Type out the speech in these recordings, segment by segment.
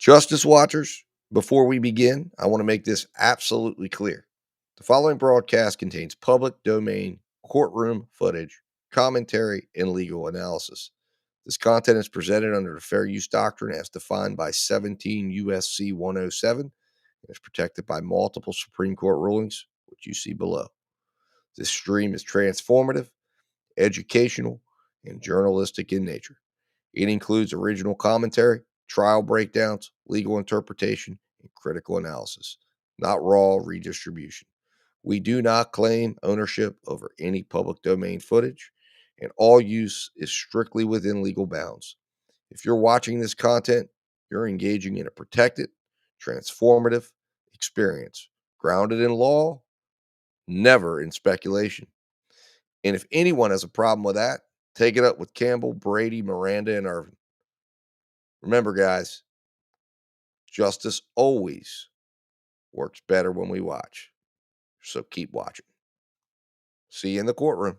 Justice Watchers, before we begin, I want to make this absolutely clear. The following broadcast contains public domain courtroom footage, commentary, and legal analysis. This content is presented under the Fair Use Doctrine as defined by 17 USC 107 and is protected by multiple Supreme Court rulings, which you see below. This stream is transformative, educational, and journalistic in nature. It includes original commentary, trial breakdowns, legal interpretation, and critical analysis, not raw redistribution. We do not claim ownership over any public domain footage, and all use is strictly within legal bounds. If you're watching this content, you're engaging in a protected, transformative experience, grounded in law, never in speculation. And if anyone has a problem with that, take it up with Campbell, Brady, Miranda, and Irvin. Remember, guys, justice always works better when we watch. So keep watching. See you in the courtroom.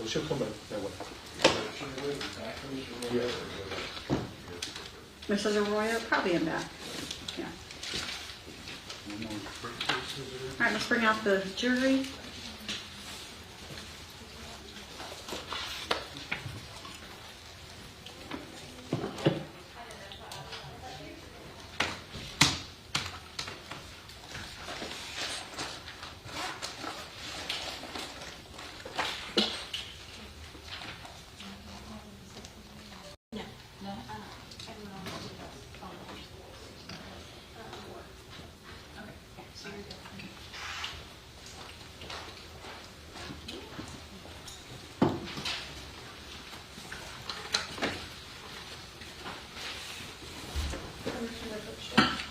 Well, she'll come back that way. Yeah. Mrs. Uriah, probably in back. Yeah. All right, let's bring out the jury.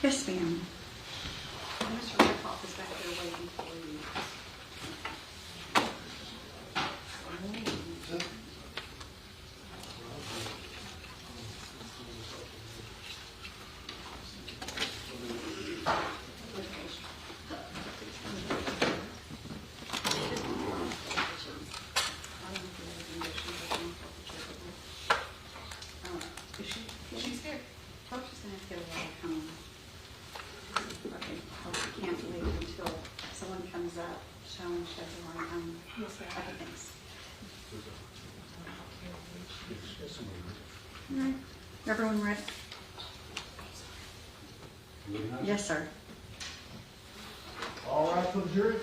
Yes, ma'am. Mr. Wyckoff is back there waiting for you. She's here. Hope she's going to get a ride home. Okay, hope she can't wait until someone comes up showing she has a ride home. Yes, ma'am. Okay, thanks. All right. Everyone ready? Yes, sir. All right for the jury?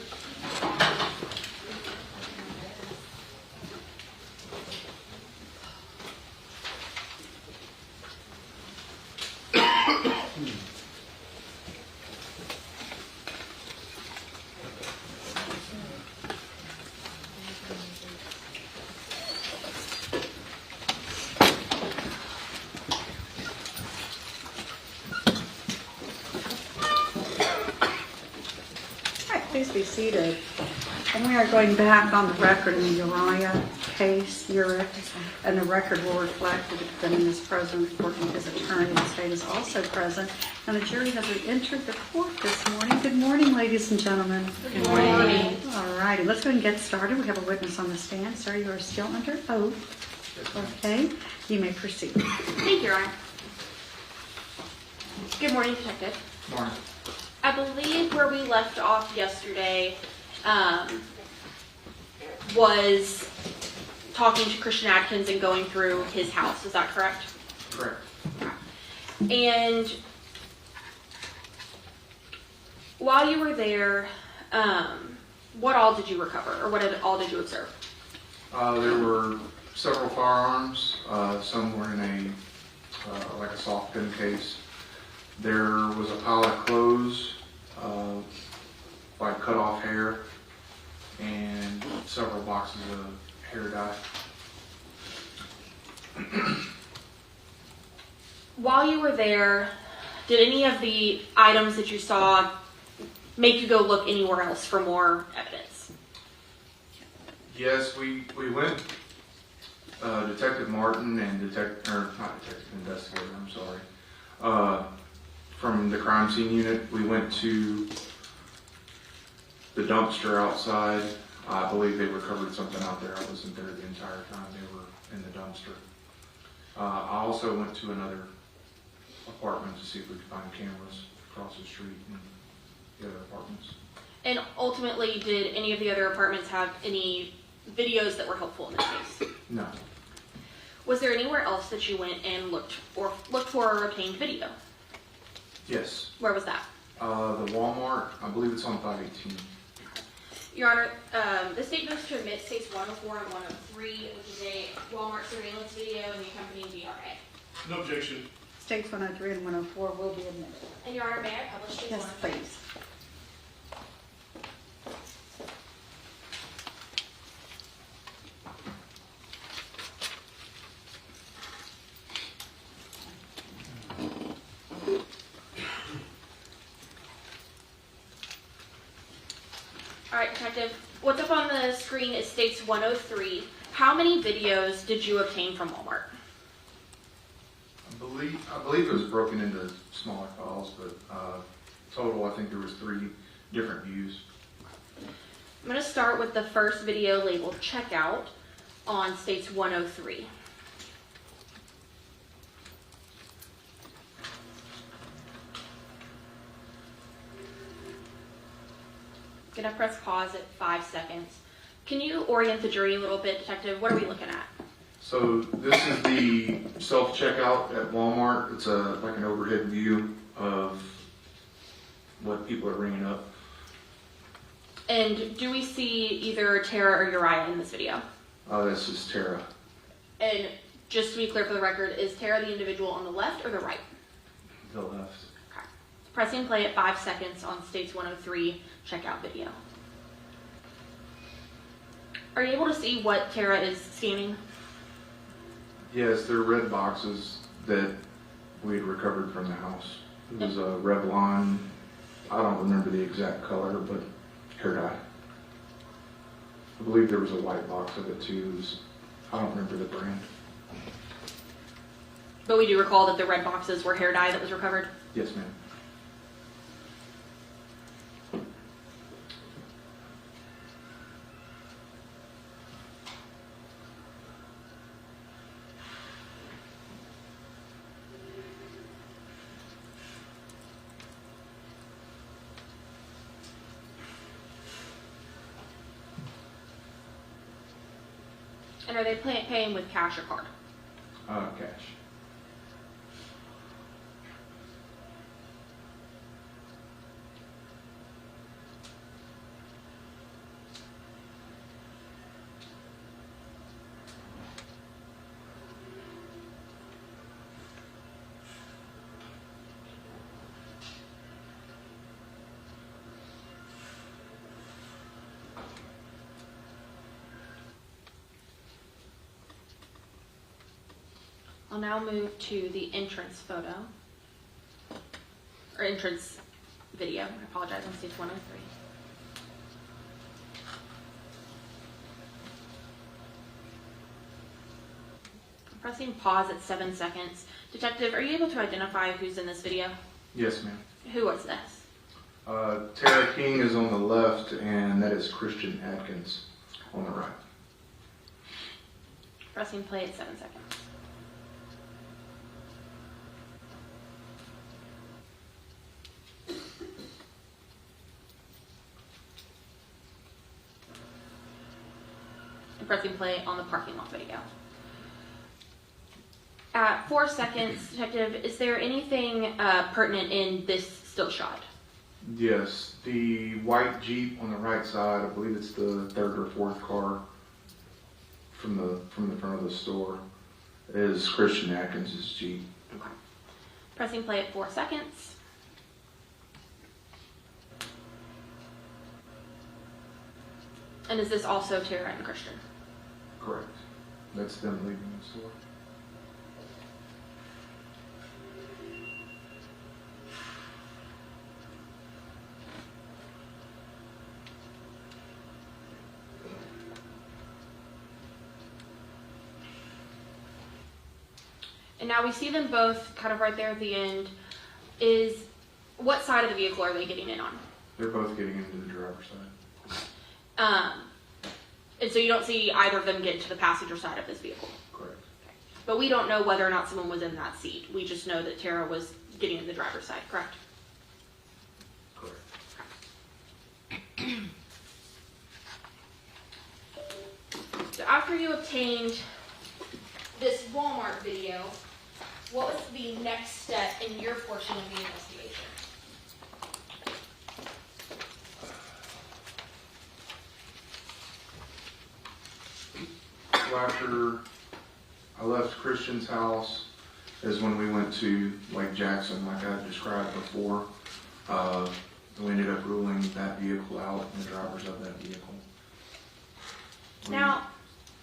Please be seated. And we are going back on the record in the Uriah case, Urick, and the record will reflect that the defendant is present, working his attorney. The state is also present, and the jury has entered the court this morning. Good morning, ladies and gentlemen. Good morning. All righty, let's go ahead and get started. We have a witness on the stand. Sir, you are still under oath. Okay, you may proceed. Thank you, Your Honor. Good morning, Detective. Morning. I believe where we left off yesterday was talking to Christian Adkins and going through his house. Is that correct? Correct. And while you were there, what all did you recover, or what all did you observe? There were several firearms. Some were in a like a soft gun case. There was a pile of clothes, like cut off hair, and several boxes of hair dye. While you were there, did any of the items that you saw make you go look anywhere else for more evidence? Yes, we went. Detective Martin and investigator. I'm sorry. From the crime scene unit, we went to the dumpster outside. I believe they recovered something out there. I wasn't there the entire time they were in the dumpster. I also went to another apartment to see if we could find cameras across the street and the other apartments. And ultimately, did any of the other apartments have any videos that were helpful in this case? No. Was there anywhere else that you went and looked for or obtained video? Yes. Where was that? The Walmart, I believe it's on 518. Your Honor, the state moves to admit states 104 and 103, which is a Walmart surveillance video and the accompanying DRA. No objection. States 103 and 104 will be admitted. And Your Honor, may I publish states Yes, 103? please. All right, Detective, what's up on the screen is states 103. How many videos did you obtain from Walmart? I believe it was broken into smaller files, but total I think there was 3 different views. I'm going to start with the first video labeled checkout. on States 103. Gonna press pause at 5 seconds. Can you orient the jury a little bit, Detective? What are we looking at? So this is the self-checkout at Walmart. It's like an overhead view of what people are ringing up. And do we see either Tara or Uriah in this video? This is Tara. And just to be clear for the record, is Tara the individual on the left or the right? The left. Okay. Pressing play at 5 seconds on States 103 checkout video. Are you able to see what Tara is scanning? Yes, they're red boxes that we had recovered from the house. It was a Revlon, I don't remember the exact color, but hair dye. I believe there was a white box of it too. I don't remember the brand. But we do recall that the red boxes were hair dye that was recovered? Yes, ma'am. And are they paying with cash or card? Cash. I'll now move to the entrance photo, or entrance video. I apologize, on Stage 103. I'm pressing pause at 7 seconds. Detective, are you able to identify who's in this video? Yes, ma'am. Who was this? Tammy King is on the left, and that is Christian Atkins on the right. Pressing play at 7 seconds. Pressing play on the parking lot video. At 4 seconds, Detective, is there anything pertinent in this still shot? Yes, the white Jeep on the right side, I believe it's the third or fourth car from the front of the store, is Christian Atkins' Jeep. Okay. Pressing play at 4 seconds. And is this also Tara and Christian? Correct. That's them leaving the store. And now we see them both kind of right there at the end. What side of the vehicle are they getting in on? They're both getting into the driver's side. And so you don't see either of them get into the passenger side of this vehicle? Correct. Okay. But we don't know whether or not someone was in that seat. We just know that Tara was getting in the driver's side, correct? Correct. So after you obtained this Walmart video, what was the next step in your portion of the investigation? So after I left Christian's house is when we went to Lake Jackson, like I described before. We ended up ruling that vehicle out and the drivers of that vehicle. Now,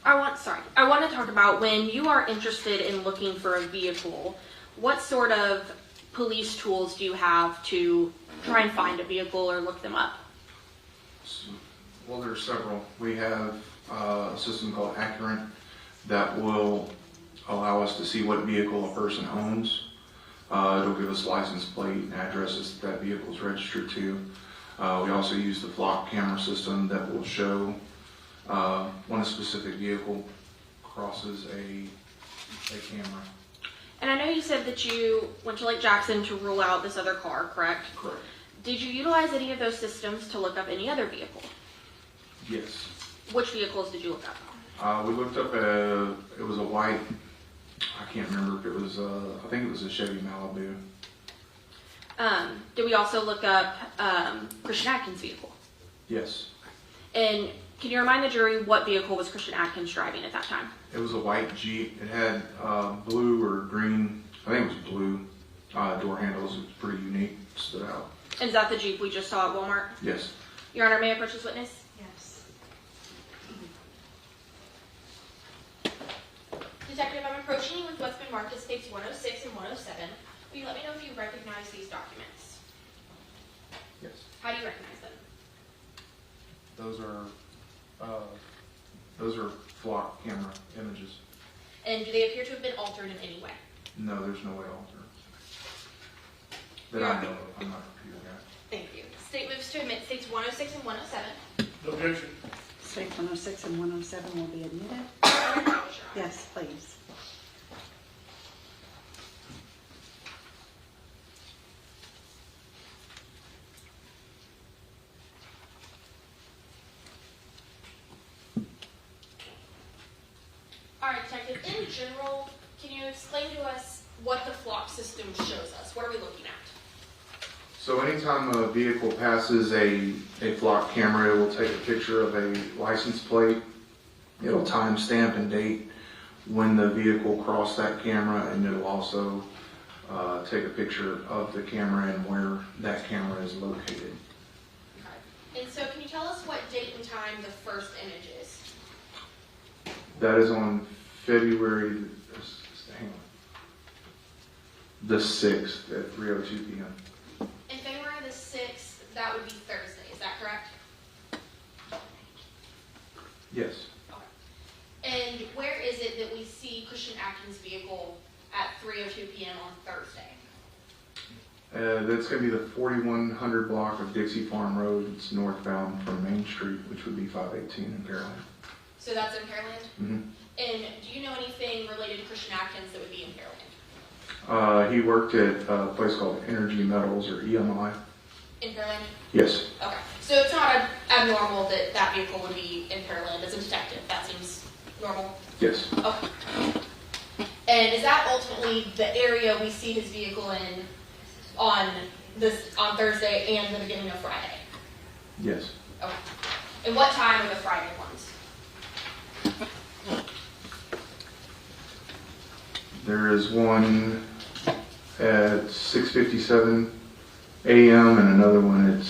I want to talk about when you are interested in looking for a vehicle, what sort of police tools do you have to try and find a vehicle or look them up? Well, there's several. We have a system called Accurate that will allow us to see what vehicle a person owns. It'll give us license plate and addresses that vehicle is registered to. We also use the flock camera system that will show when a specific vehicle crosses a camera. And I know you said that you went to Lake Jackson to rule out this other car, correct? Correct. Did you utilize any of those systems to look up any other vehicle? Yes. Which vehicles did you look up? We looked up it was a white, I can't remember if it was, I think it was a Chevy Malibu. Did we also look up Christian Atkins' vehicle? Yes. And can you remind the jury what vehicle was Christian Atkins driving at that time? It was a white Jeep. It had blue or green, I think it was blue, door handles. It was pretty unique, stood out. And is that the Jeep we just saw at Walmart? Yes. Your Honor, may I approach this witness? Yes. Detective, I'm approaching you with what's been marked as tapes 106 and 107. Will you let me know if you recognize these documents? Yes. How do you recognize them? Those are flock camera images. And do they appear to have been altered in any way? No, there's no way to alter it. That I know of. I'm not a computer guy. Thank you. State moves to admit states 106 and 107. No objection. State 106 and 107 will be admitted. Yes, please. All right, Detective, in general, can you explain to us what the flock system shows us? What are we looking at? So anytime a vehicle passes a flock camera, it will take a picture of a license plate. It'll timestamp and date when the vehicle crossed that camera, and it'll also take a picture of the camera and where that camera is located. Okay. And so can you tell us what date and time the first image is? That is on February, hang on, the 6th at 3:02 p.m. In February the 6th, that would be Thursday, is that correct? Yes. Okay. And where is it that we see Christian Atkins' vehicle at 3:02 p.m. on Thursday? That's going to be the 4100 block of Dixie Farm Road. It's northbound from Main Street, which would be 518 in Pearland. So that's in Pearland? Mm-hmm. And do you know anything related to Christian Atkins that would be in Pearland? He worked at a place called Energy Metals, or EMI. In Pearland? Yes. Okay. So it's not abnormal that that vehicle would be in Pearland as a detective. That seems normal? Yes. Okay. And is that ultimately the area we see his vehicle in on Thursday and the beginning of Friday? Yes. Okay. And what time are the Friday ones? There is one at 6:57 a.m. and another one at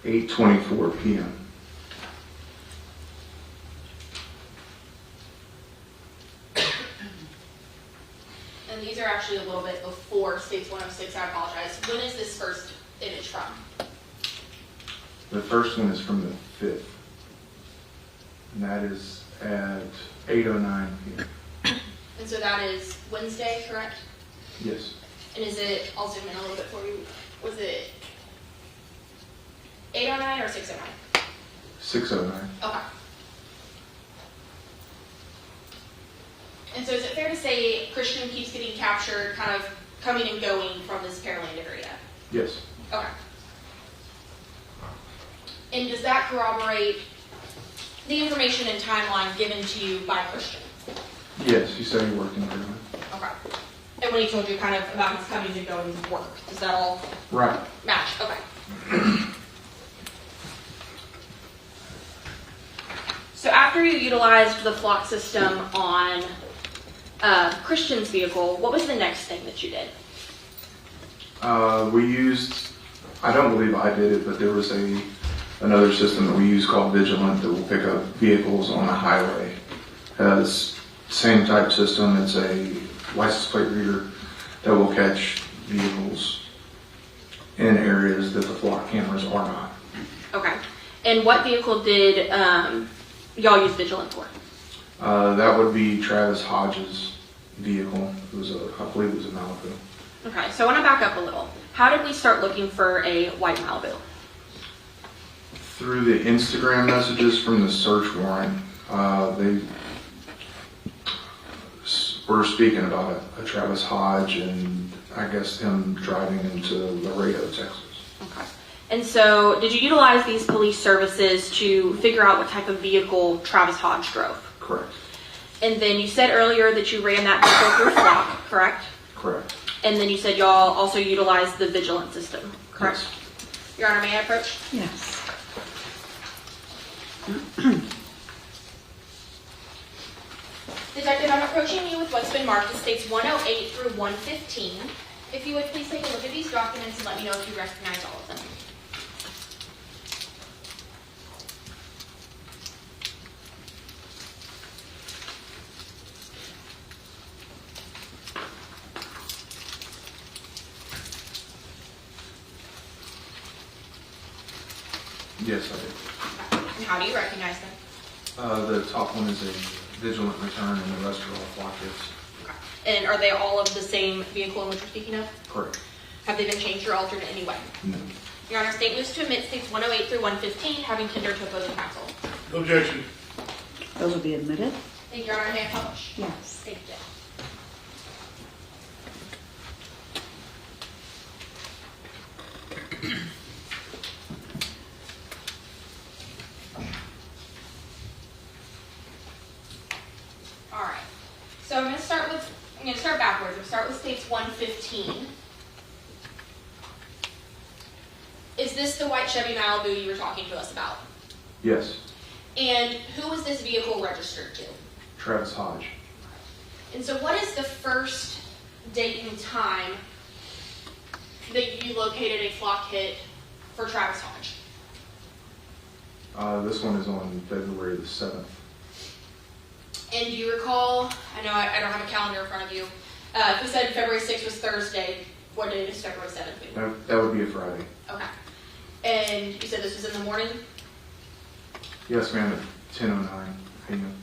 8:24 p.m. And these are actually a little bit before States 106, I apologize. When is this first image from? The first one is from the 5th, and that is at 8:09 p.m. And so that is Wednesday, correct? Yes. And is it, I'll zoom in a little bit for you, was it 8:09 or 6:09? 6:09. Okay. And so is it fair to say Christian keeps getting captured, kind of coming and going from this Pearland area? Yes. Okay. And does that corroborate the information and timeline given to you by Christian? Yes, he said he worked in Pearland. Okay. And when he told you kind of about his coming and going work, does that all Right. match? Okay. So after you utilized the flock system on Christian's vehicle, what was the next thing that you did? We used, I don't believe I did it, but there was another system that we use called Vigilant that will pick up vehicles on the highway. Has same type system. It's a license plate reader that will catch vehicles in areas that the flock cameras are not. Okay. And what vehicle did y'all use Vigilant for? That would be Travis Hodges' vehicle. It was I believe it was a Malibu. Okay, so I want to back up a little. How did we start looking for a white Malibu? Through the Instagram messages from the search warrant, They were speaking about a Travis Hodge and I guess him driving into Laredo, Texas. Okay. And so, did you utilize these police services to figure out what type of vehicle Travis Hodge drove? Correct. And then you said earlier that you ran that vehicle through flock, correct? Correct. And then you said y'all also utilized the vigilant system, correct? Yes. Your Honor, may I approach? Yes. Detective, I'm approaching you with what's been marked as states 108 through 115. If you would please take a look at these documents and let me know if you recognize all of them. Yes, I did. And how do you recognize them? The top one is a vigilant return and the rest are all flock hits. And are they all of the same vehicle in which we're speaking of? Correct. Have they been changed or altered in any way? No. Your Honor, state moves to admit states 108 through 115, having tendered to opposing counsel. No objection. Those will be admitted? Thank you, Your Honor. May I publish? Yes. Thank you. All right. So I'm going to start backwards. We'll start with states 115. Is this the white Chevy Malibu you were talking to us about? Yes. And who was this vehicle registered to? Travis Hodge. And so what is the first date and time that you located a flock hit for Travis Hodge? This one is on February the 7th. And do you recall, I know I don't have a calendar in front of you, if we said February 6th was Thursday, what day is February 7th be? That would be a Friday. Okay. And you said this was in the morning? Yes, ma'am, at 10:09 p.m.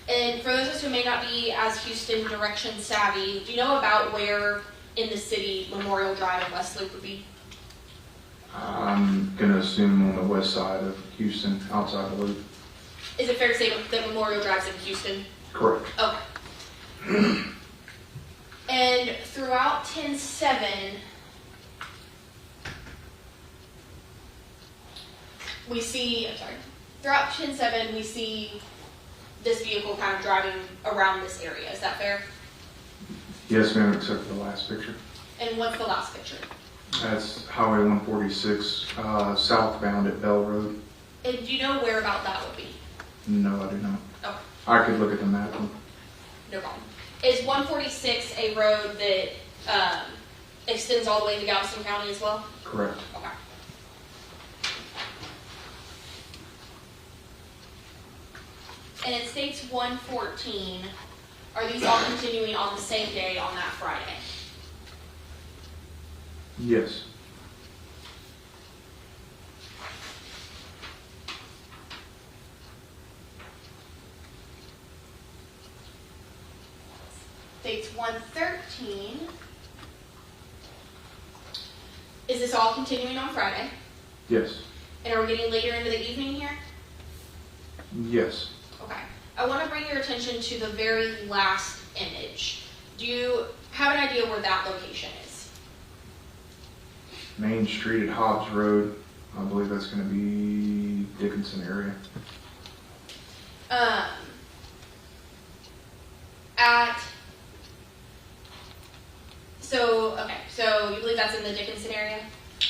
And for those of us who may not be as Houston direction savvy, do you know about where in the city Memorial Drive and West Loop would be? I'm going to assume on the west side of Houston, outside the loop. Is it fair to say that Memorial Drive's in Houston? Correct. Okay. And throughout 10-7, we see, throughout 10-7, we see this vehicle kind of driving around this area. Is that fair? Yes, ma'am, except for the last picture. And what's the last picture? That's Highway 146, southbound at Bell Road. And do you know where about that would be? No, I do not. Okay, I could look at the map. no problem. Is 146 a road that extends all the way to Galveston County as well? Correct. Okay. And it states 114. Are these all continuing on the same day on that Friday? Yes. States 113. Is this all continuing on Friday? Yes. And are we getting later into the evening here? Yes. Okay. I want to bring your attention to the very last image. Do you have an idea where that location is? Main Street at Hobbs Road. I believe that's going to be Dickinson area. So you believe that's in the Dickinson area?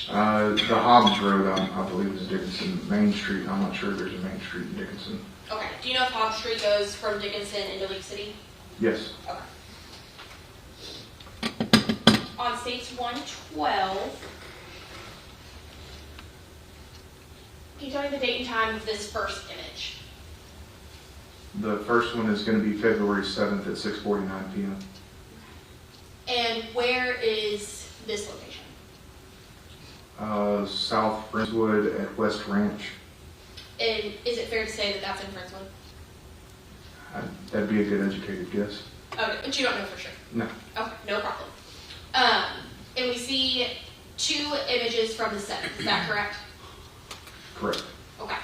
The Hobbs Road, I believe, is Dickinson. Main Street, I'm not sure there's a Main Street in Dickinson. Okay. Do you know if Hobbs Street goes from Dickinson into League City? Yes. Okay. On states 112, can you tell me the date and time of this first image? The first one is going to be February 7th at 6:49 p.m. And where is this location? South Friendswood at West Ranch. And is it fair to say that that's in Friendswood? That'd be a good educated guess. Okay, but you don't know for sure? No. Okay, no problem. And we see 2 images from the 7th, is that correct? Correct. Okay.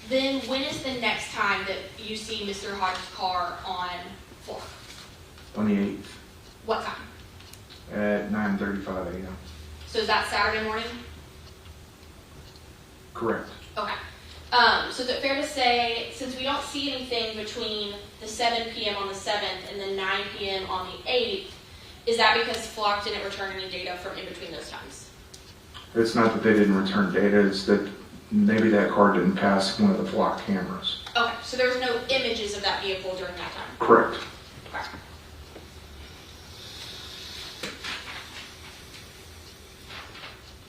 Then when is the next time that you see Mr. Hodges' car on 4th? On the 8th What time? at 9:35 a.m. So is that Saturday morning? Correct. Okay. So is it fair to say, since we don't see anything between the 7 p.m. on the 7th and the 9 p.m. on the 8th, is that because Flock didn't return any data from in between those times? It's not that they didn't return data, it's that maybe that car didn't pass one of the flock cameras. Okay, so there was no images of that vehicle during that time? Correct. Okay.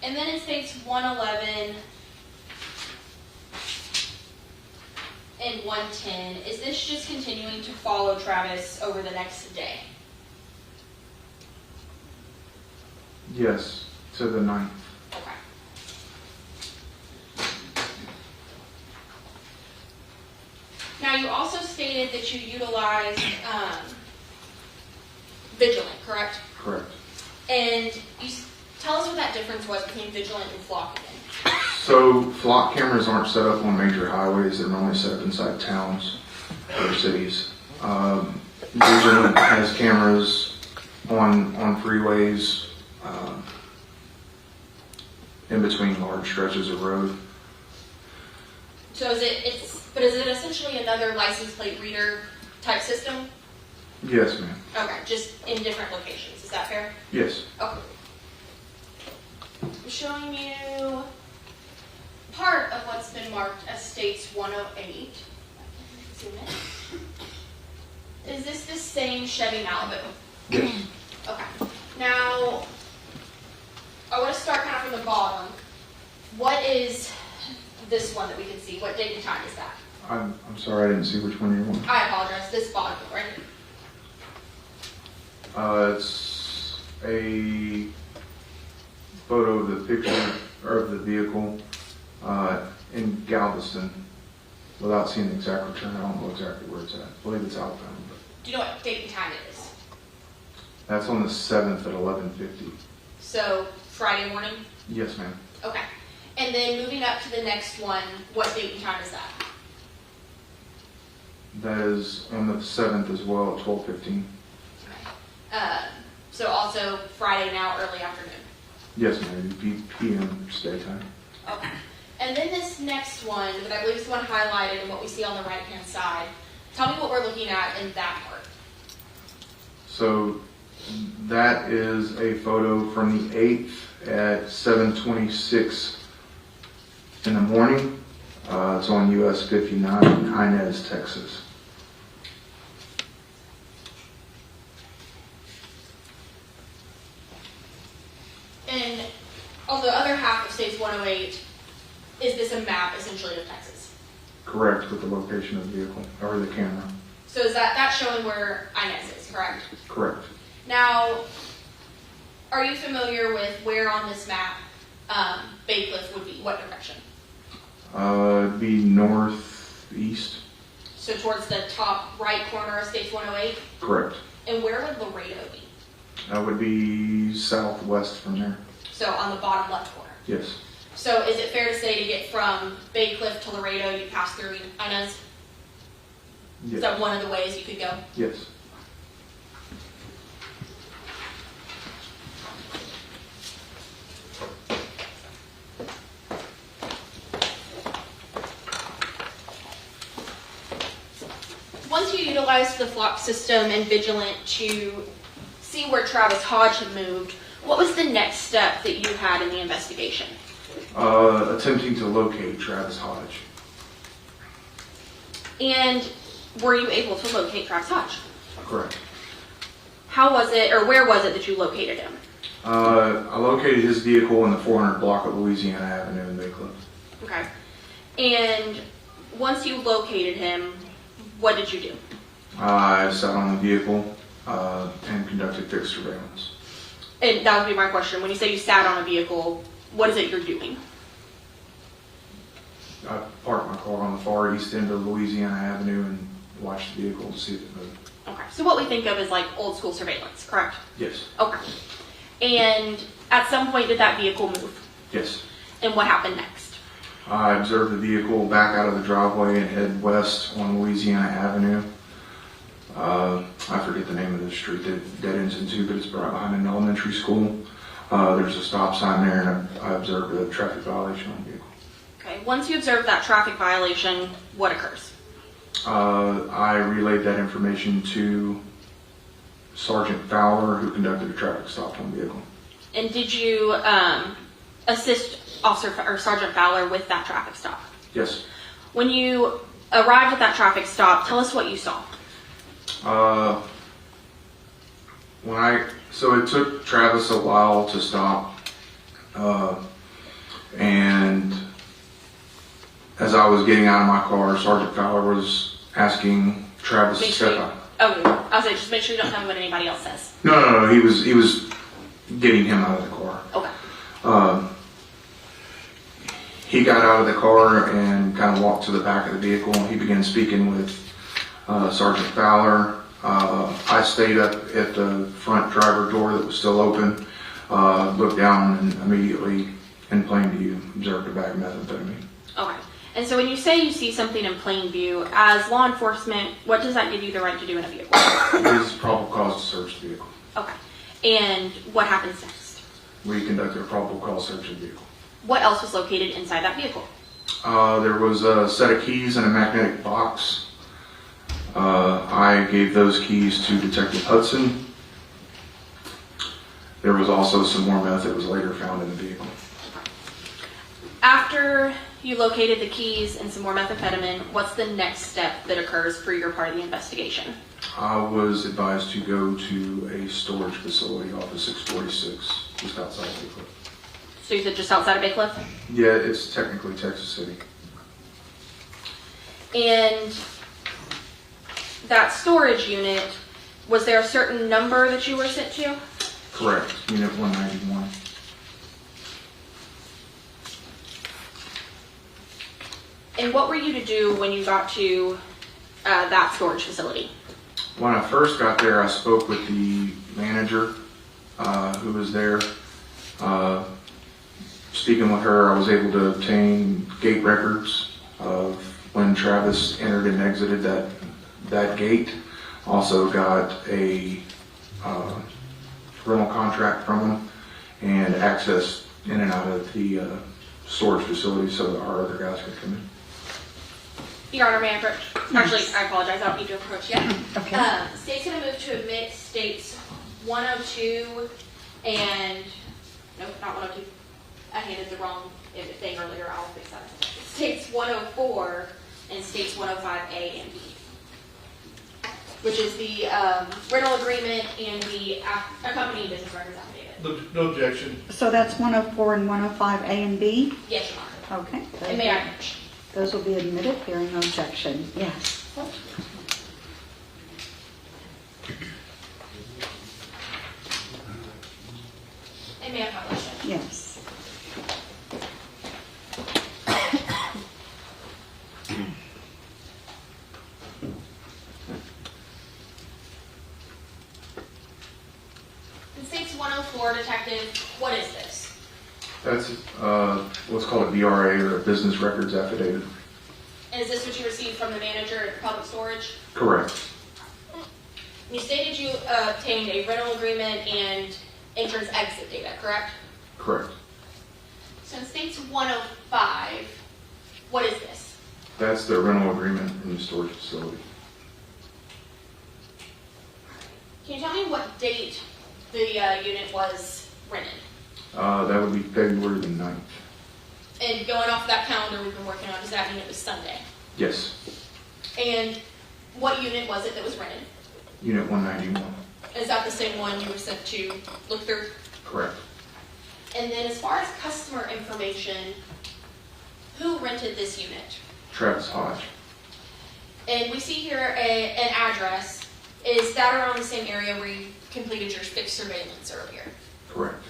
And then it states 111 and 110. Is this just continuing to follow Travis over the next day? Yes, to the 9th. Okay. Now, you also stated that you utilized Vigilant, correct? Correct. And tell us what that difference was between Vigilant and Flock again. So flock cameras aren't set up on major highways, they're only set up inside towns or cities. Vigilant has cameras on freeways, in between large stretches of road. So is it essentially another license plate reader type system? Yes, ma'am. Okay, just in different locations. Is that fair? Yes. Okay. I'm showing you part of what's been marked as states 108. Zoom in. Is this the same Chevy Malibu? Yes. Okay. Now, I want to start kind of from the bottom. What is this one that we can see? What date and time is that? I'm sorry, I didn't see which one you want. I apologize. This bottom one, right? It's a photo of the picture of the vehicle in Galveston. Without seeing the exact return, I don't know exactly where it's at. I believe it's outbound. But Do you know what date and time it is? that's on the 7th at 11:50. So, Friday morning? Yes, ma'am. Okay. And then moving up to the next one, what date and time is that? That is on the 7th as well at 12:15. So also Friday now, early afternoon. Yes, ma'am. PM stay time. Okay. And then this next one, that I believe is the one highlighted and what we see on the right-hand side. Tell me what we're looking at in that part. So that is a photo from the 8th at 7:26 in the morning. It's on US 59 in Inez, Texas. And on the other half of States 108, is this a map essentially of Texas? Correct, with the location of the vehicle, or the camera. So is that's showing where Inez is, correct? Correct. Now, are you familiar with where on this map Bacliff would be? What direction? It'd be northeast. So towards the top right corner of States 108? Correct. And where would Laredo be? That would be southwest from there. So on the bottom left corner. Yes. So is it fair to say to get from Bacliff to Laredo, you pass through Inez? Yes. Is that one of the ways you could go? Yes. Once you utilized the flock system and Vigilant to see where Travis Hodge had moved, what was the next step that you had in the investigation? Attempting to locate Travis Hodge. And were you able to locate Travis Hodge? Correct. How was it, or where was it that you located him? I located his vehicle in the 400 block of Louisiana Avenue in Bacliff. Okay. And once you located him, what did you do? I sat on the vehicle and conducted fixed surveillance. And that would be my question. When you say you sat on a vehicle, what is it you're doing? I parked my car on the far east end of Louisiana Avenue and watched the vehicle to see if it moved. Okay. So what we think of as like old school surveillance, correct? Yes. Okay. And at some point, did that vehicle move? Yes. And what happened next? I observed the vehicle back out of the driveway and head west on Louisiana Avenue. I forget the name of the street that dead ends into, but it's right behind an elementary school. There's a stop sign there, and I observed a traffic violation on the vehicle. Okay, once you observe that traffic violation, what occurs? I relayed that information to Sergeant Fowler, who conducted a traffic stop on the vehicle. And did you assist Sergeant Fowler with that traffic stop? Yes. When you arrived at that traffic stop, tell us what you saw. So it took Travis a while to stop, and as I was getting out of my car, Sergeant Fowler was asking Travis to step out. Oh, I was like, just make sure you don't tell me what anybody else says. No, he was getting him out of the car. Okay. He got out of the car and kind of walked to the back of the vehicle, and he began speaking with Sergeant Fowler. I stayed up at the front driver door that was still open, looked down, and immediately, in plain view, observed a bag of methamphetamine. Okay. And so when you say you see something in plain view, as law enforcement, what does that give you the right to do in a vehicle? It is probable cause to search the vehicle. Okay. And what happens next? We conducted a probable cause search of the vehicle. What else was located inside that vehicle? There was a set of keys in a magnetic box. I gave those keys to Detective Hudson. There was also some more meth that was later found in the vehicle. After you located the keys and some more methamphetamine, what's the next step that occurs for your part of the investigation? I was advised to go to a storage facility off of 646, just outside of Bacliff. So you said just outside of Bacliff? Yeah, it's technically Texas City. And that storage unit, was there a certain number that you were sent to? Correct, Unit 191. And what were you to do when you got to that storage facility? When I first got there, I spoke with the manager who was there. Speaking with her, I was able to obtain gate records of when Travis entered and exited that gate. Also got a rental contract from him and access in and out of the storage facility so that our other guys could come in. Your Honor, may I approach? Actually, I apologize. I don't need to approach yet. Okay. State's going to move to admit states 102 and, nope, not 102. I handed the wrong thing earlier. I'll fix that. States 104 and states 105A and B, which is the rental agreement and the accompanying business records affidavit. No objection. So that's 104 and 105 A and B? Yes, Your Honor. Okay. And may I approach? Those will be admitted, hearing no objection. Yes. And may I have my question? Yes. In states 104, detective, what is this? That's what's called a VRA, or a business records affidavit. And is this what you received from the manager at public storage? Correct. You stated you obtained a rental agreement and entrance exit data, correct? Correct. So in states 105, what is this? That's the rental agreement in the storage facility. Can you tell me what date the unit was rented? That would be February the 9th. And going off that calendar we've been working on, does that mean it was Sunday? Yes. And what unit was it that was rented? Unit 191. Is that the same one you were sent to look through? Correct. And then as far as customer information, who rented this unit? Travis Hodge. And we see here an address. Is that around the same area where you completed your fixed surveillance earlier? Correct.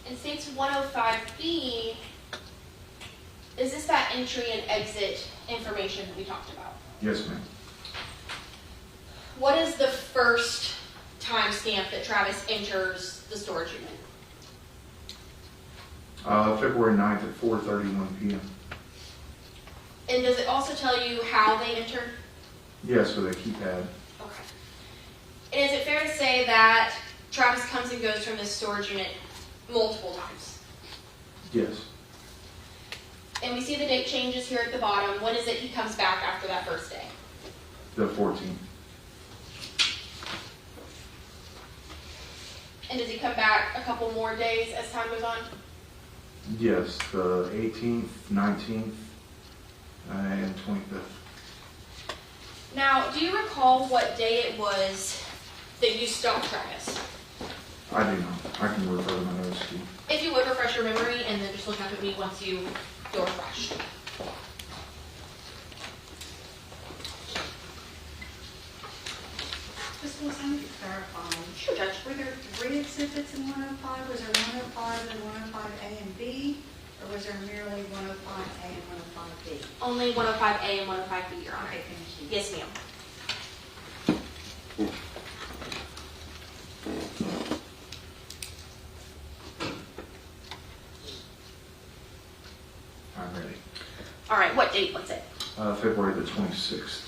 In states 105B, is this that entry and exit information that we talked about? Yes, ma'am. What is the first timestamp that Travis enters the storage unit? February 9th at 4:31 p.m. And does it also tell you how they entered? Yes, with a keypad. Okay. And is it fair to say that Travis comes and goes from this storage unit multiple times? Yes. And we see the date changes here at the bottom. When is it he comes back after that first day? The 14th. And does he come back a couple more days as time goes on? Yes, the 18th, 19th, and 25th. Now, do you recall what day it was that you stopped Travis? I do not. I can refer to my notes to you. If you would refresh your memory and then just look up at me once you feel refreshed. Just want to clarify. Sure, Judge. Were there 3 exhibits in 105? Was there 105 and 105A and B? Or was there merely 105A and 105B? Only 105A and 105B, Your Honor. Okay, thank you. Yes, ma'am. I'm ready. All right, what date was it? February the 26th.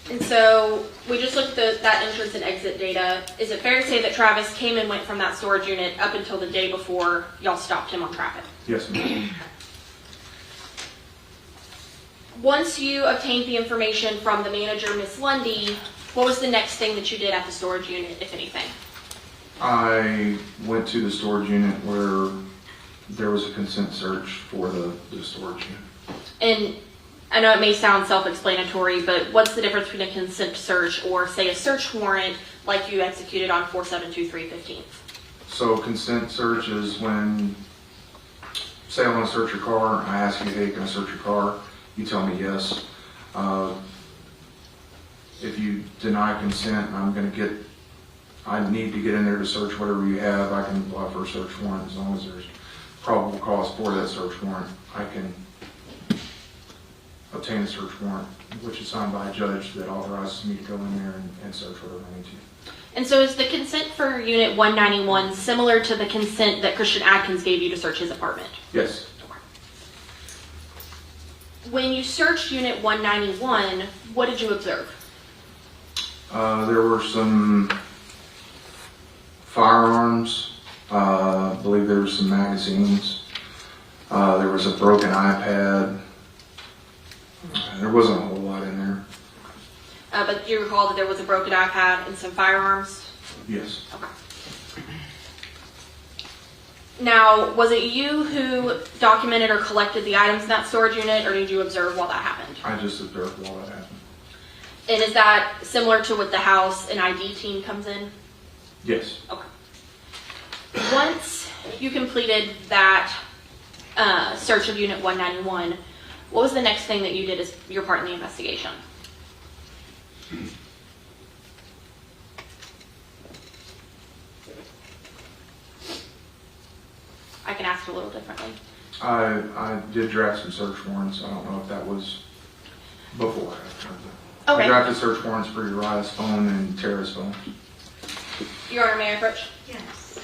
And so we just looked at that entrance and exit data. Is it fair to say that Travis came and went from that storage unit up until the day before y'all stopped him on traffic? Yes, ma'am. Once you obtained the information from the manager, Miss Lundy, what was the next thing that you did at the storage unit, if anything? I went to the storage unit where there was a consent search for the storage unit. And I know it may sound self-explanatory, but what's the difference between a consent search or, say, a search warrant like you executed on 472315? So consent search is when, say I want to search your car, I ask you, hey, can I search your car? You tell me yes. If you deny consent, I need to get in there to search whatever you have. I can apply for a search warrant as long as there's probable cause for that search warrant. I can obtain a search warrant, which is signed by a judge that authorizes me to go in there and search whatever I need to. And so is the consent for Unit 191 similar to the consent that Christian Atkins gave you to search his apartment? Yes. When you searched Unit 191, what did you observe? There were some firearms. I believe there were some magazines. There was a broken iPad. There wasn't a whole lot in there. But do you recall that there was a broken iPad and some firearms? Yes. Okay. Now, was it you who documented or collected the items in that storage unit, or did you observe while that happened? I just observed while that happened. And is that similar to what the house and ID team comes in? Yes. Okay. Once you completed that search of Unit 191, what was the next thing that you did as your part in the investigation? I can ask a little differently. I did draft some search warrants. I don't know if that was before or after. Okay. I drafted search warrants for Uriah's phone and Tara's phone. Your Honor, may I approach? Yes.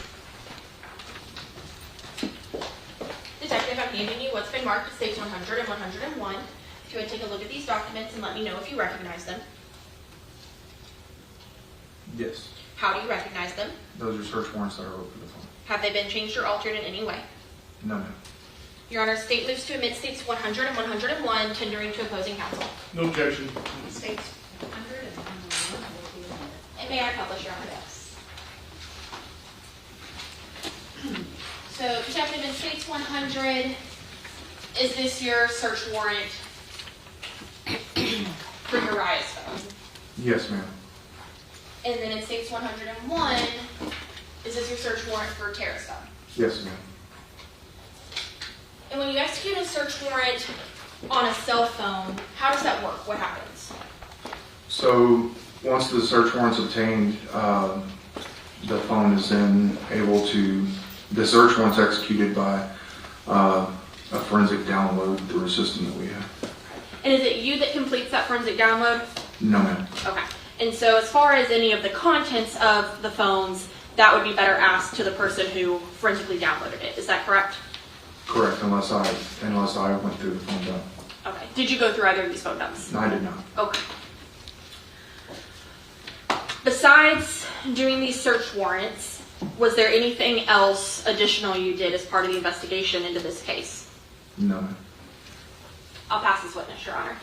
Detective, I'm handing you what's been marked as states 100 and 101. If you would take a look at these documents and let me know if you recognize them. Yes. How do you recognize them? Those are search warrants that I wrote for the phone. Have they been changed or altered in any way? No, ma'am. Your Honor, state moves to admit states 100 and 101, tendering to opposing counsel. No objection. States 100 and 101 will be admitted. And may I publish, Your Honor? Yes. So, Detective, in states 100, is this your search warrant for Uriah's phone? Yes, ma'am. And then in states 101, is this your search warrant for Tara's phone? Yes, ma'am. And when you execute a search warrant on a cell phone, how does that work? What happens? So once the search warrant's obtained, the phone is then able to, the search warrant's executed by a forensic download through a system that we have. And is it you that completes that forensic download? No, ma'am. Okay. And so as far as any of the contents of the phones, that would be better asked to the person who forensically downloaded it. Is that correct? Correct, unless I went through the phone dump. Okay. Did you go through either of these phone dumps? No, I did not. Okay. Besides doing these search warrants, was there anything else additional you did as part of the investigation into this case? No, ma'am. I'll pass this witness, Your Honor.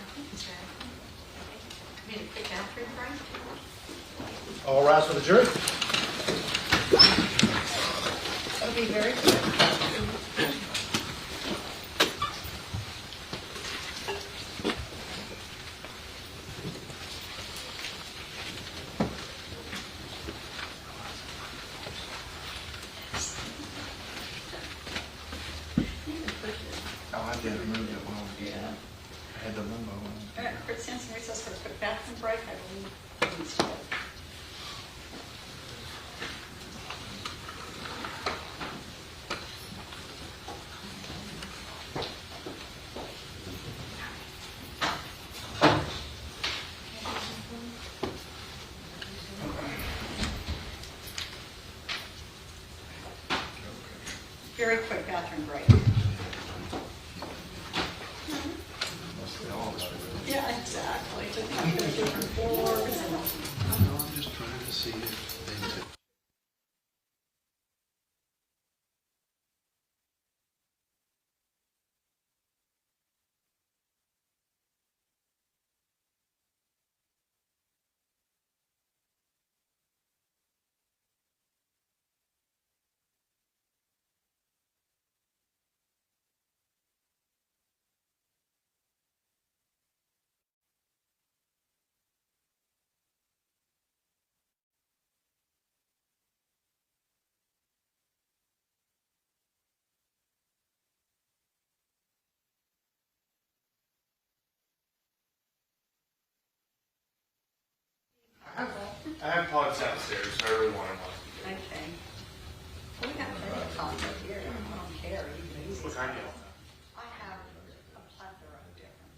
All rise for the jury. It'll be very quick. Oh, I did move it when I had the limbo on. Since recess for a quick bathroom break, I believe. Please. Very quick bathroom break. Yeah, exactly. Different floors and I'm just trying to see if they took. I have pods downstairs, so I really wanted one. okay. We got plenty of content here. I don't care. You can use What these. kind do you I have a plethora of different.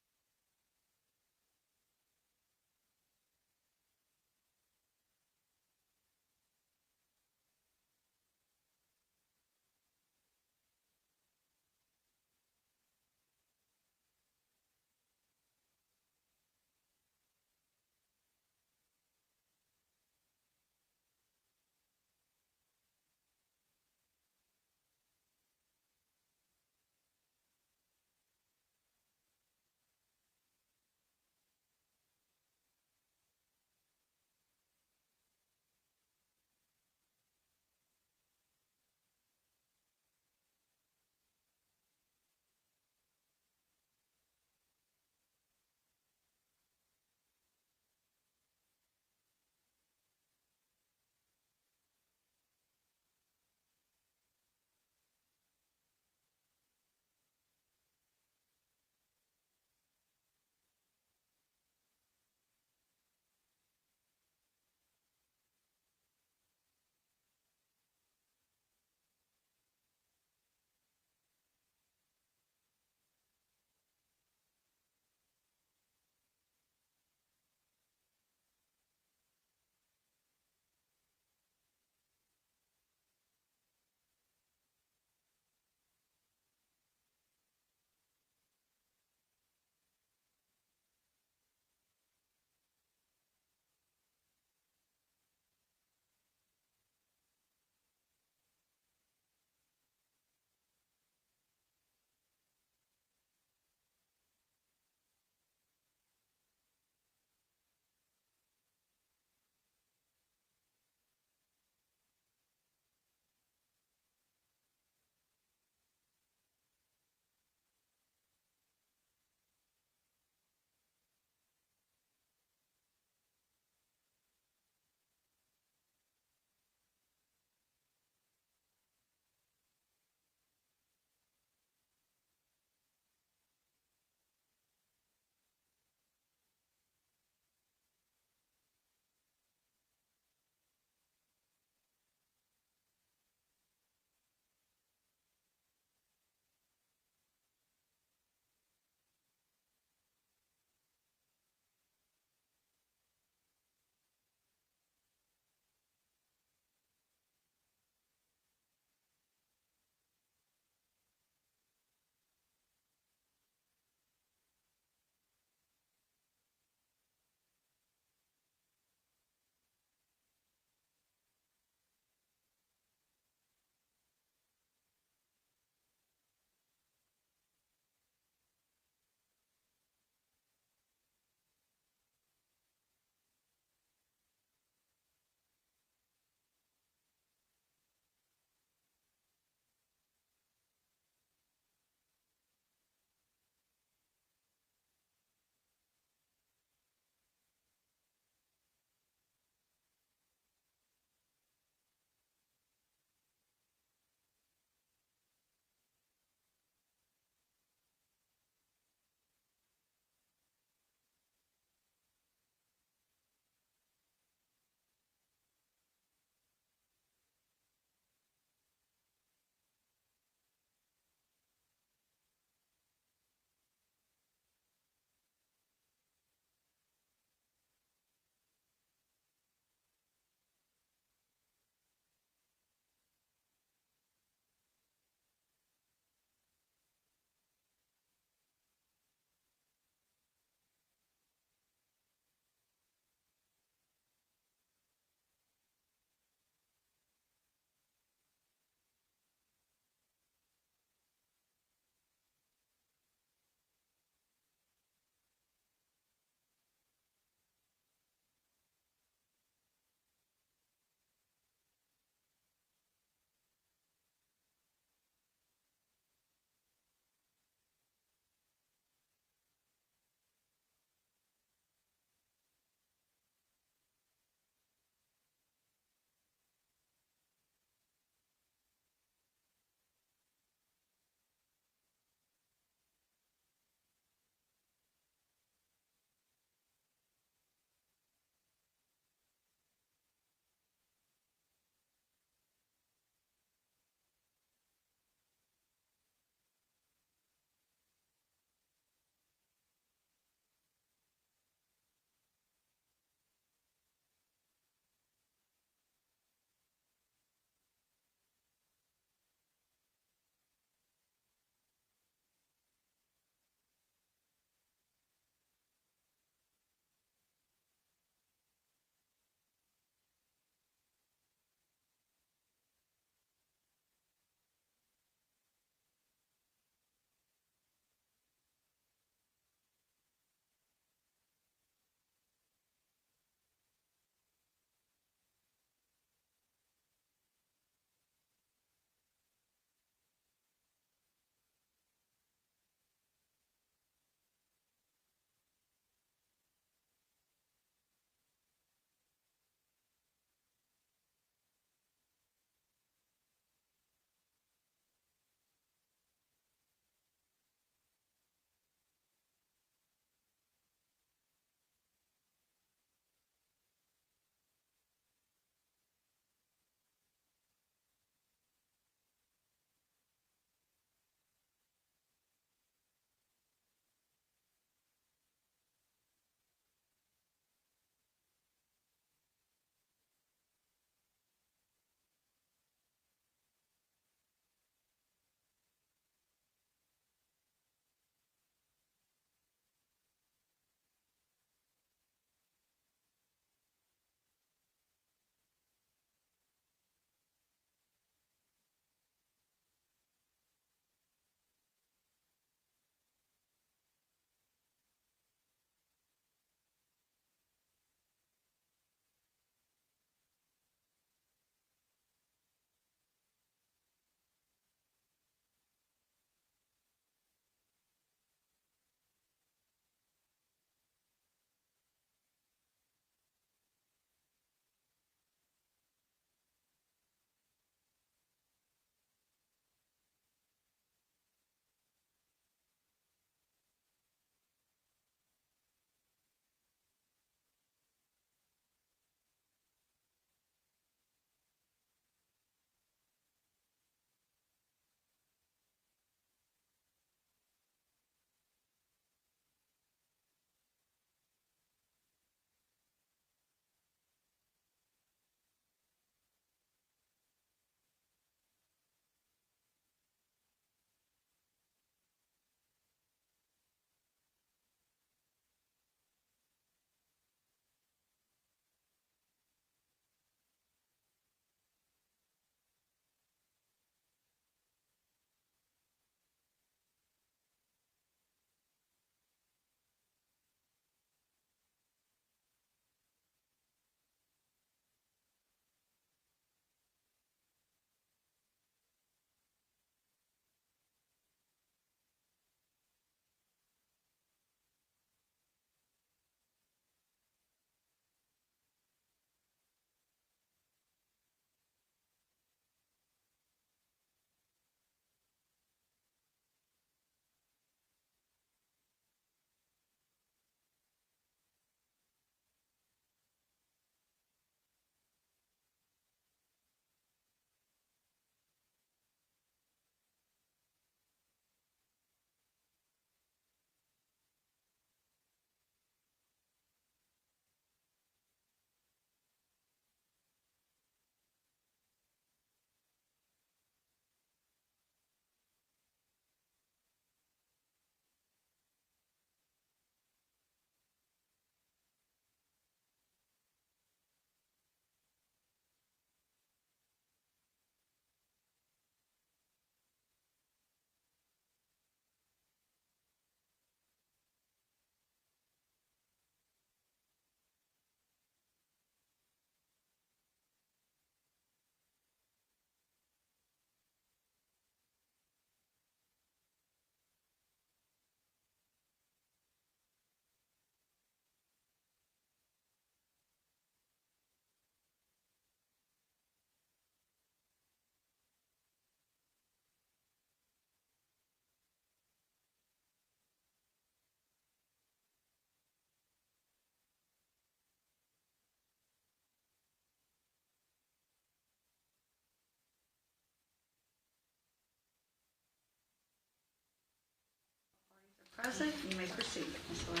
present. You may proceed, Ms. Lewis.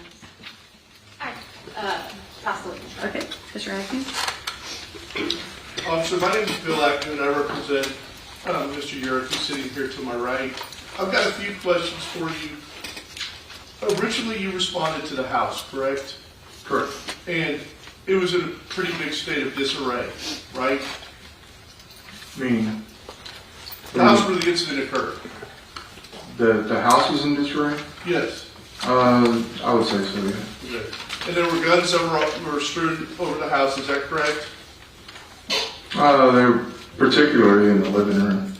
Hi, pass the witness. Okay, Mr. Atkins. Officer, my name is Bill Atkins, and I represent Mr. Urick, who's sitting here to my right. I've got a few questions for you. Originally, you responded to the house, correct? Correct. And it was in a pretty big state of disarray, right? Meaning, The house where the incident occurred. the house was in disarray? Yes. I would say so, yeah. Okay. And there were guns that were strewn over the house, is that correct? They were particularly in the living room.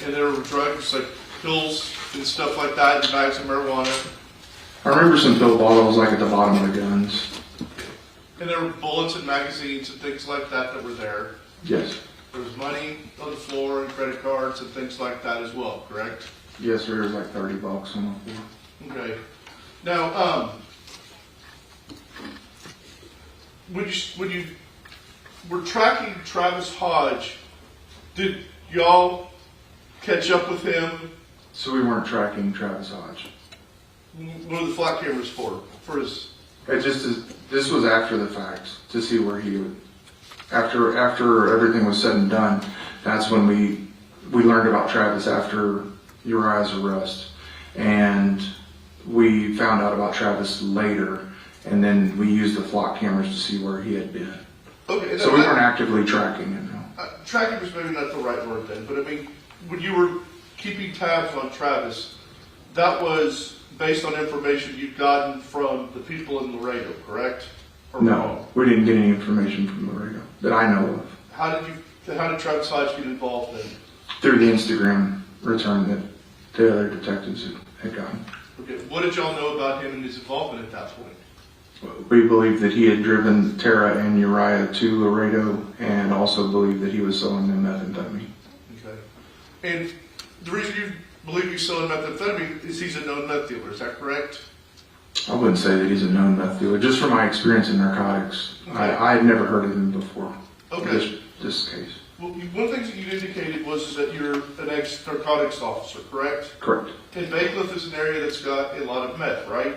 And there were drugs like pills and stuff like that, and bags of marijuana. I remember some pill bottles like at the bottom of the guns. And there were bullets and magazines and things like that that were there. Yes. There was money on the floor and credit cards and things like that as well, correct? Yes, sir. It was like $30 on the floor. Okay. Now, when you were tracking Travis Hodge, did y'all catch up with him? So we weren't tracking Travis Hodge. What are the flock cameras for? For his. This was after the fact to see where he would. After everything was said and done, that's when we learned about Travis after Uriah's arrest, and we found out about Travis later, and then we used the flock cameras to see where he had been. Okay. So we weren't actively tracking him. No. Tracking was maybe not the right word then, but I mean, when you were keeping tabs on Travis, that was based on information you'd gotten from the people in Laredo, correct? Or No, wrong? we didn't get any information from Laredo that I know of. How did Travis Hodge get involved then? Through the Instagram return that the other detectives had gotten. Okay, what did y'all know about him and his involvement at that point? We believe that he had driven Tara and Uriah to Laredo, and also believe that he was selling them methamphetamine. Okay. And the reason you believe he's selling methamphetamine is he's a known meth dealer, is that correct? I wouldn't say that he's a known meth dealer. Just from my experience in narcotics, Okay. I had never heard of him before. Okay. This case. Well, one thing that you indicated was that you're an ex-narcotics officer, correct? Correct. And Bacliff is an area that's got a lot of meth, right?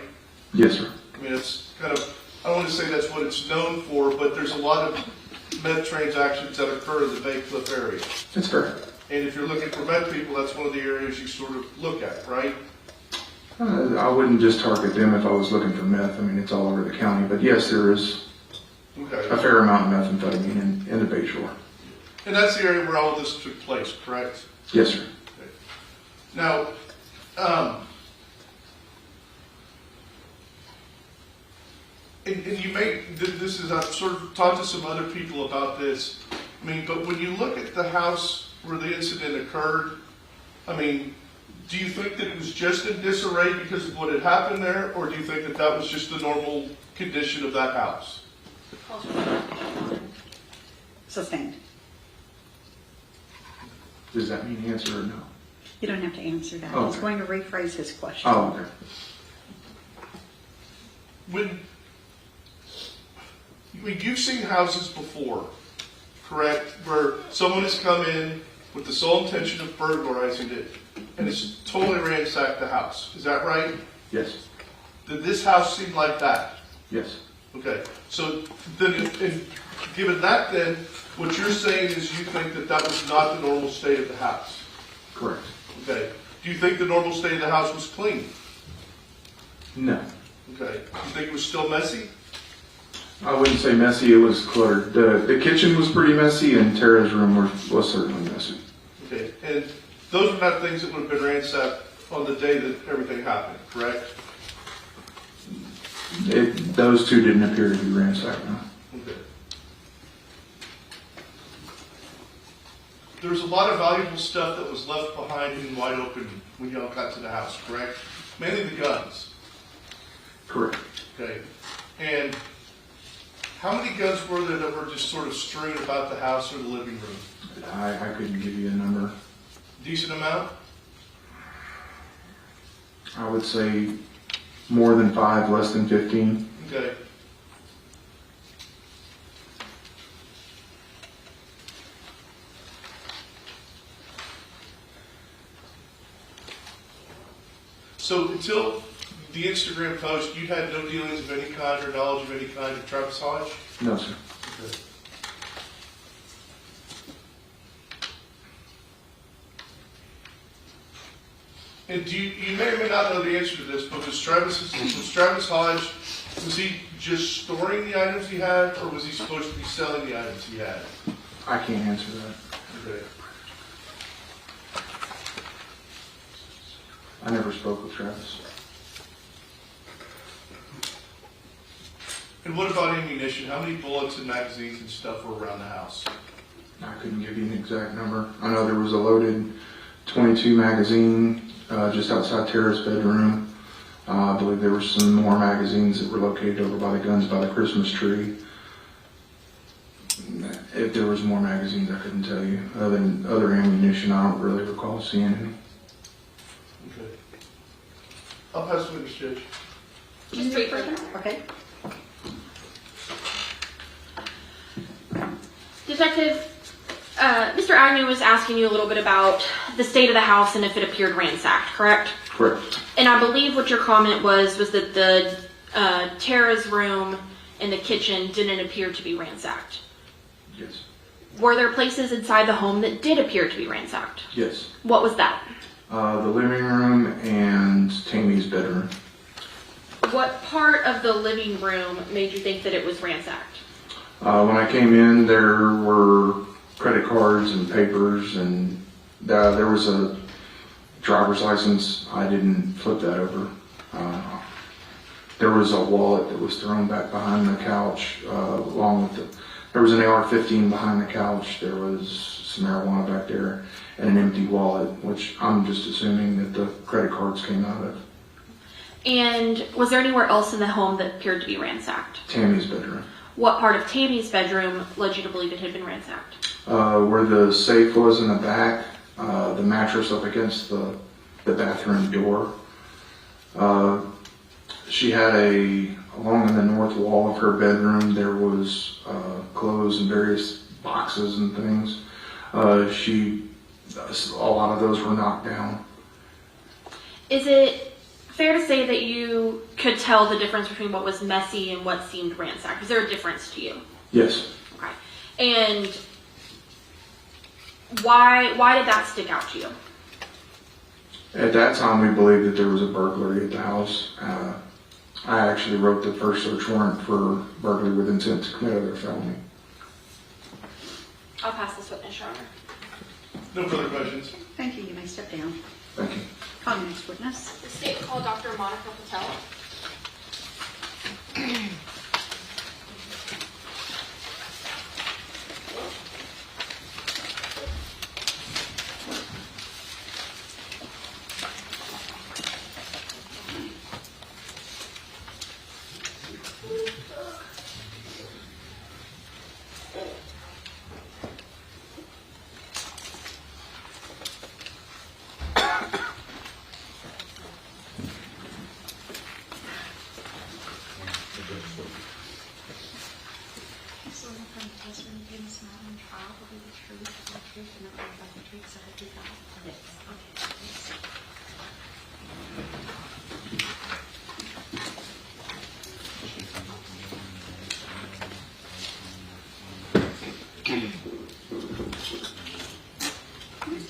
Yes, sir. I mean, it's kind of, I don't want to say that's what it's known for, but there's a lot of meth transactions that occur in the Bacliff area. That's fair. And if you're looking for meth people, that's one of the areas you sort of look at, right? I wouldn't just target them if I was looking for meth. I mean, it's all over the county. But yes, there is Okay. a fair amount of methamphetamine in the Bayshore. And that's the area where all of this took place, correct? Yes, sir. Okay. Now, and you may, this is, I've sort of talked to some other people about this. I mean, but when you look at the house where the incident occurred, I mean, do you think that it was just in disarray because of what had happened there, or do you think that that was just the normal condition of that house? Sustained. Does that mean answer or no? You don't have to answer that. Oh, He's okay. going to rephrase his question. Oh, okay. When you've seen houses before, correct, where someone has come in with the sole intention of burglarizing it and has totally ransacked the house. Is that right? Yes. Did this house seem like that? Yes. Okay. So then, and given that, then what you're saying is you think that that was not the normal state of the house. Correct. Okay. Do you think the normal state of the house was clean? No. Okay. Do you think it was still messy? I wouldn't say messy. It was cluttered. The kitchen was pretty messy, and Tara's room was certainly messy. Okay. And those are not things that would have been ransacked on the day that everything happened, correct? Those two didn't appear to be ransacked. No. Okay. There was a lot of valuable stuff that was left behind and wide open when y'all got to the house, correct? Mainly the guns. Correct. Okay. And how many guns were there that were just sort of strewn about the house or the living room? I couldn't give you a number. Decent amount? I would say more than 5, less than 15. Okay. So until the Instagram post, you had no dealings of any kind or knowledge of any kind of Travis Hodge? No, sir. Okay. And you may or may not know the answer to this, but was Travis Hodge, was he just storing the items he had, or was he supposed to be selling the items he had? I can't answer that. Okay. I never spoke with Travis. And what about ammunition? How many bullets and magazines and stuff were around the house? I couldn't give you an exact number. I know there was a loaded .22 magazine just outside Tara's bedroom. I believe there were some more magazines that were located over by the guns by the Christmas tree. If there was more magazines, I couldn't tell you. Other ammunition, I don't really recall seeing any. Okay. I'll pass the witness, Judge. Just wait for it. Okay. Detective, Mr. Agnew was asking you a little bit about the state of the house and if it appeared ransacked, correct? Correct. And I believe what your comment was that the Tara's room and the kitchen didn't appear to be ransacked. Yes. Were there places inside the home that did appear to be ransacked? Yes. What was that? The living room and Tammy's bedroom. What part of the living room made you think that it was ransacked? When I came in, there were credit cards and papers, and there was a driver's license. I didn't flip that over. There was a wallet that was thrown back behind the couch, along with there was an AR-15 behind the couch. There was some marijuana back there, and an empty wallet, which I'm just assuming that the credit cards came out of. And was there anywhere else in the home that appeared to be ransacked? Tammy's bedroom. What part of Tammy's bedroom led you to believe it had been ransacked? Where the safe was in the back, the mattress up against the bathroom door. She had along in the north wall of her bedroom, there was clothes and various boxes and things. A lot of those were knocked down. Is it fair to say that you could tell the difference between what was messy and what seemed ransacked? Is there a difference to you? Yes. Okay. And why did that stick out to you? At that time, we believed that there was a burglary at the house. I actually wrote the first search warrant for burglary with intent to commit other felony. I'll pass this witness, Your Honor. No further questions. Thank you. You may step down. Thank you. Call the next witness. The state will call Dr. Monica Patel.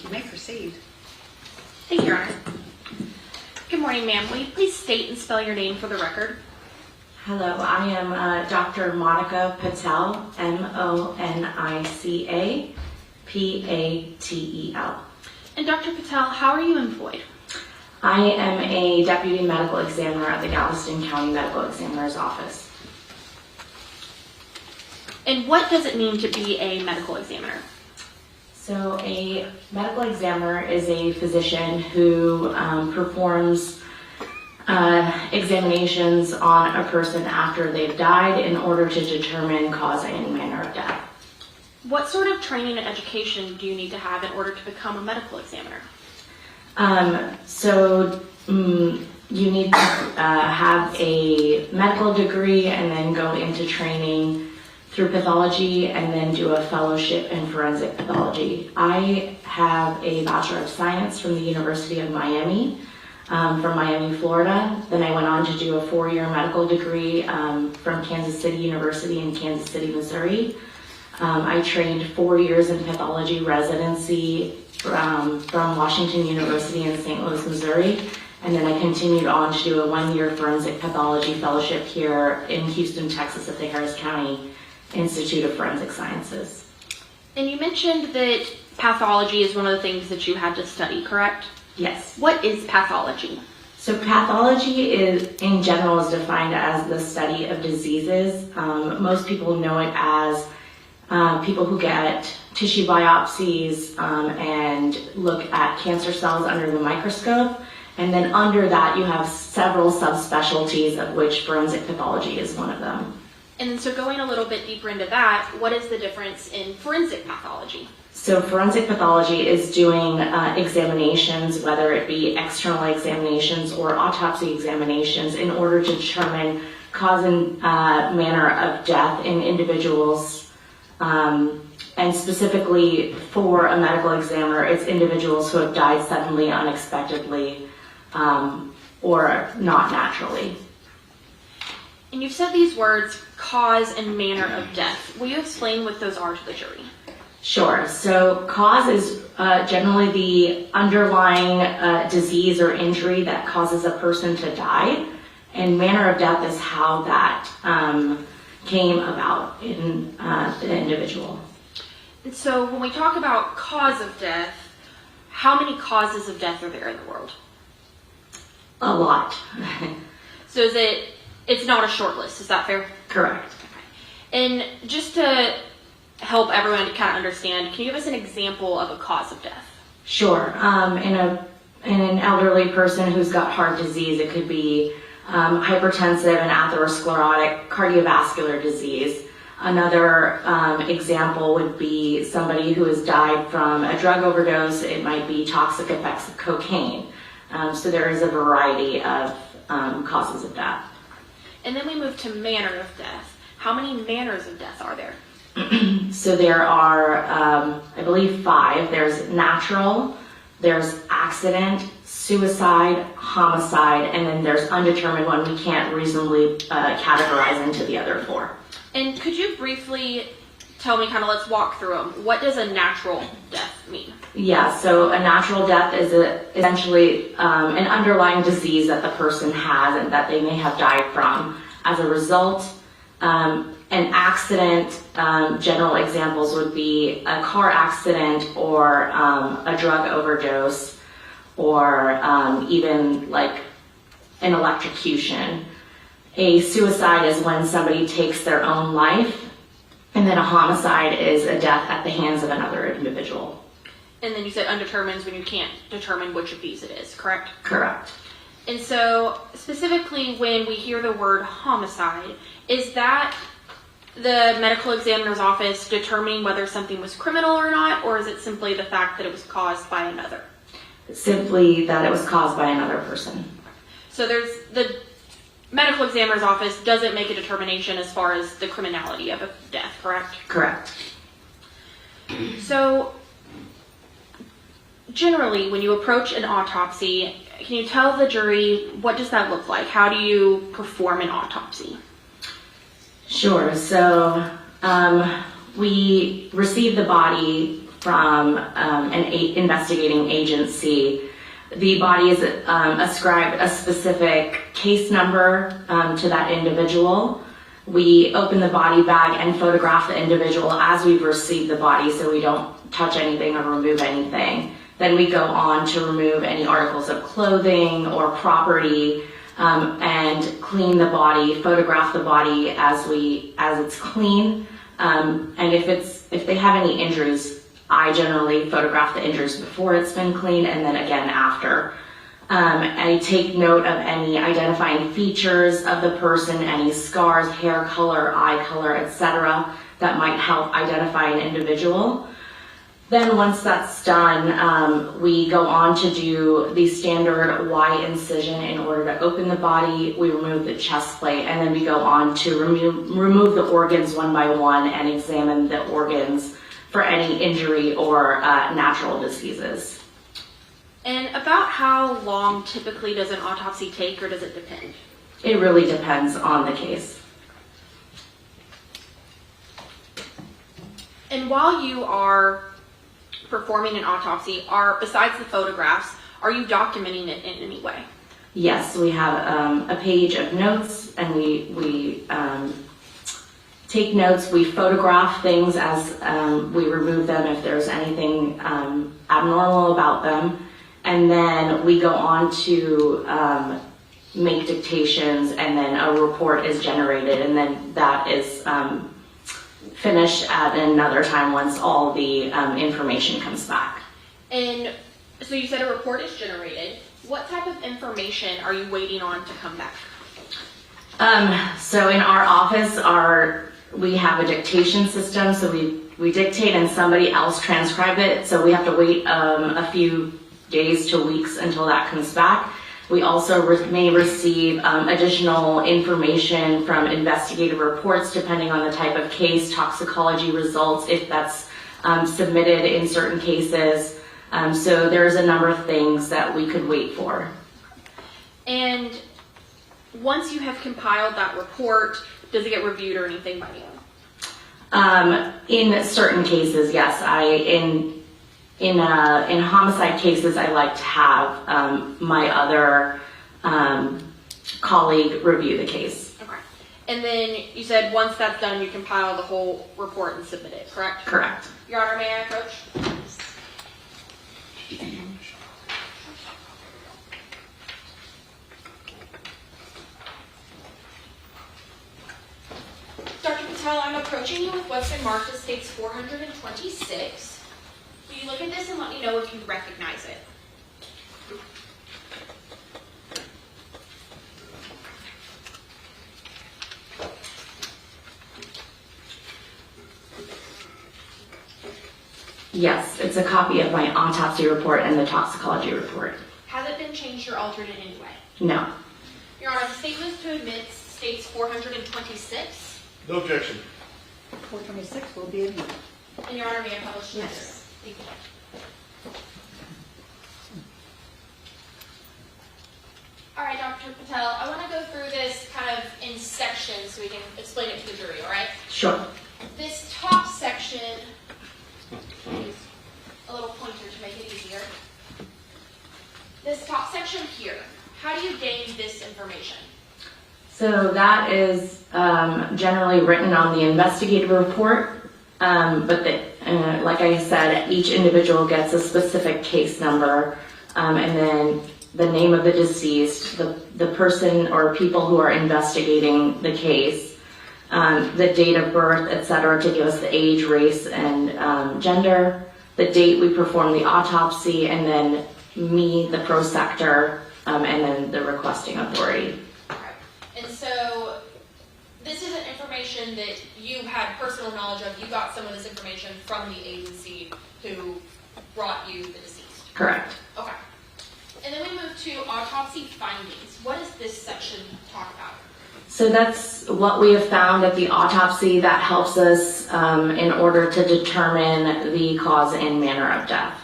You may proceed. Thank you, Your Honor. Good morning, ma'am. Will you please state and spell your name for the record? Hello, I am Dr. Monica Patel, Monica Patel. And Dr. Patel, how are you employed? I am a deputy medical examiner at the Galveston County Medical Examiner's Office. And what does it mean to be a medical examiner? So a medical examiner is a physician who performs examinations on a person after they've died in order to determine cause and manner of death. What sort of training and education do you need to have in order to become a medical examiner? You need to have a medical degree and then go into training through pathology and then do a fellowship in forensic pathology. I have a Bachelor of Science from the University of Miami. from Miami, Florida. Then I went on to do a 4-year medical degree from Kansas City University in Kansas City, Missouri. I trained 4 years in pathology residency from Washington University in St. Louis, Missouri. And then I continued on to do a 1-year forensic pathology fellowship here in Houston, Texas at the Harris County Institute of Forensic Sciences. And you mentioned that pathology is one of the things that you had to study, correct? Yes. What is pathology? So pathology is, in general, is defined as the study of diseases. Most people know it as people who get tissue biopsies and look at cancer cells under the microscope. And then under that, you have several subspecialties, of which forensic pathology is one of them. And so going a little bit deeper into that, what is the difference in forensic pathology? So forensic pathology is doing examinations, whether it be external examinations or autopsy examinations, in order to determine cause and manner of death in individuals. And specifically for a medical examiner, it's individuals who have died suddenly, unexpectedly, or not naturally. And you've said these words, cause and manner of death. Will you explain what those are to the jury? Sure. So cause is generally the underlying disease or injury that causes a person to die, and manner of death is how that came about in the individual. And so when we talk about cause of death, how many causes of death are there in the world? A lot. So it's not a short list, is that fair? Correct. And just to help everyone to kind of understand, can you give us an example of a cause of death? Sure. In an elderly person who's got heart disease, it could be hypertensive and atherosclerotic cardiovascular disease. Another example would be somebody who has died from a drug overdose. It might be toxic effects of cocaine. So there is a variety of causes of death. And then we move to manner of death. How many manners of death are there? So there are, I believe, 5. There's natural, there's accident, suicide, homicide, and then there's undetermined one we can't reasonably categorize into the other 4. And could you briefly tell me, let's walk through them. What does a natural death mean? Yeah, so a natural death is essentially an underlying disease that the person has and that they may have died from. As a result, an accident, general examples would be a car accident or a drug overdose, or even like an electrocution. A suicide is when somebody takes their own life, and then a homicide is a death at the hands of another individual. And then you said undetermined is when you can't determine which of these it is, correct? Correct. And so specifically when we hear the word homicide, is that the medical examiner's office determining whether something was criminal or not, or is it simply the fact that it was caused by another? Simply that it was caused by another person. So the medical examiner's office doesn't make a determination as far as the criminality of a death, correct? Correct. So generally, when you approach an autopsy, can you tell the jury what does that look like? How do you perform an autopsy? Sure. So we receive the body from an investigating agency. The body is ascribed a specific case number to that individual. We open the body bag and photograph the individual as we've received the body, so we don't touch anything or remove anything. Then we go on to remove any articles of clothing or property and clean the body, photograph the body as it's clean. And if they have any injuries, I generally photograph the injuries before it's been cleaned and then again after. I take note of any identifying features of the person, any scars, hair color, eye color, etc. that might help identify an individual. Then once that's done, we go on to do the standard Y incision in order to open the body. We remove the chest plate, and then we go on to remove the organs one by one and examine the organs for any injury or natural diseases. And about how long typically does an autopsy take, or does it depend? It really depends on the case. And while you are performing an autopsy, besides the photographs, are you documenting it in any way? Yes, we have a page of notes, and we take notes. We photograph things as we remove them if there's anything abnormal about them. And then we go on to make dictations, and then a report is generated, and then that is finished at another time once all the information comes back. And so you said a report is generated. What type of information are you waiting on to come back? So in our office, we have a dictation system, so we dictate and somebody else transcribe it, so we have to wait a few days to weeks until that comes back. We also may receive additional information from investigative reports depending on the type of case, toxicology results, if that's submitted in certain cases. So there's a number of things that we could wait for. And once you have compiled that report, does it get reviewed or anything by anyone? In certain cases, yes. In homicide cases, I like to have my other colleague review the case. Okay. And then you said once that's done, you compile the whole report and submit it, correct? Correct. Your Honor, may I approach? Dr. Patel, I'm approaching you with what's been marked as States 426. Will you look at this and let me know if you recognize it? Yes, it's a copy of my autopsy report and the toxicology report. Has it been changed or altered in any way? No. Your Honor, the statement to admit States 426. No objection. 426 will be admitted. And Your Honor, may I publish this? Yes. Thank you. All right, Dr. Patel, I want to go through this kind of in sections so we can explain it to the jury, all right? Sure. This top section, use a little pointer to make it easier. This top section here, how do you gain this information? So that is generally written on the investigative report, but like I said, each individual gets a specific case number, and then the name of the deceased, the person or people who are investigating the case, the date of birth, etc., to give us the age, race, and gender, the date we perform the autopsy, and then me, the prosector, and then the requesting authority. Okay. And so this isn't information that you had personal knowledge of. You got some of this information from the agency who brought you the deceased. Correct. Okay. And then we move to autopsy findings. What does this section talk about? So that's what we have found at the autopsy that helps us in order to determine the cause and manner of death.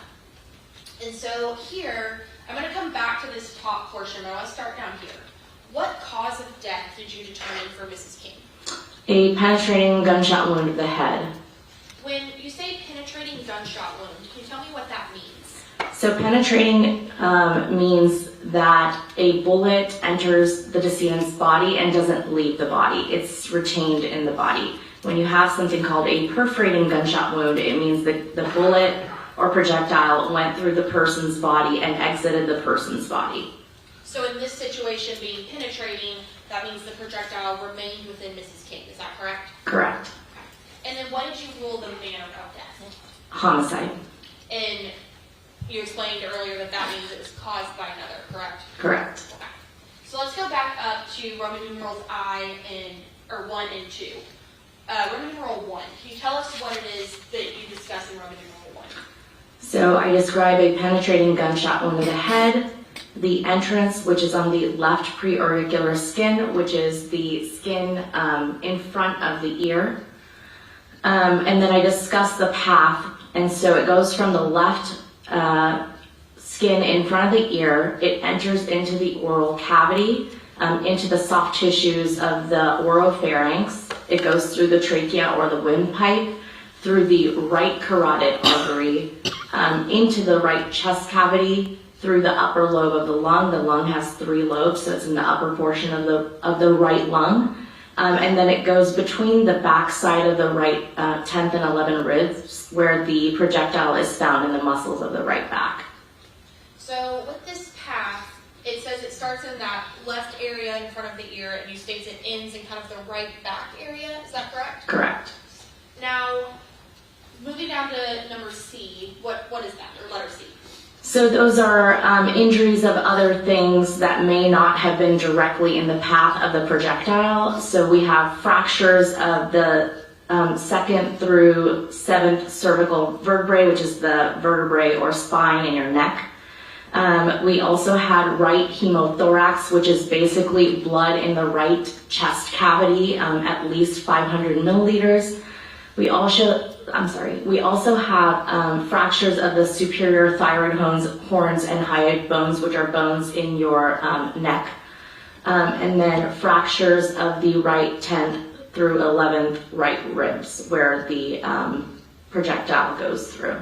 And so here, I'm going to come back to this top portion, but I want to start down here. What cause of death did you determine for Mrs. King? A penetrating gunshot wound to the head. When you say penetrating gunshot wound, can you tell me what that means? So penetrating means that a bullet enters the decedent's body and doesn't leave the body. It's retained in the body. When you have something called a perforating gunshot wound, it means that the bullet or projectile went through the person's body and exited the person's body. So in this situation, being penetrating, that means the projectile remained within Mrs. King. Is that correct? Correct. Okay. And then what did you rule the manner of death? Homicide. And you explained earlier that that means it was caused by another, correct? Correct. Okay. So let's go back up to Roman numerals I or 1 and 2. Roman numeral 1. Can you tell us what it is that you discuss in Roman numeral 1? So I describe a penetrating gunshot wound to the head, the entrance, which is on the left preauricular skin, which is the skin in front of the ear. And then I discuss the path, and so it goes from the left skin in front of the ear. It enters into the oral cavity, into the soft tissues of the oropharynx. It goes through the trachea or the windpipe, through the right carotid artery, into the right chest cavity, through the upper lobe of the lung. The lung has 3 lobes, so it's in the upper portion of the right lung. And then it goes between the back side of the right 10th and 11th ribs, where the projectile is found in the muscles of the right back. So with this path, it says it starts in that left area in front of the ear, and you states it ends in kind of the right back area. Is that correct? Correct. Now, moving down to number C, what is that, or letter C? So those are injuries of other things that may not have been directly in the path of the projectile. So we have fractures of the 2nd through 7th cervical vertebrae, which is the vertebrae or spine in your neck. We also had right hemothorax, which is basically blood in the right chest cavity, at least 500 milliliters. We also have fractures of the superior thyroid horns and hyoid bones, which are bones in your neck. And then fractures of the right 10th through 11th right ribs, where the projectile goes through.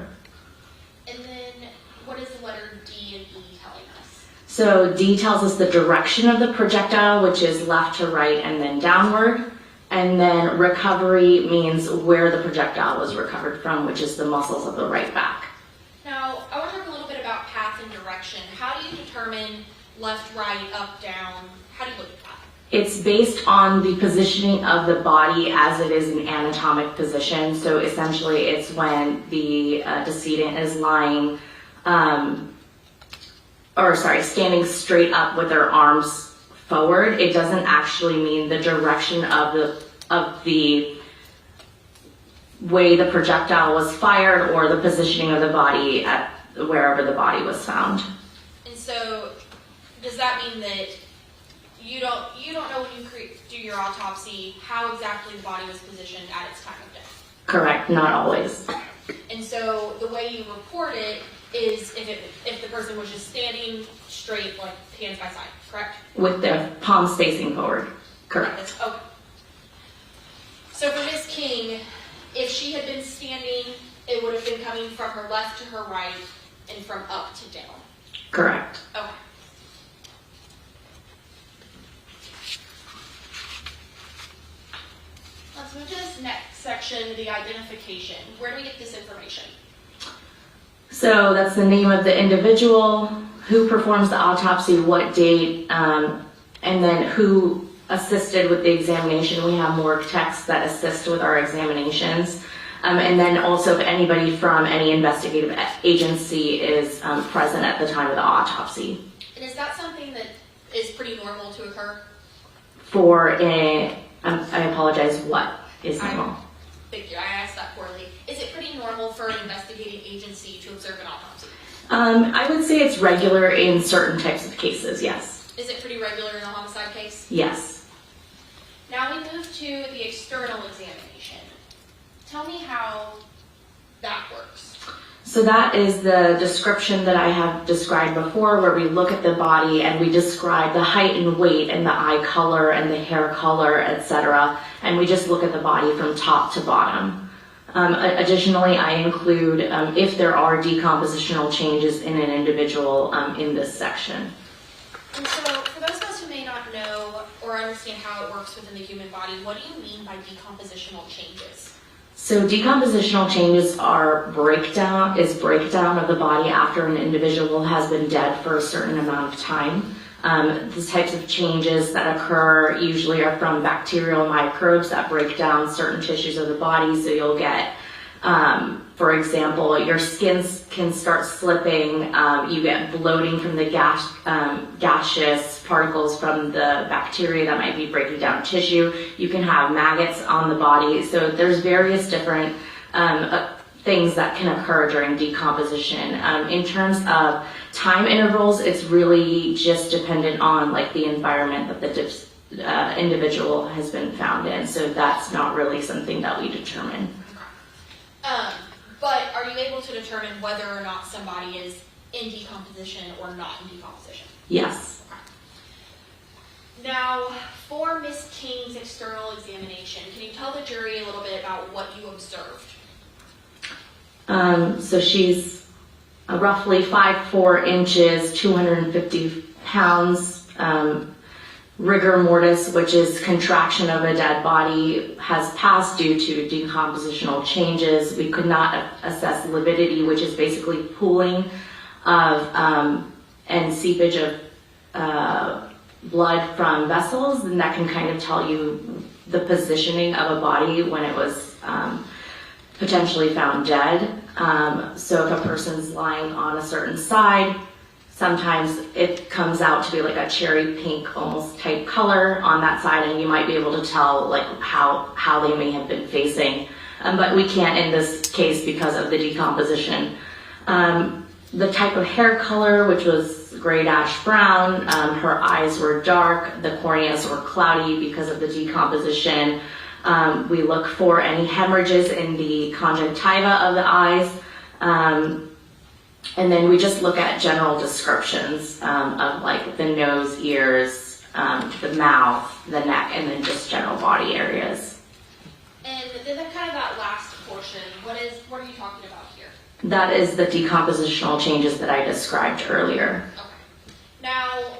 And then what is the letter D and E telling us? So D tells us the direction of the projectile, which is left to right and then downward. And then recovery means where the projectile was recovered from, which is the muscles of the right back. Now, I want to talk a little bit about path and direction. How do you determine left, right, up, down? How do you look at that? It's based on the positioning of the body as it is in anatomic position. So essentially it's when the decedent is lying, standing straight up with their arms forward. It doesn't actually mean the direction of the way the projectile was fired or the positioning of the body at wherever the body was found. And so, does that mean that you don't know when you do your autopsy how exactly the body was positioned at its time of death? Correct, not always. And so the way you report it is if the person was just standing straight, like hands by side, correct? With their palms facing forward, correct. Okay. So for Miss King, if she had been standing, it would have been coming from her left to her right and from up to down. Correct. Okay. Let's move to this next section, the identification. Where do we get this information? So that's the name of the individual, who performs the autopsy, what date, and then who assisted with the examination. We have more techs that assist with our examinations. And then also if anybody from any investigative agency is present at the time of the autopsy. And is that something that is pretty normal to occur? I apologize, what is normal? Thank you, I asked that poorly. Is it pretty normal for an investigating agency to observe an autopsy? I would say it's regular in certain types of cases, yes. Is it pretty regular in a homicide case? Yes. Now we move to the external examination. Tell me how that works. So that is the description that I have described before, where we look at the body and we describe the height and weight and the eye color and the hair color, etc. And we just look at the body from top to bottom. Additionally, I include if there are decompositional changes in an individual in this section. And so, for those of us who may not know or understand how it works within the human body, what do you mean by decompositional changes? So decompositional changes are breakdown of the body after an individual has been dead for a certain amount of time. The types of changes that occur usually are from bacterial microbes that break down certain tissues of the body. So you'll get, for example, your skin can start slipping. You get bloating from the gaseous particles from the bacteria that might be breaking down tissue. You can have maggots on the body. So there's various different things that can occur during decomposition. In terms of time intervals, it's really just dependent on like the environment that the individual has been found in. So that's not really something that we determine. But are you able to determine whether or not somebody is in decomposition or not in decomposition? Yes. Now, for Ms. King's external examination, can you tell the jury a little bit about what you observed? So she's roughly 5'4" inches, 250 pounds. Rigor mortis, which is contraction of a dead body, has passed due to decompositional changes. We could not assess lividity, which is basically pooling of and seepage of blood from vessels, and that can kind of tell you the positioning of a body when it was potentially found dead. So if a person's lying on a certain side, sometimes it comes out to be like a cherry pink almost type color on that side, and you might be able to tell like how they may have been facing. But we can't in this case because of the decomposition. The type of hair color, which was gray ash brown, her eyes were dark, the corneas were cloudy because of the decomposition. We look for any hemorrhages in the conjunctiva of the eyes. And then we just look at general descriptions of like the nose, ears, the mouth, the neck, and then just general body areas. And then that last portion, what are you talking about here? That is the decompositional changes that I described earlier. Okay. Now,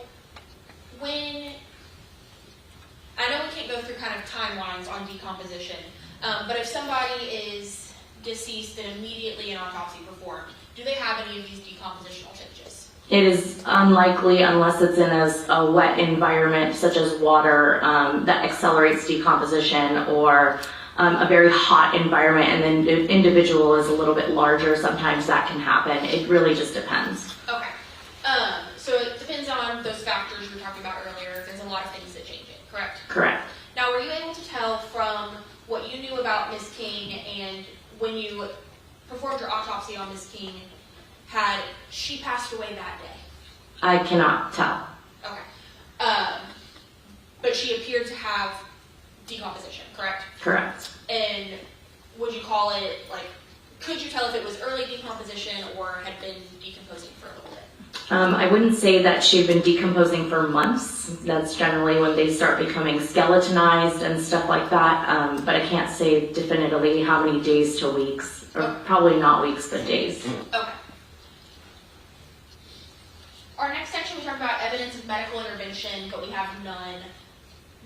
I know we can't go through kind of timelines on decomposition, but if somebody is deceased and immediately an autopsy performed, do they have any of these decompositional changes? It is unlikely unless it's in a wet environment such as water that accelerates decomposition, or a very hot environment and then the individual is a little bit larger. Sometimes that can happen. It really just depends. Okay. So it depends on those factors you were talking about earlier. There's a lot of things that change it, correct? Correct. Now, were you able to tell from what you knew about Ms. King and when you performed your autopsy on Ms. King, had she passed away that day? I cannot tell. Okay. But she appeared to have decomposition, correct? Correct. And would you call it, could you tell if it was early decomposition or had been decomposing for a little bit? I wouldn't say that she'd been decomposing for months. That's generally when they start becoming skeletonized and stuff like that. But I can't say definitively how many days to weeks, or probably not weeks, but days. Okay. Our next section, we talk about evidence of medical intervention, but we have none.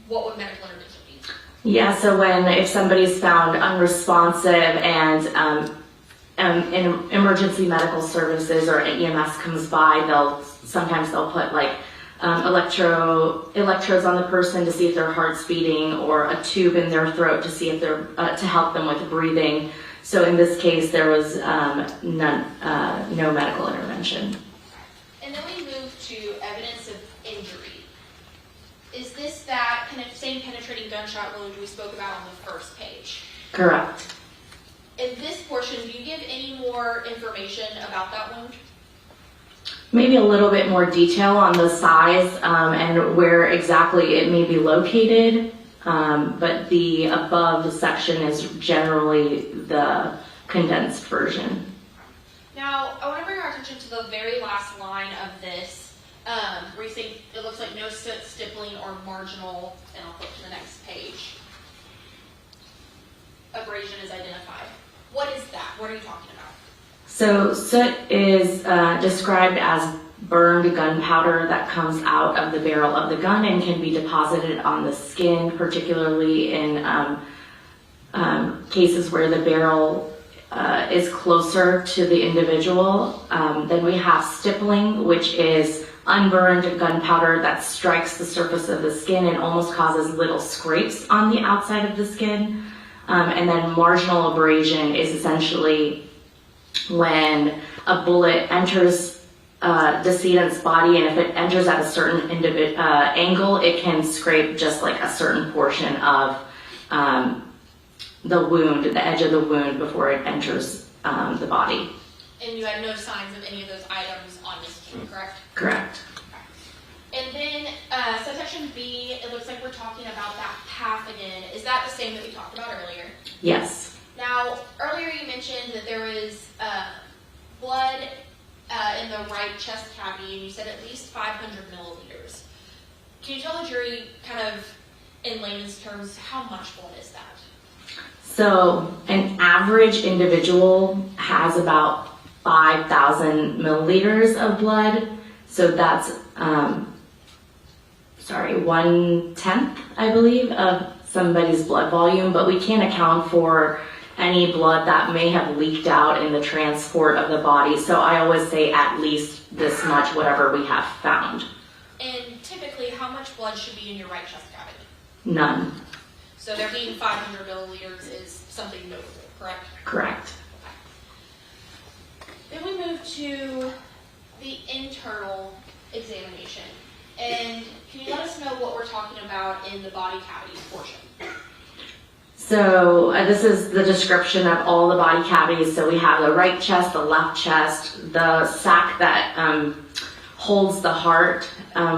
What would medical intervention be? Yeah, so if somebody's found unresponsive and in emergency medical services or EMS comes by, sometimes they'll put electrodes on the person to see if their heart's beating, or a tube in their throat to see if they're to help them with breathing. So in this case, there was no medical intervention. And then we move to evidence of injury. Is this that same penetrating gunshot wound we spoke about on the first page? Correct. In this portion, do you give any more information about that wound? Maybe a little bit more detail on the size and where exactly it may be located, but the above section is generally the condensed version. Now, I want to bring our attention to the very last line of this, where you say it looks like no soot, stippling, or marginal, and I'll flip to the next page. Abrasion is identified. What is that? What are you talking about? So soot is described as burned gunpowder that comes out of the barrel of the gun and can be deposited on the skin, particularly in cases where the barrel is closer to the individual. Then we have stippling, which is unburned gunpowder that strikes the surface of the skin and almost causes little scrapes on the outside of the skin. And then marginal abrasion is essentially when a bullet enters decedent's body, and if it enters at a certain angle, it can scrape just like a certain portion of the wound, the edge of the wound, before it enters the body. And you had no signs of any of those items on this case, correct? Correct. And then subsection B, it looks like we're talking about that pathogen. Is that the same that we talked about earlier? Yes. Now, earlier you mentioned that there was blood in the right chest cavity, and you said at least 500 milliliters. Can you tell the jury, kind of in layman's terms, how much blood is that? So an average individual has about 5,000 milliliters of blood. So that's, 1/10, I believe, of somebody's blood volume, but we can't account for any blood that may have leaked out in the transport of the body. So I always say at least this much, whatever we have found. And typically, how much blood should be in your right chest cavity? None. So there being 500 milliliters is something notable, correct? Correct. Then we move to the internal examination. And can you let us know what we're talking about in the body cavities portion? So this is the description of all the body cavities. So we have the right chest, the left chest, the sac that holds the heart,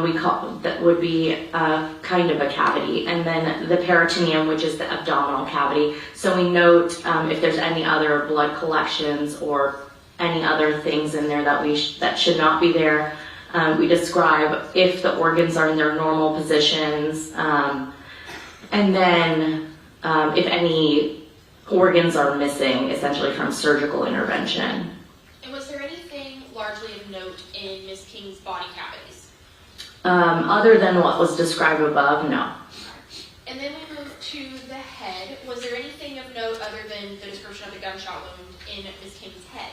we call that would be kind of a cavity, and then the peritoneum, which is the abdominal cavity. So we note if there's any other blood collections or any other things in there that should not be there. We describe if the organs are in their normal positions, and then if any organs are missing, essentially from surgical intervention. And was there anything largely of note in Ms. King's body cavities? Other than what was described above, no. And then we move to the head. Was there anything of note other than the description of the gunshot wound in Ms. King's head?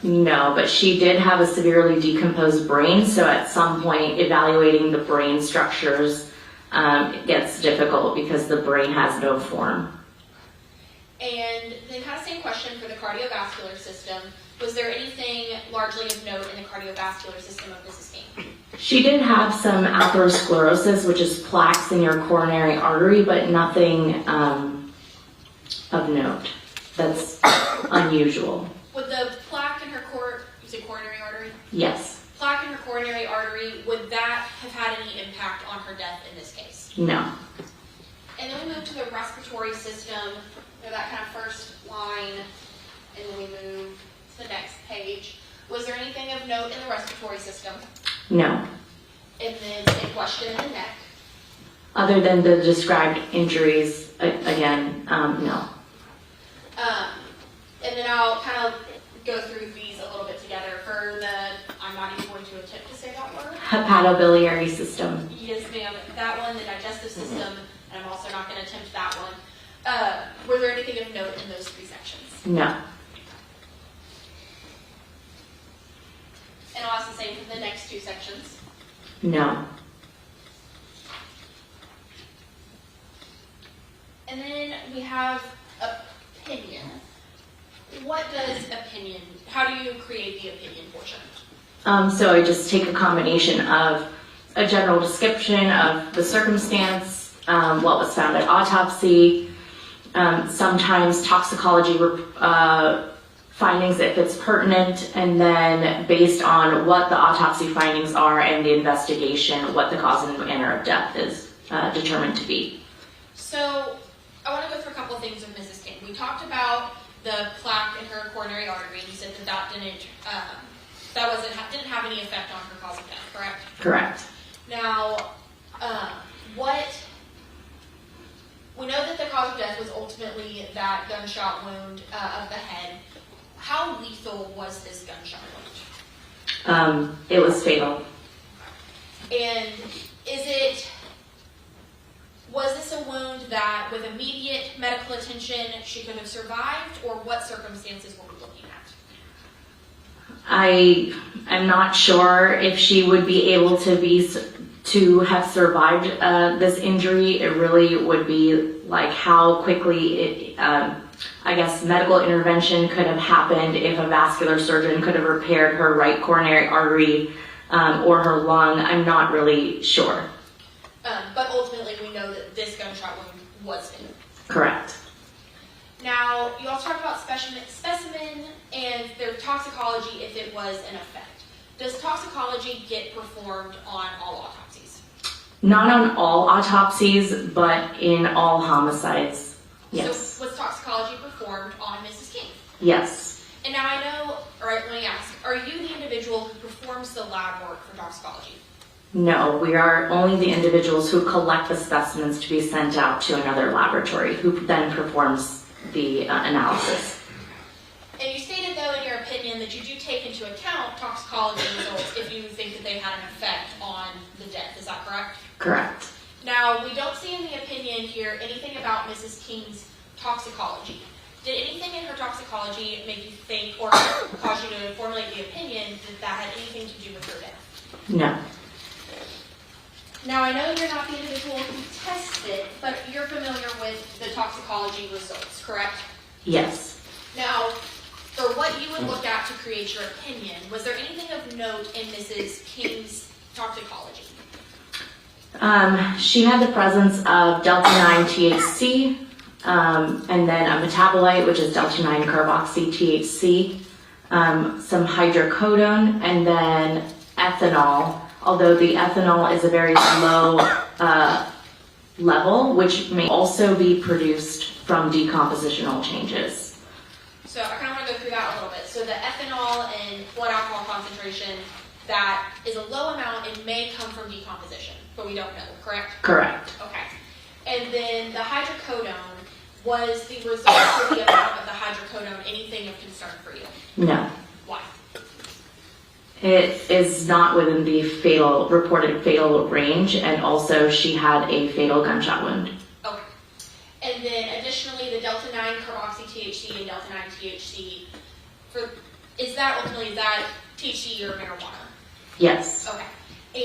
No, but she did have a severely decomposed brain, so at some point evaluating the brain structures it gets difficult because the brain has no form. And then kind of same question for the cardiovascular system. Was there anything largely of note in the cardiovascular system of Mrs. King? She did have some atherosclerosis, which is plaques in your coronary artery, but nothing of note that's unusual. Would the plaque in her coronary artery? Yes. Plaque in her coronary artery, would that have had any impact on her death in this case? No. And then we move to the respiratory system, that kind of first line, and then we move to the next page. Was there anything of note in the respiratory system? No. And then a question in the neck. Other than the described injuries, again, no. And then I'll kind of go through these a little bit together. For I'm not even going to attempt to say that word. Hepatobiliary system. Yes, ma'am. That one, the digestive system, and I'm also not going to attempt that one. Were there anything of note in those three sections? No. And I'll ask the same for the next two sections. No. And then we have opinion. What does opinion, how do you create the opinion portion? So I just take a combination of a general description of the circumstance, what was found at autopsy, sometimes toxicology findings if it's pertinent, and then based on what the autopsy findings are and the investigation, what the cause and manner of death is determined to be. So I want to go through a couple of things with Mrs. King. We talked about the plaque in her coronary artery, and you said that didn't have any effect on her cause of death, correct? Correct. Now, we know that the cause of death was ultimately that gunshot wound of the head. How lethal was this gunshot wound? It was fatal. And was this a wound that with immediate medical attention she could have survived, or what circumstances were we looking at? I am not sure if she would be able to have survived this injury. It really would be like how quickly medical intervention could have happened, if a vascular surgeon could have repaired her right coronary artery or her lung. I'm not really sure. But ultimately we know that this gunshot wound was fatal. Correct. Now, you also talked about specimen and their toxicology if it was an effect. Does toxicology get performed on all autopsies? Not on all autopsies, but in all homicides, yes. So was toxicology performed on Mrs. King? Yes. And now I know, all right, let me ask, are you the individual who performs the lab work for toxicology? No, we are only the individuals who collect the specimens to be sent out to another laboratory, who then performs the analysis. And you stated, though, in your opinion, that you do take into account toxicology results if you think that they had an effect on the death. Is that correct? Correct. Now, we don't see in the opinion here anything about Mrs. King's toxicology. Did anything in her toxicology make you think or cause you to formulate the opinion that that had anything to do with her death? No. Now, I know you're not the individual who tested, but you're familiar with the toxicology results, correct? Yes. Now, for what you would look at to create your opinion, was there anything of note in Mrs. King's toxicology? She had the presence of delta-9 THC, and then a metabolite, which is delta-9 carboxy THC, some hydrocodone, and then ethanol, although the ethanol is a very low level, which may also be produced from decompositional changes. So I kind of want to go through that a little bit. So the ethanol and blood alcohol concentration, that is a low amount and may come from decomposition, but we don't know, correct? Correct. Okay. And then the hydrocodone, was the result of the amount of the hydrocodone anything of concern for you? No. Why? It is not within the reported fatal range, and also she had a fatal gunshot wound. Okay. And then additionally, the delta-9 carboxy THC and delta-9 THC, is that THC or marijuana? Yes. Okay.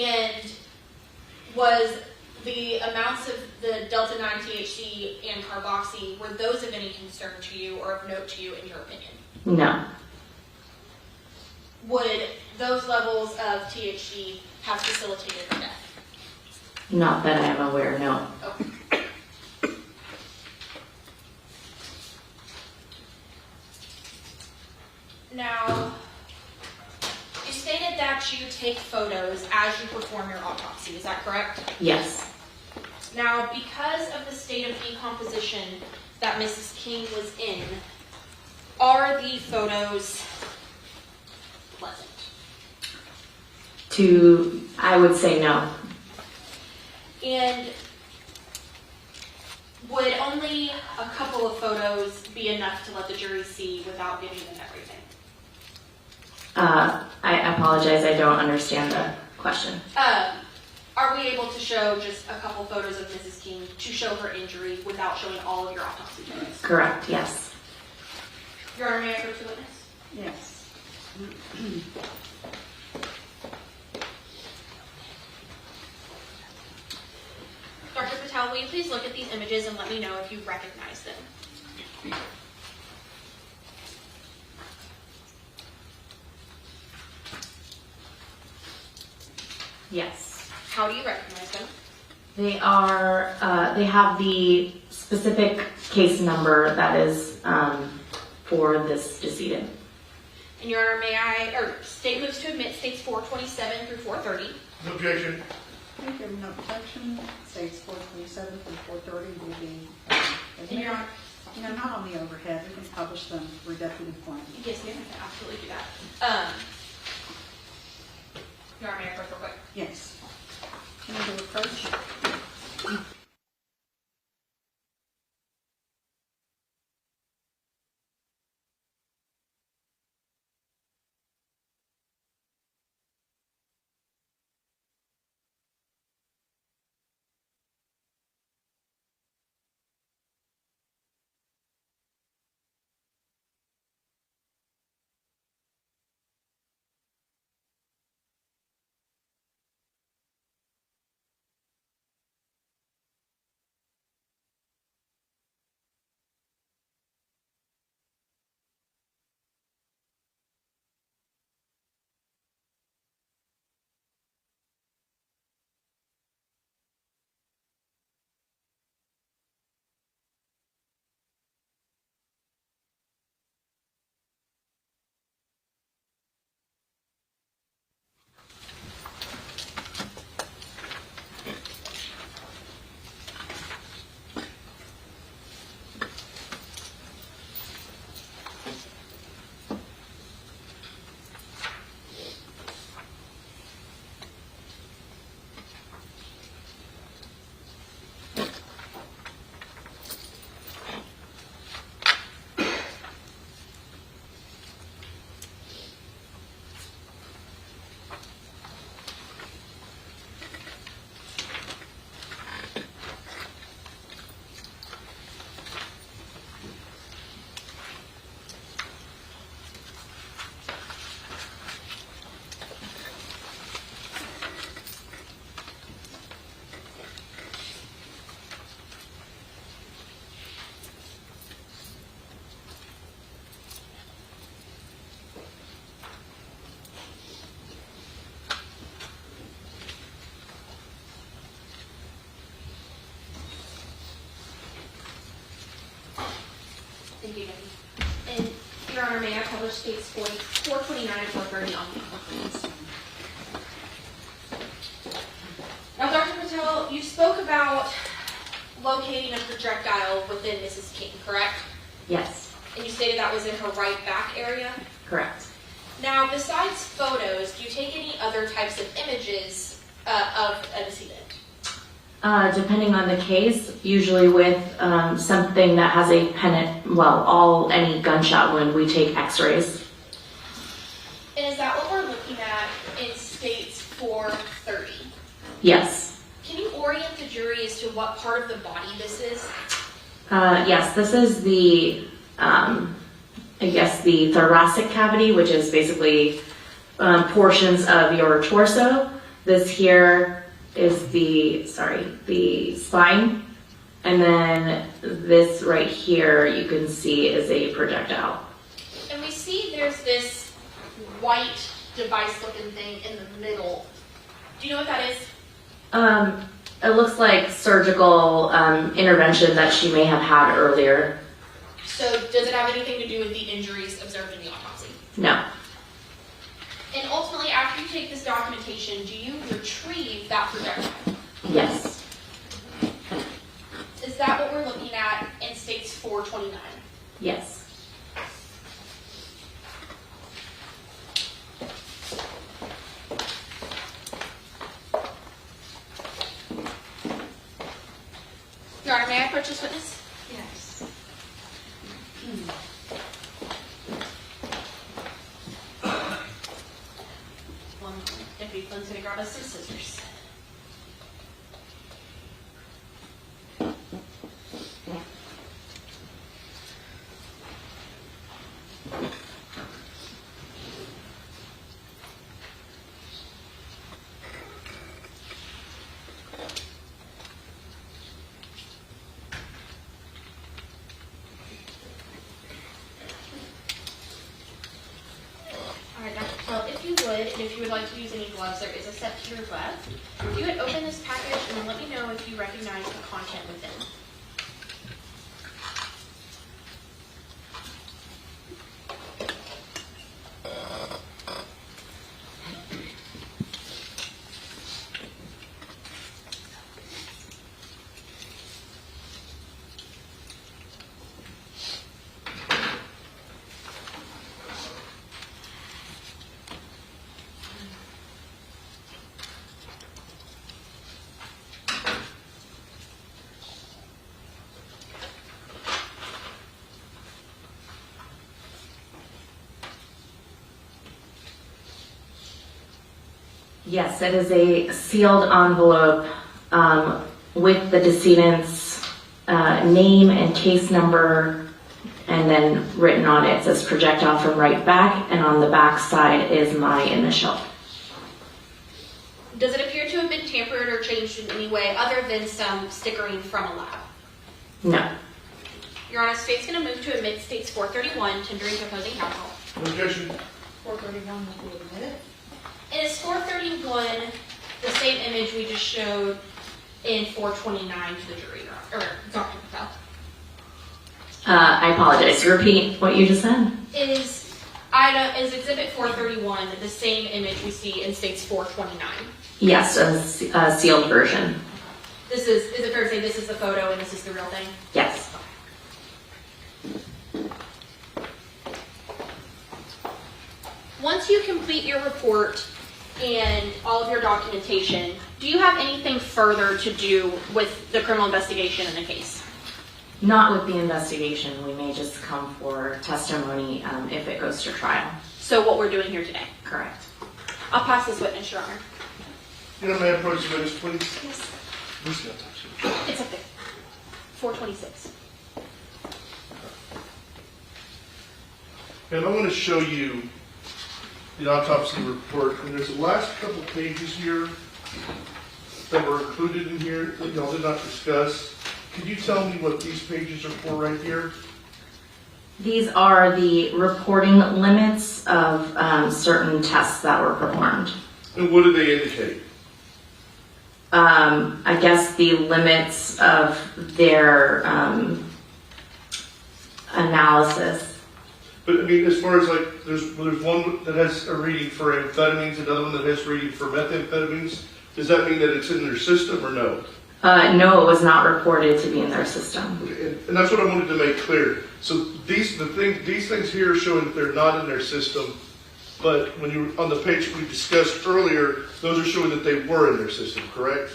And was the amounts of the delta-9 THC and carboxy, were those of any concern to you or of note to you in your opinion? No. Would those levels of THC have facilitated her death? Not that I am aware, no. Okay. Now, you stated that you take photos as you perform your autopsy, is that correct? Yes. Now, because of the state of decomposition that Mrs. King was in, are the photos pleasant? I would say no. And would only a couple of photos be enough to let the jury see without giving them everything? I apologize, I don't understand the question. Are we able to show just a couple photos of Mrs. King to show her injury without showing all of your autopsy photos? Correct, yes. Your Honor, may I go to witness? Yes. Dr. Patel, will you please look at these images and let me know if you recognize them? Yes. How do you recognize them? They have the specific case number that is for this decedent. And Your Honor, state moves to admit states 427 through 430. No objection. Thank you. No objection. States 427 through 430 will be And Your Honor, not on the overhead. We can publish them for deputy point. yes, ma'am, I can absolutely do that. Your Honor, may I approach real quick? Yes. Can you do approach? may I publish states 429 and 430 on the please? Now, Dr. Patel, you spoke about locating a projectile within Mrs. King, correct? Yes, And you stated that was in her right back area. correct. Now, besides photos, do you take any other types of images of a decedent? Depending on the case, usually with something that has a any gunshot wound, we take x-rays. And is that what we're looking at in states 430? Yes. Can you orient the jury as to what part of the body this is? Yes, this is the, the thoracic cavity, which is basically portions of your torso. This here is the spine. And then this right here, you can see is a projectile. And we see there's this white device-looking thing in the middle. Do you know what that is? It looks like surgical intervention that she may have had earlier. So does it have anything to do with the injuries observed in the autopsy? No. And ultimately, after you take this documentation, do you retrieve that projectile? Yes. Is that what we're looking at in states 429? Yes. Your Honor, may I approach this witness? Yes. One moment. Deputy Flynn's going to grab us some scissors. Alright, Dr. Patel, if you would, and if you would like to use any gloves, there is a set to your left. If you would open this package and then let me know if you recognize the content within. Yes, it is a sealed envelope with the decedent's name and case number, and then written on it says projectile from right back, and on the back side is my initial. Does it appear to have been tampered or changed in any way other than some stickering from a lab? No. Your Honor, state's going to move to admit states 431, tendering to opposing counsel. Objection. 431 will be admitted. And is 431 the same image we just showed in 429 to the jury, or Dr. Patel? I apologize. Repeat what you just said. Is Exhibit 431 the same image we see in states 429? Yes, a sealed version. Is it fair to say this is the photo and this is the real thing? Yes. Once you complete your report and all of your documentation, do you have anything further to do with the criminal investigation in the case? Not with the investigation. We may just come for testimony if it goes to trial. So what we're doing here today? Correct. I'll pass this witness, Your Honor. You know, may I approach the witness, please? Yes. Who's got that? It's up there. 426. And I want to show you the autopsy report, and there's the last couple pages here that were included in here that y'all did not discuss. Could you tell me what these pages are for right here? These are the reporting limits of certain tests that were performed. And what do they indicate? I guess the limits of their analysis. But I mean, as far as like, there's one that has a reading for amphetamines, another one that has reading for methamphetamines. Does that mean that it's in their system or no? No, it was not reported to be in their system. And that's what I wanted to make clear. So these things here are showing that they're not in their system, but when you on the page we discussed earlier, those are showing that they were in their system, correct?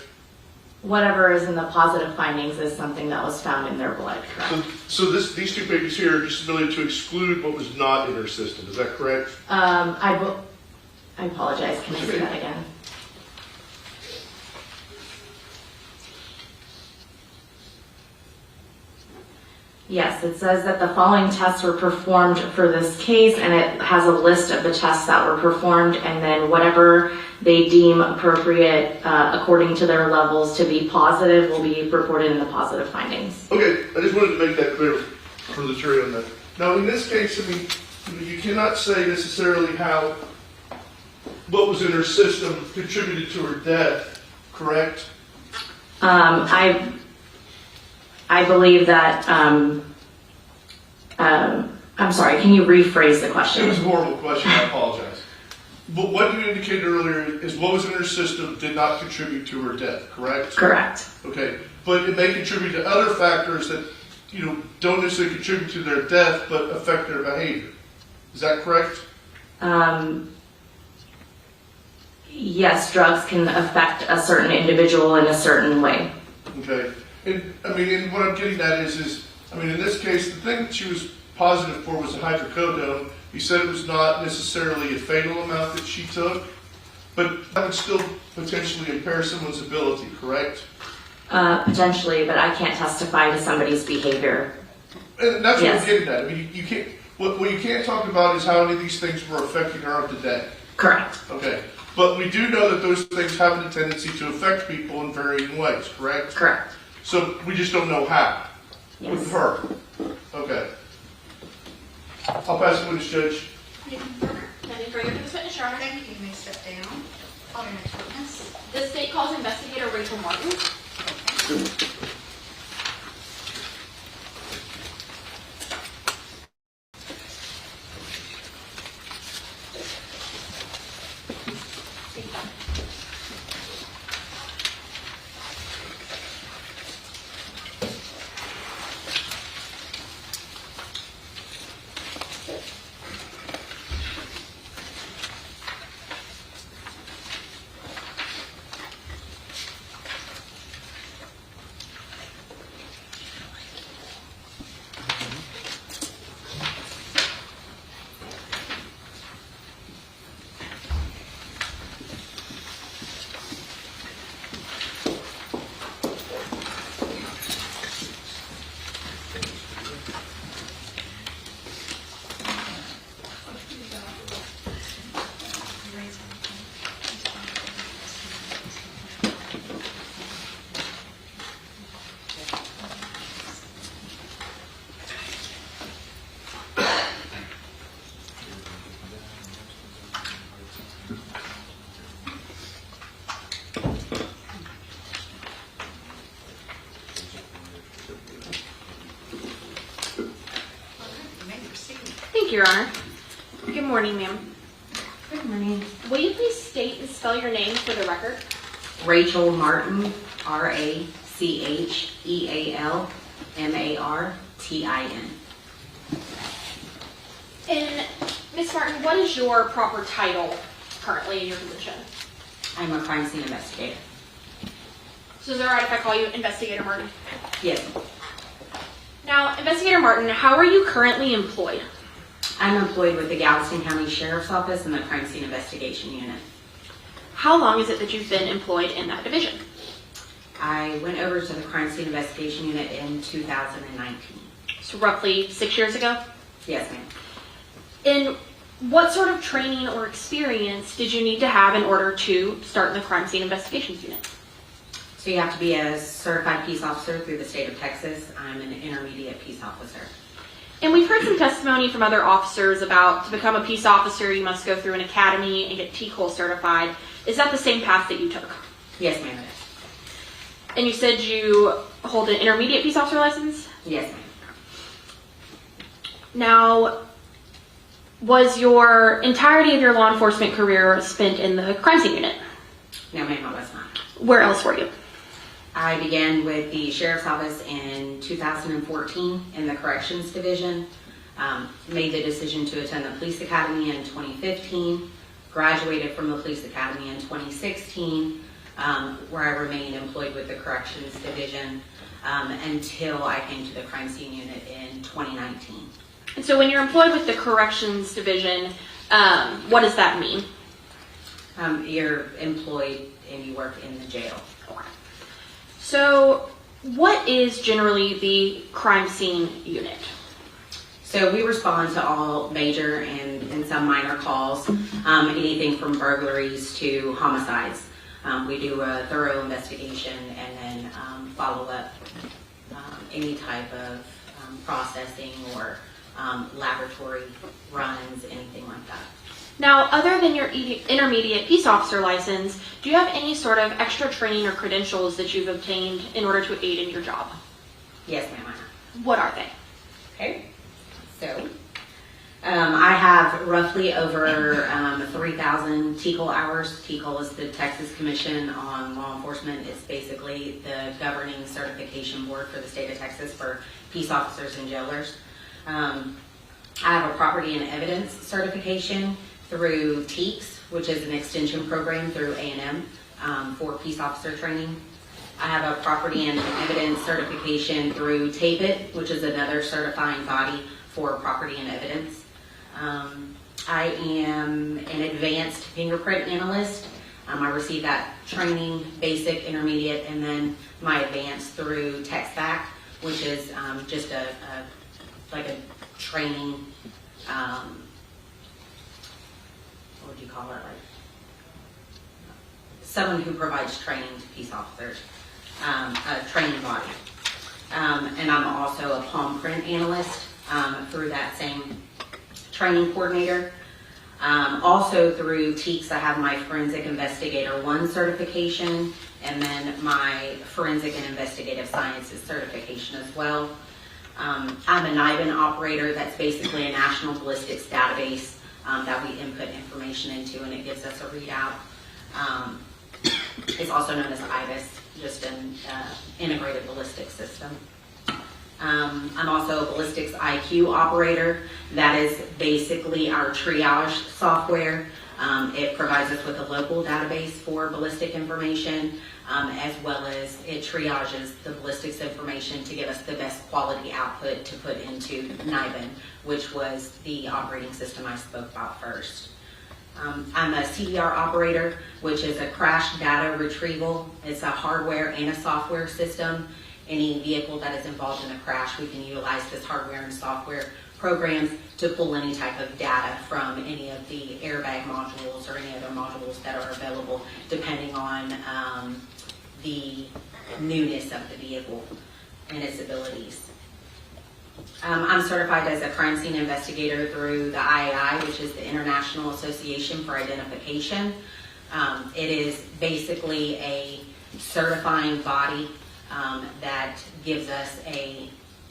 Whatever is in the positive findings is something that was found in their blood, correct? So these two pages here are just really to exclude what was not in their system. Is that correct? I apologize. Can I say that again? Yes, it says that the following tests were performed for this case, and it has a list of the tests that were performed, and then whatever they deem appropriate according to their levels to be positive will be reported in the positive findings. Okay, I just wanted to make that clear for the jury on that. Now, in this case, I mean, you cannot say necessarily how what was in her system contributed to her death, correct? I believe that, I'm sorry, can you rephrase the It question? was a horrible question, I apologize. But what you indicated earlier is what was in her system did not contribute to her death, correct? Correct. Okay, but it may contribute to other factors that, don't necessarily contribute to their death, but affect their behavior. Is that correct? Yes, drugs can affect a certain individual in a certain way. Okay, and what I'm getting at is, in this case, the thing that she was positive for was a hydrocodone. You said it was not necessarily a fatal amount that she took, but that would still potentially impair someone's ability, correct? Potentially, but I can't testify to somebody's behavior. And that's what Yes. I'm getting at. You can't. What you can't talk about is how any of these things were affecting her of today. Correct. Okay, but we do know that those things have a tendency to affect people in varying ways, correct? Correct. So we just don't know how with Yes. her. Okay. I'll pass the witness, Judge. Nothing further to this witness, Your Honor. Thank you. You may step down. Call your next witness. The state calls investigator Rachel Martin. You may proceed. Thank you, Your Honor. Good morning, ma'am. Good morning. Will you please state and spell your name for the record? Rachel Martin, RACHEALMARTIN. And Ms. Martin, what is your proper title currently in your position? I'm a crime scene investigator. So is it all right if I call you Investigator Martin? Yes, Now, Investigator Martin, how are you currently employed? I'm employed with the Galveston County Sheriff's Office in the crime scene investigation unit. How long is it that you've been employed in that division? I went over to the crime scene investigation unit in 2019. So roughly 6 years ago? Yes, ma'am. And what sort of training or experience did you need to have in order to start in the crime scene investigations unit? So you have to be a certified peace officer through the state of Texas. I'm an intermediate peace officer. And we've heard some testimony from other officers about to become a peace officer, you must go through an academy and get TCOL certified. Is that the same path that you took? Yes, ma'am, it is. And you said you hold an intermediate peace officer license? Yes, ma'am. Now, Was your entirety of your law enforcement career spent in the crime scene unit? No, ma'am, I was not. Where else were you? I began with the Sheriff's Office in 2014 in the Corrections Division. Made the decision to attend the Police Academy in 2015. Graduated from the Police Academy in 2016, where I remained employed with the Corrections Division until I came to the Crime Scene Unit in 2019. And so when you're employed with the Corrections Division, what does that mean? You're employed and you work in the jail. Okay. So what is generally the crime scene unit? So we respond to all major and some minor calls, anything from burglaries to homicides. We do a thorough investigation and then follow up any type of processing or laboratory runs, anything like that. Now, other than your intermediate peace officer license, do you have any sort of extra training or credentials that you've obtained in order to aid in your job? Yes, ma'am, I have. What are they? Okay, so I have roughly over 3,000 TCOL hours. TCOL is the Texas Commission on Law Enforcement. It's basically the governing certification board for the state of Texas for peace officers and jailers. I have a property and evidence certification through TEACS, which is an extension program through A&M for peace officer training. I have a property and evidence certification through TAPIT, which is another certifying body for property and evidence. I am an advanced fingerprint analyst. I received that training, basic, intermediate, and then my advanced through TechStack, which is just like a training, what would you call it? Like someone who provides training to peace officers, a training body. And I'm also a palm print analyst through that same training coordinator. Also through TEACS, I have my Forensic Investigator 1 certification and then my Forensic and Investigative Sciences certification as well. I'm a NIBIN operator. That's basically a national ballistics database that we input information into, and it gives us a readout. It's also known as IBIS, just an integrated ballistics system. I'm also a ballistics IQ operator. That is basically our triage software. It provides us with a local database for ballistic information, as well as it triages the ballistics information to give us the best quality output to put into NIBIN, which was the operating system I spoke about first. I'm a CDR operator, which is a crash data retrieval. It's a hardware and a software system. Any vehicle that is involved in a crash, we can utilize this hardware and software programs to pull any type of data from any of the airbag modules or any other modules that are available, depending on the newness of the vehicle and its abilities. I'm certified as a crime scene investigator through the IAI, which is the International Association for Identification. It is basically a certifying body that gives us a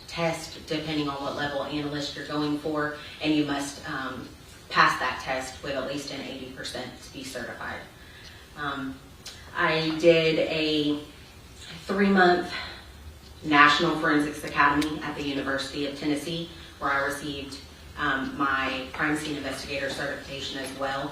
test depending on what level analyst you're going for, and you must pass that test with at least an 80% to be certified. I did a 3-month National Forensics Academy at the University of Tennessee, where I received my crime scene investigator certification as well.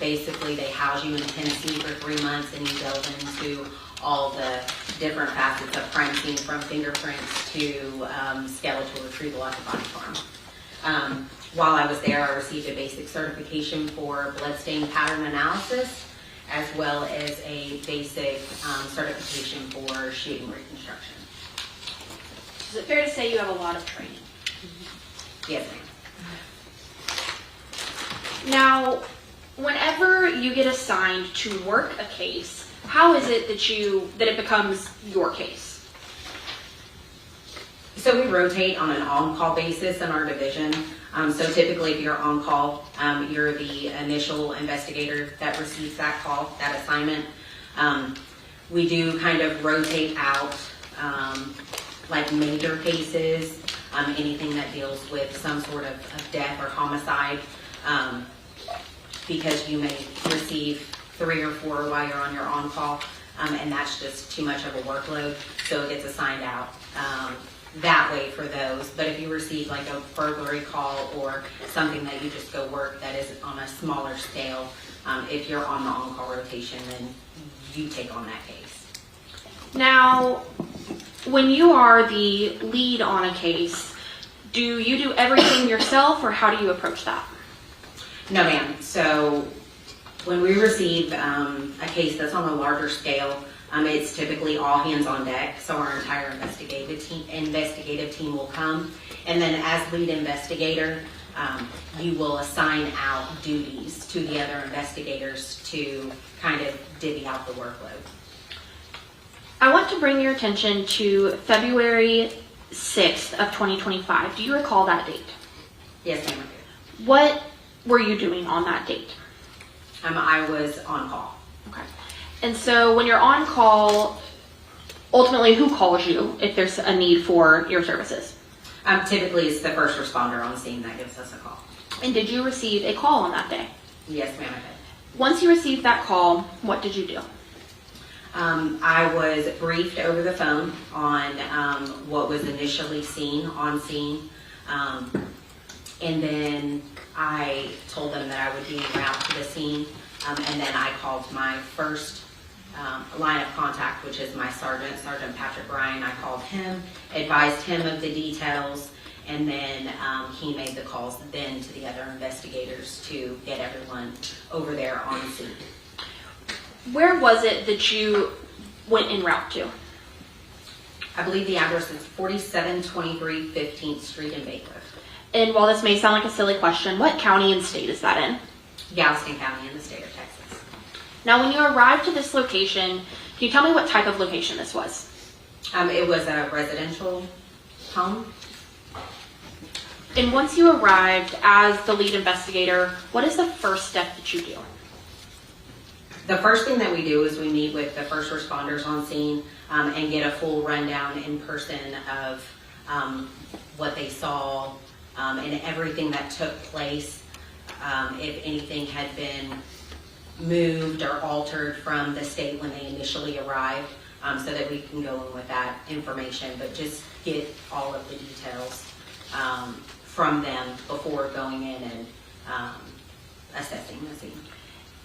They house you in Tennessee for 3 months, and you delve into all the different facets of crime scene, from fingerprints to skeletal retrieval at the body farm. While I was there, I received a basic certification for bloodstain pattern analysis, as well as a basic certification for shooting reconstruction. Is it fair to say you have a lot of training? Yes, ma'am. Now, whenever you get assigned to work a case, how is it that it becomes your case? So we rotate on an on-call basis in our division. So typically if you're on call, you're the initial investigator that receives that call, that assignment. We do kind of rotate out like major cases, anything that deals with some sort of death or homicide, because you may receive 3 or 4 while you're on your on-call, and that's just too much of a workload, so it gets assigned out that way for those. But if you receive like a burglary call or something that you just go work that is on a smaller scale, if you're on the on-call rotation, then you take on that case. Now, when you are the lead on a case, do you do everything yourself, or how do you approach that? No, ma'am. So when we receive a case that's on a larger scale, it's typically all hands on deck. So our entire investigative team will come, and then as lead investigator, you will assign out duties to the other investigators to kind of divvy out the workload. I want to bring your attention to February 6th of 2025. Do you recall that date? Yes, ma'am. What were you doing on that date? I was on call. Okay. And so when you're on call, ultimately who calls you if there's a need for your services? Typically it's the first responder on scene that gives us a call. And did you receive a call on that day? Yes, ma'am, I did. Once you received that call, what did you do? I was briefed over the phone on what was initially seen on scene, and then I told them that I would be en route to the scene, and then I called my first line of contact, which is my Sergeant Patrick Ryan. I called him, advised him of the details, and then he made the calls then to the other investigators to get everyone over there on scene. Where was it that you went en route to? I believe the address is 4723 15th Street in Bacliff. And while this may sound like a silly question, what county and state is that in? Galveston County in the state of Texas. Now, when you arrived to this location, can you tell me what type of location this was? It was a residential home. And once you arrived as the lead investigator, what is the first step that you do? The first thing that we do is we meet with the first responders on scene and get a full rundown in person of what they saw and everything that took place, if anything had been moved or altered from the state when they initially arrived, so that we can go in with that information, but just get all of the details from them before going in and assessing the scene.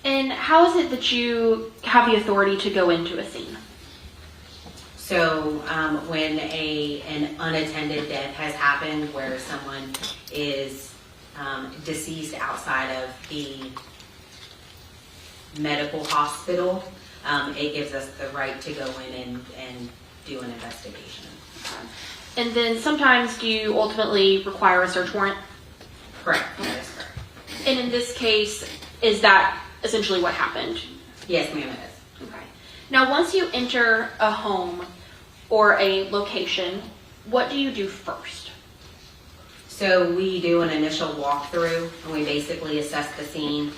And how is it that you have the authority to go into a scene? So when an unattended death has happened where someone is deceased outside of the medical hospital, it gives us the right to go in and do an investigation. And then sometimes do you ultimately require a search warrant? Correct, that is correct. And in this case, is that essentially what happened? Yes, ma'am, it is. Okay. Now, once you enter a home or a location, what do you do first? So we do an initial walkthrough and we basically assess the scene,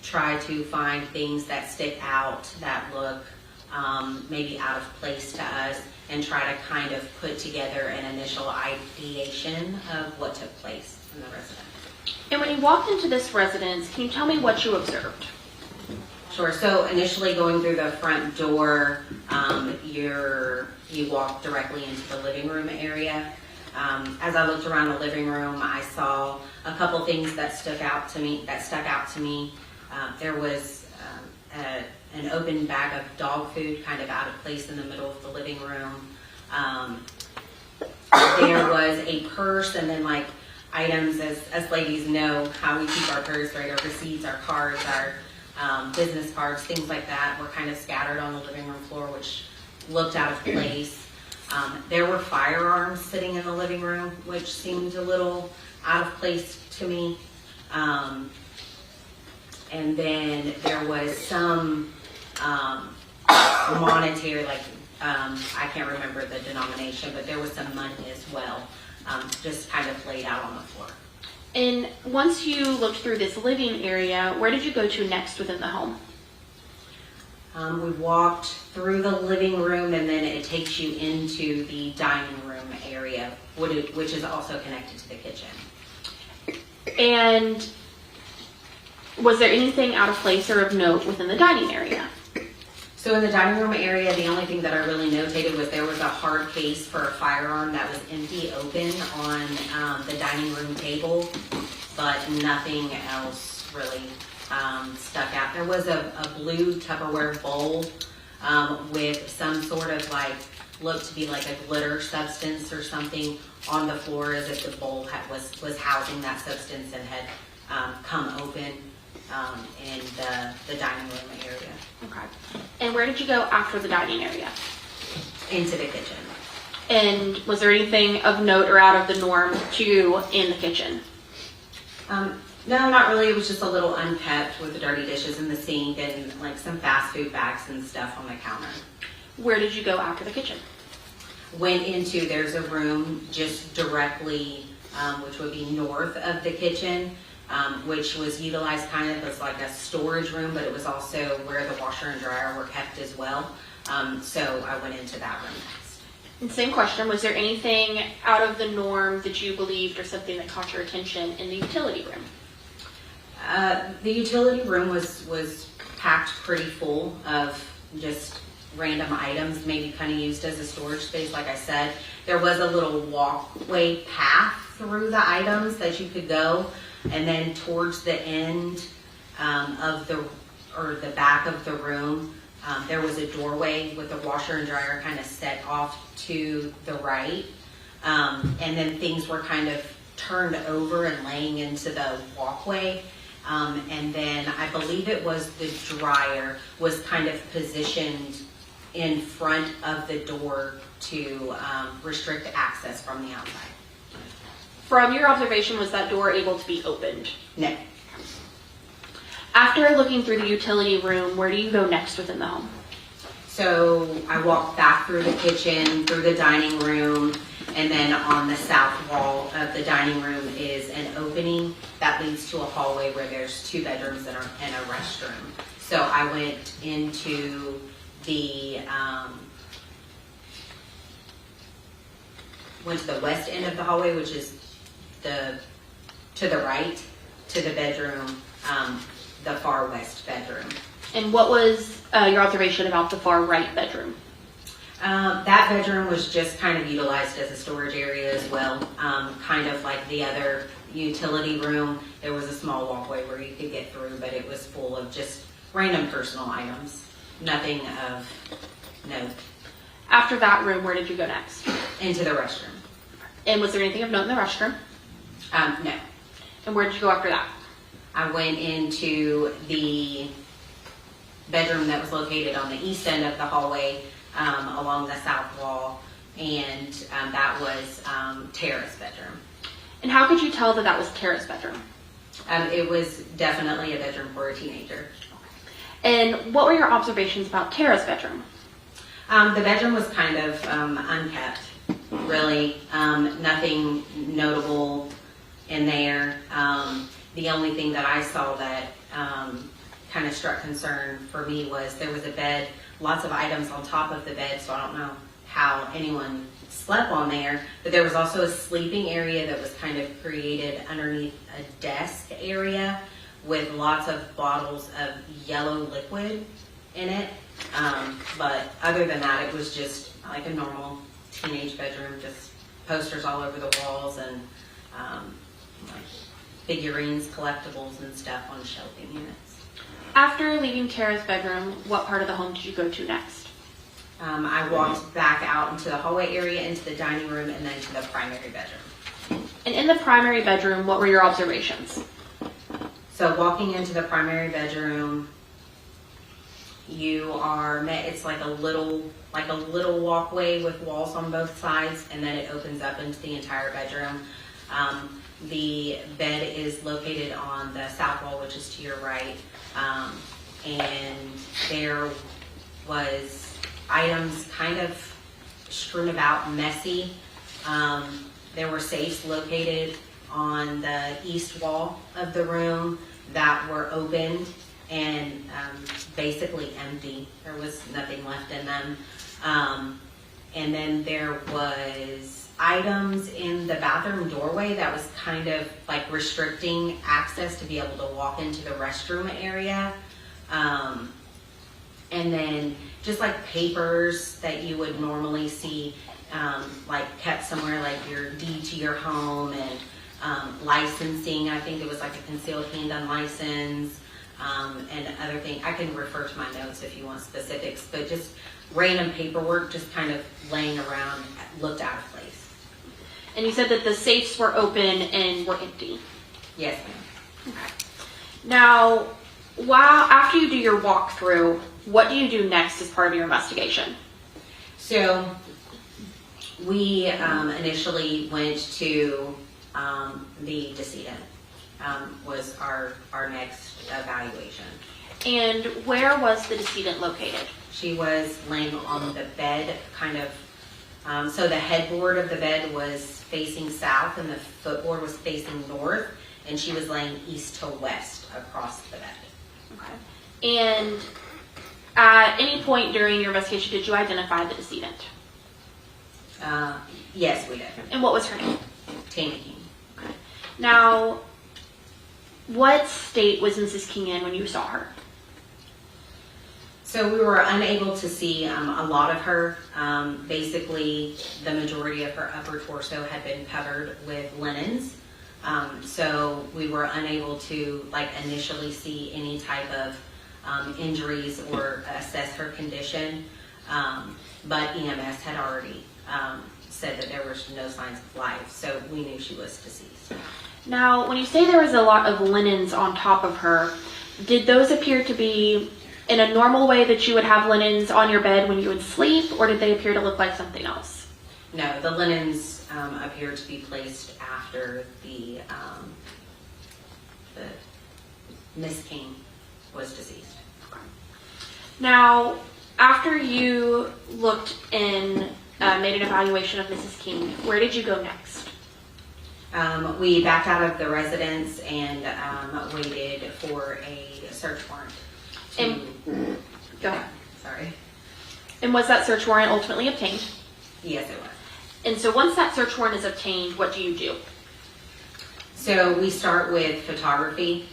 try to find things that stick out, that look maybe out of place to us, and try to kind of put together an initial ideation of what took place in the residence. And when you walked into this residence, can you tell me what you observed? Sure. So initially going through the front door, you walk directly into the living room area. As I looked around the living room, I saw a couple things that stuck out to me. There was an open bag of dog food kind of out of place in the middle of the living room. There was a purse, and then like items, as ladies know how we keep our purse, right? Our receipts, our cards, our business cards, things like that were kind of scattered on the living room floor, which looked out of place. There were firearms sitting in the living room, which seemed a little out of place to me. And then there was some monetary, I can't remember the denomination, but there was some money as well, just kind of laid out on the floor. And once you looked through this living area, where did you go to next within the home? We walked through the living room, and then it takes you into the dining room area, which is also connected to the kitchen. And was there anything out of place or of note within the dining area? So in the dining room area, the only thing that I really notated was there was a hard case for a firearm that was empty open on the dining room table, but nothing else really stuck out. There was a blue Tupperware bowl with some sort of like, looked to be like a glitter substance or something on the floor, as if the bowl was housing that substance and had come open in the dining room area. Okay. And where did you go after the dining area? Into the kitchen. And was there anything of note or out of the norm to you in the kitchen? No, not really. It was just a little unkept with the dirty dishes in the sink and like some fast food bags and stuff on the counter. Where did you go after the kitchen? Went into, there's a room just directly, which would be north of the kitchen, which was utilized kind of as like a storage room, but it was also where the washer and dryer were kept as well. So I went into that room next. And same question, was there anything out of the norm that you believed or something that caught your attention in the utility room? The utility room was packed pretty full of just random items, maybe kind of used as a storage space. Like I said, there was a little walkway path through the items that you could go, and then towards the end of the back of the room, there was a doorway with a washer and dryer kind of set off to the right, and then things were kind of turned over and laying into the walkway. And then I believe it was the dryer was kind of positioned in front of the door to restrict access from the outside. From your observation, was that door able to be opened? No. After looking through the utility room, where do you go next within the home? So I walked back through the kitchen, through the dining room, and then on the south wall of the dining room is an opening that leads to a hallway where there's 2 bedrooms and a restroom. So I went into the west end of the hallway, which is to the right, to the bedroom, the far west bedroom. And what was your observation about the far right bedroom? That bedroom was just kind of utilized as a storage area as well. Kind of like the other utility room, there was a small walkway where you could get through, but it was full of just random personal items. Nothing of note. After that room, where did you go next? Into the restroom. And was there anything of note in the restroom? No. And where did you go after that? I went into the bedroom that was located on the east end of the hallway, along the south wall, and that was Tara's bedroom. And how could you tell that that was Tara's bedroom? It was definitely a bedroom for a teenager. And what were your observations about Tara's bedroom? The bedroom was kind of unkept, really. Nothing notable in there. The only thing that I saw that kind of struck concern for me was there was a bed, lots of items on top of the bed, so I don't know how anyone slept on there, but there was also a sleeping area that was kind of created underneath a desk area with lots of bottles of yellow liquid in it. But other than that, it was just like a normal teenage bedroom, just posters all over the walls and like figurines, collectibles, and stuff on shelving units. After leaving Tara's bedroom, what part of the home did you go to next? I walked back out into the hallway area, into the dining room, and then to the primary bedroom. And in the primary bedroom, what were your observations? So walking into the primary bedroom, you are met, it's like a little walkway with walls on both sides, and then it opens up into the entire bedroom. The bed is located on the south wall, which is to your right, and there was items kind of strewn about, messy. There were safes located on the east wall of the room that were opened, and basically empty. There was nothing left in them. And then there was items in the bathroom doorway that was kind of like restricting access to be able to walk into the restroom area. And then just like papers that you would normally see, like kept somewhere, like your deed to your home, and licensing. I think it was like a concealed handgun license, and other thing. I can refer to my notes if you want specifics, but just random paperwork just kind of laying around looked out of place. And you said that the safes were open and were empty. Yes, ma'am. Okay. Now, after you do your walkthrough, what do you do next as part of your investigation? So we initially went to the decedent, was our next evaluation. And where was the decedent located? She was laying on the bed, kind of, so the headboard of the bed was facing south and the footboard was facing north, and she was laying east to west across the bed. Okay. And at any point during your investigation, did you identify the decedent? Yes, we did. And what was her name? Tammy King. Okay. Now, what state was Mrs. King in when you saw her? So we were unable to see a lot of her. Basically, the majority of her upper torso had been covered with linens. So we were unable to initially see any type of injuries or assess her condition. But EMS had already said that there was no signs of life, so we knew she was deceased. Now, when you say there was a lot of linens on top of her, did those appear to be in a normal way that you would have linens on your bed when you would sleep, or did they appear to look like something else? No, the linens appeared to be placed after the Miss King was deceased. Now, after you looked and made an evaluation of Mrs. King, where did you go next? We backed out of the residence and waited for a search warrant. Go ahead. Sorry. And was that search warrant ultimately obtained? Yes, it was. And so once that search warrant is obtained, what do you do? So we start with photography.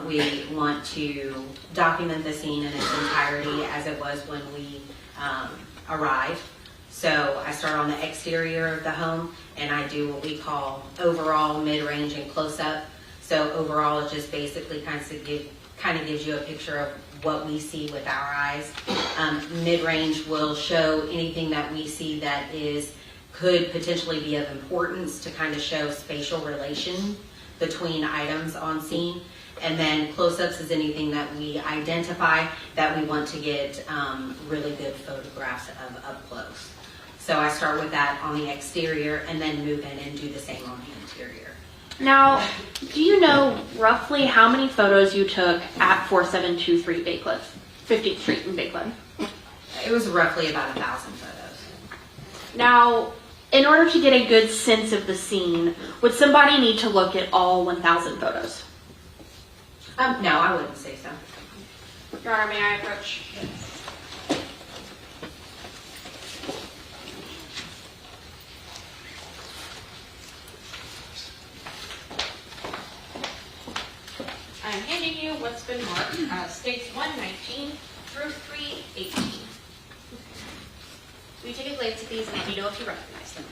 We want to document the scene in its entirety as it was when we arrived. So I start on the exterior of the home and I do what we call overall, mid-range, and close-up. So overall, it just basically kind of gives you a picture of what we see with our eyes. Mid-range will show anything that we see that could potentially be of importance to kind of show spatial relation between items on scene. And then close-ups is anything that we identify that we want to get really good photographs of up close. So I start with that on the exterior and then move in and do the same on the interior. Now, do you know roughly how many photos you took at 4723 Bacliff, 15th Street in Bacliff? It was roughly about 1,000 photos. Now, in order to get a good sense of the scene, would somebody need to look at all 1,000 photos? No, I wouldn't say so. Your Honor, may I approach? I'm handing you what's been marked, states 119 through 318. Will you take a glance at these and let me know if you recognize them?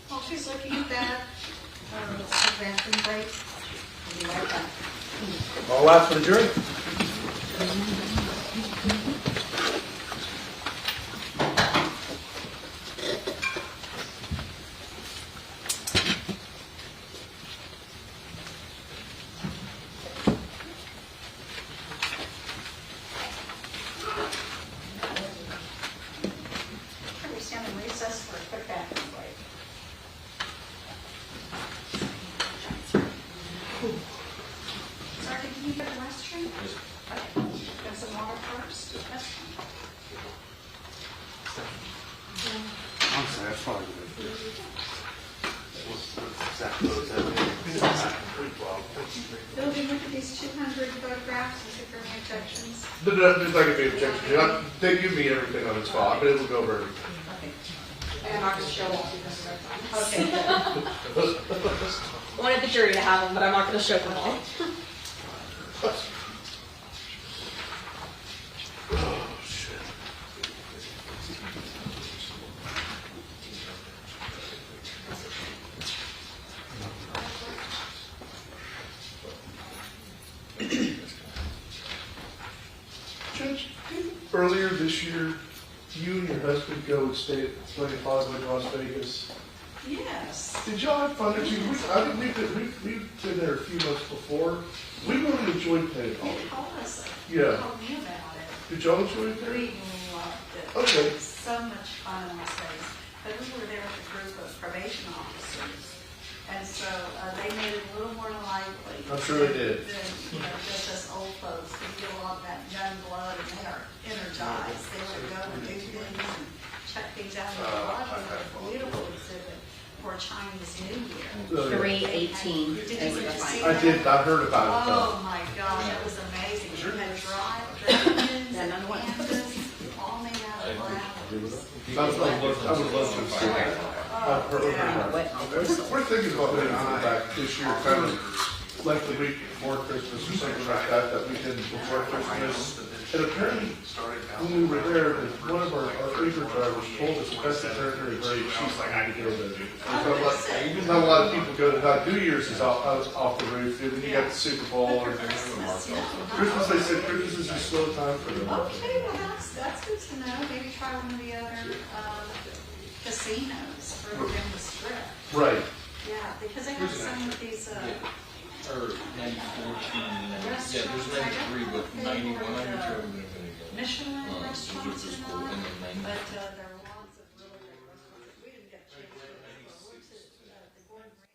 While she's looking at that, let's take a bathroom break. We'll be right back. All out for the jury? Sorry, can you get the restroom? Okay. Have some water first? That's fine. Honestly, that's probably good. Exactly what that Bill, do you look at these 200 photographs and see if there are any objections? There's not gonna be objection. They give me everything on the spot, but it'll go over everything. And I'm not going to show all Okay. I wanted the jury to have them, but I'm not going to show them all. Judge, earlier this year, you and your husband go and stay at Planet Plaza in Las Vegas. Yes. Did y'all have fun? I think we've been there a few months before. We really enjoyed Planet You Plaza. told us. Yeah. You told me about it. Did y'all enjoy it there? We loved it. Okay. It was so much fun in Las Vegas. But we were there with a group of probation officers. And so they made it a little more lively. I'm sure they did. Than, just us old folks. We get a lot of that young blood and they are energized. They would go and do things and check things out. And a lot of them a beautiful exhibit for Chinese New Year. 318 Did is you the see final. I did. I heard about it. Oh my gosh, that was amazing. You had dragons Yeah, and another one. pandas, all made out of flowers. I would love to see that. I've heard about it. We're thinking about putting it back this year, kind of like the week before Christmas or something like that, that weekend before Christmas. And apparently, when we were there, one of our Uber drivers told us that's the territory very cheap to go to. Not a lot of people go to, not New Year's is off the roof, and then you got the Super Bowl and Christmas, yeah. Christmas, they said Christmas is a slow time for them. Okay, well, that's good to know. Maybe try one of the other casinos further down the strip. Right. Yeah, because they have some of these Or 94, restaurants. yeah, there's 93, but 91, I'm not sure. Michelin Those are restaurants just and cool, all, and then 90. but there are lots of really great restaurants that we didn't get a chance to go to. What's it, the Gordon Ramsay?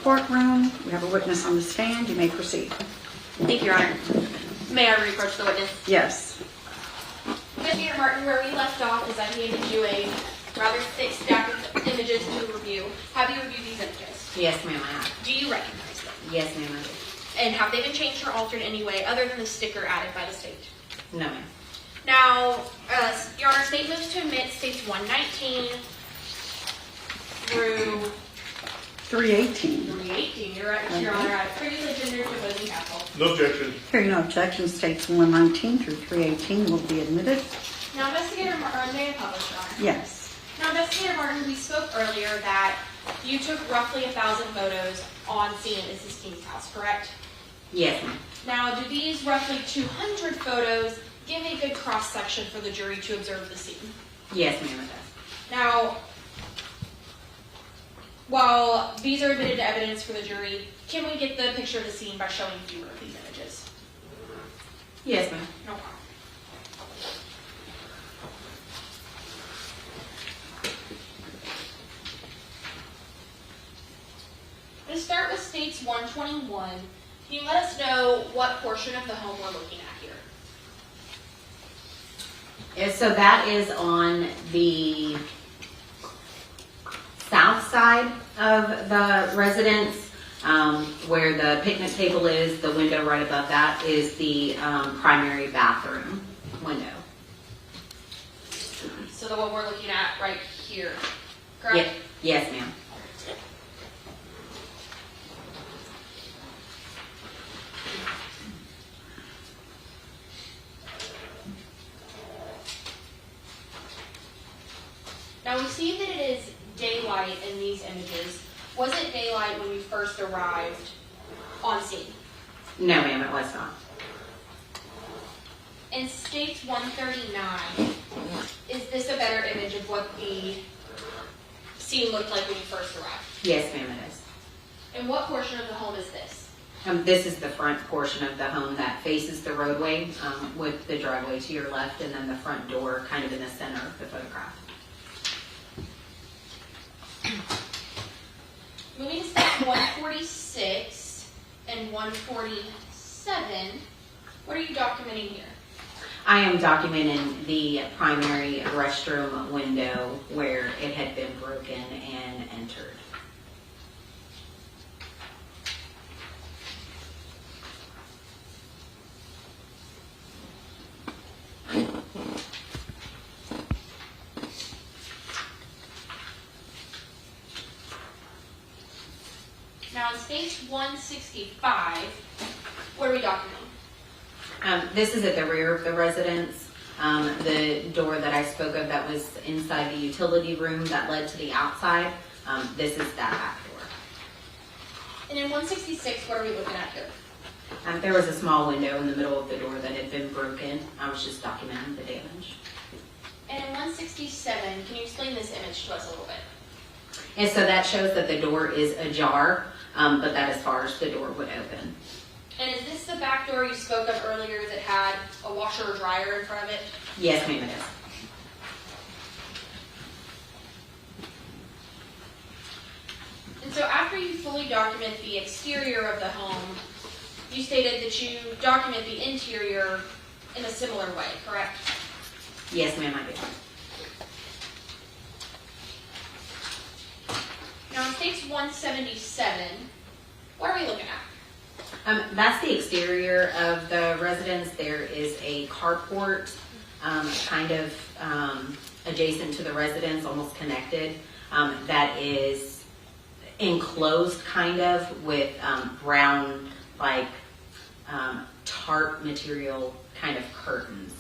courtroom. We have a witness on the stand. You may proceed. Thank you, Your Honor. May I reapproach the witness? Yes. Mr. Martin, where we left off is I handed you a rather thick stack of images to review. Have you reviewed these images? Yes, ma'am, I have. Do you recognize them? Yes, ma'am, I do. And have they been changed or altered in any way other than the sticker added by the state? No, ma'am. Now, Your Honor, state moves to admit states 119 through 318. 318. You're right, Your Honor. I previously gendered to opposing counsel. No objection. Hearing no objection, states 119 through 318 will be admitted. Now, Investigator Martin, may I publish, Your Honor? Yes. Now, Investigator Martin, we spoke earlier that you took roughly 1,000 photos on scene at Mrs. King's house, correct? Yes, ma'am. Now, do these roughly 200 photos give a good cross-section for the jury to observe the scene? Yes, ma'am, it does. Now, while these are admitted to evidence for the jury, can we get the picture of the scene by showing fewer of these images? Yes, ma'am. No problem. To start with states 121, can you let us know what portion of the home we're looking at here? So that is on the south side of the residence, where the picnic table is. The window right above that is the primary bathroom window. So the one we're looking at right here, correct? Yes, ma'am. Now we see that it is daylight in these images. Was it daylight when you first arrived on scene? No, ma'am, it was not. In states 139, is this a better image of what the scene looked like when you first arrived? Yes, ma'am, it is. And what portion of the home is this? This is the front portion of the home that faces the roadway, with the driveway to your left, and then the front door kind of in the center of the photograph. Moving to step 146 and 147, what are you documenting here? I am documenting the primary restroom window where it had been broken and entered. Now in stage 165, what are we documenting? This is at the rear of the residence. The door that I spoke of that was inside the utility room that led to the outside, this is that back door. And in 166, what are we looking at here? There was a small window in the middle of the door that had been broken. I was just documenting the damage. And in 167, can you explain this image to us a little bit? And so that shows that the door is ajar, but that as far as the door would open. And is this the back door you spoke of earlier that had a washer or dryer in front of it? Yes, ma'am, it is. And so after you fully document the exterior of the home, you stated that you document the interior in a similar way, correct? Yes, ma'am, I do. Now in page 177, what are we looking at? That's the exterior of the residence. There is a carport kind of adjacent to the residence, almost connected, that is enclosed kind of with brown, like tarp material kind of curtains.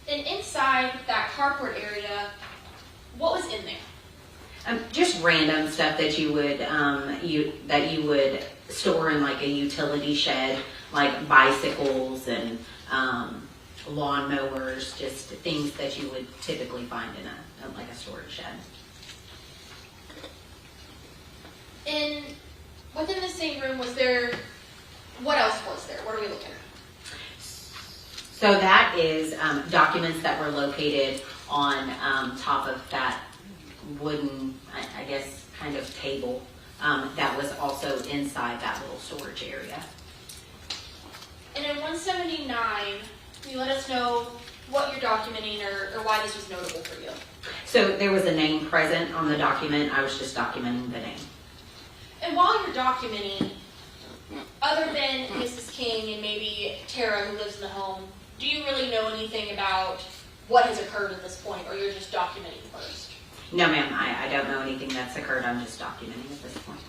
And inside that carport area, what was in there? Just random stuff that you would store in like a utility shed, like bicycles and lawn mowers, just things that you would typically find in like a storage shed. And within the same room, was there, what else was there? What are we looking at? So that is documents that were located on top of that wooden, I guess, kind of table that was also inside that little storage area. And in 179, can you let us know what you're documenting or why this was notable for you? So there was a name present on the document. I was just documenting the name. And while you're documenting, other than Mrs. King and maybe Tara who lives in the home, do you really know anything about what has occurred at this point, or you're just documenting first? No, ma'am, I don't know anything that's occurred. I'm just documenting at this point.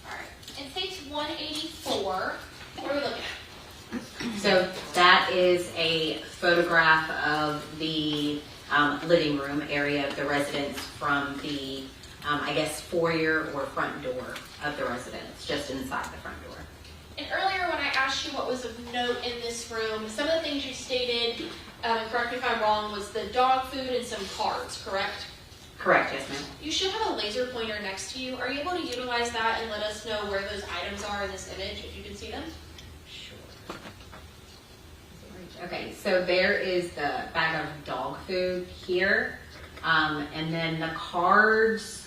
All right. In page 184, what are we looking at? So that is a photograph of the living room area of the residence from the, I guess, foyer or front door of the residence, just inside the front door. And earlier when I asked you what was of note in this room, some of the things you stated, and correct me if I'm wrong, was the dog food and some cards, correct? Correct, yes, ma'am. You should have a laser pointer next to you. Are you able to utilize that and let us know where those items are in this image, if you can see them? Sure. Okay, so there is the bag of dog food here, and then the cards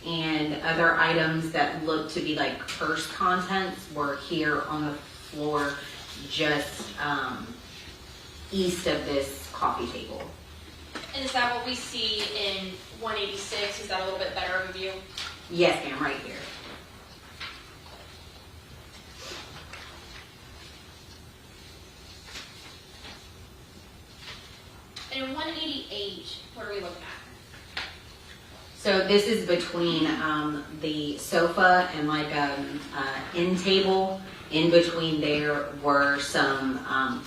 and other items that look to be like purse contents were here on the floor just east of this coffee table. And is that what we see in 186? Is that a little bit better of a view? Yes, ma'am, right here. And in 188, what are we looking at? So this is between the sofa and like end table. In between there were some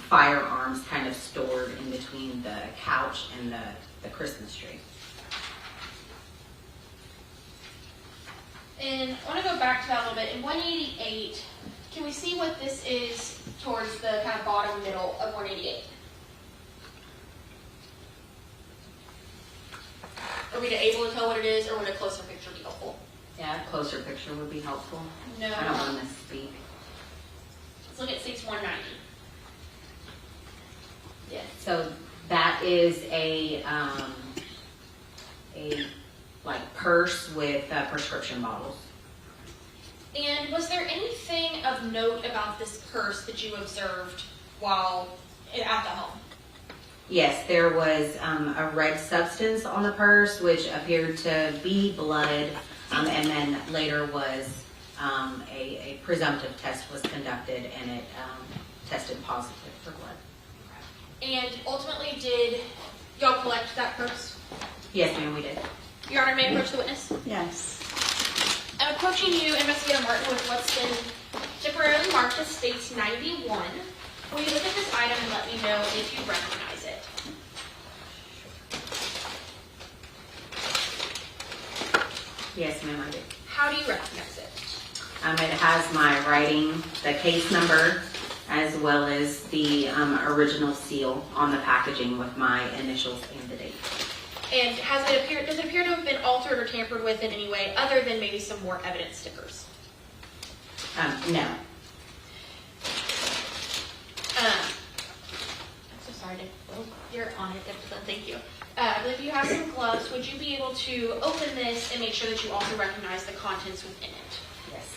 firearms kind of stored in between the couch and the Christmas tree. And I want to go back to that a little bit. In 188, can we see what this is towards the kind of bottom middle of 188? Are we able to tell what it is, or would a closer picture be helpful? Yeah, a closer picture would be helpful. No. I don't want to misspeak. Let's look at 6190. Yeah. So that is a like purse with prescription bottles. And was there anything of note about this purse that you observed while at the home? Yes, there was a red substance on the purse, which appeared to be blood, and then later was a presumptive test was conducted, and it tested positive for blood. And ultimately, did y'all collect that purse? Yes, ma'am, we did. Your Honor, may I approach the witness? Yes. I'm approaching you, Investigator Martin, with what's been temporarily marked as States 91. Will you look at this item and let me know if you recognize it? Yes, ma'am, I did. How do you recognize it? It has my writing, the case number, as well as the original seal on the packaging with my initials and the date. And does it appear to have been altered or tampered with in any way, other than maybe some more evidence stickers? No. I'm so sorry to, you're on it, thank you. But if you have some gloves, would you be able to open this and make sure that you also recognize the contents within it? Yes.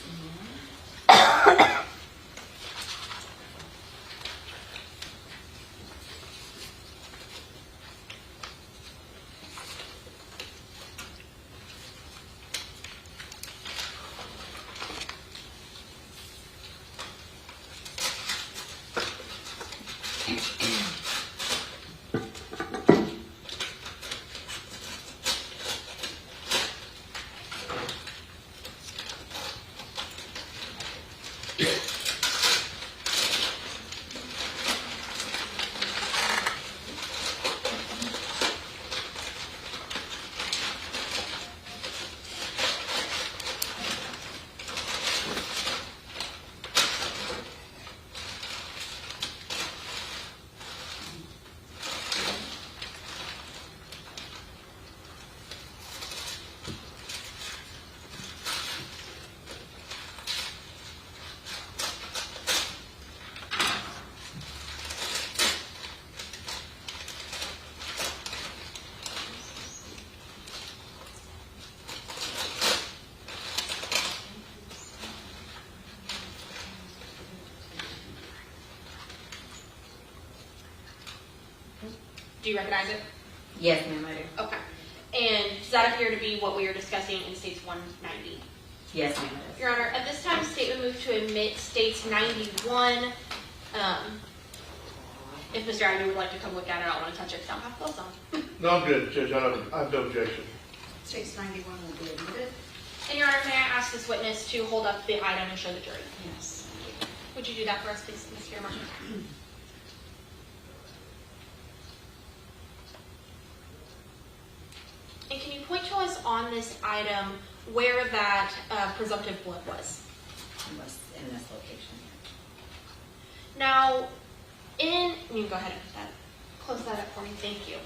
Do you recognize it? Yes, ma'am, I do. Okay. And does that appear to be what we are discussing in States 190? Yes, ma'am, it is. Your Honor, at this time, the state would move to admit States 91. If Mr. Agnew would like to come look at it, I don't want to touch it because I don't have gloves on. No, I'm good, Judge. I have no objection. States 91 will be admitted. And Your Honor, may I ask this witness to hold up the item and show the jury? Yes. Would you do that for us, please, Ms. Fairmont? And can you point to us on this item where that presumptive blood was? It was in this location. Now, you can go ahead and put that, close that up for me. Thank you.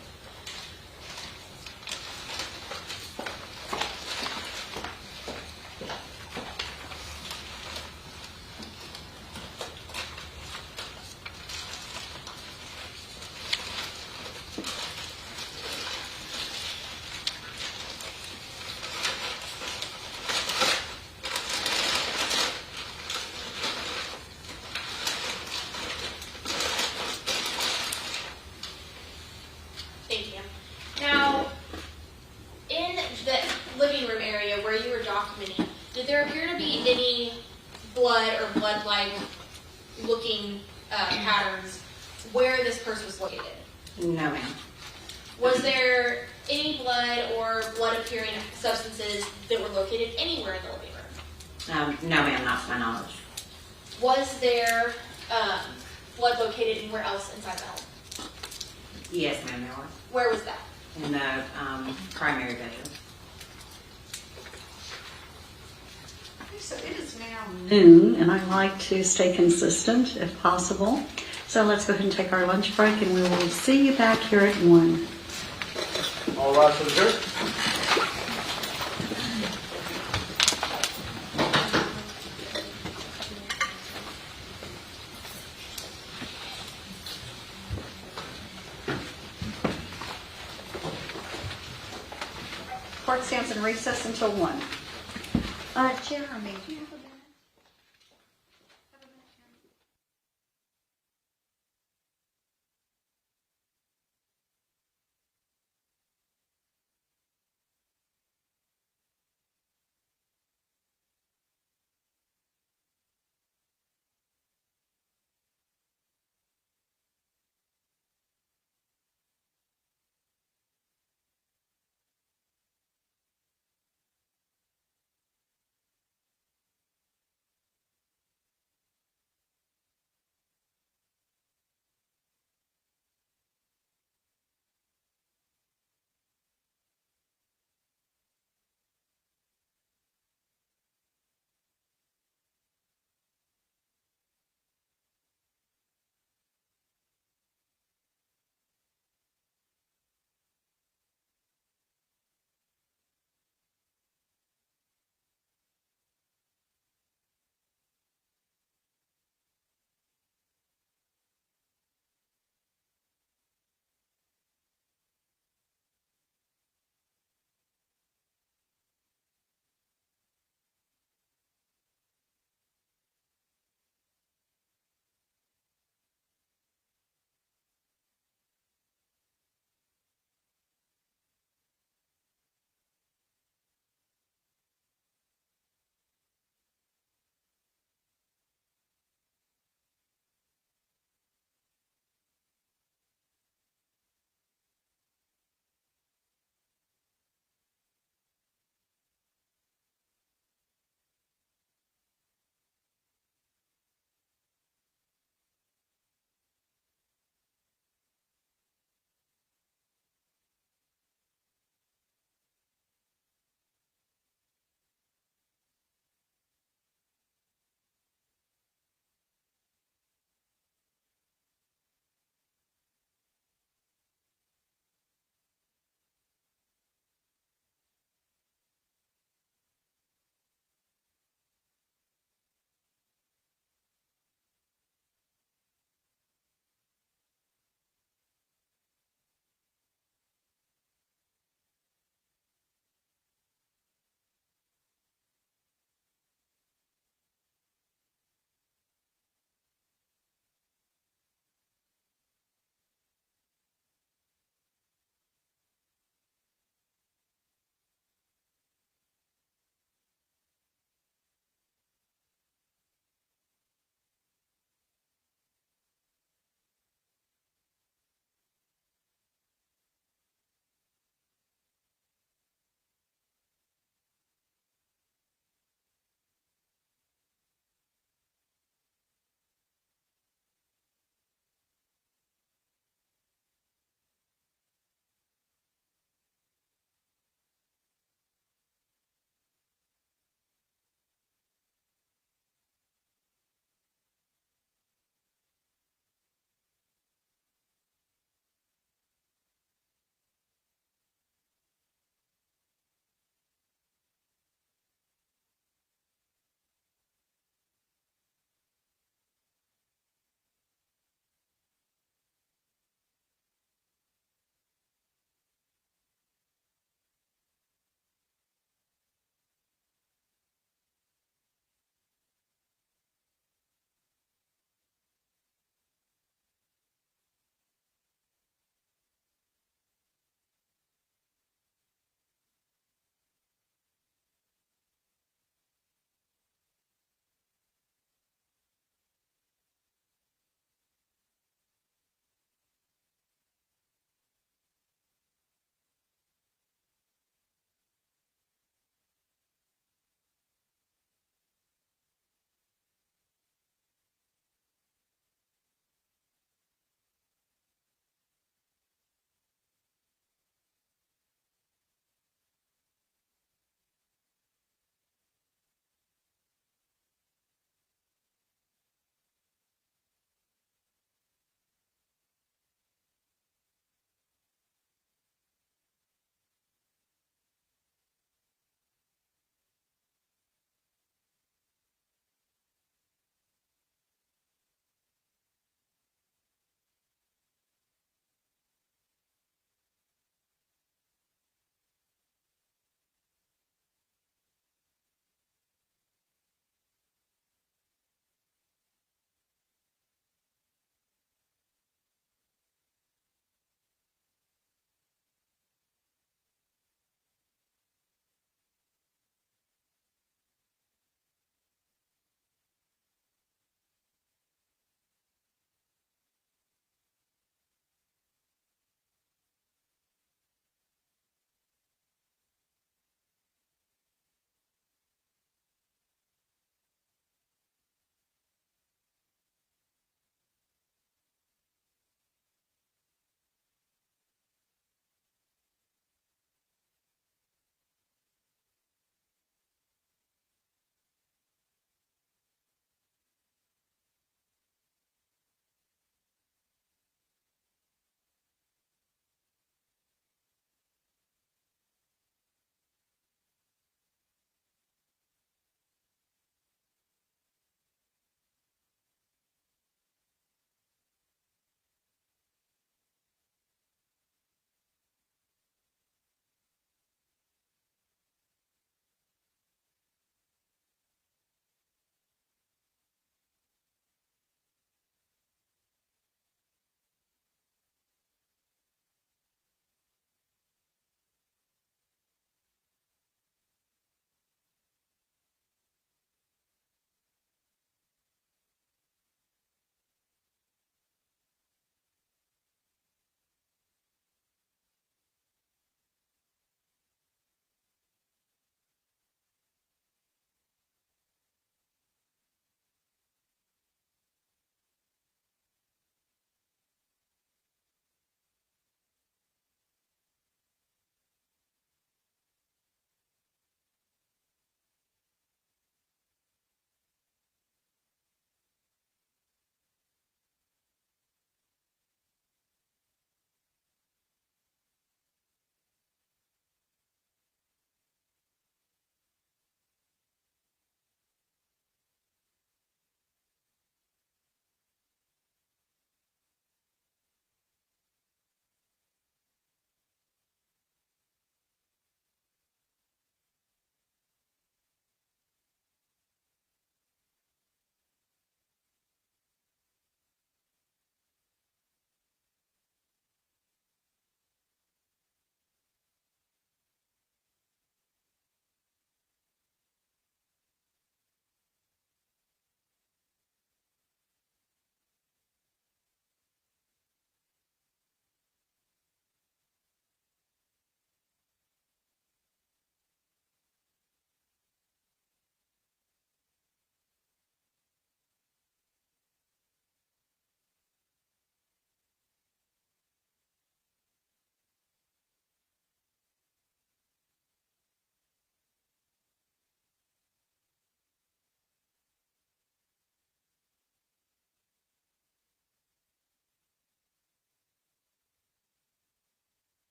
Thank you. Now, in the living room area where you were documenting, did there appear to be any blood or blood-like looking patterns where this purse was located? No, ma'am. Was there any blood or blood-appearing substances that were located anywhere in the living room? No, ma'am, not to my knowledge. Was there blood located anywhere else inside the home? Yes, ma'am, there was. Where was that? In the primary bedroom. Okay, so it is now Noon, and I like to stay consistent if possible. So let's go ahead and take our lunch break, and we will see you back here at 1. All rise for the jury. Court stands in recess until 1. Jeremy, do you have a minute?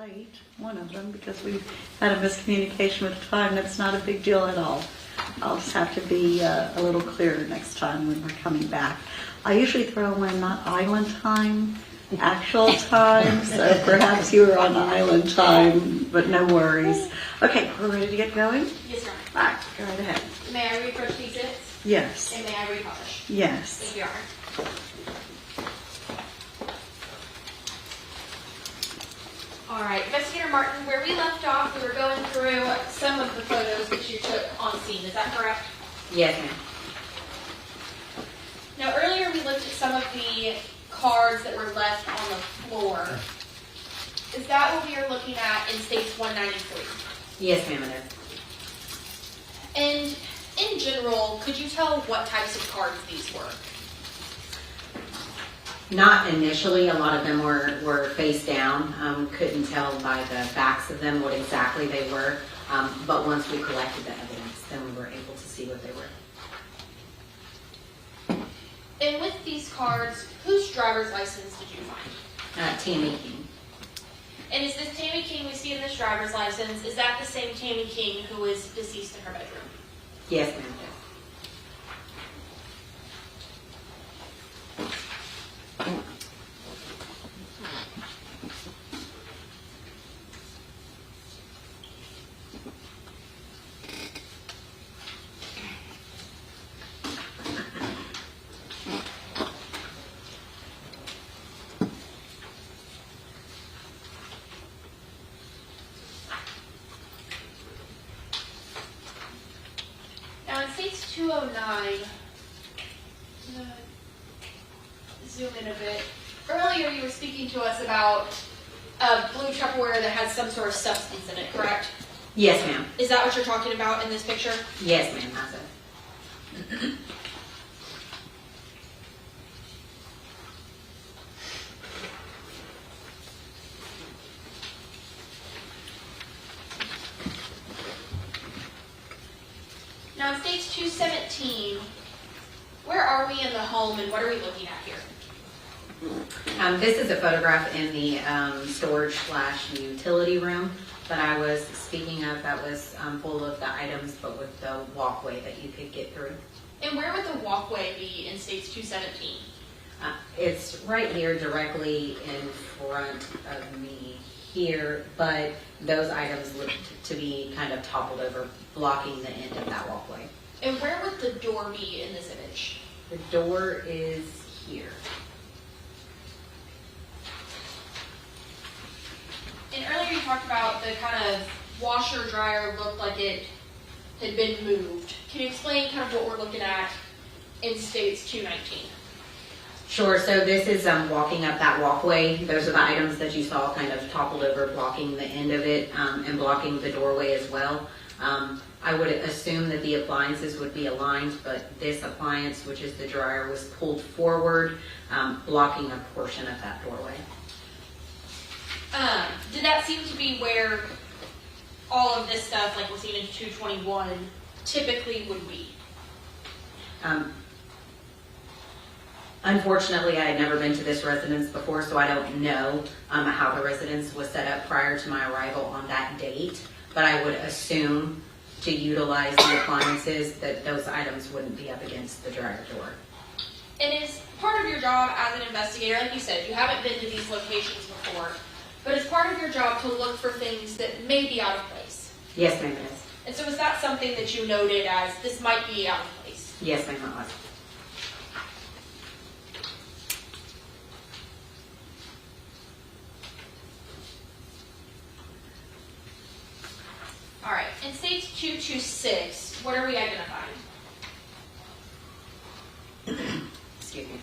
late, one of them, because we had a miscommunication with the time. That's not a big deal at all. I'll just have to be a little clearer next time when we're coming back. I usually throw in not island time, actual time, so perhaps you were on island time, but no worries. Okay, we're ready to get going? Yes, ma'am. All right, go right ahead. May I reapproach the exhibits? Yes, And may I republish? yes. Thank you, Your Honor. All right, Investigator Martin, where we left off, we were going through some of the photos that you took on scene. Is that correct? Yes, ma'am. Now, earlier we looked at some of the cards that were left on the floor. Is that what we are looking at in States 193? Yes, ma'am, it is. And in general, could you tell what types of cards these were? Not initially. A lot of them were face down. Couldn't tell by the backs of them what exactly they were. But once we collected the evidence, then we were able to see what they were. And with these cards, whose driver's license did you find? Tammy King. And is this Tammy King we see in this driver's license, is that the same Tammy King who is deceased in her bedroom? Yes, ma'am, it is. Now in States 209, zoom in a bit. Earlier you were speaking to us about a blue Tupperware that has some sort of substance in it, correct? Yes, ma'am. Is that what you're talking about in this picture? Yes, ma'am, that's it. Now in States 217, where are we in the home and what are we looking at here? This is a photograph in the storage/utility room that I was speaking of that was full of the items, but with the walkway that you could get through. And where would the walkway be in States 217? It's right here directly in front of me here, but those items look to be kind of toppled over, blocking the end of that walkway. And where would the door be in this image? The door is here. And earlier you talked about the kind of washer dryer looked like it had been moved. Can you explain kind of what we're looking at in States 219? Sure, so this is walking up that walkway. Those are the items that you saw kind of toppled over, blocking the end of it and blocking the doorway as well. I would assume that the appliances would be aligned, but this appliance, which is the dryer, was pulled forward, blocking a portion of that doorway. Did that seem to be where all of this stuff, like we're seeing in 221, typically would be? Unfortunately, I had never been to this residence before, so I don't know how the residence was set up prior to my arrival on that date, but I would assume to utilize the appliances that those items wouldn't be up against the dryer door. And is part of your job as an investigator, like you said, you haven't been to these locations before, but it's part of your job to look for things that may be out of place. Yes, ma'am, it is. And so is that something that you noted as this might be out of place? Yes, ma'am, it was. All right, in States 226, what are we identifying? Excuse me.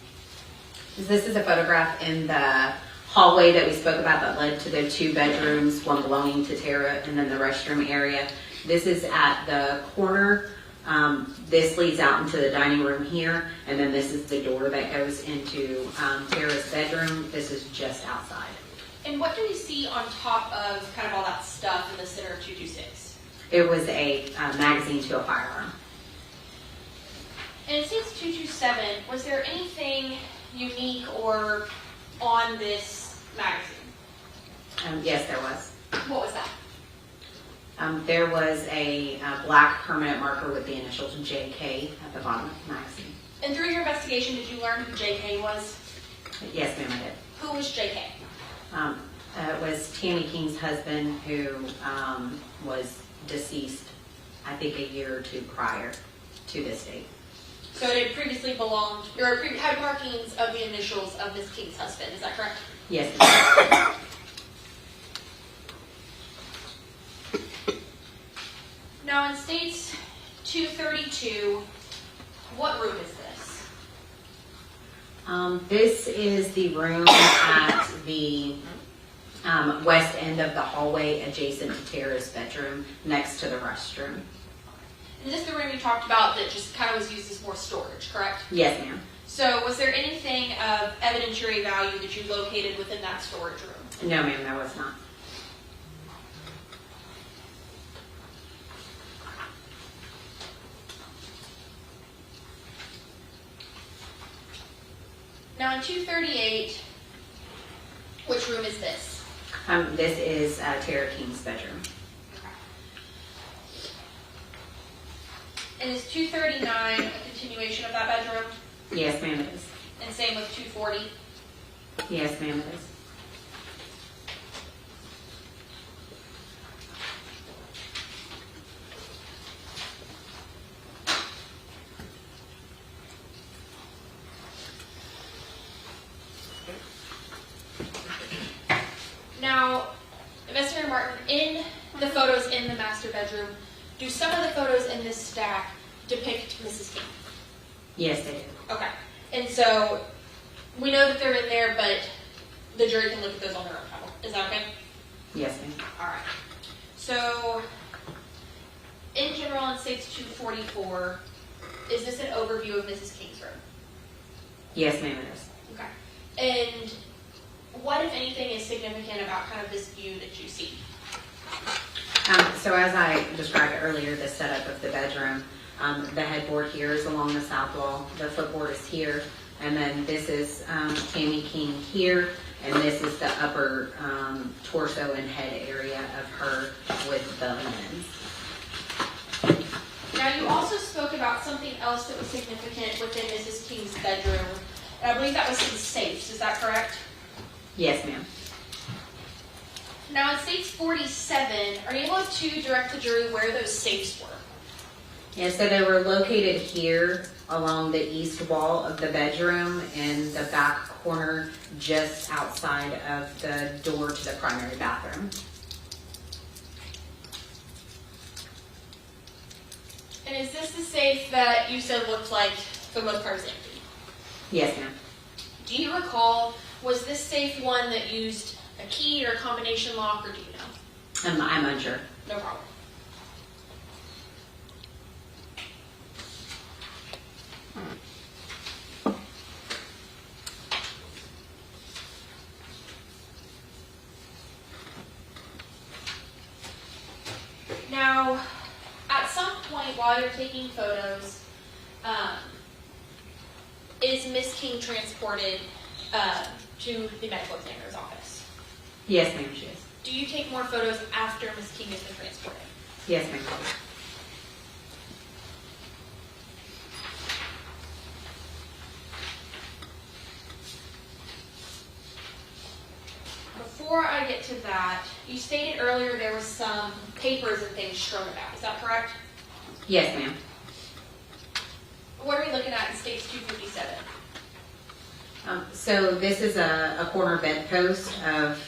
This is a photograph in the hallway that we spoke about that led to the 2 bedrooms, one belonging to Tara, and then the restroom area. This is at the corner. This leads out into the dining room here, and then this is the door that goes into Tara's bedroom. This is just outside. And what do we see on top of kind of all that stuff in the center of 226? It was a magazine to a firearm. And in States 227, was there anything unique or on this magazine? Yes, there was. What was that? There was a black permanent marker with the initials JK at the bottom of the magazine. And through your investigation, did you learn who JK was? Yes, ma'am, I did. Who was JK? It was Tammy King's husband who was deceased, I think, a year or two prior to this date. So it had previously belonged, or had markings of the initials of Miss King's husband, is that correct? Yes, ma'am. Now in States 232, what room is this? This is the room at the west end of the hallway adjacent to Tara's bedroom next to the restroom. And this is the room you talked about that just kind of was used as more storage, correct? Yes, ma'am. So was there anything of evidentiary value that you located within that storage room? No, ma'am, there was not. Now in 238, which room is this? This is Tara King's bedroom. And is 239 a continuation of that bedroom? Yes, ma'am, it is. And same with 240? Yes, ma'am, it is. Now, Investigator Martin, in the photos in the master bedroom, do some of the photos in this stack depict Mrs. King? Yes, they do. Okay. And so, we know that they're in there, but the jury can look at those on their own time. Is that okay? Yes, ma'am. All right. So, in general, in States 244, is this an overview of Mrs. King's room? Yes, ma'am, it is. Okay. And what, if anything, is significant about kind of this view that you see? So as I described earlier, the setup of the bedroom, the headboard here is along the south wall, the footboard is here, and then this is Tammy King here, and this is the upper torso and head area of her with the linens. Now, you also spoke about something else that was significant within Mrs. King's bedroom, and I believe that was some safes. Is that correct? Yes, ma'am. Now, in States 47, are you able to direct the jury where those safes were? Yeah, so they were located here along the east wall of the bedroom in the back corner just outside of the door to the primary bathroom. And is this the safe that you said looked like, for the most part, was empty? Yes, ma'am. Do you recall, was this safe one that used a key or a combination lock, or do you know? I'm unsure. No problem. Now, at some point while you're taking photos, is Miss King transported to the medical examiner's office? Yes, ma'am, she is. Do you take more photos after Miss King has been transported? Yes, ma'am. Before I get to that, you stated earlier there was some papers and things strewn about. Is that correct? Yes, ma'am. What are we looking at in States 257? So this is a corner bedpost of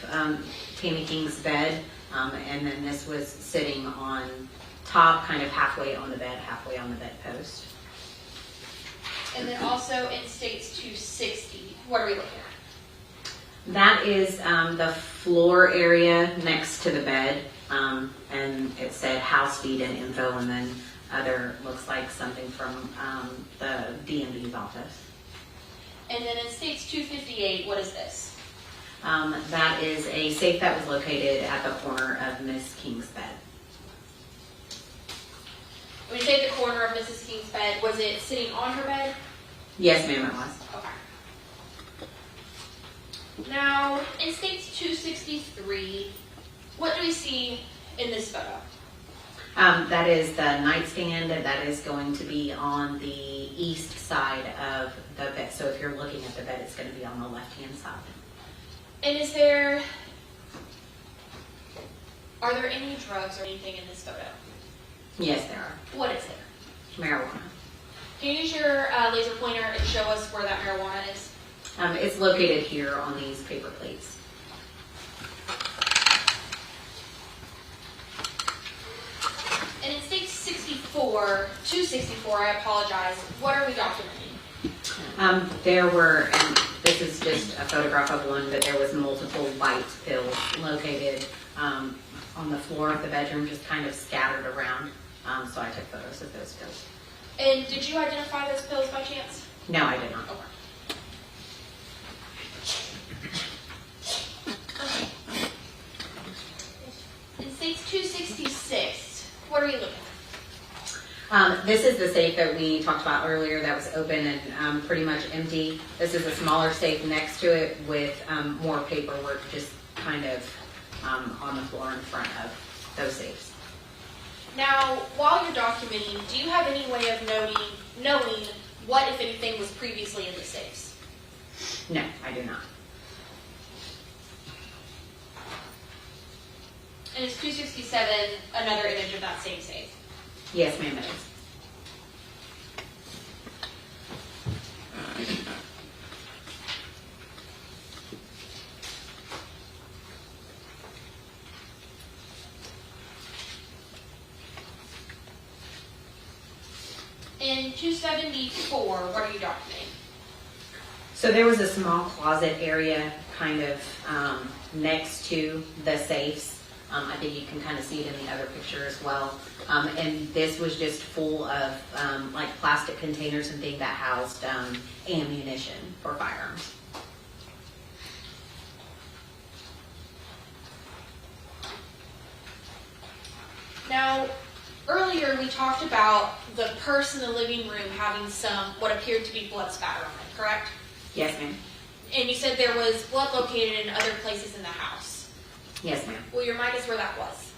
Tammy King's bed, and then this was sitting on top, kind of halfway on the bed, halfway on the bedpost. And then also in States 260, what are we looking at? That is the floor area next to the bed, and it said house deed and info, and then other looks like something from the DMV's office. And then in States 258, what is this? That is a safe that was located at the corner of Miss King's bed. When you say the corner of Mrs. King's bed, was it sitting on her bed? Yes, ma'am, it was. Okay. Now, in States 263, What do we see in this photo? That is the nightstand, and that is going to be on the east side of the bed. So if you're looking at the bed, it's going to be on the left-hand side. And are there any drugs or anything in this photo? Yes, there are. What is there? Marijuana. Can you use your laser pointer and show us where that marijuana is? It's located here on these paper plates. And in state 264, I apologize. What are we documenting? There were, and this is just a photograph of one, but there was multiple light pills located on the floor of the bedroom, just kind of scattered around. So I took photos of those pills. And did you identify those pills by chance? No, I did not. Okay. In states 266, what are we looking at? This is the safe that we talked about earlier that was open and pretty much empty. This is a smaller safe next to it with more paperwork just kind of on the floor in front of those safes. Now, while you're documenting, do you have any way of knowing what, if anything, was previously in the safes? No, I do not. And is 267 another image of that same safe? Yes, ma'am, it is. In 274, what are you documenting? So there was a small closet area kind of next to the safes. I think you can kind of see it in the other picture as well. And this was just full of like plastic containers and things that housed ammunition for firearms. Now, earlier we talked about the purse in the living room having what appeared to be blood spatter on it, correct? Yes, ma'am. And you said there was blood located in other places in the house. Yes, ma'am. Will you remind us where that was?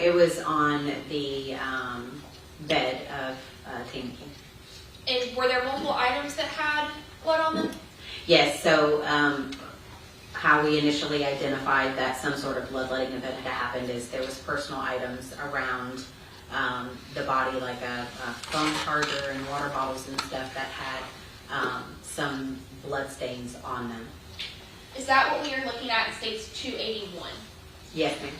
It was on the bed of Tammy King. And were there multiple items that had blood on them? Yes, so how we initially identified that some sort of bloodletting event had happened is there was personal items around the body, like a phone charger and water bottles and stuff that had some blood stains on them. Is that what we are looking at in states 281? Yes, ma'am.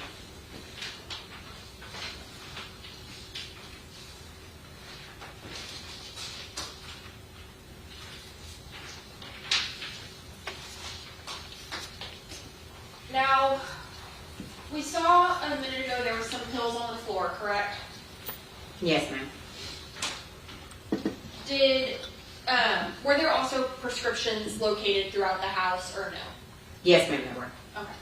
Now, we saw a minute ago there were some pills on the floor, correct? Yes, ma'am. Were there also prescriptions located throughout the house or no? Yes, ma'am, there were. Okay.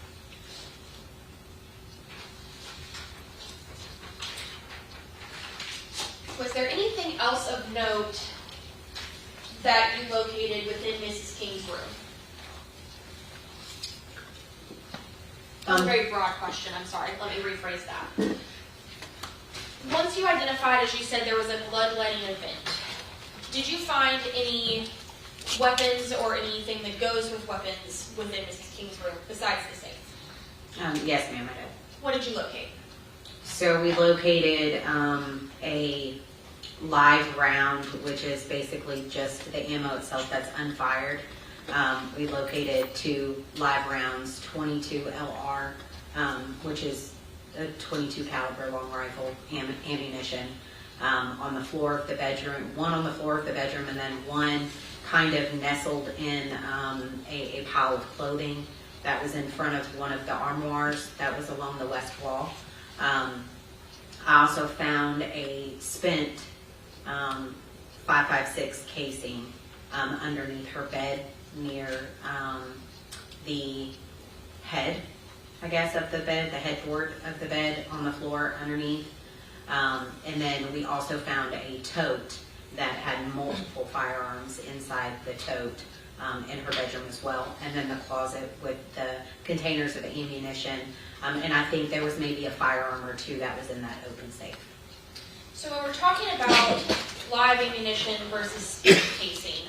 Was there anything else of note that you located within Mrs. King's room? That's a very broad question, I'm sorry. Let me rephrase that. Once you identified, as you said, there was a bloodletting event, did you find any weapons or anything that goes with weapons within Mrs. King's room besides the safe? Yes, ma'am, I did. What did you locate? So we located a live round, which is basically just the ammo itself that's unfired. We located 2 live rounds, 22 LR, which is a 22 caliber long rifle ammunition, on the floor of the bedroom, one on the floor of the bedroom, and then one kind of nestled in a pile of clothing that was in front of one of the armoires that was along the west wall. I also found a spent 5.56 casing underneath her bed near the head, I guess, of the bed, the headboard of the bed on the floor underneath. And then we also found a tote that had multiple firearms inside the tote in her bedroom as well, and then the closet with the containers of ammunition. And I think there was maybe a firearm or two that was in that open safe. So when we're talking about live ammunition versus spent casing,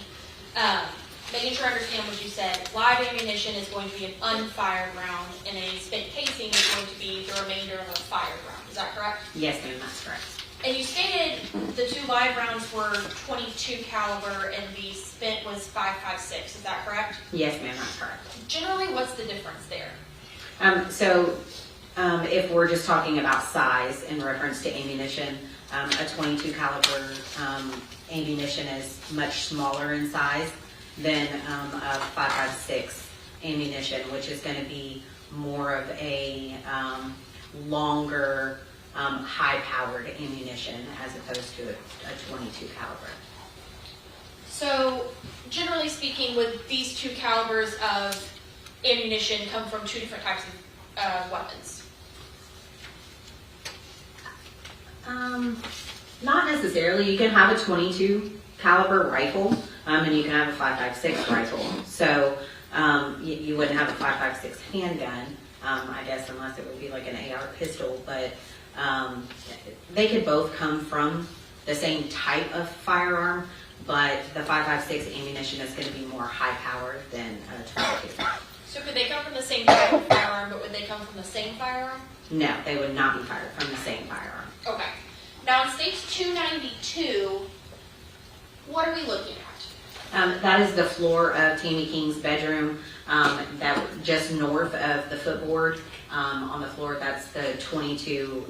making sure I understand what you said, live ammunition is going to be an unfired round, and a spent casing is going to be the remainder of a fired round. Is that correct? Yes, ma'am, that's correct. And you stated the 2 live rounds were .22 caliber and the spent was .556. Is that correct? Yes, ma'am, that's correct. Generally, what's the difference there? If we're just talking about size in reference to ammunition, a 22 caliber ammunition is much smaller in size than a 5.56 ammunition, which is going to be more of a longer, high-powered ammunition as opposed to a 22 caliber. So, generally speaking, would these 2 calibers of ammunition come from 2 different types of weapons? Not necessarily. You can have a 22 caliber rifle, and you can have a 5.56 rifle. So you wouldn't have a 5.56 handgun, I guess, unless it would be like an AR pistol. But they could both come from the same type of firearm, but the 5.56 ammunition is going to be more high powered than a 22. So could they come from the same type of firearm, but would they come from the same firearm? No, they would not be fired from the same firearm. Okay. Now in states 292, what are we looking at? That is the floor of Tammy King's bedroom, that just north of the footboard. On the floor, that's the 22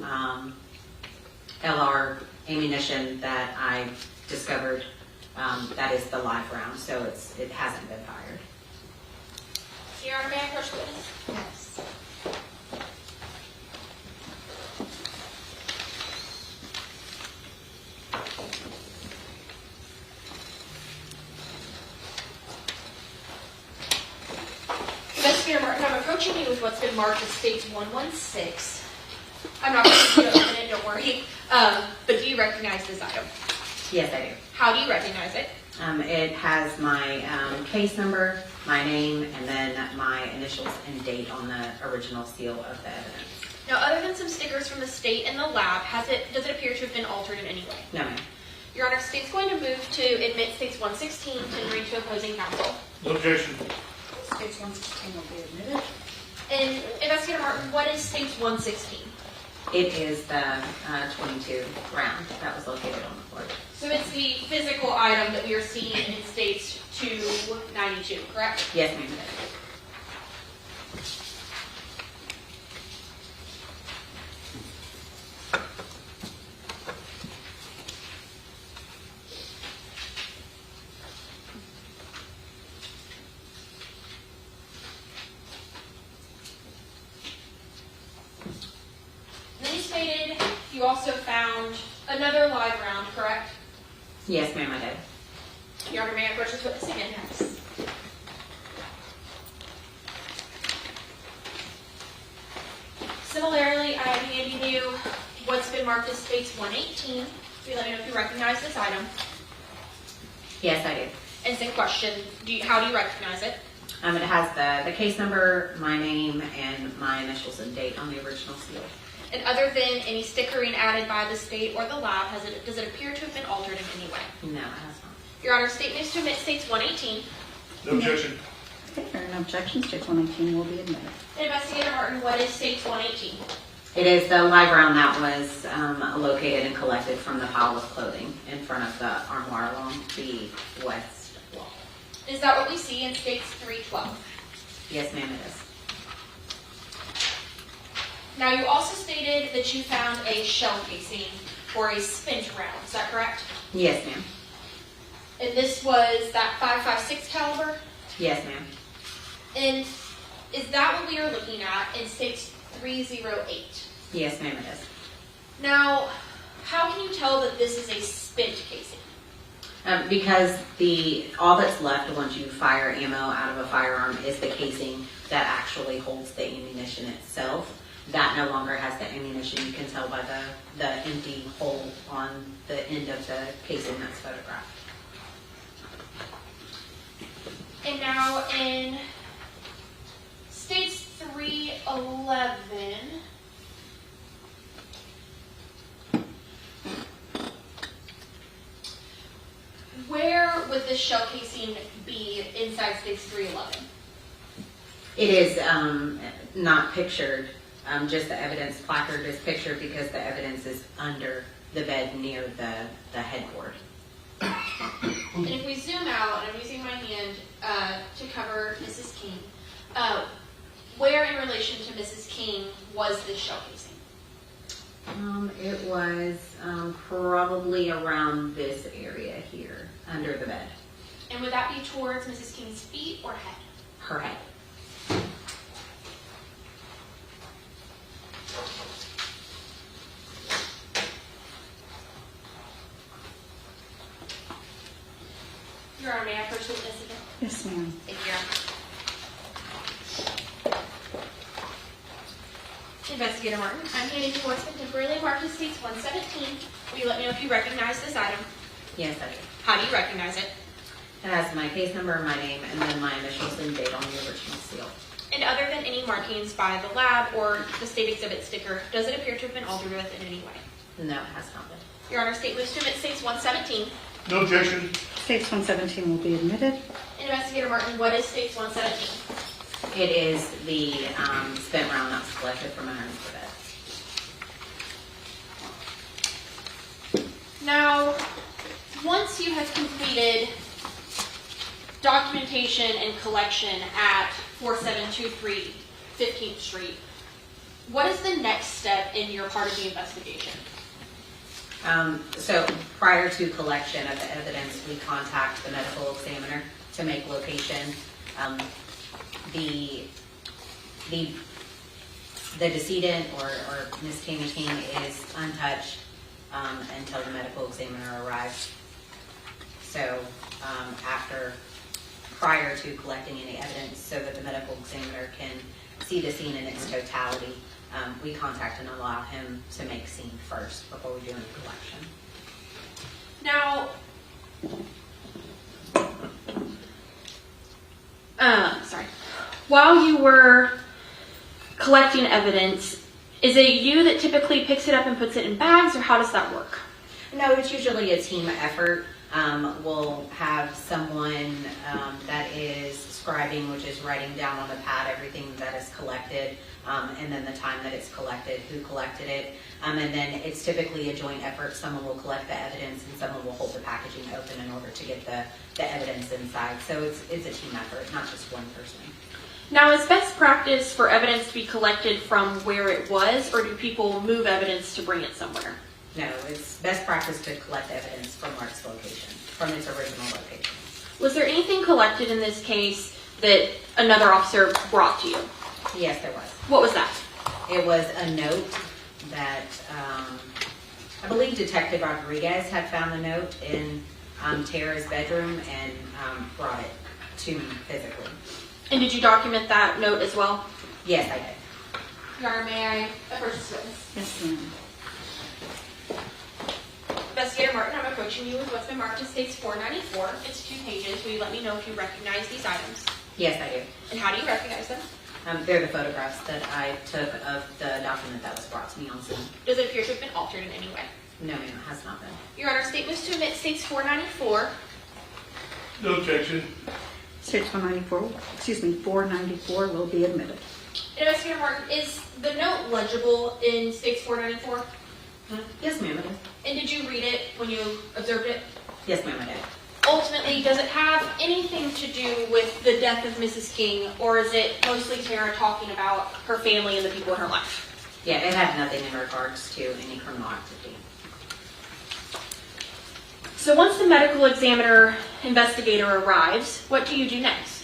LR ammunition that I discovered. That is the live round, so it hasn't been fired. Your Honor, may I approach the witness? Yes. Investigator Martin, I'm approaching you with what's been marked as States 116. I'm not going to open it, don't worry. But do you recognize this item? Yes, I do. How do you recognize it? It has my case number, my name, and then my initials and date on the original seal of the evidence. Now, other than some stickers from the state and the lab, does it appear to have been altered in any way? No, ma'am. Your Honor, state's going to move to admit States 116 and read to opposing counsel. No objection. States 116 will be admitted. And Investigator Martin, what is States 116? It is the 22 round that was located on the floor. So it's the physical item that we are seeing in States 292, correct? Yes, ma'am. And then you stated you also found another live round, correct? Yes, ma'am, I did. Your Honor, may I approach this witness again? Yes. Similarly, I have handed you what's been marked as States 118. So you let me know if you recognize this item. Yes, I do. And same question, how do you recognize it? It has the case number, my name, and my initials and date on the original seal. And other than any stickering added by the state or the lab, does it appear to have been altered in any way? No, it has not. Your Honor, state moves to admit States 118. No objection. Okay, there are no objections. States 118 will be admitted. Investigator Martin, what is States 118? It is the live round that was located and collected from the pile of clothing in front of the armoire along the west wall. Is that what we see in States 312? Yes, ma'am, it is. Now, you also stated that you found a shell casing for a spent round. Is that correct? Yes, ma'am. And this was that .556 caliber? Yes, ma'am. And is that what we are looking at in States 308? Yes, ma'am, it is. Now, how can you tell that this is a spent casing? Because all that's left once you fire ammo out of a firearm is the casing that actually holds the ammunition itself. That no longer has the ammunition. You can tell by the empty hole on the end of the casing that's photographed. And where would this shell casing be inside space 311? It is not pictured, just the evidence placard is pictured because the evidence is under the bed near the headboard. And if we zoom out, and I'm using my hand to cover Mrs. King, where in relation to Mrs. King was this shell casing? It was probably around this area here, under the bed. And would that be towards Mrs. King's feet or head? Her head. Your Honor, may I approach the witness again? Yes, ma'am. Thank you, Your Honor. Investigator Martin, I'm handing you what's been temporarily marked as case 117. Will you let me know if you recognize this item? Yes, I do. How do you recognize it? It has my case number, my name, and then my initials and date on the original seal. And other than any markings by the lab or the state exhibit sticker, does it appear to have been altered with in any way? No, it has not been. Your Honor, state moves to admit case 117. No objection. Case 117 will be admitted. Investigator Martin, what is case 117? It is the spent round not selected from underneath the bed. Now, once you have completed documentation and collection at 4723 15th Street, what is the next step in your part of the investigation? So prior to collection of the evidence, we contact the medical examiner to make location. The decedent or Miss Tammy King is untouched until the medical examiner arrives. So prior to collecting any evidence so that the medical examiner can see the scene in its totality, we contact and allow him to make scene first before we do any collection. Now, while you were collecting evidence, is it you that typically picks it up and puts it in bags, or how does that work? No, it's usually a team effort. We'll have someone that is scribing, which is writing down on the pad everything that is collected, and then the time that it's collected, who collected it. And then it's typically a joint effort. Someone will collect the evidence and someone will hold the packaging open in order to get the evidence inside. So it's a team effort, not just one person. Now, is best practice for evidence to be collected from where it was, or do people move evidence to bring it somewhere? No, it's best practice to collect evidence from where its location, from its original location. Was there anything collected in this case that another officer brought to you? Yes, there was. What was that? It was a note that I believe Detective Rodriguez had found the note in Tara's bedroom and brought it to me physically. And did you document that note as well? Yes, I did. Your Honor, may I approach this witness? Yes, ma'am. Investigator Martin, I'm approaching you with what's been marked as States 494. It's 2 pages. Will you let me know if you recognize these items? Yes, I do. And how do you recognize them? They're the photographs that I took of the document that was brought to me on scene. Does it appear to have been altered in any way? No, ma'am, it has not been. Your Honor, statements to admit States 494. No objection. Stage 494 will be admitted. Investigator Martin, is the note legible in States 494? Yes, ma'am, it is. And did you read it when you observed it? Yes, ma'am, I did. Ultimately, does it have anything to do with the death of Mrs. King, or is it mostly Tara talking about her family and the people in her life? Yeah, it had nothing in regards to any criminal activity. So once the medical examiner investigator arrives, what do you do next?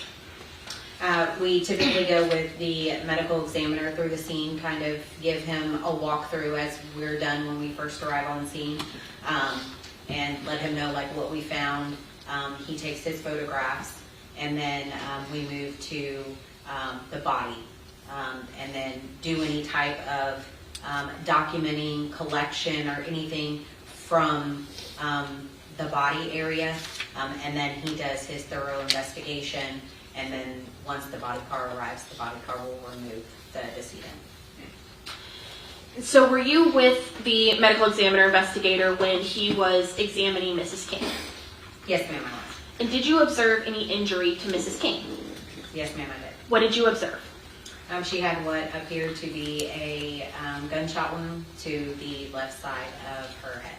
We typically go with the medical examiner through the scene, kind of give him a walkthrough as we're done when we first arrive on scene, and let him know like what we found. He takes his photographs, and then we move to the body, and then do any type of documenting, collection, or anything from the body area, and then he does his thorough investigation. And then once the body car arrives, the body car will remove the decedent. So were you with the medical examiner investigator when he was examining Mrs. King? Yes, ma'am, I was. And did you observe any injury to Mrs. King? Yes, ma'am, I did. What did you observe? She had what appeared to be a gunshot wound to the left side of her head.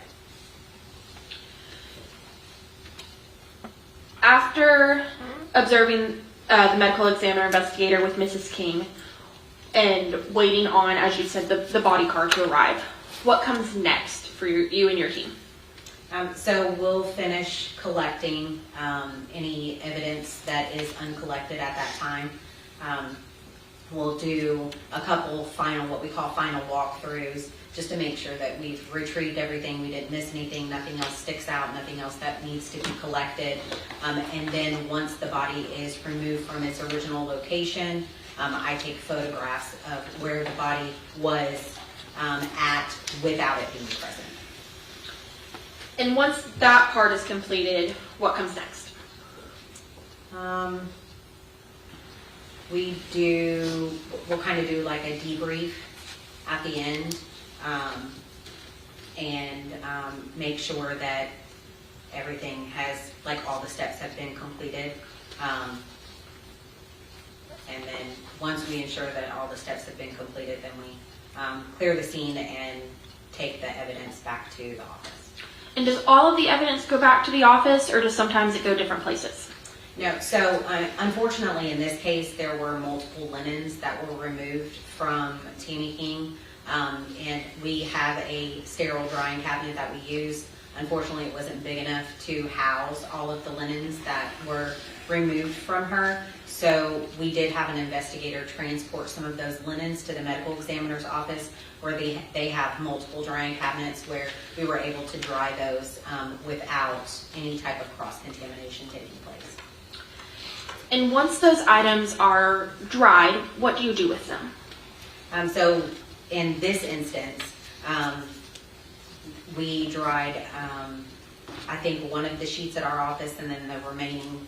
After observing the medical examiner investigator with Mrs. King and waiting on, as you said, the body car to arrive, what comes next for you and your team? So we'll finish collecting any evidence that is uncollected at that time. We'll do a couple what we call final walkthroughs, just to make sure that we've retrieved everything, we didn't miss anything, nothing else sticks out, nothing else that needs to be collected. And then once the body is removed from its original location, I take photographs of where the body was at without it being present. And once that part is completed, what comes next? We'll kind of do like a debrief at the end, and make sure that everything has, like, all the steps have been completed. And then once we ensure that all the steps have been completed, then we clear the scene and take the evidence back to the office. And does all of the evidence go back to the office, or does sometimes it go different places? No, so unfortunately in this case, there were multiple linens that were removed from Tammy King, and we have a sterile drying cabinet that we use. Unfortunately, it wasn't big enough to house all of the linens that were removed from her. So we did have an investigator transport some of those linens to the medical examiner's office, where they have multiple drying cabinets where we were able to dry those without any type of cross-contamination taking place. And once those items are dried, what do you do with them? So in this instance, we dried, I think, one of the sheets at our office, and then the remaining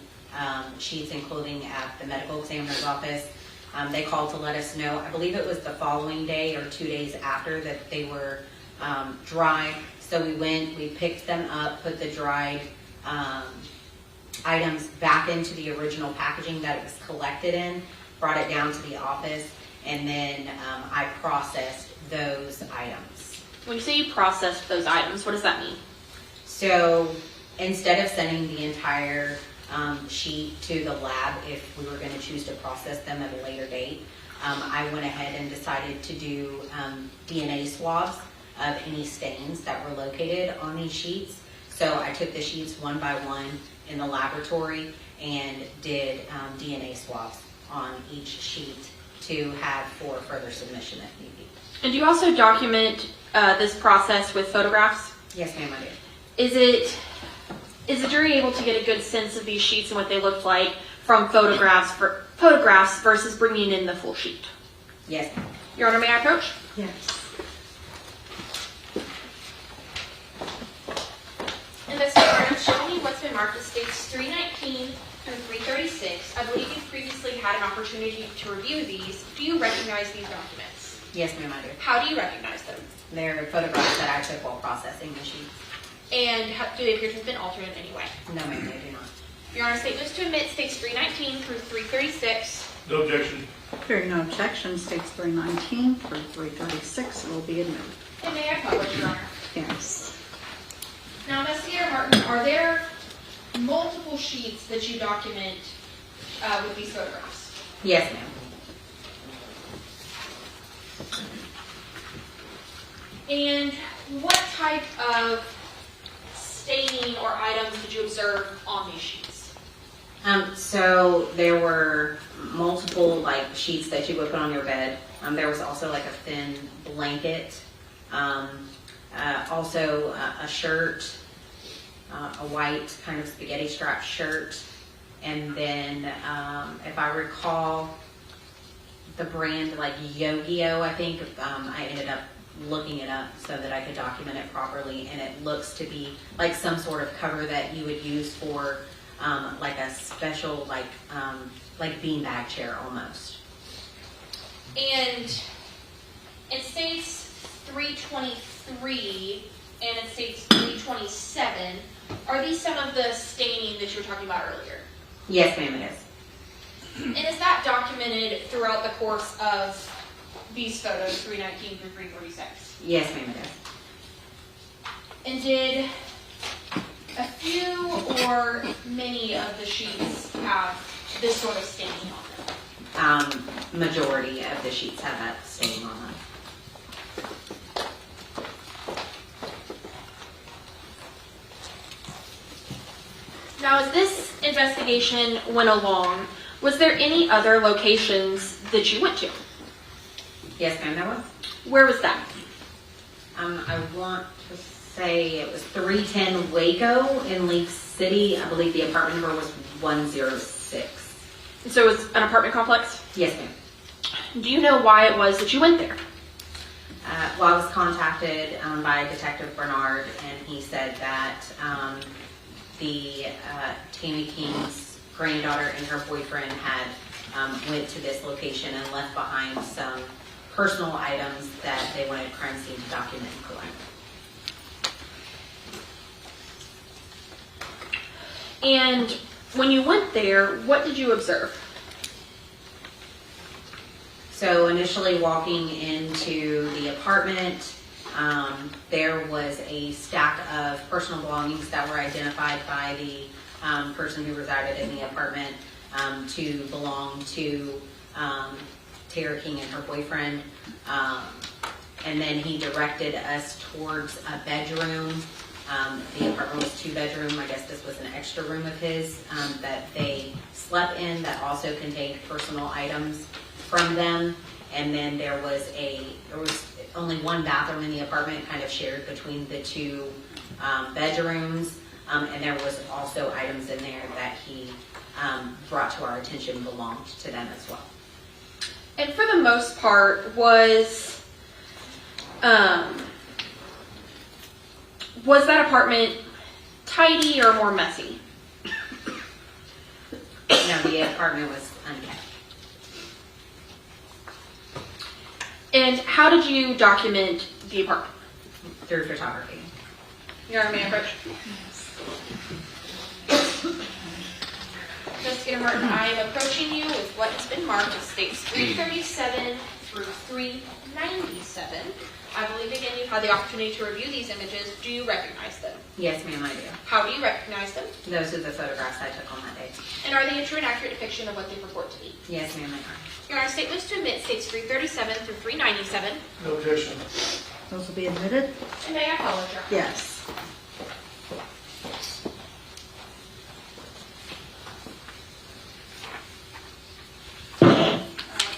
sheets and clothing at the medical examiner's office. They called to let us know, I believe it was the following day or 2 days after, that they were dry. So we went, we picked them up, put the dried items back into the original packaging that it was collected in, brought it down to the office, and then I processed those items. When you say you processed those items, what does that mean? So instead of sending the entire sheet to the lab, if we were going to choose to process them at a later date, I went ahead and decided to do DNA swabs of any stains that were located on these sheets. So I took the sheets one by one in the laboratory and did DNA swabs on each sheet to have for further submission if need be. And do you also document this process with photographs? Yes, ma'am, I do. Is the jury able to get a good sense of these sheets and what they look like from photographs versus bringing in the full sheet? Yes, ma'am. Your Honor, may I approach? Yes. Investigator, show me what's been marked as states 319 through 336. I believe you previously had an opportunity to review these. Do you recognize these documents? Yes, ma'am, I do. How do you recognize them? They're photographs that I took while processing the sheets. And do they appear to have been altered in any way? No, ma'am, they do not. Your Honor, statements to admit states 319 through 336. No objection. Hearing no objection, states 319 through 336 will be admitted. And may I publish, Your Honor? Yes. Now, Investigator Martin, are there multiple sheets that you document with these photographs? Yes, ma'am. And what type of staining or items did you observe on these sheets? So there were multiple sheets that you would put on your bed. There was also a thin blanket, also a shirt, a white kind of spaghetti strap shirt, and then if I recall, the brand Yogi-O, I think. I ended up looking it up so that I could document it properly, and it looks to be like some sort of cover that you would use for a special beanbag chair almost. And it states 323 and it states 327. Are these some of the staining that you were talking about earlier? Yes, ma'am, it is. And is that documented throughout the course of these photos, 319 through 346? Yes, ma'am, it is. And did a few or many of the sheets have this sort of staining on them? Majority of the sheets have that stain on them. Now, as this investigation went along, was there any other locations that you went to? Yes, ma'am, there was. Where was that? I want to say it was 310 Waco in Leaf City. I believe the apartment number was 106. So it was an apartment complex? Yes, ma'am. Do you know why it was that you went there? Well, I was contacted by Detective Bernard, and he said that the Tammy King's granddaughter and her boyfriend had went to this location and left behind some personal items that they wanted a crime scene to document and collect. And when you went there, what did you observe? So initially walking into the apartment, there was a stack of personal belongings that were identified by the person who resided in the apartment to belong to Tara King and her boyfriend. And then he directed us towards a bedroom. The apartment was 2-bedroom. I guess this was an extra room of his that they slept in that also contained personal items from them. And then there was only one bathroom in the apartment, kind of shared between the two bedrooms. And there was also items in there that he brought to our attention belonged to them as well. And for the most part, was that apartment tidy or more messy? No, the apartment was unkept. And how did you document the apartment? Through photography. You're a man approach. Investigator Martin, I am approaching you with what has been marked as states 337 through 397. I believe, again, you've had the opportunity to review these images. Do you recognize them? Yes, ma'am, I do. How do you recognize them? Those are the photographs I took on that day. And are they a true and accurate depiction of what they purport to be? Yes, ma'am, they are. Your Honor, statements to admit states 337 through 397. No objection. Those will be admitted? And may I apologize? Yes.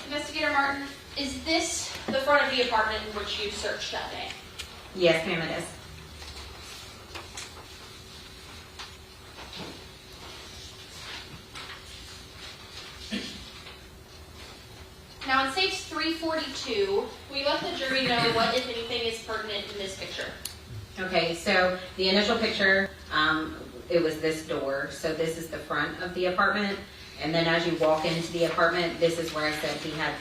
Investigator Martin, is this the front of the apartment in which you searched that day? Yes, ma'am, it is. Now, in states 342, will you let the jury know what, if anything, is pertinent in this picture? Okay, so the initial picture, it was this door. So this is the front of the apartment. And then as you walk into the apartment, this is where I said he had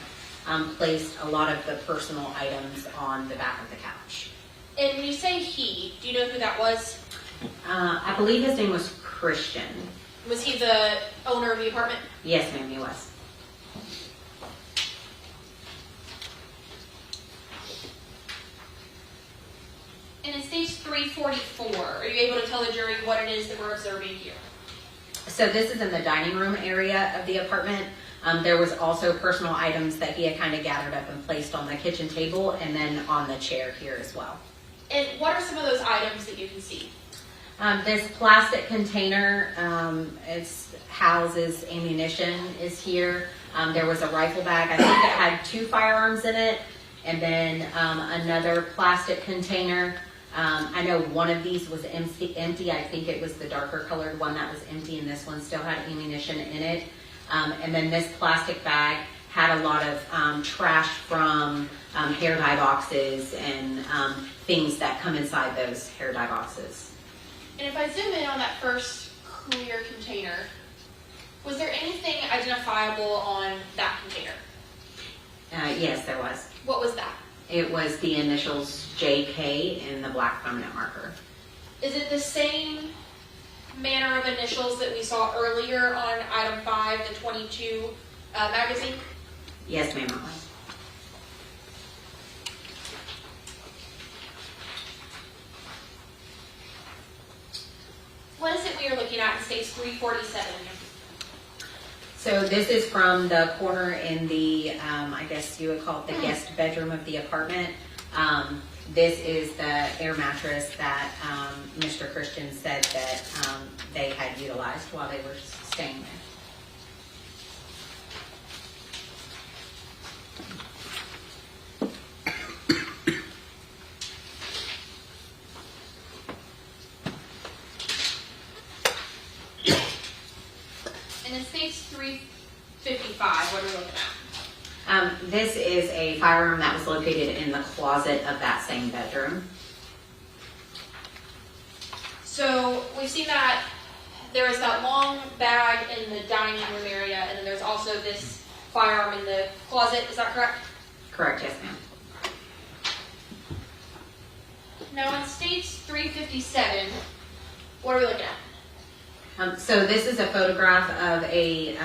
placed a lot of the personal items on the back of the couch. And when you say he, do you know who that was? I believe his name was Christian. Was he the owner of the apartment? Yes, ma'am, he was. And in stage 344, are you able to tell the jury what it is that we're observing here? So this is in the dining room area of the apartment. There was also personal items that he had kind of gathered up and placed on the kitchen table and then on the chair here as well. And what are some of those items that you can see? This plastic container, it houses ammunition, is here. There was a rifle bag. I think it had 2 firearms in it. And then another plastic container. I know one of these was empty. I think it was the darker colored one that was empty, and this one still had ammunition in it. And then this plastic bag had a lot of trash from hair dye boxes and things that come inside those hair dye boxes. And if I zoom in on that first clear container, was there anything identifiable on that container? Yes, there was. What was that? It was the initials JK in the black permanent marker. Is it the same manner of initials that we saw earlier on item 5, the 22 magazine? Yes, ma'am, it was. What is it we are looking at in states 347? So this is from the corner in the, I guess you would call it the guest bedroom of the apartment. This is the air mattress that Mr. Christian said that they had utilized while they were staying there. And in states 355, what are we looking at? This is a firearm that was located in the closet of that same bedroom. So we've seen that there is that long bag in the dining room area, and then there's also this firearm in the closet. Is that correct? Correct, yes, ma'am. Now in states 357, what are we looking at? So this is a photograph of a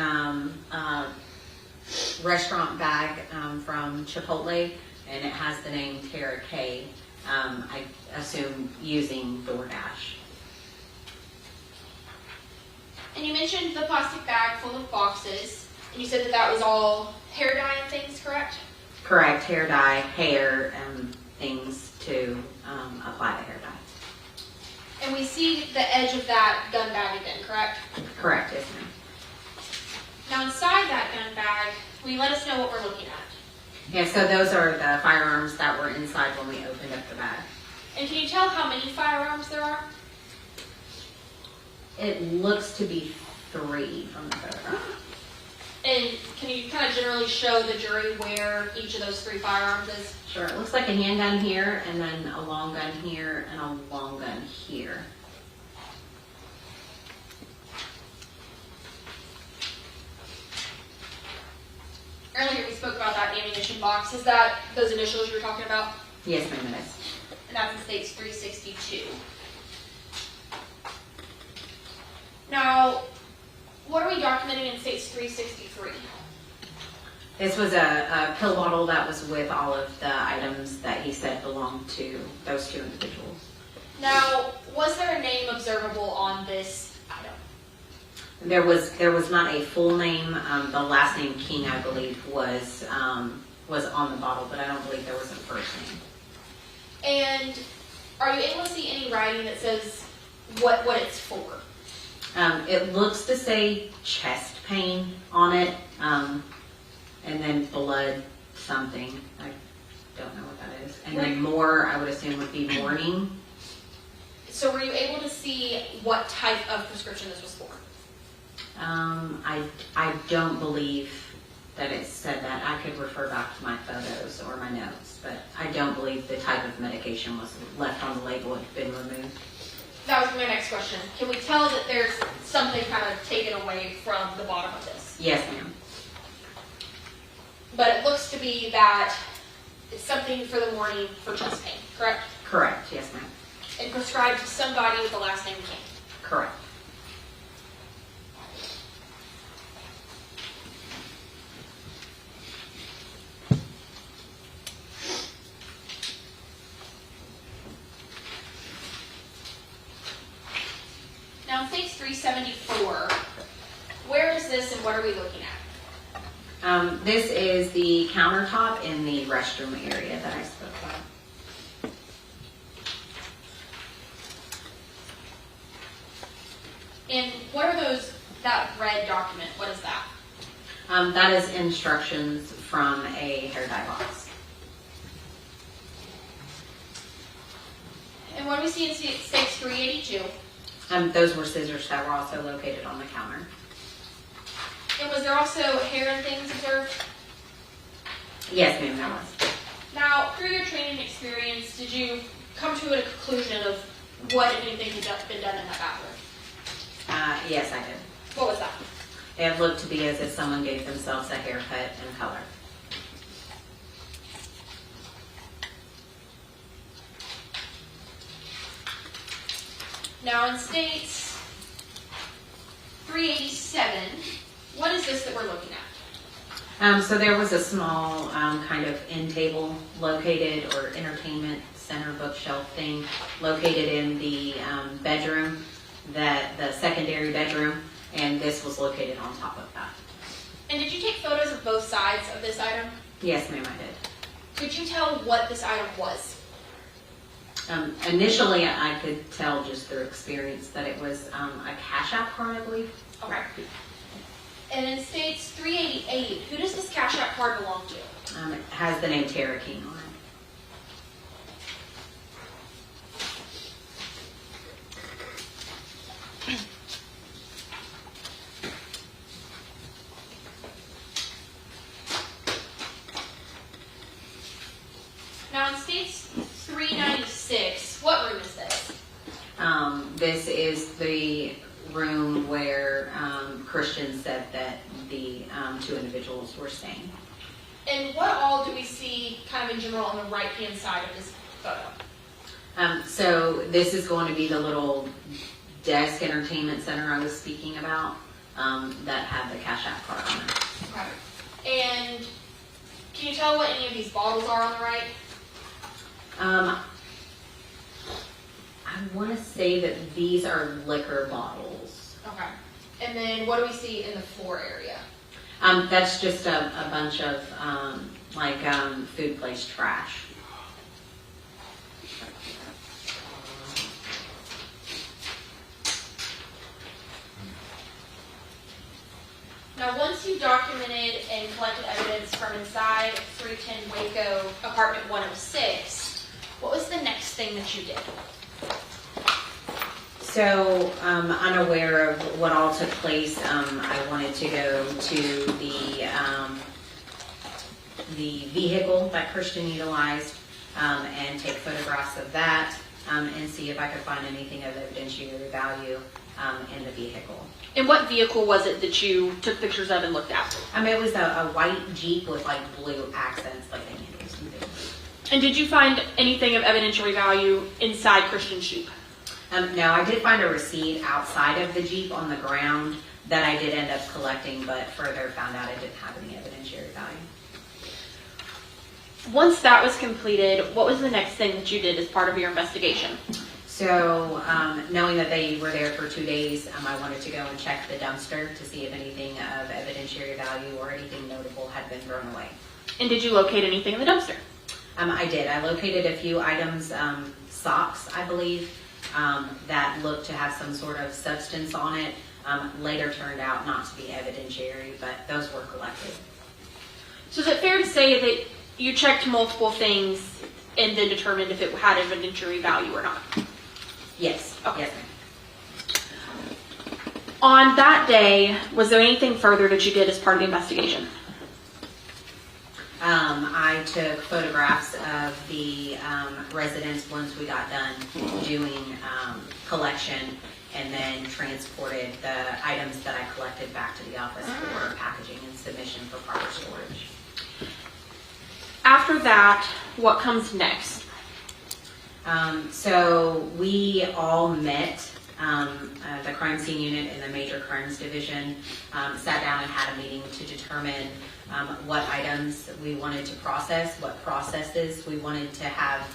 restaurant bag from Chipotle, and it has the name Tara K. I assume using DoorDash. And you mentioned the plastic bag full of boxes, and you said that that was all hair dye and things, correct? Correct, hair dye, hair, and things to apply the hair dye. And we see the edge of that gun bag again, correct? Correct, yes, ma'am. Now inside that gun bag, will you let us know what we're looking at? Yeah, so those are the firearms that were inside when we opened up the bag. And can you tell how many firearms there are? It looks to be 3 from the photograph. And can you kind of generally show the jury where each of those 3 firearms is? Sure, it looks like a handgun here, and then a long gun here, and a long gun here. Earlier we spoke about that ammunition box. Is that those initials you were talking about? Yes, ma'am, it is. And that's in states 362. Now, what are we documenting in states 363? This was a pill bottle that was with all of the items that he said belonged to those 2 individuals. Now, was there a name observable on this item? There was not a full name. The last name King, I believe, was on the bottle, but I don't believe there was a first name. And are you able to see any writing that says what it's for? It looks to say chest pain on it, and then blood something. I don't know what that is. And then more, I would assume, would be mourning. So were you able to see what type of prescription this was for? I don't believe that it said that. I could refer back to my photos or my notes, but I don't believe the type of medication was left on the label. It had been removed. That was my next question. Can we tell that there's something kind of taken away from the bottom of this? Yes, ma'am. But it looks to be that it's something for the morning for chest pain, correct? Correct, yes, ma'am. And prescribed to somebody with the last name King. Correct. Now in states 374, where is this and what are we looking at? This is the countertop in the restroom area that I spoke about. And what are those, that red document, what is that? That is instructions from a hair dye box. And what do we see in states 382? Those were scissors that were also located on the counter. And was there also hair and things observed? Yes, ma'am, that was. Now, through your training experience, did you come to a conclusion of what, if anything, had been done in that bathroom? Yes, I did. What was that? It looked to be as if someone gave themselves a haircut and color. Now in states 387, what is this that we're looking at? So there was a small kind of end table located, or entertainment center bookshelf thing located in the bedroom, the secondary bedroom, and this was located on top of that. And did you take photos of both sides of this item? Yes, ma'am, I did. Could you tell what this item was? Initially, I could tell just through experience that it was a Cash App card, I believe. Okay. And in states 388, who does this Cash App card belong to? It has the name Tammy King on it. Now in states 396, what room is this? This is the room where Christian said that the two individuals were staying. And what all do we see kind of in general on the right-hand side of this photo? So this is going to be the little desk entertainment center I was speaking about that had the Cash App card on it. Okay. And can you tell what any of these bottles are on the right? I want to say that these are liquor bottles. Okay. And then what do we see in the floor area? That's just a bunch of food place trash. Now, once you documented and collected evidence from inside 310 Waco apartment 106, what was the next thing that you did? So, unaware of what all took place, I wanted to go to the vehicle that Christian utilized and take photographs of that and see if I could find anything of evidentiary value in the vehicle. And what vehicle was it that you took pictures of and looked at? It was a white Jeep with like blue accents, like the handles and things. And did you find anything of evidentiary value inside Christian's Jeep? No, I did find a receipt outside of the Jeep on the ground that I did end up collecting, but further found out it didn't have any evidentiary value. Once that was completed, what was the next thing that you did as part of your investigation? So, knowing that they were there for 2 days, I wanted to go and check the dumpster to see if anything of evidentiary value or anything notable had been thrown away. And did you locate anything in the dumpster? I did. I located a few items, socks, I believe, that looked to have some sort of substance on it. Later turned out not to be evidentiary, but those were collected. So is it fair to say that you checked multiple things and then determined if it had evidentiary value or not? Yes. Okay. Yes, ma'am. On that day, was there anything further that you did as part of the investigation? I took photographs of the residents once we got done doing collection, and then transported the items that I collected back to the office for packaging and submission for proper storage. After that, what comes next? So we all met, the crime scene unit and the major crimes division sat down and had a meeting to determine what items we wanted to process, what processes we wanted to have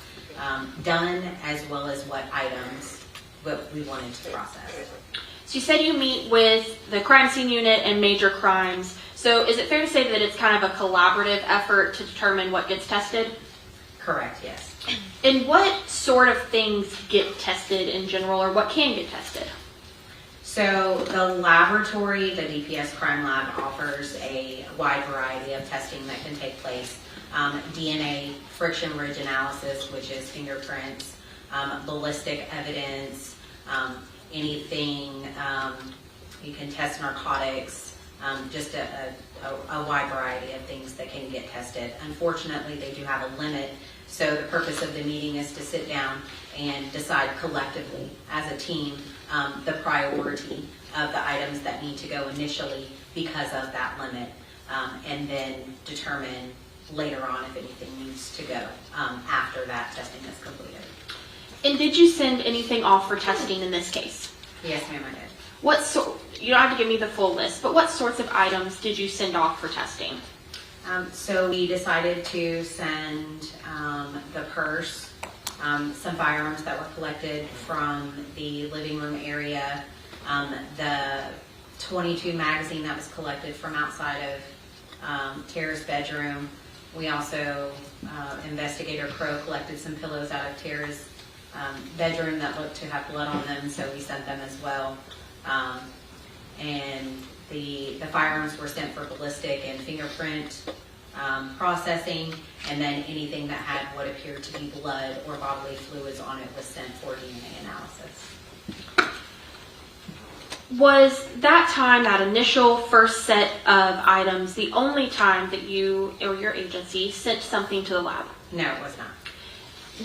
done, as well as what items we wanted to process. So you said you meet with the crime scene unit and major crimes. So is it fair to say that it's kind of a collaborative effort to determine what gets tested? Correct, yes. And what sort of things get tested in general, or what can get tested? So the laboratory, the DPS Crime Lab, offers a wide variety of testing that can take place. DNA, friction ridge analysis, which is fingerprints, ballistic evidence, anything, you can test narcotics, just a wide variety of things that can get tested. Unfortunately, they do have a limit, so the purpose of the meeting is to sit down and decide collectively as a team the priority of the items that need to go initially because of that limit, and then determine later on if anything needs to go after that testing is completed. And did you send anything off for testing in this case? Yes, ma'am, I did. What sort? You don't have to give me the full list, but what sorts of items did you send off for testing? So we decided to send the purse, some firearms that were collected from the living room area, the .22 magazine that was collected from outside of Tara's bedroom. We also, Investigator Crow collected some pillows out of Tara's bedroom that looked to have blood on them, so we sent them as well. And the firearms were sent for ballistic and fingerprint processing, and then anything that had what appeared to be blood or bodily fluids on it was sent for DNA analysis. Was that time, that initial first set of items, the only time that you or your agency sent something to the lab? No, it was not.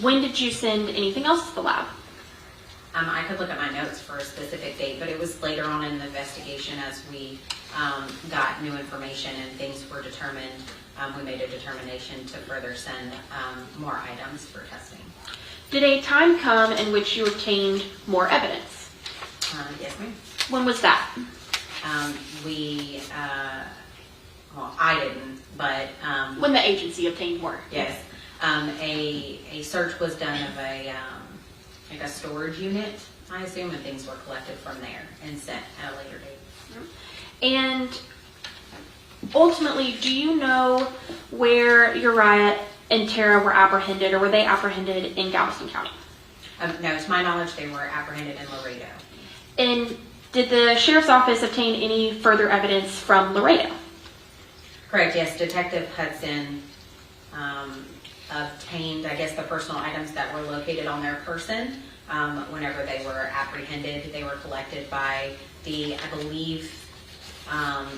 When did you send anything else to the lab? I could look at my notes for a specific date, but it was later on in the investigation as we got new information and things were determined. We made a determination to further send more items for testing. Did a time come in which you obtained more evidence? Yes, ma'am. When was that? Well, I didn't, but When the agency obtained more? yes, a search was done of like a storage unit, I assume, and things were collected from there and sent at a later date. And ultimately, do you know where Uriah and Tara were apprehended, or were they apprehended in Galveston County? No, to my knowledge, they were apprehended in Laredo. And did the sheriff's office obtain any further evidence from Laredo? Correct, yes. Detective Hudson obtained, I guess, the personal items that were located on their person. Whenever they were apprehended, they were collected by I believe,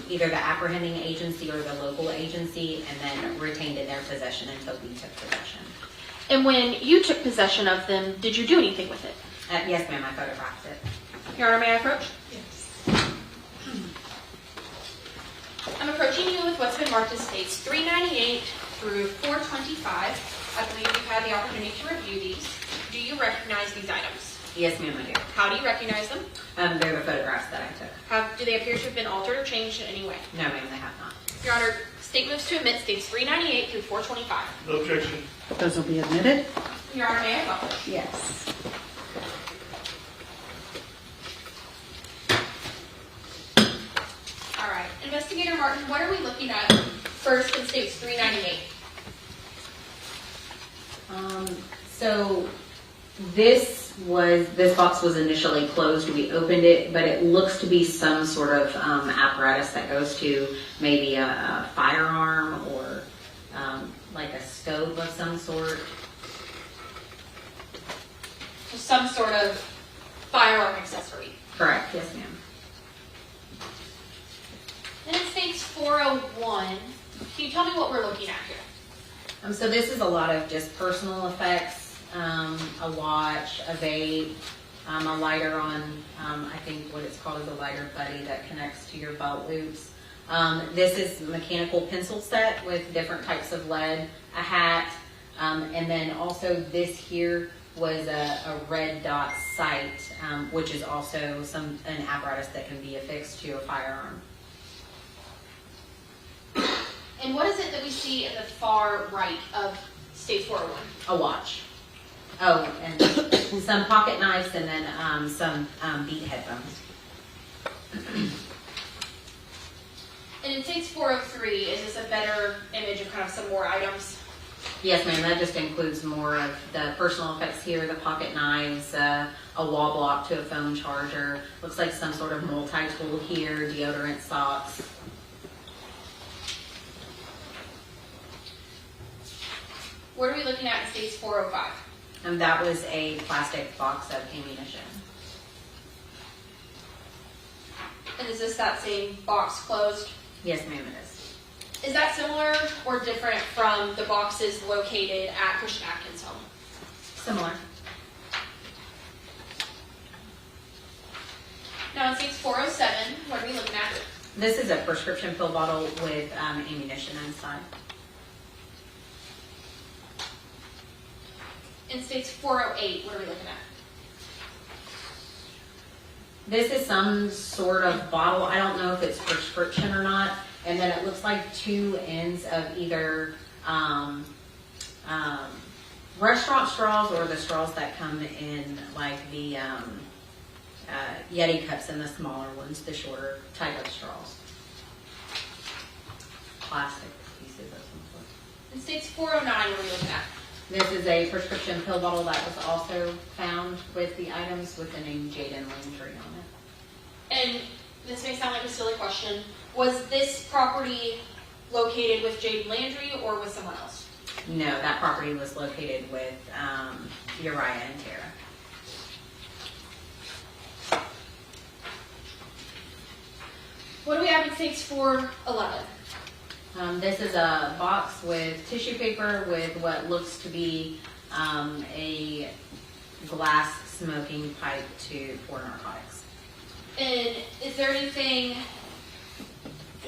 either the apprehending agency or the local agency, and then retained in their possession until we took possession. And when you took possession of them, did you do anything with it? Yes, ma'am, I photographed it. Your Honor, may I approach? Yes. I'm approaching you with what's been marked as states 398 through 425. I believe you've had the opportunity to review these. Do you recognize these items? Yes, ma'am, I do. How do you recognize them? They're the photographs that I took. Do they appear to have been altered or changed in any way? No, ma'am, they have not. Your Honor, state moves to admit states 398 through 425. No objection. Those will be admitted? Your Honor, may I go? Yes. All right. Investigator Martin, what are we looking at first in states 398? So this box was initially closed. We opened it, but it looks to be some sort of apparatus that goes to maybe a firearm or like a stove of some sort. So some sort of firearm accessory. Correct. Yes, ma'am. Then it states 401. Can you tell me what we're looking at here? So this is a lot of just personal effects. A watch, a vape, a lighter on, I think what it's called is a lighter buddy that connects to your belt loops. This is a mechanical pencil set with different types of lead, a hat, and then also this here was a red dot sight, which is also an apparatus that can be affixed to a firearm. And what is it that we see in the far right of state 401? A watch. Oh, and some pocket knives, and then some beat headphones. And in states 403, is this a better image of kind of some more items? Yes, ma'am. That just includes more of the personal effects here, the pocket knives, a wall block to a phone charger. Looks like some sort of multi-tool here, deodorant, socks. What are we looking at in states 405? And that was a plastic box of ammunition. And is this that same box closed? Yes, ma'am, it is. Is that similar or different from the boxes located at Christian Atkins' home? Similar. Now in states 407, what are we looking at? This is a prescription pill bottle with ammunition inside. In states 408, what are we looking at? This is some sort of bottle. I don't know if it's prescription or not. And then it looks like two ends of either restaurant straws or the straws that come in like the Yeti cups and the smaller ones, the shorter type of straws. Plastic pieces of some sort. In states 409, what are we looking at? This is a prescription pill bottle that was also found with the items with the name Jaden Landry on it. And this may sound like a silly question. Was this property located with Jaden Landry or with someone else? No, that property was located with Uriah and Tara. What do we have in states 411? This is a box with tissue paper with what looks to be a glass smoking pipe for narcotics. And is there anything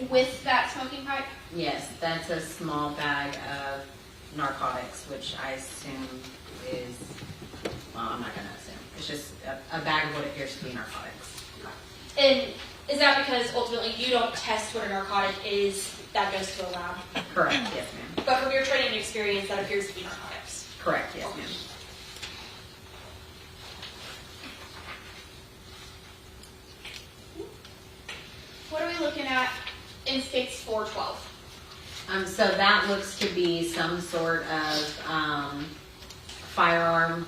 with that smoking pipe? Yes, that's a small bag of narcotics, which I assume is, well, I'm not going to assume. It's just a bag of what appears to be narcotics. And is that because ultimately you don't test what a narcotic is, that goes to a lab? Correct, yes ma'am. But from your training experience, that appears to be narcotics. Correct, yes ma'am. What are we looking at in states 412? So that looks to be some sort of firearm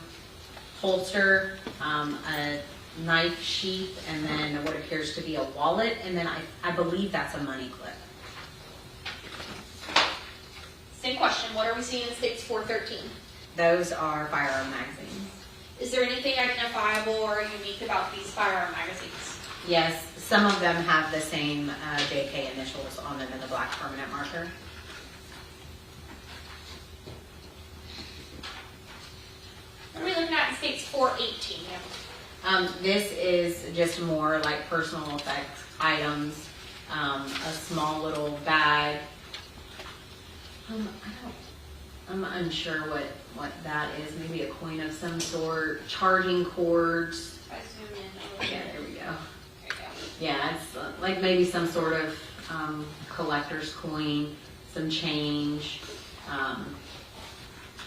holster, a knife sheath, and then what appears to be a wallet, and then I believe that's a money clip. Same question. What are we seeing in states 413? Those are firearm magazines. Is there anything identifiable or unique about these firearm magazines? Yes, some of them have the same JK initials on them in the black permanent marker. What are we looking at in states 418? This is just more like personal effects items, a small little bag. I'm unsure what that is. Maybe a coin of some sort. Charging cords. If I zoom in a little Yeah, bit. there we go. There you go. Yeah, it's like maybe some sort of collector's coin, some change,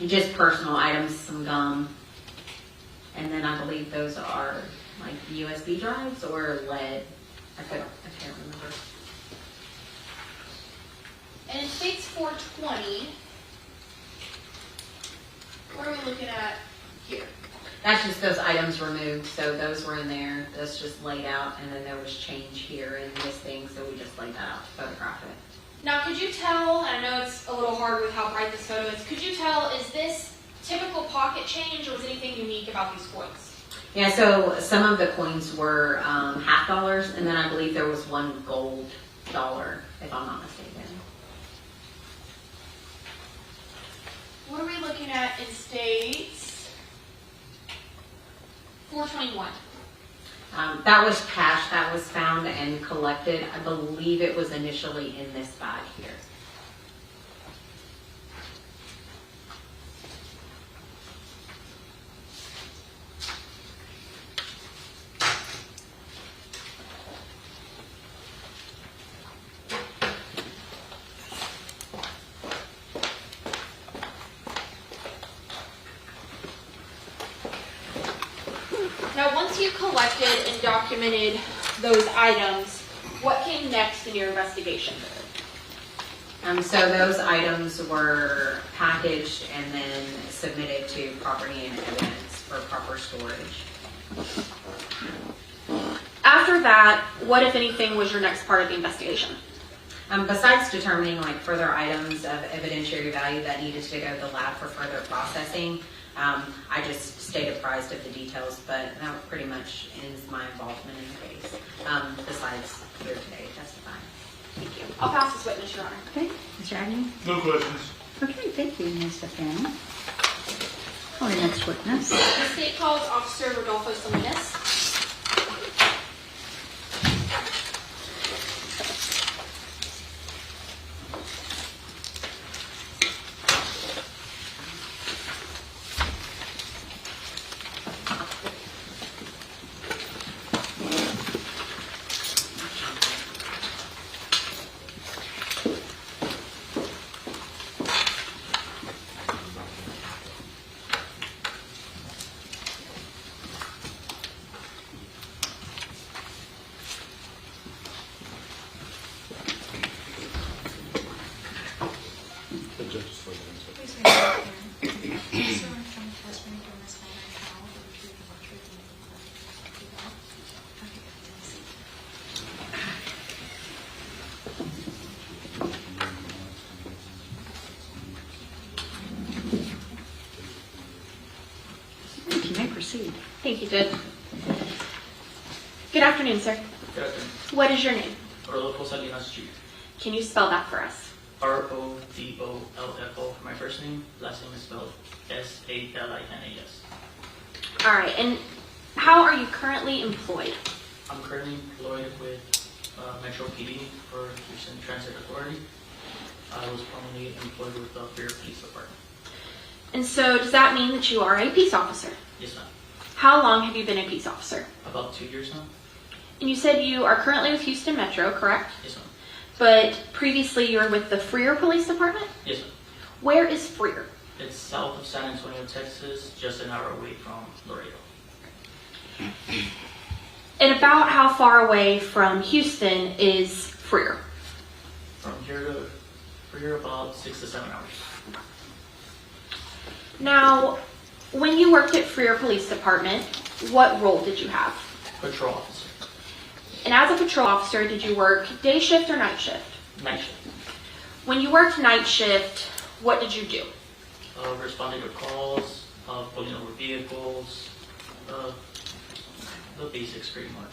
just personal items, some gum. And then I believe those are like USB drives or lead. I can't remember. And in states 420, what are we looking at here? That's just those items removed, so those were in there. That's just laid out, and then there was change here in this thing, so we just laid that out to photograph it. Now, could you tell, I know it's a little hard with how bright this photo is, could you tell, is this typical pocket change, or was anything unique about these coins? Yeah, so some of the coins were half dollars, and then I believe there was one gold dollar, if I'm not mistaken. What are we looking at in states 421? That was cash that was found and collected. I believe it was initially in this bag here. Now, once you collected and documented those items, what came next in your investigation? So those items were packaged and then submitted to property and evidence for proper storage. After that, what, if anything, was your next part of the investigation? Besides determining like further items of evidentiary value that needed to go to the lab for further processing, I just stayed apprised of the details, but that pretty much ends my involvement in the case, besides here today testifying. Thank you. I'll pass this witness, Your Honor. Okay, Mr. Agnew? No questions. Okay, thank you, Ms. Fanning. Call the next witness. The state calls Officer Rodolfo Salinas. proceed. Thank you, Judge. Good afternoon, sir. Good afternoon. What is your name? Rodolfo Salinas Street. Can you spell that for us? Rodollfo for my first name. Last name is spelled Salinas. All right, and how are you currently employed? I'm currently employed with Metro PD for Houston Transit Authority. I was formerly employed with the Freer Police Department. And so does that mean that you are a peace officer? Yes, ma'am. How long have you been a peace officer? About 2 years now. And you said you are currently with Houston Metro, correct? Yes, ma'am. But previously you were with the Freer Police Department? Yes, ma'am. Where is Freer? It's south of San Antonio, Texas, just an hour away from Laredo. And about how far away from Houston is Freer? From here to Freer, about 6 to 7 hours. Now, when you worked at Freer Police Department, what role did you have? Patrol officer. And as a patrol officer, did you work day shift or night shift? Night shift. When you worked night shift, what did you do? Responded to calls, pulling over vehicles, the basics pretty much.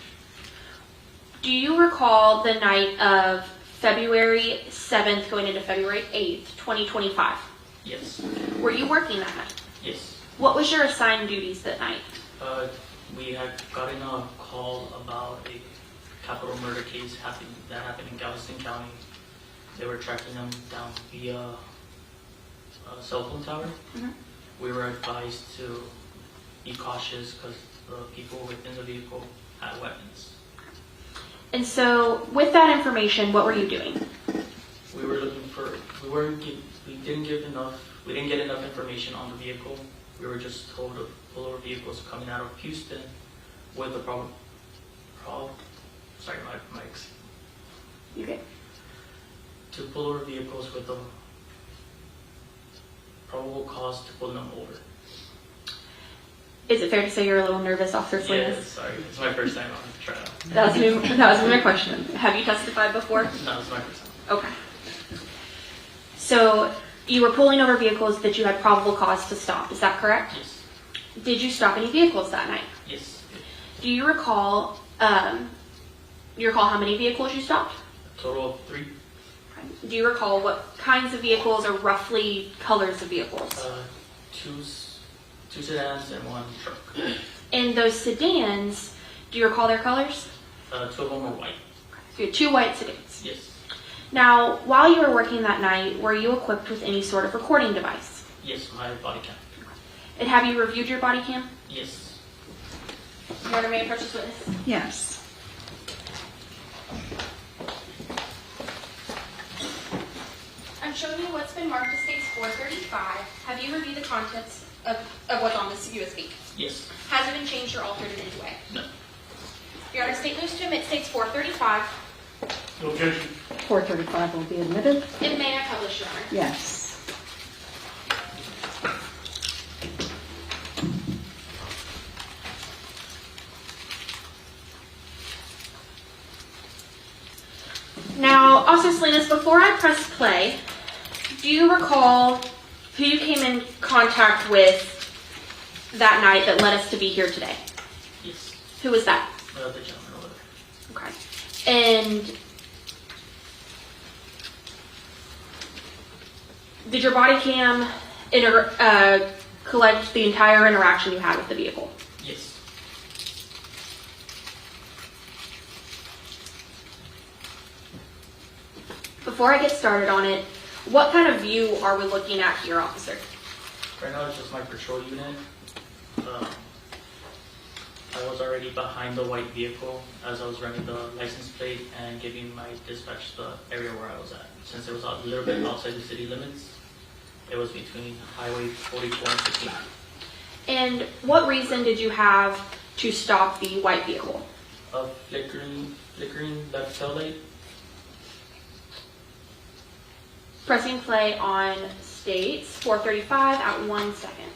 Do you recall the night of February 7th going into February 8th, 2025? Yes. Were you working that night? Yes. What was your assigned duties that night? We had gotten a call about a capital murder case that happened in Galveston County. They were tracking them down via a cell phone tower. Mhm. We were advised to be cautious because the people within the vehicle had weapons. And so, with that information, what were you doing? We were looking for. We didn't get enough information on the vehicle. We were just told to pull over vehicles coming out of Houston with the sorry, my mics. You good? To pull over vehicles with the probable cause to pull them over. Is it fair to say you're a little nervous, Officer Salinas? Yes, sorry. It's my first time on trial. That was my question. Have you testified before? No, it's my first time. Okay. So, you were pulling over vehicles that you had probable cause to stop, is that correct? Yes. Did you stop any vehicles that night? Yes. Do you recall how many vehicles you stopped? A total of 3. Do you recall what kinds of vehicles or roughly colors of vehicles? Two sedans and 1 truck. And those sedans, do you recall their colors? 2 of them were white. So you had 2 white sedans. Yes. Now, while you were working that night, were you equipped with any sort of recording device? Yes, my body cam. And have you reviewed your body cam? Yes. Your Honor, may I approach this witness? Yes. I'm showing you what's been marked as states 435. Have you reviewed the contents of what's on this USB? Yes. Has it been changed or altered in any way? No. Your Honor, state moves to admit states 435. No objection. 435 will be admitted. And may I publish, Your Honor? Yes. Now, Officer Salinas, before I press play, do you recall who you came in contact with that night that led us to be here today? Yes. Who was that? The gentleman over there. Okay. And did your body cam collect the entire interaction you had with the vehicle? Yes. Before I get started on it, what kind of view are we looking at here, officer? Right now it's just my patrol unit. I was already behind the white vehicle as I was running the license plate and giving my dispatch the area where I was at. Since it was a little bit outside the city limits, it was between Highway 44 and 15. And what reason did you have to stop the white vehicle? A flickering left tail light. Pressing play on states 435 at 1 second.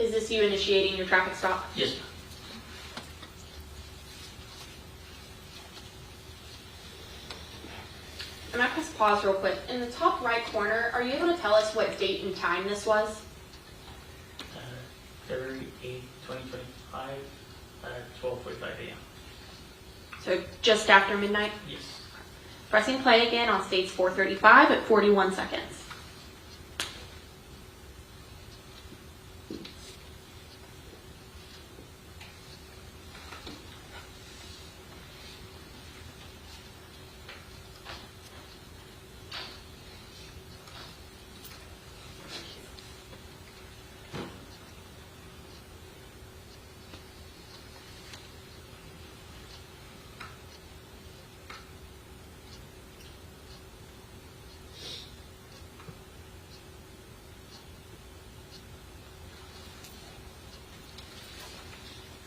Is this you initiating your traffic stop? Yes, ma'am. I'm gonna press pause real quick. In the top right corner, are you able to tell us what date and time this was? February 8, 2025 at 12:45 a.m. So just after midnight? Yes. Pressing play again on states 435 at 41 seconds.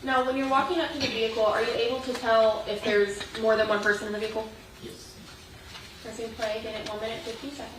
Now, when you're walking up to the vehicle, are you able to tell if there's more than one person in the vehicle? Yes. Pressing play again at 1 minute 15 seconds.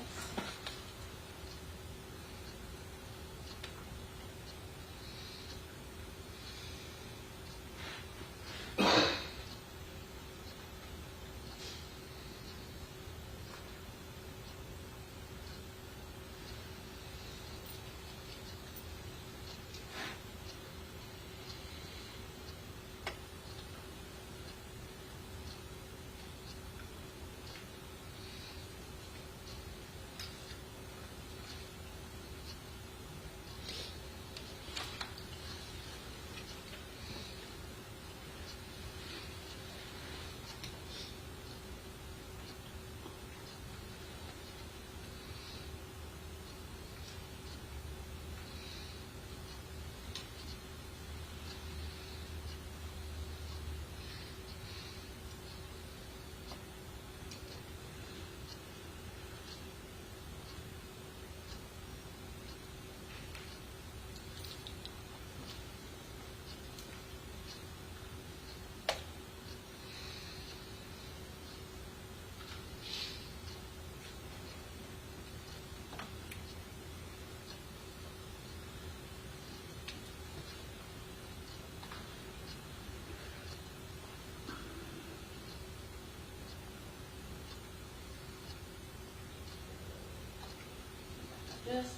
Just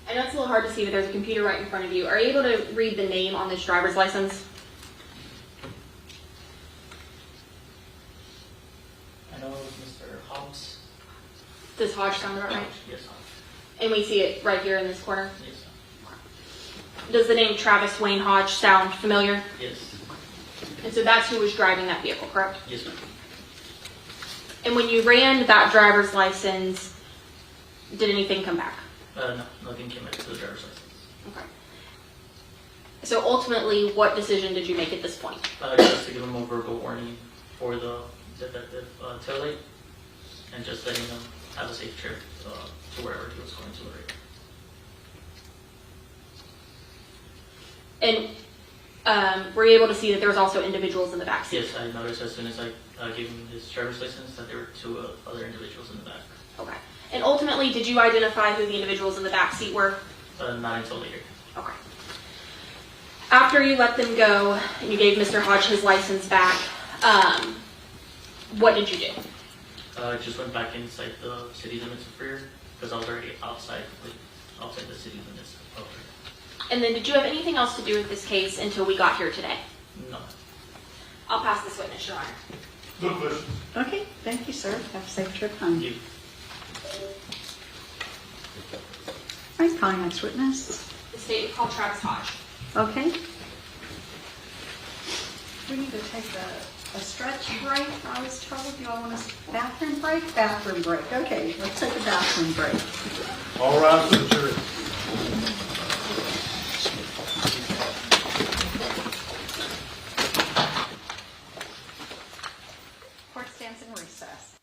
I know it's a little hard to see, but there's a computer right in front of you. Are you able to read the name on this driver's license? I know it was Mr. Hobbs. Does Hodge sound about right? Yes, ma'am. And we see it right here in this corner. Yes, ma'am. Does the name Travis Wayne Hodge sound familiar? Yes. And so that's who was driving that vehicle, correct? Yes, ma'am. And when you ran that driver's license, did anything come back? No, nothing came back to the driver's license. Okay. So ultimately, what decision did you make at this point? Just to give him a verbal warning for the defective taillight, and just letting him have a safe trip to wherever he was going to later. And were you able to see that there was also individuals in the back seat? Yes, I noticed as soon as I gave him his driver's license that there were two other individuals in the back. Okay. And ultimately, did you identify who the individuals in the back seat were? Not until later. Okay. After you let them go and you gave Mr. Hodge his license back, what did you do? I just went back inside the city limits of Freer because I was already outside the city limits of Freer. And then did you have anything else to do with this case until we got here today? No. I'll pass this witness, Your Honor. No questions. Okay, thank you, sir. Have a safe trip home. You. All right, calling next witness. The state called Travis Hodge. Okay. We need to take a stretch break. I was told you all want a bathroom break? Bathroom break. Okay, let's take a bathroom break. All rise for the jury. Court stands in recess.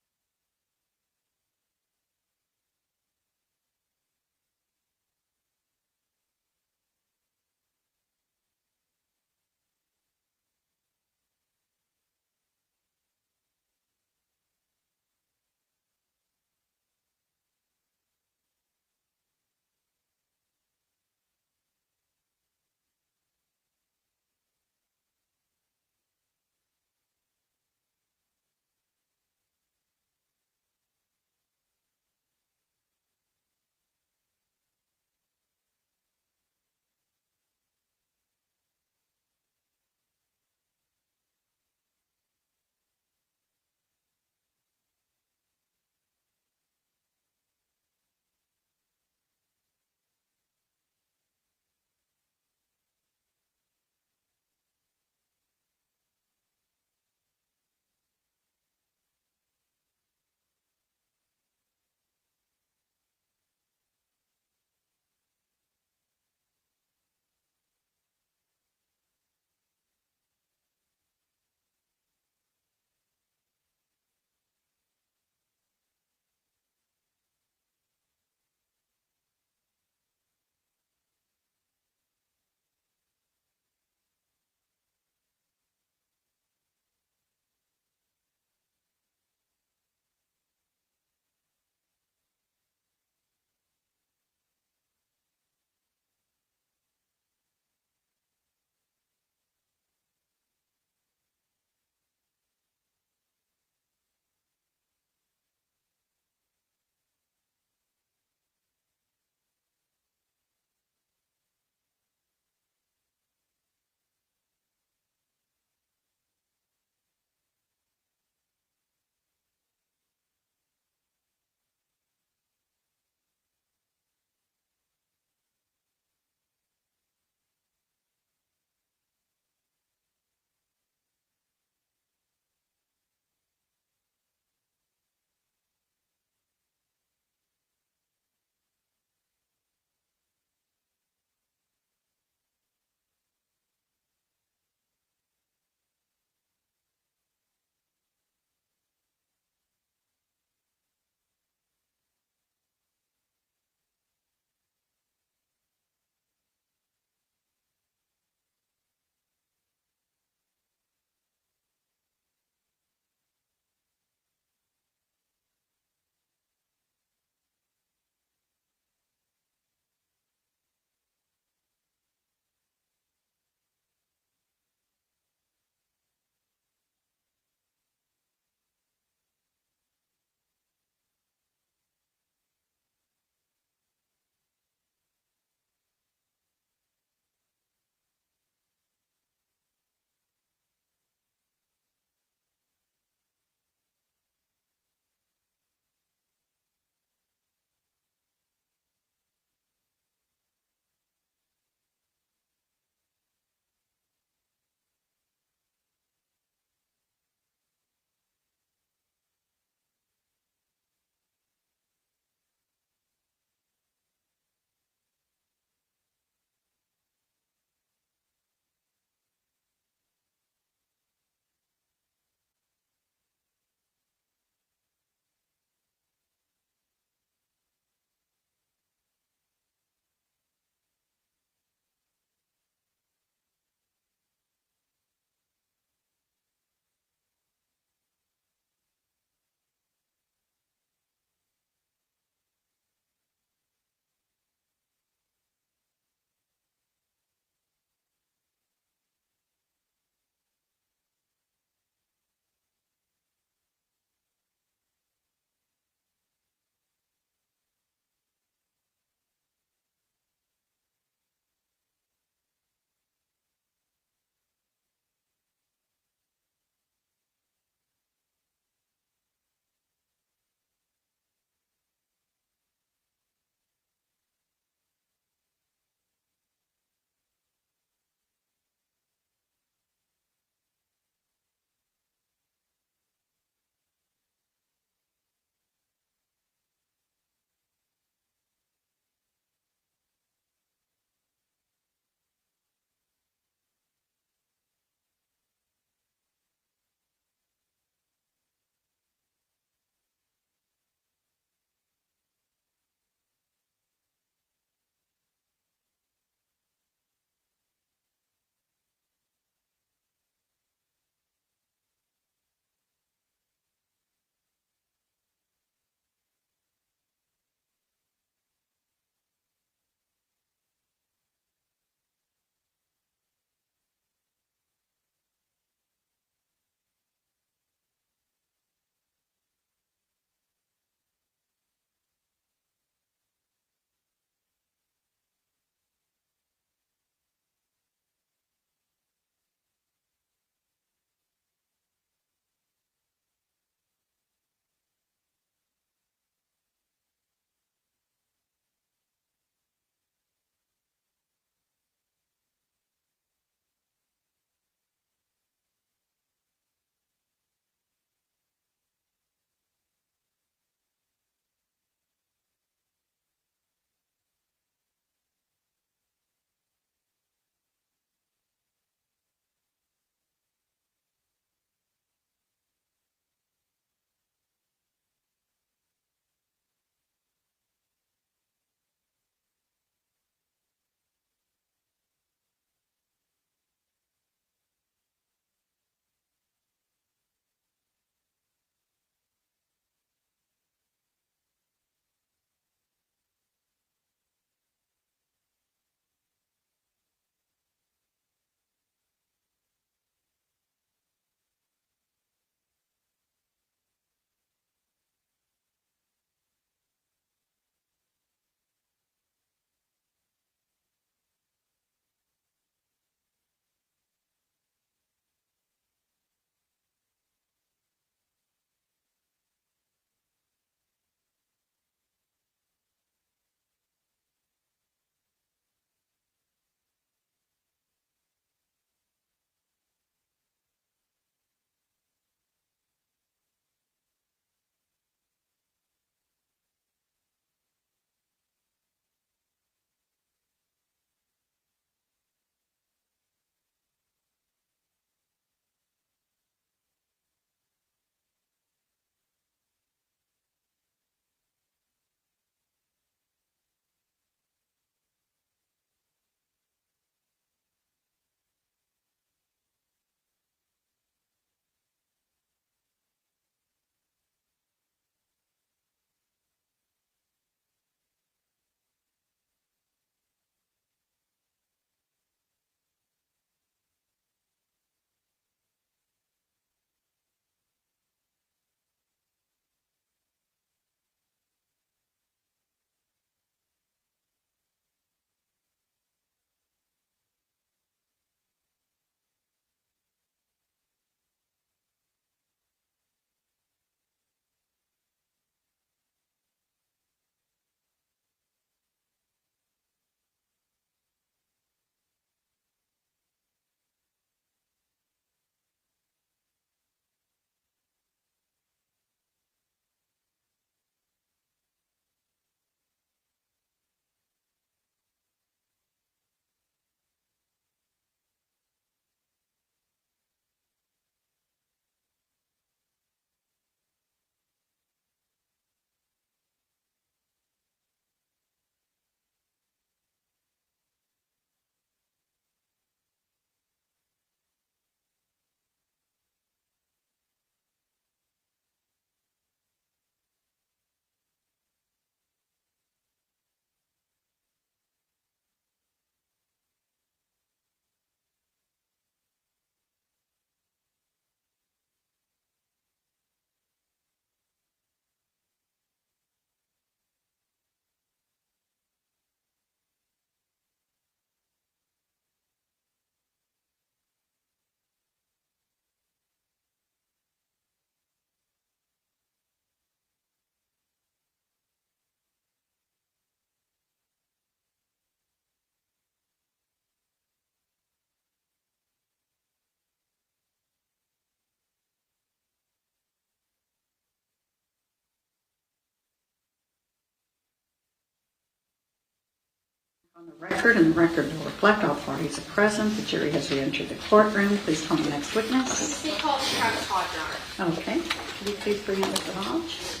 On the record, and the record will reflect all parties are present. The jury has re-entered the courtroom. Please call the next witness. State call Travis Hodge, Your Honor. Okay. Could you please bring in Mr. Hodge?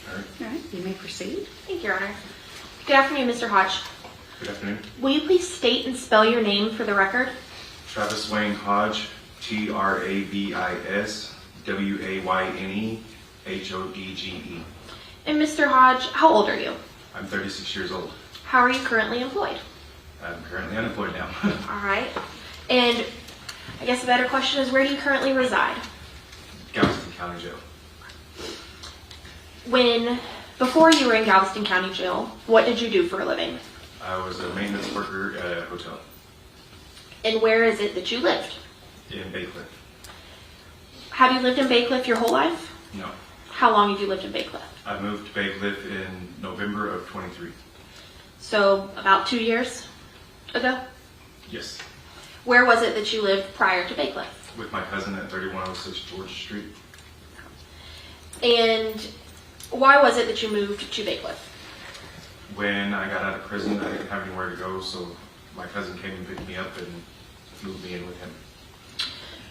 All right, you may proceed. Thank you, Your Honor. Good afternoon, Mr. Hodge. Good afternoon. Will you please state and spell your name for the record? Travis Wayne Hodge, Travis Wayne Hodge. And Mr. Hodge, how old are you? I'm 36 years old. How are you currently employed? I'm currently unemployed now. All right. And I guess a better question is, where do you currently reside? Galveston County Jail. Before you were in Galveston County Jail, what did you do for a living? I was a maintenance worker at a hotel And where is it that you lived? in Bacliff. Have you lived in Bacliff your whole life? No, How long have you lived in Bacliff? I moved to Bacliff in November of 23. So about 2 years ago? Yes, Where was it that you lived prior to Bacliff? with my cousin at 3106 Georgia Street. And why was it that you moved to Bacliff? When I got out of prison, I didn't have anywhere to go, so my cousin came and picked me up and moved me in with him.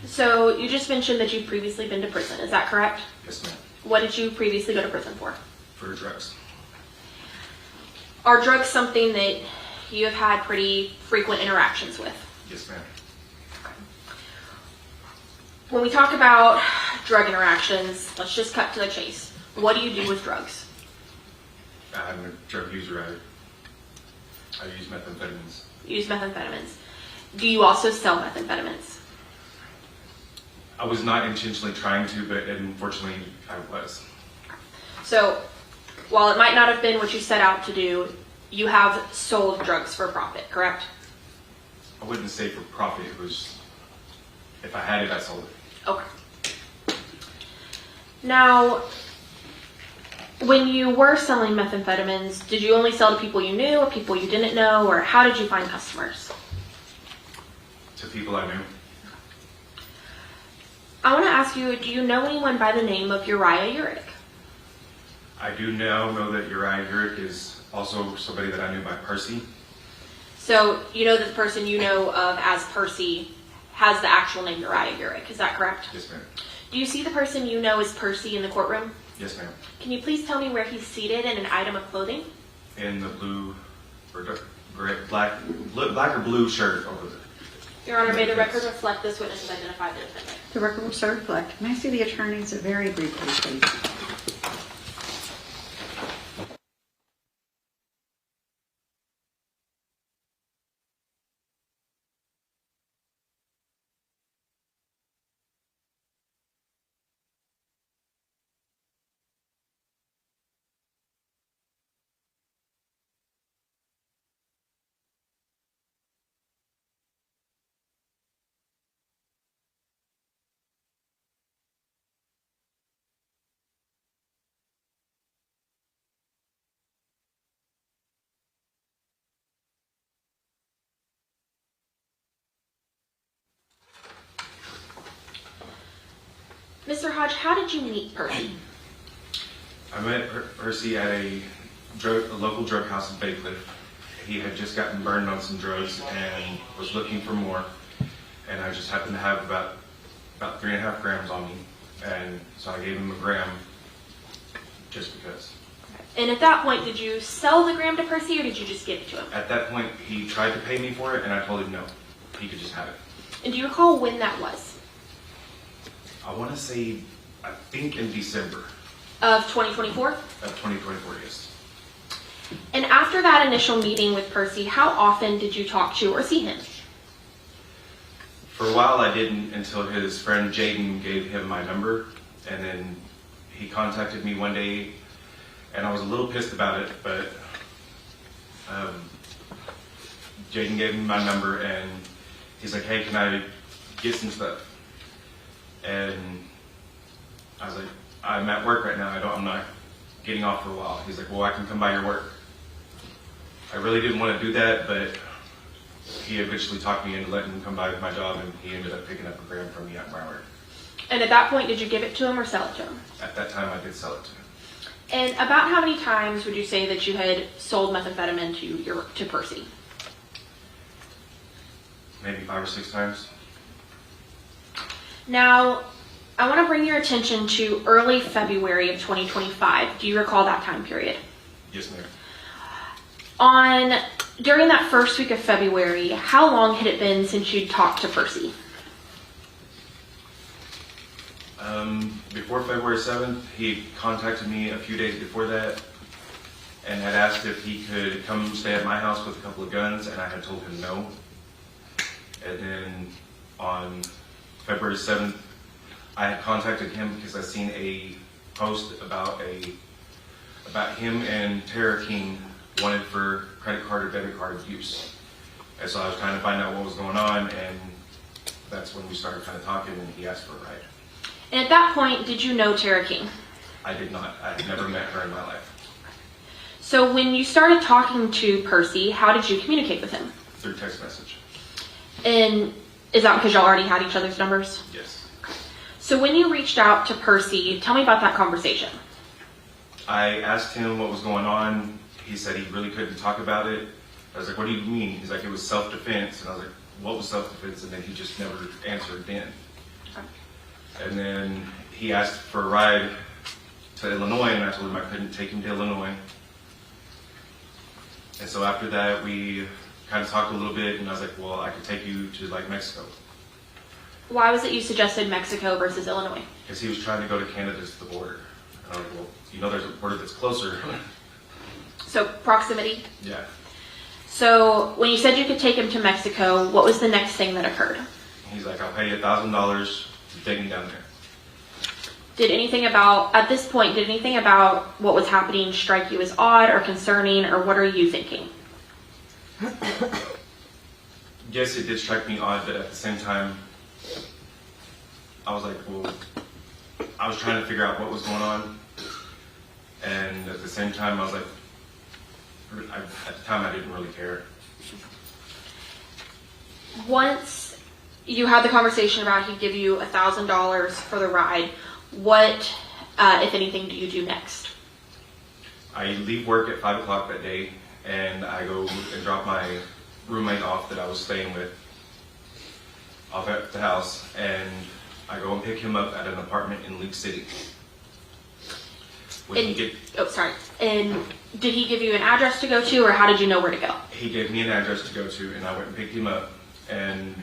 So you just mentioned that you've previously been to prison, is that correct? Yes, ma'am. What did you previously go to prison for? For drugs. Are drugs something that you have had pretty frequent interactions with? Yes, ma'am. When we talk about drug interactions, let's just cut to the chase. What do you do with drugs? I'm a drug user. I use methamphetamines. You use methamphetamines. Do you also sell methamphetamines? I was not intentionally trying to, but unfortunately I was. So, while it might not have been what you set out to do, you have sold drugs for profit, correct? I wouldn't say for profit. It was, if I had it, I sold it. Okay. Now, when you were selling methamphetamines, did you only sell to people you knew or people you didn't know, or how did you find customers? To people I knew. I want to ask you, do you know anyone by the name of Uriah Urick? I do now know that Uriah Urick is also somebody that I knew by Percy. So, you know that the person you know of as Percy has the actual name Uriah Urick, is that correct? Yes, ma'am. Do you see the person you know as Percy in the courtroom? Yes, ma'am. Can you please tell me where he's seated and an item of clothing? In the blue, or black or blue shirt over there. Your Honor, may the record reflect this witness has identified the defendant. The record will so reflect. May I see the attorneys very briefly, please? Mr. Hodge, how did you meet Percy? I met Percy at a local drug house in Bacliff. He had just gotten burned on some drugs and was looking for more. And I just happened to have about 3.5 grams on me. And so I gave him a gram just because. And at that point, did you sell the gram to Percy or did you just give it to him? At that point, he tried to pay me for it and I told him no. He could just have it. And do you recall when that was? I want to say, I think in December Of 2024? of 2024, yes. And after that initial meeting with Percy, how often did you talk to or see him? For a while I didn't until his friend Jaden gave him my number And then he contacted me one day, and I was a little pissed about it, but Jaden gave me my number, and he's like, hey, can I get some stuff? And I was like, I'm at work right now. I'm not getting off for a while. He's like, well, I can come by your work. I really didn't want to do that, but he eventually talked me into letting him come by my job, and he ended up picking up a gram from me at my work. And at that point, did you give it to him or sell it to him? At that time, I did sell it to him. And about how many times would you say that you had sold methamphetamine to Percy? Maybe 5 or 6 times. Now, I want to bring your attention to early February of 2025. Do you recall that time period? Yes, ma'am. During that first week of February, how long had it been since you'd talked to Percy? Before February 7th, he contacted me a few days before that and had asked if he could come stay at my house with a couple of guns, and I had told him no. And then on February 7th, I had contacted him because I seen a post about him and Tammy King wanted for credit card or debit card use. And so I was trying to find out what was going on, and that's when we started kind of talking, and he asked for a ride. And at that point, did you know Tammy King? I did not. I had never met her in my life. So when you started talking to Percy, how did you communicate with him? Through text message. And is that because y'all already had each other's numbers? Yes. So when you reached out to Percy, tell me about that conversation. I asked him what was going on. He said he really couldn't talk about it. I was like, what do you mean? He's like, it was self-defense. And I was like, what was self-defense? And then he just never answered then. Okay. And then he asked for a ride to Illinois, and I told him I couldn't take him to Illinois. And so after that, we kind of talked a little bit, and I was like, well, I could take you to like Mexico. Why was it you suggested Mexico versus Illinois? Because he was trying to go to Canada to the border. And I was like, well, you know there's a border that's closer. So proximity? Yeah. So when you said you could take him to Mexico, what was the next thing that occurred? He's like, I'll pay you $1,000 to take me down there. At this point, did anything about what was happening strike you as odd or concerning, or what are you thinking? Yes, it did strike me odd, but at the same time, I was like, well, I was trying to figure out what was going on. And at the same time, I was like, at the time, I didn't really care. Once you had the conversation about he'd give you $1,000 for the ride, what, if anything, do you do next? I leave work at 5 o'clock that day, and I go and drop my roommate off that I was staying with off at the house, and I go and pick him up at an apartment in League City. And did he give you an address to go to, or how did you know where to go? He gave me an address to go to, and I went and picked him up. And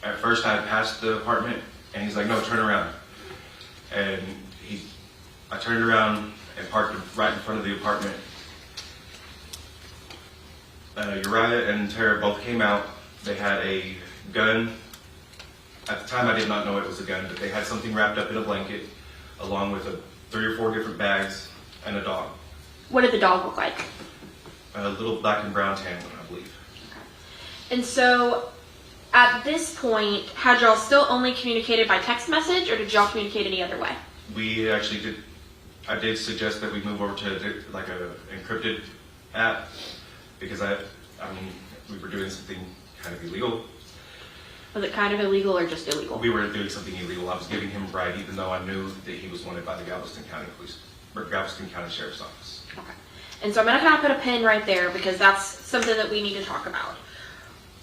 at first I passed the apartment, and he's like, no, turn around. And I turned around and parked right in front of the apartment. Uriah and Tara both came out. They had a gun. At the time I did not know it was a gun, but they had something wrapped up in a blanket, along with 3 or 4 different bags and a dog. What did the dog look like? A little black and brown tan one, I believe. Okay. And so at this point, had y'all still only communicated by text message, or did y'all communicate any other way? We actually did. I did suggest that we move over to like a encrypted app, because we were doing something kind of illegal. Was it kind of illegal or just illegal? We were doing something illegal. I was giving him a ride, even though I knew that he was wanted by the Galveston County Police, or Galveston County Sheriff's Office. Okay. And so I'm going to kind of put a pin right there, because that's something that we need to talk about.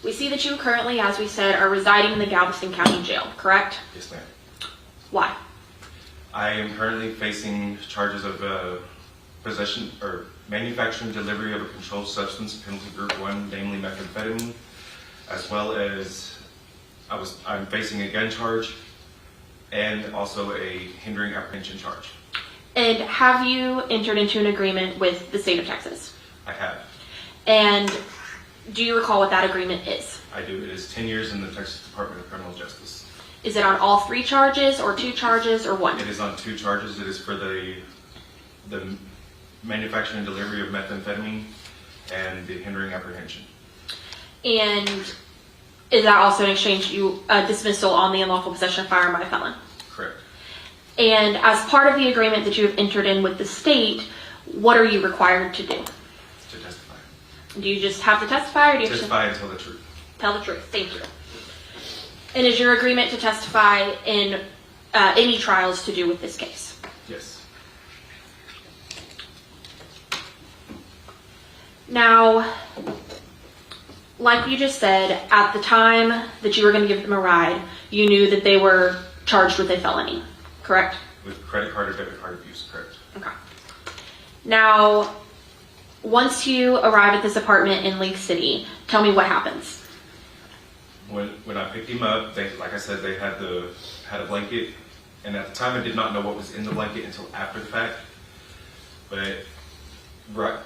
We see that you currently, as we said, are residing in the Galveston County Jail, correct? Yes, ma'am. Why? I am currently facing charges of possession or manufacturing delivery of a controlled substance, penalty group 1, namely methamphetamine, as well as I'm facing a gun charge and also a hindering apprehension charge. And have you entered into an agreement with the state of Texas? I have. And do you recall what that agreement is? I do. It is 10 years in the Texas Department of Criminal Justice. Is it on all 3 charges or 2 charges or 1? It is on 2 charges. It is for the manufacturing and delivery of methamphetamine and the hindering apprehension. And is that also in exchange dismissal on the unlawful possession of firearm by a felon? Correct. And as part of the agreement that you have entered in with the state, what are you required to do? To testify. Do you just have to testify, or do you Testify and tell the truth. tell the truth? Thank you. And is your agreement to testify in any trials to do with this case? Yes. Now, like you just said, at the time that you were going to give them a ride, you knew that they were charged with a felony, correct? With credit card or debit card abuse, correct. Okay. Now, once you arrive at this apartment in Lake City, tell me what happens. When I picked him up, like I said, they had a blanket, and at the time I did not know what was in the blanket until after the fact. But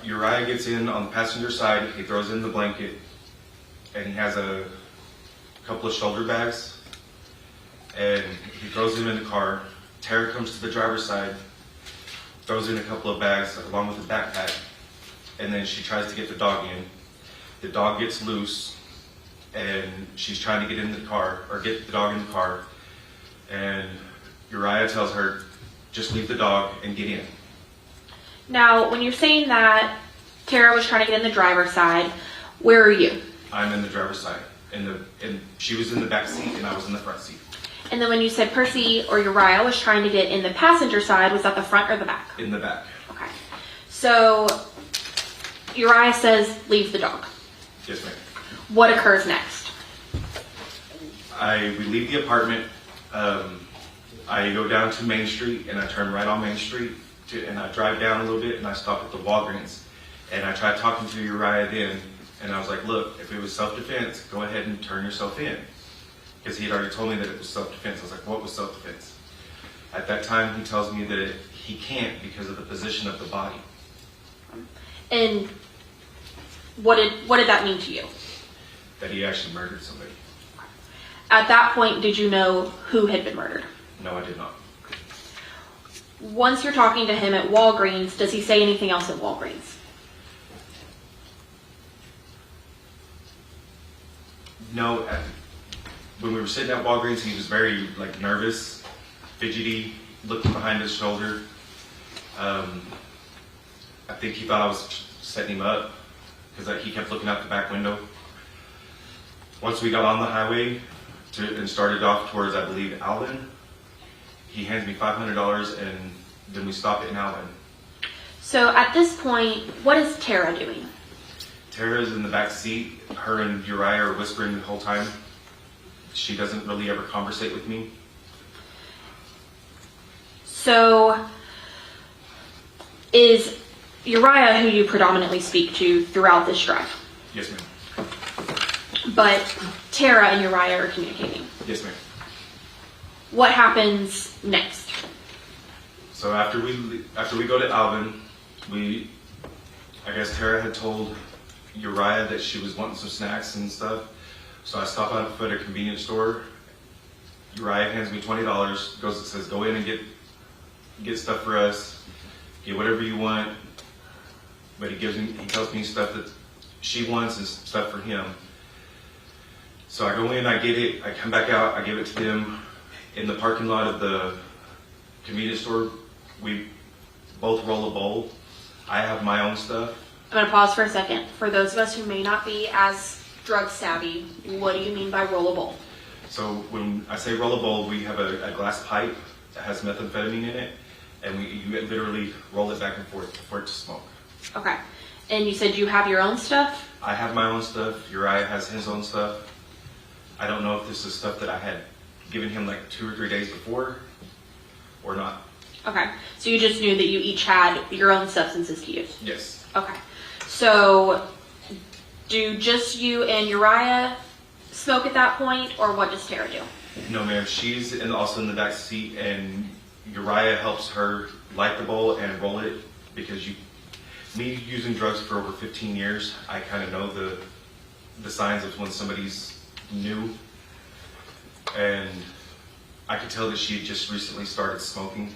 Uriah gets in on the passenger side, he throws in the blanket, and he has a couple of shoulder bags, and he throws them in the car. Tara comes to the driver's side, throws in a couple of bags along with a backpack, and then she tries to get the dog in. The dog gets loose, and she's trying to get in the car, or get the dog in the car, and Uriah tells her, just leave the dog and get in. Now, when you're saying that Tara was trying to get in the driver's side, where are you? I'm in the driver's side, and she was in the back seat, and I was in the front seat. And then when you said Percy or Uriah was trying to get in the passenger side, was that the front or the back? In the back. Okay. So Uriah says, leave the dog. Yes, ma'am. What occurs next? We leave the apartment. I go down to Main Street, and I turn right on Main Street, and I drive down a little bit, and I stop at the Walgreens. And I tried talking to Uriah then, and I was like, look, if it was self-defense, go ahead and turn yourself in. Because he had already told me that it was self-defense. I was like, what was self-defense? At that time, he tells me that he can't because of the position of the body. And what did that mean to you? That he actually murdered somebody. At that point, did you know who had been murdered? No, I did not. Once you're talking to him at Walgreens, does he say anything else at Walgreens? No, when we were sitting at Walgreens, he was very nervous, fidgety, looking behind his shoulder. I think he thought I was setting him up because he kept looking out the back window. Once we got on the highway and started off towards, I believe, Alvin, he hands me $500, and then we stopped in Alvin. So at this point, what is Tara doing? Tara's in the back seat. Her and Uriah are whispering the whole time. She doesn't really ever conversate with me. So is Uriah who you predominantly speak to throughout this drive? Yes, ma'am. But Tara and Uriah are communicating. Yes, ma'am. What happens next? So after we go to Alvin, I guess Tara had told Uriah that she was wanting some snacks and stuff. So I stop out at a convenience store. Uriah hands me $20, says go in and get stuff for us, get whatever you want. But he tells me stuff that she wants and stuff for him. So I go in, I get it, I come back out, I give it to them. In the parking lot of the convenience store, we both roll a bowl. I have my own stuff. I'm going to pause for a second. For those of us who may not be as drug savvy, what do you mean by roll a bowl? So when I say roll a bowl, we have a glass pipe that has methamphetamine in it, and you literally roll it back and forth for it to smoke. Okay. And you said you have your own stuff? I have my own stuff. Uriah has his own stuff. I don't know if this is stuff that I had given him 2 or 3 days before or not. Okay. So you just knew that you each had your own substances to use? Yes. Okay. So do just you and Uriah smoke at that point, or what does Tara do? No, ma'am. She's also in the back seat, and Uriah helps her light the bowl and roll it because me using drugs for over 15 years, I kind of know the signs of when somebody's new. And I could tell that she had just recently started smoking.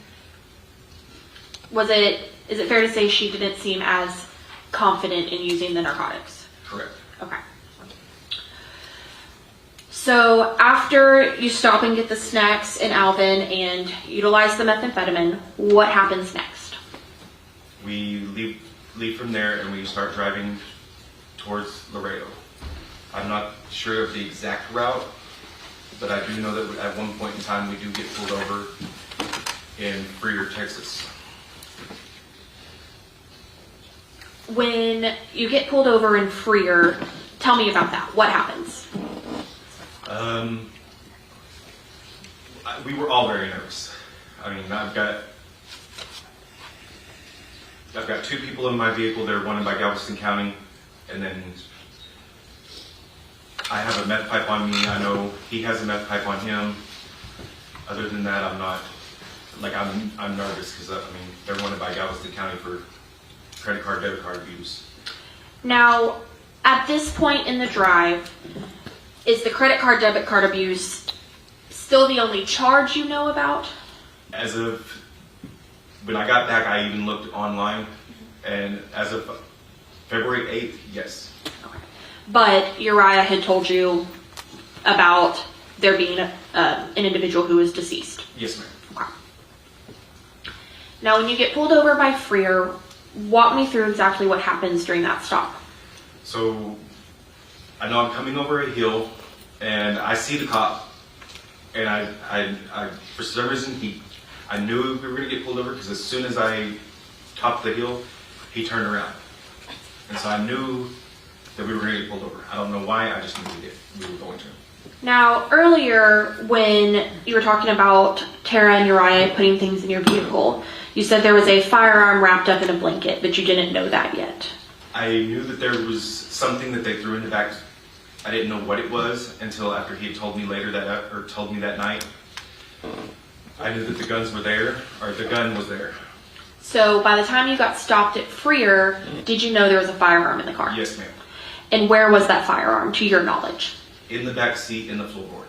Is it fair to say she didn't seem as confident in using the narcotics? Correct. Okay. So after you stop and get the snacks in Alvin and utilize the methamphetamine, what happens next? We leave from there and we start driving towards Laredo. I'm not sure of the exact route, but I do know that at one point in time we do get pulled over in Freer, Texas. When you get pulled over in Freer, tell me about that. What happens? We were all very nervous. I mean, I've got 2 people in my vehicle. They're wanted by Galveston County, and then I have a meth pipe on me. I know he has a meth pipe on him. Other than that, I'm not, like, I'm nervous because, I mean, they're wanted by Galveston County for credit card, debit card abuse. Now, at this point in the drive, is the credit card, debit card abuse still the only charge you know about? As of when I got back, I even looked online, and as of February 8th, yes. Okay. But Uriah had told you about there being an individual who is deceased. Yes, ma'am. Okay. Now, when you get pulled over by Freer, walk me through exactly what happens during that stop. So I know I'm coming over a hill, and I see the cop, and I for some reason I knew we were gonna get pulled over because as soon as I topped the hill, he turned around, and so I knew that we were gonna get pulled over. I don't know why, I just knew we were going to. Now, earlier when you were talking about Tara and Uriah putting things in your vehicle, you said there was a firearm wrapped up in a blanket, but you didn't know that yet. I knew that there was something that they threw in the back. I didn't know what it was until after he had told me later told me that night. I knew that the guns were there, or the gun was there. So by the time you got stopped at Freer, did you know there was a firearm in the car? Yes, ma'am. And where was that firearm, to your knowledge? In the back seat, in the floorboard.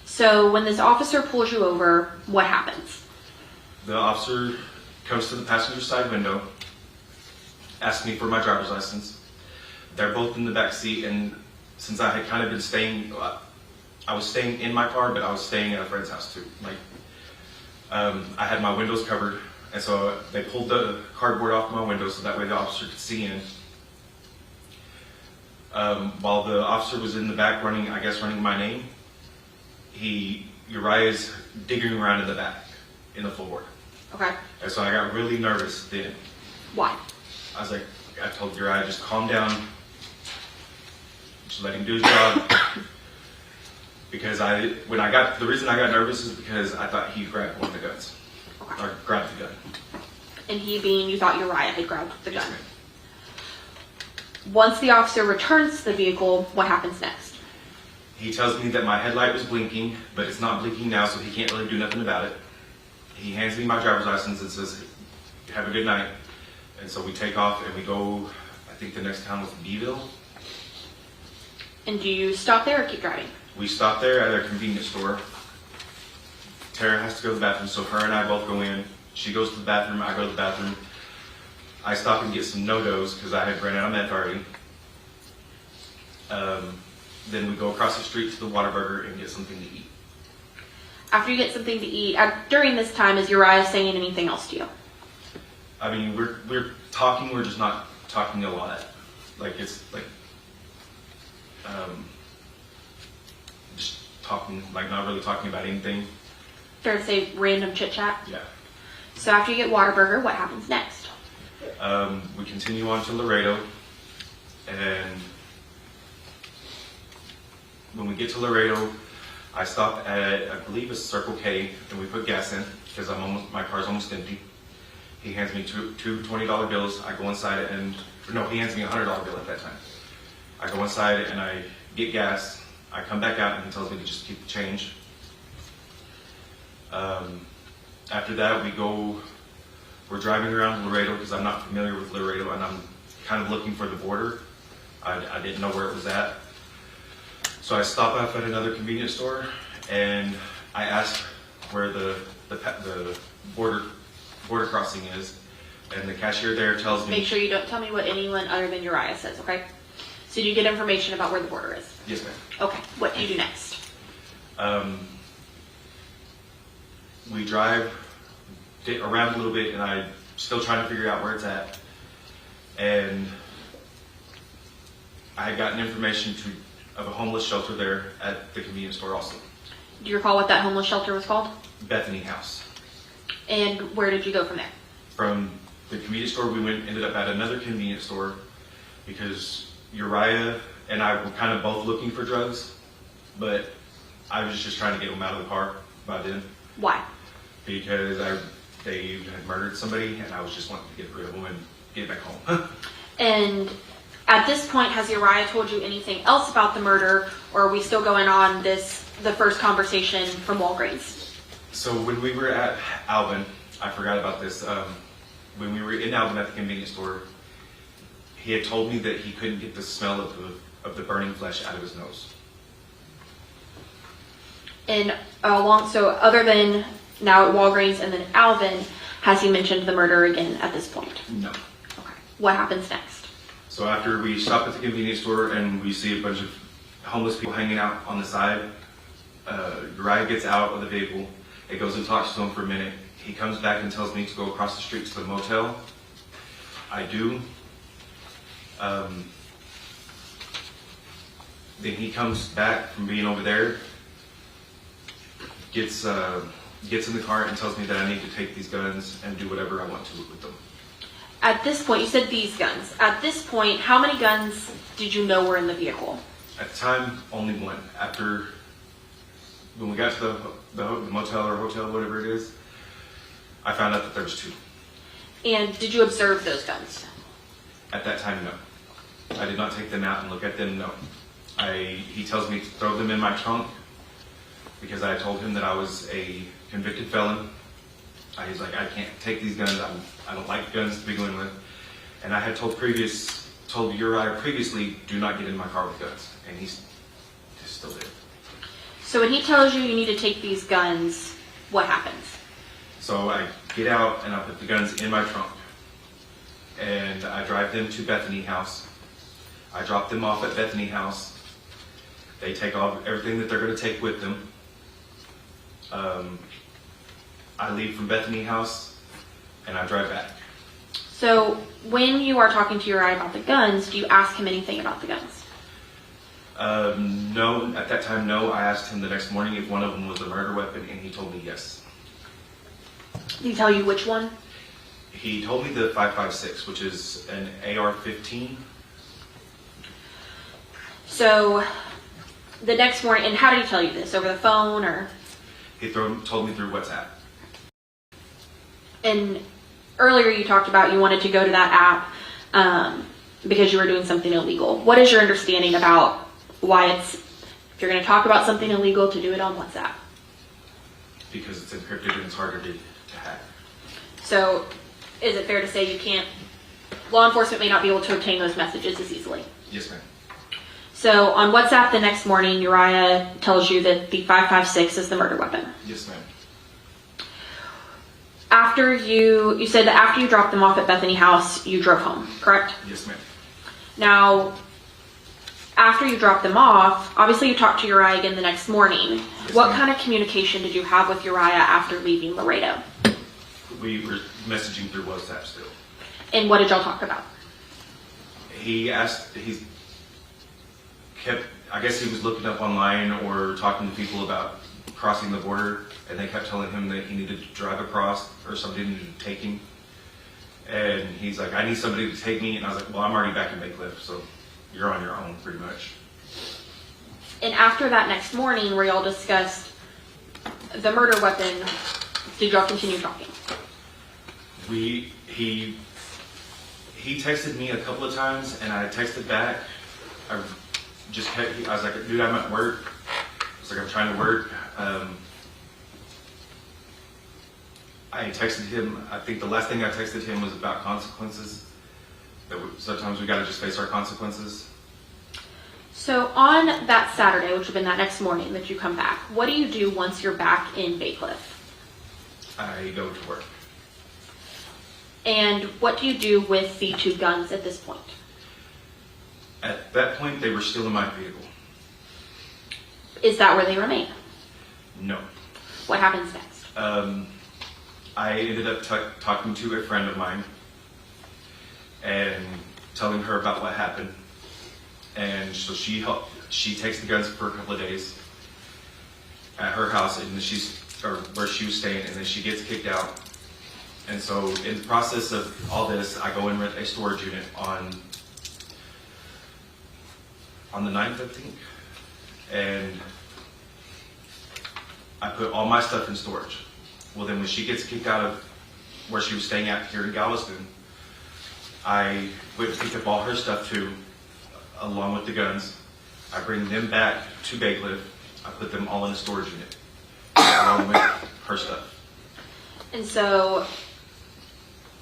So when this officer pulls you over, what happens? The officer comes to the passenger side window, asks me for my driver's license. They're both in the back seat, and since I had kind of been staying, I was staying in my car, but I was staying at a friend's house too. Like, I had my windows covered, and so they pulled the cardboard off my window so that way the officer could see in. While the officer was in the back running my name, Uriah's digging around in the back, in the floorboard. Okay. And so I got really nervous then. Why? I was like, I told Uriah, just calm down. Just let him do his job. Because the reason I got nervous is because I thought he grabbed one of the guns. Okay. Or grabbed the gun. And he being, you thought Uriah had grabbed the Yes, gun. ma'am. Once the officer returns to the vehicle, what happens next? He tells me that my headlight was blinking, but it's not blinking now, so he can't really do nothing about it. He hands me my driver's license and says, have a good night. And so we take off and we go, I think the next town was Beeville. And do you stop there or keep driving? We stop there at a convenience store. Tara has to go to the bathroom, so her and I both go in. She goes to the bathroom, I go to the bathroom. I stop and get some no-dos because I had ran out of meth already. Then we go across the street to the Whataburger and get something to eat. After you get something to eat, during this time, is Uriah saying anything else to you? I mean, we're talking, we're just not talking a lot. Like, it's like, just talking, like not really talking about anything. Fair to say random chit chat? Yeah. So after you get Whataburger, what happens next? We continue on to Laredo, and when we get to Laredo, I stop at, I believe it's Circle K, and we put gas in because my car's almost empty. He hands me two $20 bills. I go inside he hands me a $100 bill at that time. I go inside and I get gas. I come back out and he tells me to just keep the change. After that, we're driving around Laredo because I'm not familiar with Laredo and I'm kind of looking for the border. I didn't know where it was at. So I stop off at another convenience store and I asked where the border crossing is, and the cashier there tells me. Make sure you don't tell me what anyone other than Uriah says, okay? So you get information about where the border is. Yes, ma'am. Okay, what do you do next? We drive around a little bit, and I'm still trying to figure out where it's at. And I had gotten information of a homeless shelter there at the convenience store also. Do you recall what that homeless shelter was called? Bethany House. And where did you go from there? From the convenience store, we ended up at another convenience store because Uriah and I were kind of both looking for drugs, but I was just trying to get them out of the car by then. Why? Because they had murdered somebody, and I was just wanting to get rid of them and get back home. And at this point, has Uriah told you anything else about the murder, or are we still going on the first conversation from Walgreens? So when we were at Alvin, I forgot about this. When we were in Alvin at the convenience store, he had told me that he couldn't get the smell of the burning flesh out of his nose. And so other than now at Walgreens and then Alvin, has he mentioned the murder again at this point? No. Okay. What happens next? So after we stop at the convenience store and we see a bunch of homeless people hanging out on the side, Uriah gets out of the vehicle. It goes and talks to him for a minute. He comes back and tells me to go across the street to the motel. I do. Then he comes back from being over there, gets in the car and tells me that I need to take these guns and do whatever I want to with them. At this point, you said these guns. At this point, how many guns did you know were in the vehicle? At the time, only one. When we got to the motel or hotel, whatever it is, I found out that there was two. And did you observe those guns? At that time, no. I did not take them out and look at them, no. He tells me to throw them in my trunk because I told him that I was a convicted felon. He's like, I can't take these guns. I don't like guns to begin with. And I had told Uriah previously, do not get in my car with guns. And he still did. So when he tells you you need to take these guns, what happens? So I get out and I put the guns in my trunk. And I drive them to Bethany House. I drop them off at Bethany House. They take off everything that they're going to take with them. I leave from Bethany House and I drive back. So when you are talking to Uriah about the guns, do you ask him anything about the guns? No, at that time, no. I asked him the next morning if one of them was a murder weapon, and he told me yes. Did he tell you which one? He told me the 5.56, which is an AR-15. So the next morning, and how did he tell you this? Over the phone or? He told me through WhatsApp. And earlier you talked about you wanted to go to that app because you were doing something illegal. What is your understanding about why if you're going to talk about something illegal, to do it on WhatsApp? Because it's encrypted and it's harder to hack. So is it fair to say law enforcement may not be able to obtain those messages as easily? Yes, ma'am. So on WhatsApp the next morning, Uriah tells you that the 5.56 is the murder weapon. Yes, ma'am. After you said that after you dropped them off at Bethany House, you drove home, correct? Yes, ma'am. Now, after you dropped them off, obviously you talked to Uriah again the next morning. Yes, what ma'am. kind of communication did you have with Uriah after leaving Laredo? We were messaging through WhatsApp still. And what did y'all talk about? I guess he was looking up online or talking to people about crossing the border, and they kept telling him that he needed to drive across or somebody needed to take him. And he's like, I need somebody to take me. And I was like, well, I'm already back in Bacliff, so you're on your own pretty much. And after that next morning where y'all discussed the murder weapon, did y'all continue talking? He texted me a couple of times, and I texted back. I was like, dude, I'm at work. I was like, I'm trying to work. I texted him. I think the last thing I texted him was about consequences. Sometimes we got to just face our consequences. So on that Saturday, which would have been that next morning that you come back, what do you do once you're back in Bacliff? I go to work. And what do you do with the 2 guns at this point? At that point, they were still in my vehicle. Is that where they remain? No. What happens next? I ended up talking to a friend of mine and telling her about what happened. And so she takes the guns for a couple of days at her house, and where she was staying, and then she gets kicked out. And so in the process of all this, I go and rent a storage unit on the 9th, I think, and I put all my stuff in storage. Well, then when she gets kicked out of where she was staying at here in Galveston, I went and picked up all her stuff too, along with the guns. I bring them back to Bacliff. I put them all in a storage unit, along with her stuff. And so,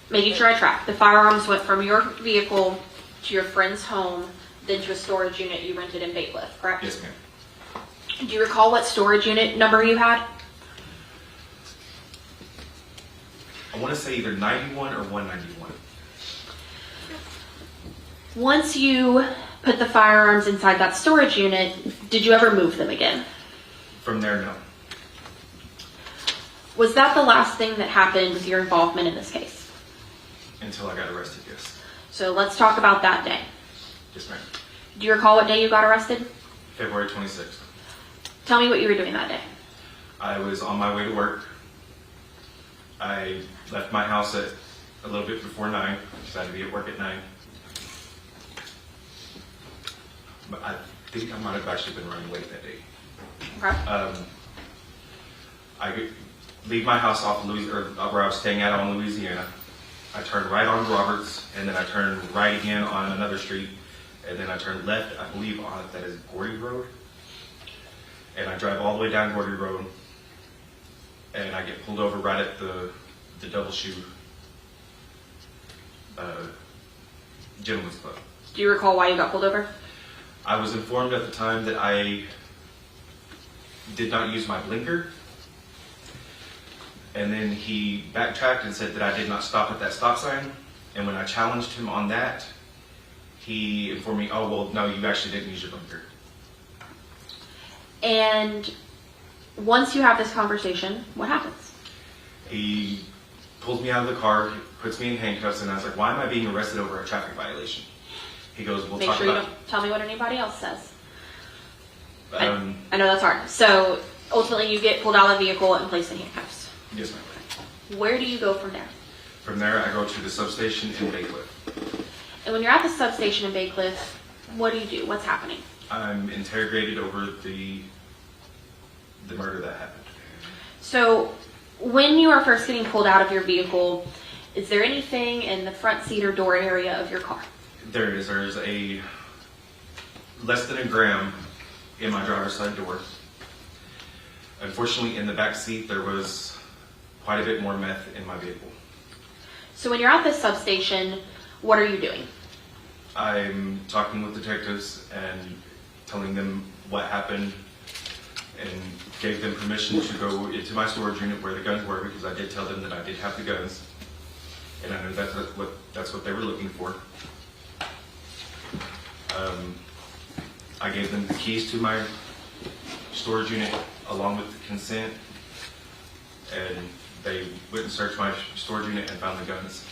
making sure I track, the firearms went from your vehicle to your friend's home, then to a storage unit you rented in Bacliff, correct? Yes, ma'am. Do you recall what storage unit number you had? I want to say either 91 or 191. Once you put the firearms inside that storage unit, did you ever move them again? From there, no. Was that the last thing that happened with your involvement in this case? Until I got arrested, yes. So let's talk about that day. Yes, ma'am. Do you recall what day you got arrested? February 26th. Tell me what you were doing that day. I was on my way to work. I left my house at a little bit before 9, because I had to be at work at 9. But I think I might have actually been running late that day. Okay. I leave my house off where I was staying at on Louisiana. I turned right on Roberts, and then I turned right again on another street, and then I turned left, I believe, on that is Gordy Road. And I drive all the way down Gordy Road, and I get pulled over right at the Double Shoe Gentleman's Club. Do you recall why you got pulled over? I was informed at the time that I did not use my blinker, and then he backtracked and said that I did not stop at that stop sign, and when I challenged him on that, he informed me, oh, well, no, you actually didn't use your blinker. And once you have this conversation, what happens? He pulls me out of the car, puts me in handcuffs, and I was like, why am I being arrested over a traffic violation? He goes, we'll Make talk sure you about don't tell me what anybody else says. it. I know that's hard. So ultimately you get pulled out of the vehicle and placed in handcuffs. Yes, ma'am. Where do you go from there? From there, I go to the substation in Bacliff. And when you're at the substation in Bacliff, what do you do? What's happening? I'm interrogated over the murder that happened. So when you are first getting pulled out of your vehicle, is there anything in the front seat or door area of your car? There's a less than a gram in my driver's side door. Unfortunately, in the back seat, there was quite a bit more meth in my vehicle. So when you're at this substation, what are you doing? I'm talking with detectives and telling them what happened, and gave them permission to go into my storage unit where the guns were, because I did tell them that I did have the guns, and I knew that's what they were looking for. I gave them the keys to my storage unit along with the consent, and they went and searched my storage unit and found the guns.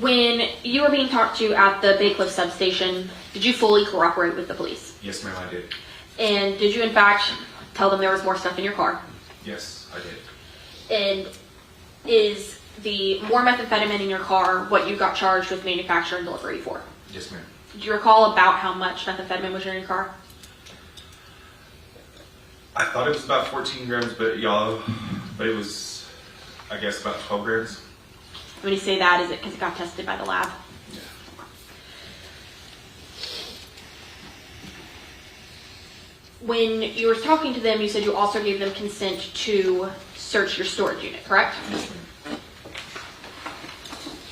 When you were being talked to at the Bacliff substation, did you fully cooperate with the police? Yes, ma'am, I did. And did you in fact tell them there was more stuff in your car? Yes, I did. And is the more methamphetamine in your car what you got charged with manufacture and delivery for? Yes, ma'am. Do you recall about how much methamphetamine was in your car? I thought it was about 14 grams, but it was, I guess, about 12 grams. When you say that, is it because it got tested by the lab? Yeah. When you were talking to them, you said you also gave them consent to search your storage unit, correct? Yes, ma'am.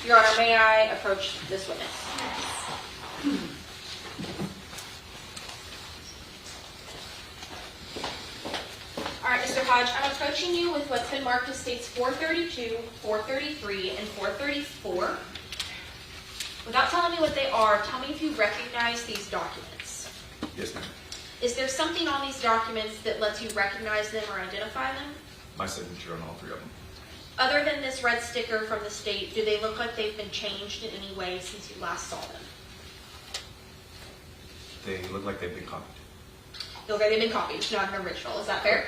Your Honor, may I approach this witness? All right, Mr. Hodge, I'm approaching you with what's been marked as states 432, 433, and 434. Without telling me what they are, tell me if you recognize these documents. Yes, ma'am. Is there something on these documents that lets you recognize them or identify them? My signature on all three of them. Other than this red sticker from the state, do they look like they've been changed in any way since you last saw them? They look like they've been copied. They look like they've been copied, not an original. Is that fair?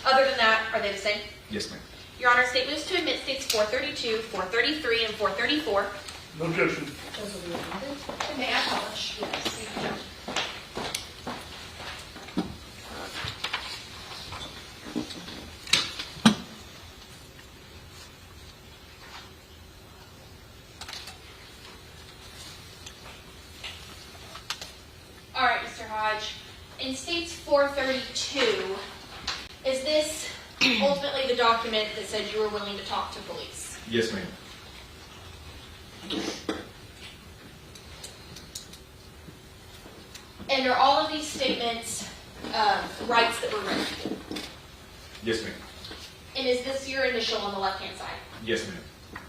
Other than that, are they the same? Yes, ma'am. Your Honor, state moves to admit states 432, 433, and 434. No objection. May I publish? Yes. All right, Mr. Hodge. In states 432, is this ultimately the document that said you were willing to talk to police? Yes, ma'am. And are all of these statements rights that were written? Yes, ma'am. And is this your initial on the left-hand side? Yes, ma'am.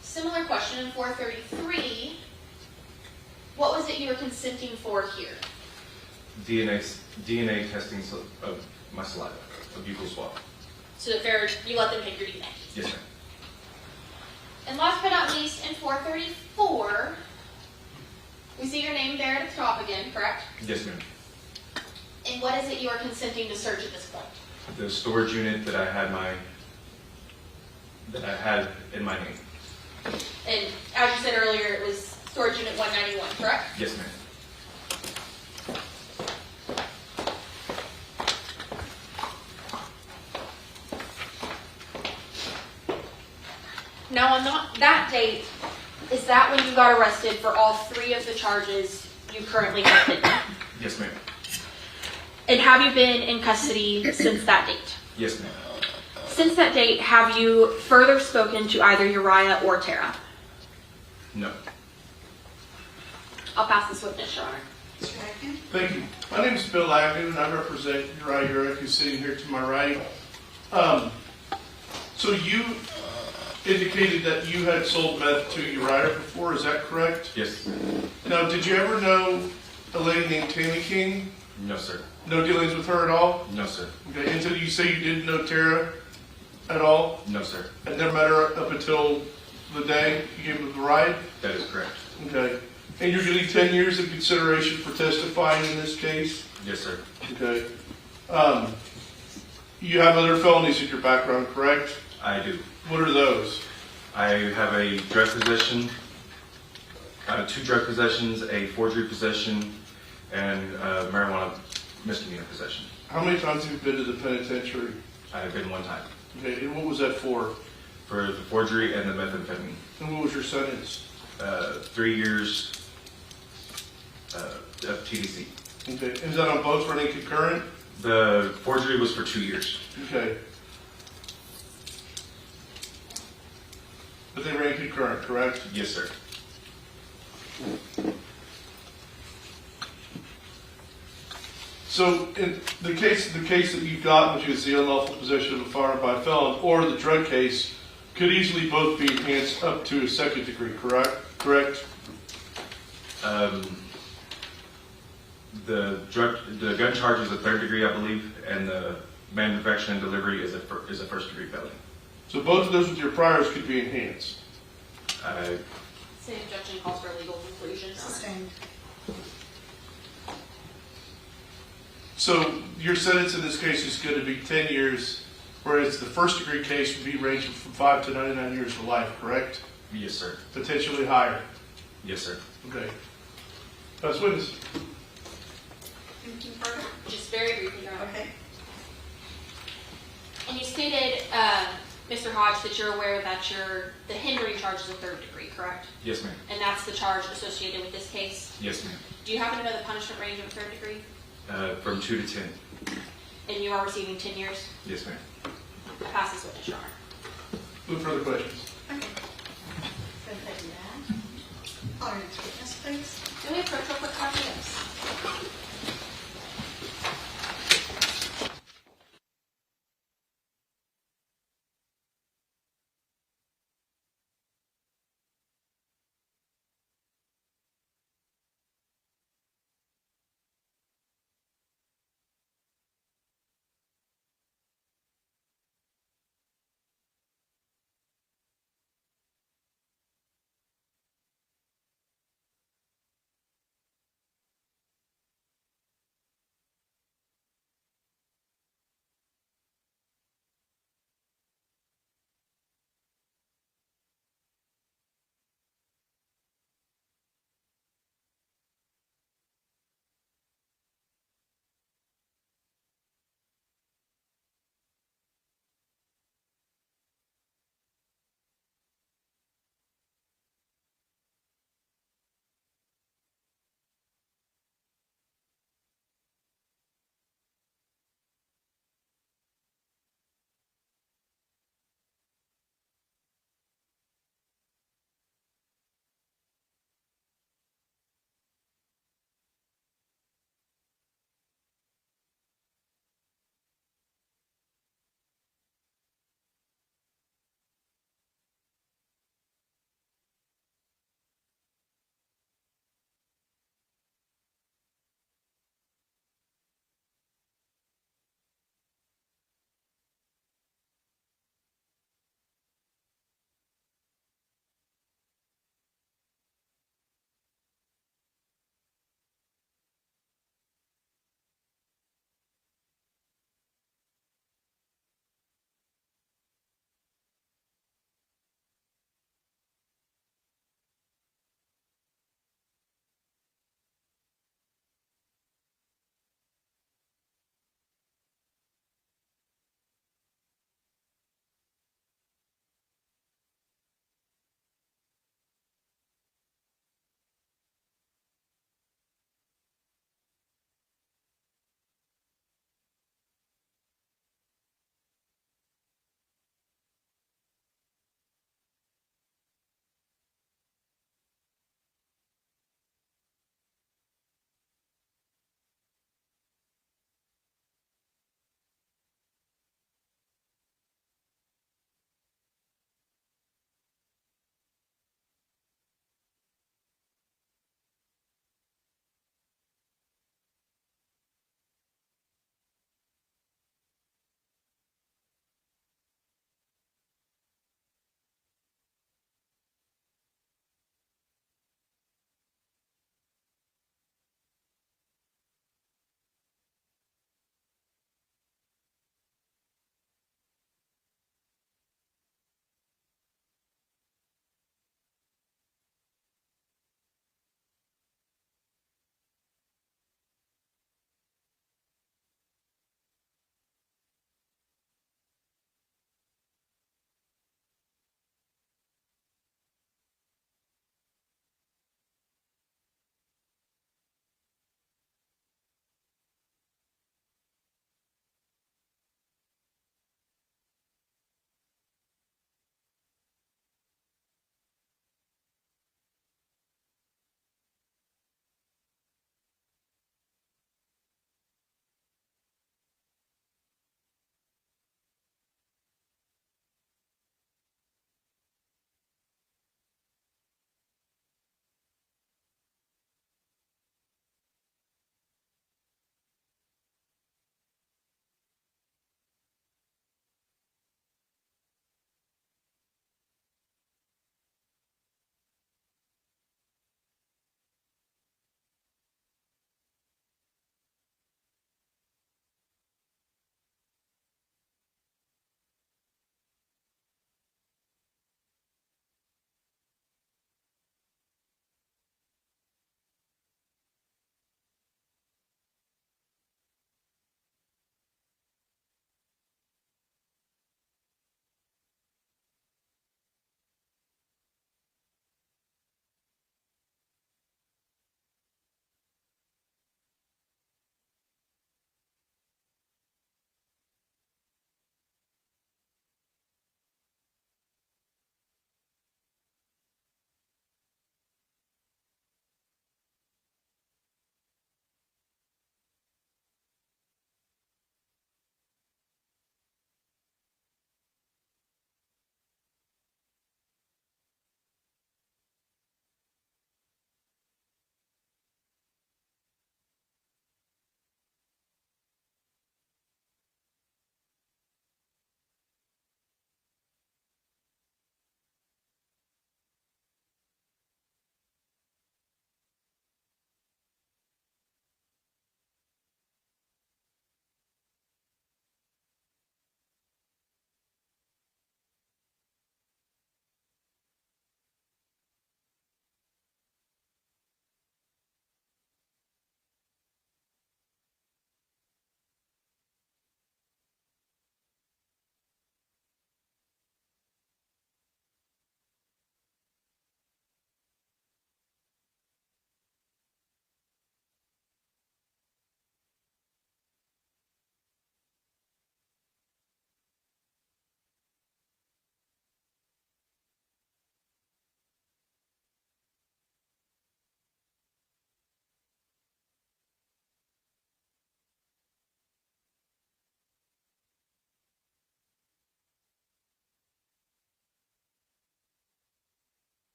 Similar question in 433. What was it you were consenting for here? DNA testing of my saliva, a buccal swab. So that you let them take your DNA. Yes, ma'am. And last but not least, in 434, we see your name there at the top again, correct? Yes, ma'am. And what is it you are consenting to search at this point? The storage unit that I had in my name. And as you said earlier, it was storage unit 191, correct? Yes, ma'am. Now, on that date, is that when you got arrested for all three of the charges you currently have pending? Yes, ma'am. And have you been in custody since that date? Yes, ma'am. Since that date, have you further spoken to either Uriah or Tara? No. I'll pass this witness, Your Honor. Thank you. My name is Bill Agnew, and I represent Uriah Urick, who's sitting here to my right. So you indicated that you had sold meth to Uriah before, is that correct? Yes. Now, did you ever know a lady named Tammy King? No, sir. No dealings with her at all? No, sir. Okay, until you say you didn't know Tara at all? No, sir. And never met her up until the day you gave her the ride? That is correct. Okay. And you're getting 10 years of consideration for testifying in this case? Yes, sir. Okay. You have other felonies in your background, correct? I do. What are those? I have a drug possession, 2 drug possessions, a forgery possession, and marijuana misdemeanor possession. How many times have you been to the penitentiary? I have been 1 time. Okay, and what was that for? For the forgery and the methamphetamine. And what was your sentence? 3 years of TDC. Okay, is that on both running concurrent? The forgery was for 2 years. Okay. But they ran concurrent, correct? Yes, sir. So in the case that you've got, which is the unlawful possession of a firearm by a felon, or the drug case, could easily both be enhanced up to a 2nd degree, correct? The gun charge is a 3rd degree, I believe, and the manufacturing and delivery is a 1st degree felony. So both of those with your priors could be enhanced. Same objection calls for a legal conclusion. Sustained. So your sentence in this case is going to be 10 years, whereas the 1st degree case would be ranging from 5 to 99 years to life, correct? Yes, sir. Potentially higher. Yes, sir. Okay. That's witness. Anything further? Just very briefly, Your Honor. Okay. And you stated, Mr. Hodge, that you're aware that the hindering charge is a 3rd degree, correct? Yes, ma'am. And that's the charge associated with this case? Yes, ma'am. Do you happen to know the punishment range of a 3rd degree? From 2 to 10. And you are receiving 10 years? Yes, ma'am. Pass this witness, Your Honor. No further questions? Okay. Then thank you, Ann. Our next witness, please. Can we approach real quick, Carmen? Yes.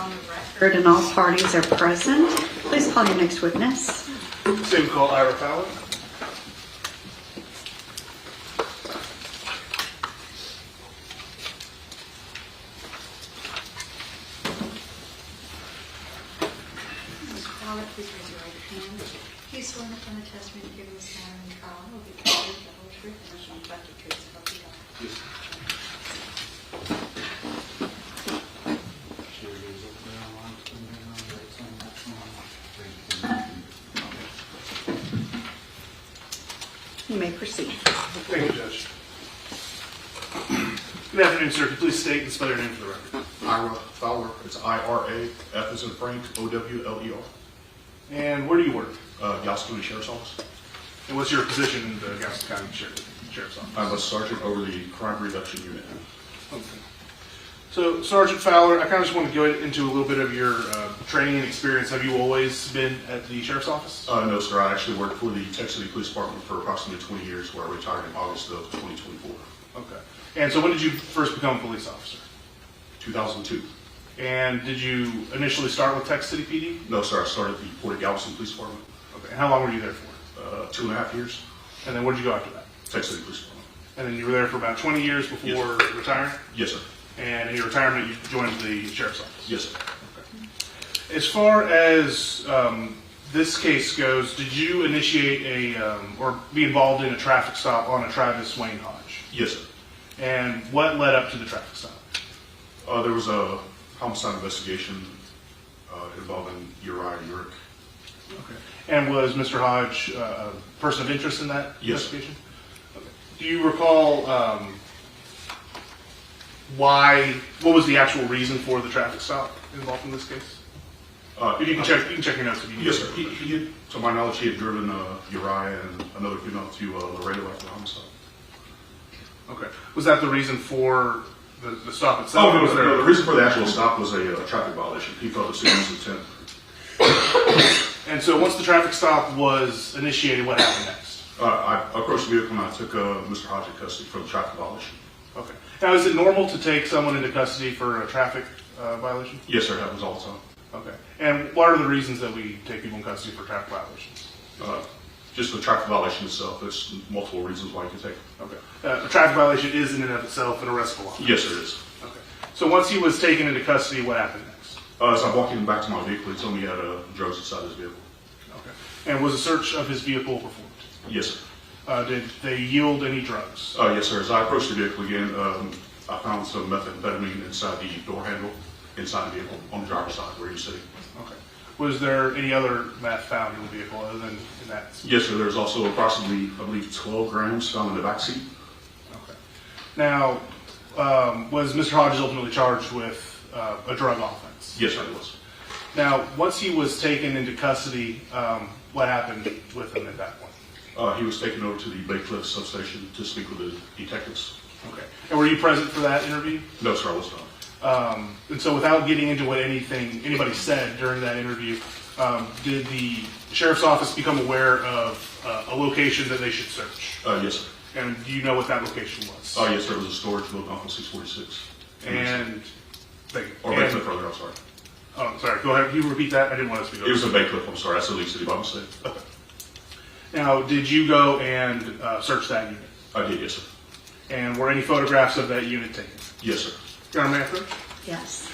on the record and all parties are present. Please call your next witness. Same call, Ira Fowler. Ms. Fowler, please raise your right hand. Do you swear upon the testimony you give in this matter in trial will be true, the whole truth, and nothing but the truth, so help you God? Yes. You may proceed. Thank you, Judge. Good afternoon, sir. Could you please state and spell your name for the record? Ira Fowler. It's IRA, F as in Frank, OWLER. And where do you work? Galveston County Sheriff's Office. And what's your position in the Galveston County Sheriff's Office? I'm a sergeant over the crime reduction unit. Okay. So, Sergeant Fowler, I kind of just want to go into a little bit of your training and experience. Have you always been at the Sheriff's Office? No, sir. I actually worked for the Texas City Police Department for approximately 20 years, where I retired in August of 2024. Okay. And so when did you first become a police officer? 2002. And did you initially start with Texas City PD? No, sir. I started at the Port of Galveston Police Department. Okay. And how long were you there for? 2.5 years. And then where did you go after that? Texas City Police Department. And then you were there for about 20 years before retiring? Yes, sir. And in your retirement, you joined the Sheriff's Office? Yes, sir. Okay. As far as this case goes, did you initiate or be involved in a traffic stop on a Travis Wayne Hodge? Yes, sir. And what led up to the traffic stop? There was a homicide investigation involving Uriah Urick. Okay. And was Mr. Hodge a person of interest in that investigation? Okay. Do you recall what was the actual reason for the traffic stop involved in this case? If you can check your notes. If you Yes, sir. He had, to my knowledge, he had driven Uriah and another female to Laredo after the homicide. Okay. Was that the reason for the stop itself? Oh, no, the reason for the actual stop was a traffic violation. He felt a serious intent. And so once the traffic stop was initiated, what happened next? I approached the vehicle and I took Mr. Hodge in custody for the traffic violation. Okay. Now, is it normal to take someone into custody for a traffic violation? Yes, sir. It happens all the time. Okay. And what are the reasons that we take people in custody for traffic violations? Just the traffic violation itself. There's multiple reasons why you can take it. Okay. A traffic violation is in and of itself an arrestable offense? Yes, sir, it is. Okay. So once he was taken into custody, what happened next? As I'm walking back to my vehicle, he told me he had drugs inside his vehicle. Okay. And was a search of his vehicle performed? Yes, sir. Did they yield any drugs? Yes, sir. As I approached the vehicle again, I found some methamphetamine inside the door handle, inside the vehicle, on the driver's side where he was sitting. Okay. Was there any other meth found in the vehicle other than in that? Yes, sir. There's also approximately, I believe, 12 grams found in the back seat. Okay. Now, was Mr. Hodges ultimately charged with a drug offense? Yes, sir, it was. Now, once he was taken into custody, what happened with him at that point? He was taken over to the Bacliff substation to speak with the detectives. Okay. And were you present for that interview? No, sir, I was not. And so without getting into what anybody said during that interview, did the sheriff's office become aware of a location that they should search? Yes, sir. And do you know what that location was? Yes, sir. It was a storage building off of 646. And, Or Bacliff, rather, I'm sorry. Oh, sorry. Go ahead. Can you repeat that? I didn't want to speak over. It was in Bacliff, I'm sorry. I said League City by mistake. Okay. Now, did you go and search that unit? I did, yes, sir. And were any photographs of that unit taken? Yes, sir. Your Honor, may I approach? Yes.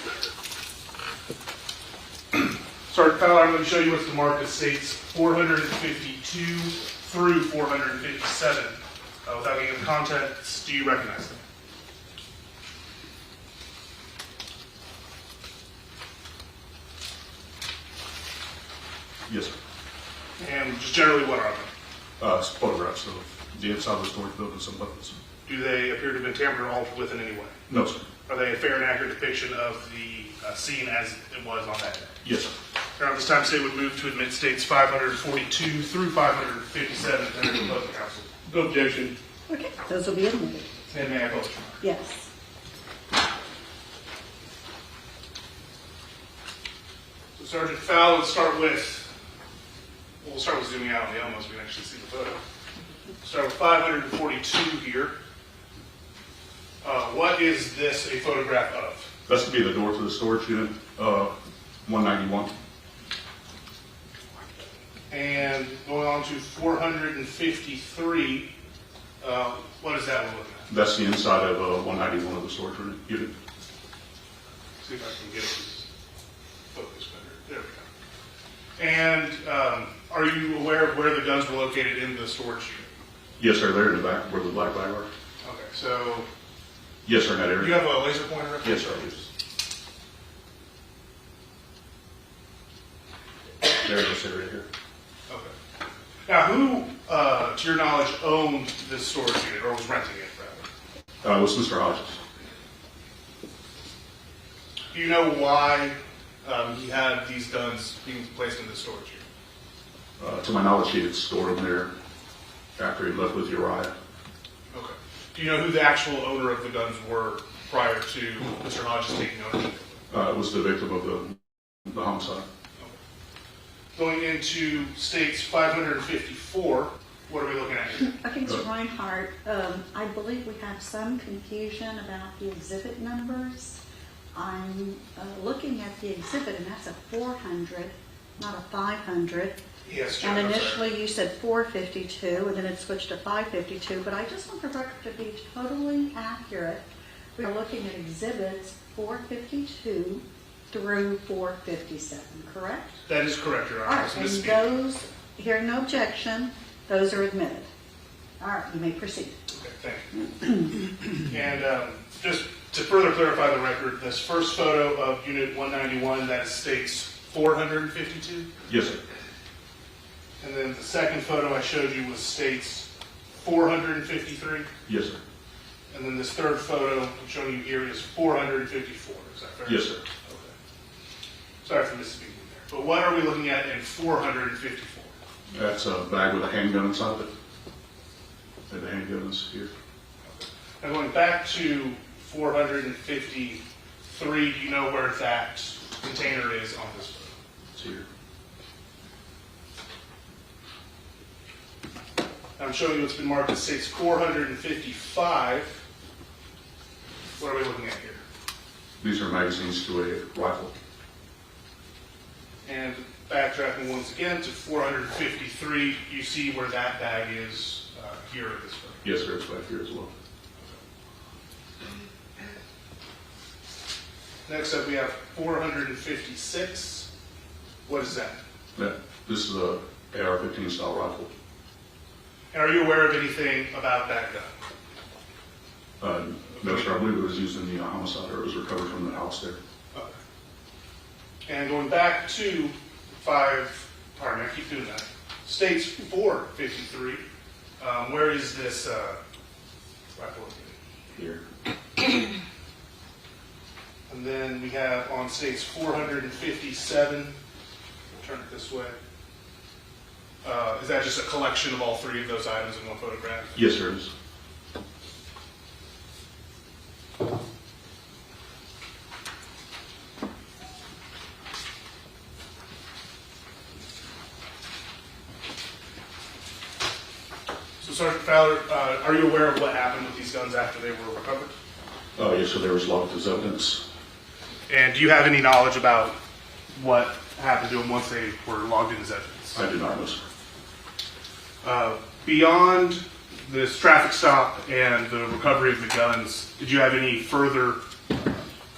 Sergeant Fowler, I'm going to show you what's the mark that states 452 through 457. Without getting into context, do you recognize them? Yes, sir. And just generally, what are they? It's photographs of the inside of the storage building and some weapons. Do they appear to have been tampered or altered with in any way? No, sir. Are they a fair and accurate depiction of the scene as it was on that day? Yes, sir. Your Honor, this time state would move to admit states 542 through 557 under the opposing counsel. No objection. Okay, those will be admitted. And may I vote, Your Honor? Yes. So Sergeant Fowler, we'll start with zooming out on the Elmo so we can actually see the photo. Start with 542 here. What is this a photograph of? That's to be the door to the storage unit, 191. And going on to 453, what is that one looking at? That's the inside of 191 of the storage unit. See if I can get it focus better. There we go. And are you aware of where the guns were located in the storage unit? Yes, sir. They're in the back where the black bag are. Okay, so Yes, sir. In that do area. you have a laser pointer up there? Yes, sir. There's this area here. Okay. Now, who, to your knowledge, owned this storage unit or was renting it, rather? It was Mr. Hodges. Do you know why he had these guns being placed in the storage unit? To my knowledge, he had stored them there after he left with Uriah. Okay. Do you know who the actual owner of the guns were prior to Mr. Hodges taking ownership? It was the victim of the homicide. Going into states 554, what are we looking at here? Against Reinhardt, I believe we have some confusion about the exhibit numbers. I'm looking at the exhibit, and that's a 400, not a 500. Yes, And John, I'm initially you said 452, and then it switched to 552, but I just want the record to be totally accurate. We're looking at exhibits 452 through 457, correct? That is correct, Your All Honor. I right, was and misspeaking. those, hearing no objection, those are admitted. All right, you may proceed. Okay, thank you. And just to further clarify the record, this first photo of Unit 191, that states 452? Yes, sir. And then the second photo I showed you was states 453? Yes, sir. And then this third photo I'm showing you here is 454, is that fair? Yes, sir. Okay. Sorry for misspeaking there. But what are we looking at in 454? That's a bag with a handgun inside of it. And the handgun is here. Now going back to 453, do you know where that container is on this photo? It's here. I'm showing you what's been marked as states 455. What are we looking at here? These are magazines to a rifle. And backtracking once again to 453, you see where that bag is here at this photo. Yes, sir. It's back here as well. Next up, we have 456. What is that? This is a AR-15 style rifle. And are you aware of anything about that gun? No, sir. I believe it was used in the homicide, or it was recovered from the house there. Okay. And going back to I keep doing that. States 453. Where is this rifle located? Here. And then we have on states 457. Turn it this way. Is that just a collection of all three of those items in one photograph? Yes, sir. It is. So, Sergeant Fowler, are you aware of what happened with these guns after they were recovered? Yes, sir. They were logged as evidence. And do you have any knowledge about what happened to them once they were logged in as evidence? I do not know, sir. Beyond this traffic stop and the recovery of the guns, did you have any further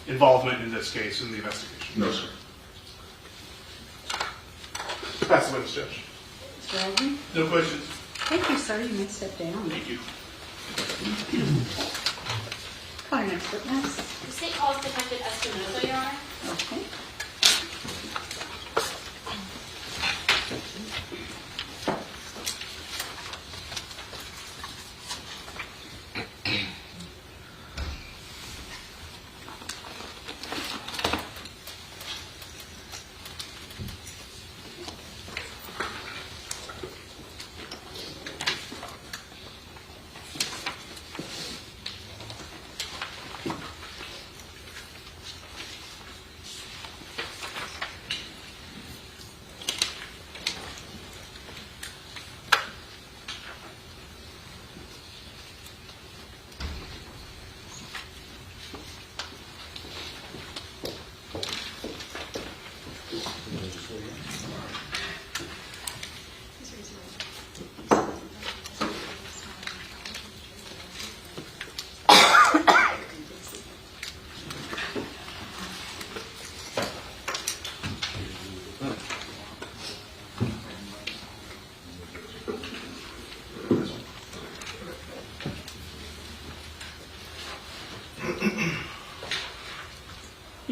involvement in this case, in the investigation? No, sir. Pass the witness, Judge. Mr. Aldrin? No questions? Thank you, sir. You may step down. Thank you. Call your next witness. The state calls Detective Espinosa, Your Honor. Okay.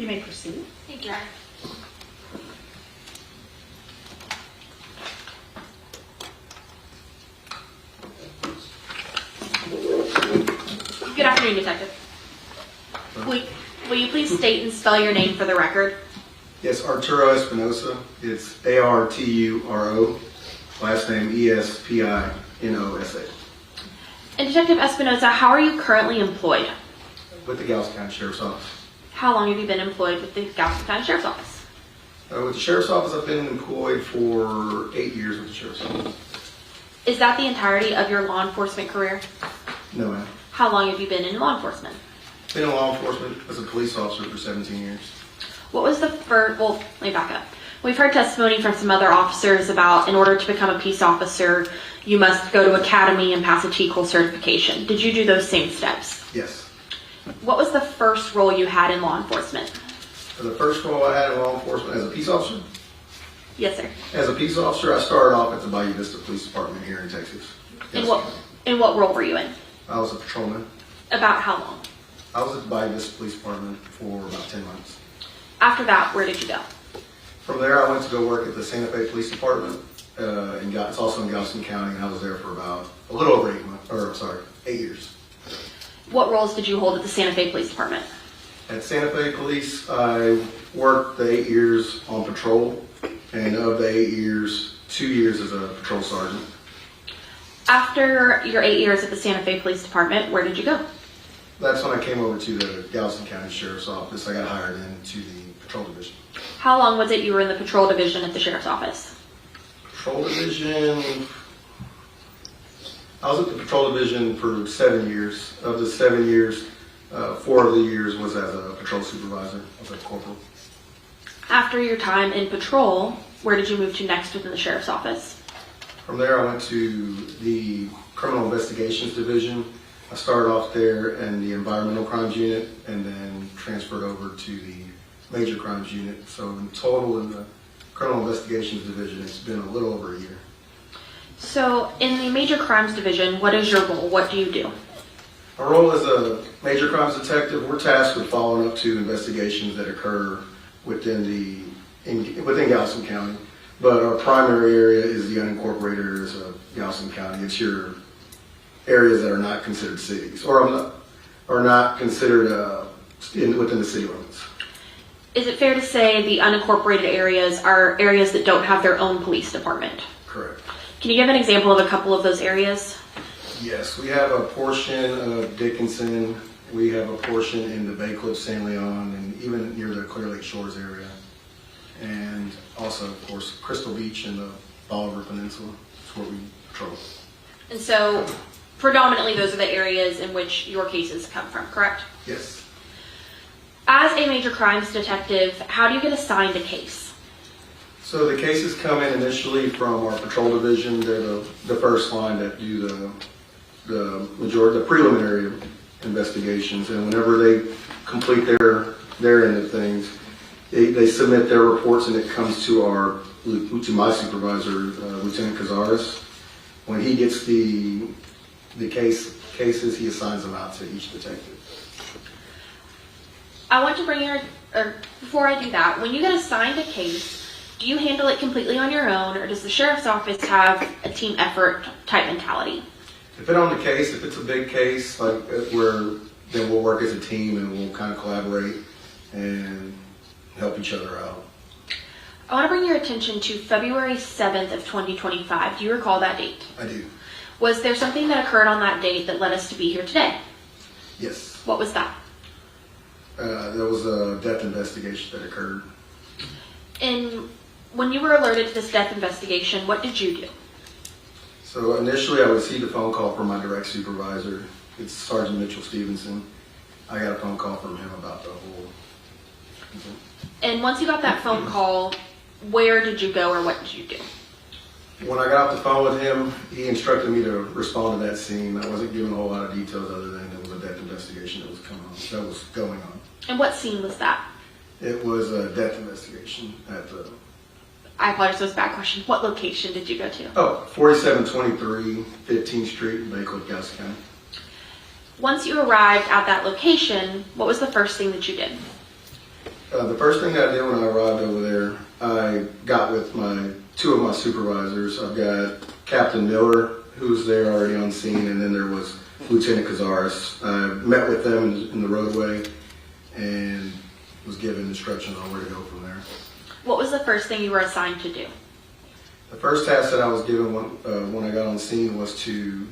may proceed. Thank you. Good afternoon, Detective. Will you please state and spell your name for the record? Yes, Arturo Espinosa. It's Arturo. Last name Espinosa. And Detective Espinosa, how are you currently employed? With the Galveston County Sheriff's Office. How long have you been employed with the Galveston County Sheriff's Office? With the Sheriff's Office, I've been employed for 8 years with the Sheriff's Office. Is that the entirety of your law enforcement career? No, ma'am. How long have you been in law enforcement? Been in law enforcement as a police officer for 17 years. What was the first, well, let me back up. We've heard testimony from some other officers about in order to become a peace officer, you must go to academy and pass a TCOL certification. Did you do those same steps? Yes. What was the first role you had in law enforcement? The first role I had in law enforcement as a peace officer? Yes, sir. As a peace officer, I started off at the Bayou Vista Police Department here in Texas. And what role were you in? I was a patrolman. About how long? I was at the Bayou Vista Police Department for about 10 months. After that, where did you go? From there, I went to go work at the Santa Fe Police Department. It's also in Galveston County, and I was there for about a little over 8 years. What roles did you hold at the Santa Fe Police Department? At Santa Fe Police, I worked the 8 years on patrol, and of the 8 years, 2 years as a patrol sergeant. After your 8 years at the Santa Fe Police Department, where did you go? That's when I came over to the Galveston County Sheriff's Office. I got hired into the patrol division. How long was it you were in the patrol division at the Sheriff's Office? Patrol division, I was at the patrol division for 7 years. Of the 7 years, 4 of the years was as a patrol supervisor. I was a corporal. After your time in patrol, where did you move to next within the Sheriff's Office? From there, I went to the Criminal Investigations Division. I started off there in the Environmental Crimes Unit and then transferred over to the Major Crimes Unit. So in total in the Criminal Investigations Division, it's been a little over a year. So in the Major Crimes Division, what is your role? What do you do? Our role as a major crimes detective, we're tasked with following up to investigations that occur within Galveston County. But our primary area is the unincorporated areas of Galveston County. It's your areas that are not considered cities or are not considered within the city limits. Is it fair to say the unincorporated areas are areas that don't have their own police department? Correct. Can you give an example of a couple of those areas? Yes, we have a portion of Dickinson. We have a portion in the Bacliff, San Leon, and even near the Clear Lake Shores area. And also, of course, Crystal Beach and the Bolivar Peninsula. That's where we patrol. And so predominantly those are the areas in which your cases come from, correct? Yes. As a major crimes detective, how do you get assigned a case? So the cases come in initially from our patrol division. They're the first line that do the preliminary investigations. And whenever they complete their end of things, they submit their reports and it comes to my supervisor, Lieutenant Cazares. When he gets the cases, he assigns them out to each detective. I want to before I do that, when you get assigned a case, do you handle it completely on your own, or does the Sheriff's Office have a team effort type mentality? Depending on the case, if it's a big case, then we'll work as a team and we'll kind of collaborate and help each other out. I want to bring your attention to February 7th of 2025. Do you recall that date? I do. Was there something that occurred on that date that led us to be here today? Yes. What was that? There was a death investigation that occurred. And when you were alerted to this death investigation, what did you do? So initially I received a phone call from my direct supervisor. It's Sergeant Mitchell Stevenson. I got a phone call from him about the whole. And once you got that phone call, where did you go or what did you do? When I got off the phone with him, he instructed me to respond to that scene. I wasn't given a whole lot of details other than there was a death investigation that was going on. And what scene was that? It was a death investigation at the... I apologize, it was a bad question. What location did you go to? 4723 15th Street in Bacliff, Galveston County. Once you arrived at that location, what was the first thing that you did? The first thing I did when I arrived over there, I got with two of my supervisors. I've got Captain Miller, who was there already on scene, and then there was Lieutenant Cazares. I met with them in the roadway and was given instructions on where to go from there. What was the first thing you were assigned to do? The first task that I was given when I got on scene was to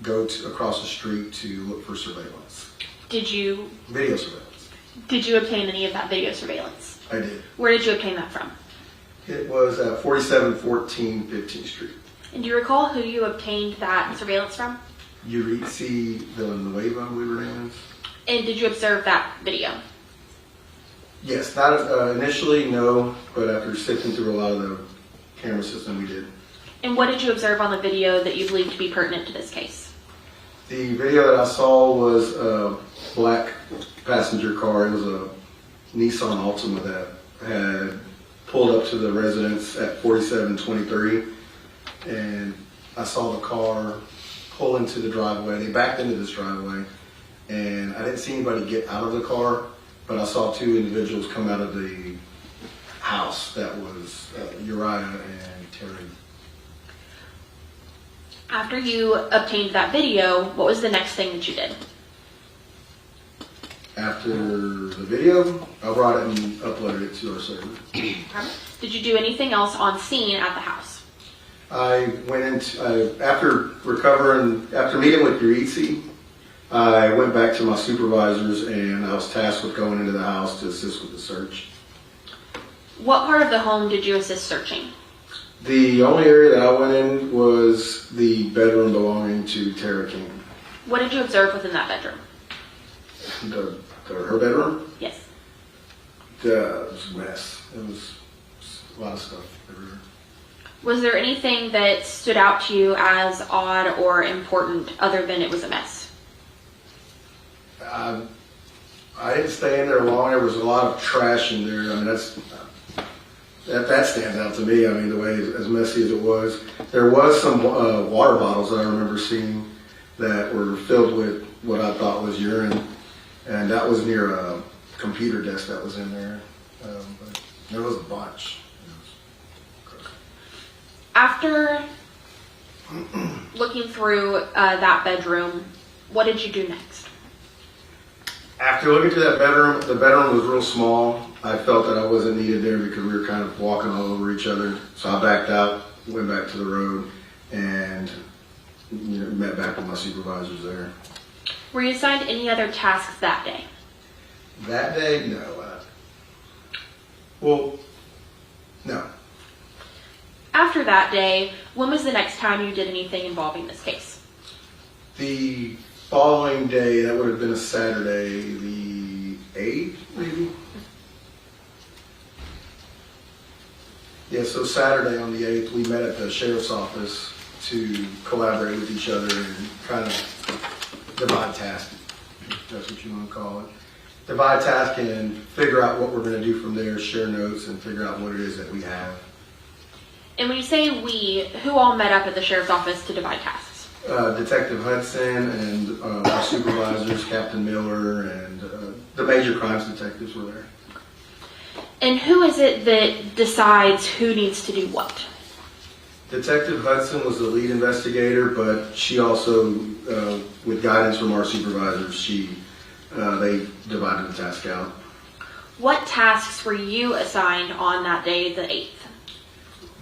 go across the street to look for surveillance. Video surveillance. Did you obtain any of that video surveillance? I did. Where did you obtain that from? It was at 4714 15th Street. And do you recall who you obtained that surveillance from? Uriah Villanueva, I believe her name is. And did you observe that video? Yes, not initially, no, but after sifting through a lot of the camera system, we did. And what did you observe on the video that you believe to be pertinent to this case? The video that I saw was a black passenger car. It was a Nissan Altima that had pulled up to the residence at 4723, and I saw the car pull into the driveway. They backed into this driveway, and I didn't see anybody get out of the car, but I saw two individuals come out of the house. That was Uriah and Terry. After you obtained that video, what was the next thing that you did? After the video, I brought it and uploaded it to our server. Did you do anything else on scene at the house? I went into, after meeting with Uriah, I went back to my supervisors and I was tasked with going into the house to assist with the search. What part of the home did you assist searching? The only area that I went in was the bedroom belonging to Tara King. What did you observe within that bedroom? Her bedroom? Yes. It was a mess. It was a lot of stuff everywhere. Was there anything that stood out to you as odd or important other than it was a mess? I didn't stay in there long. There was a lot of trash in there. I mean, that stands out to me. I mean, the way as messy as it was. There was some water bottles that I remember seeing that were filled with what I thought was urine, and that was near a computer desk that was in there. But there was a bunch. After looking through that bedroom, what did you do next? After looking through that bedroom, the bedroom was real small. I felt that I wasn't needed there because we were kind of walking all over each other. So I backed out, went back to the road, and met back with my supervisors there. Were you assigned any other tasks that day? That day, no. No. After that day, when was the next time you did anything involving this case? The following day, that would have been a Saturday, the 8th, maybe? Yeah, so Saturday on the 8th, we met at the sheriff's office to collaborate with each other and kind of divide tasks, if that's what you want to call it. Divide task and figure out what we're going to do from there, share notes, and figure out what it is that we have. And when you say we, who all met up at the sheriff's office to divide tasks? Detective Hudson and our supervisors, Captain Miller, and the major crimes detectives were there. And who is it that decides who needs to do what? Detective Hudson was the lead investigator, but she also, with guidance from our supervisors, they divided the task out. What tasks were you assigned on that day, the 8th?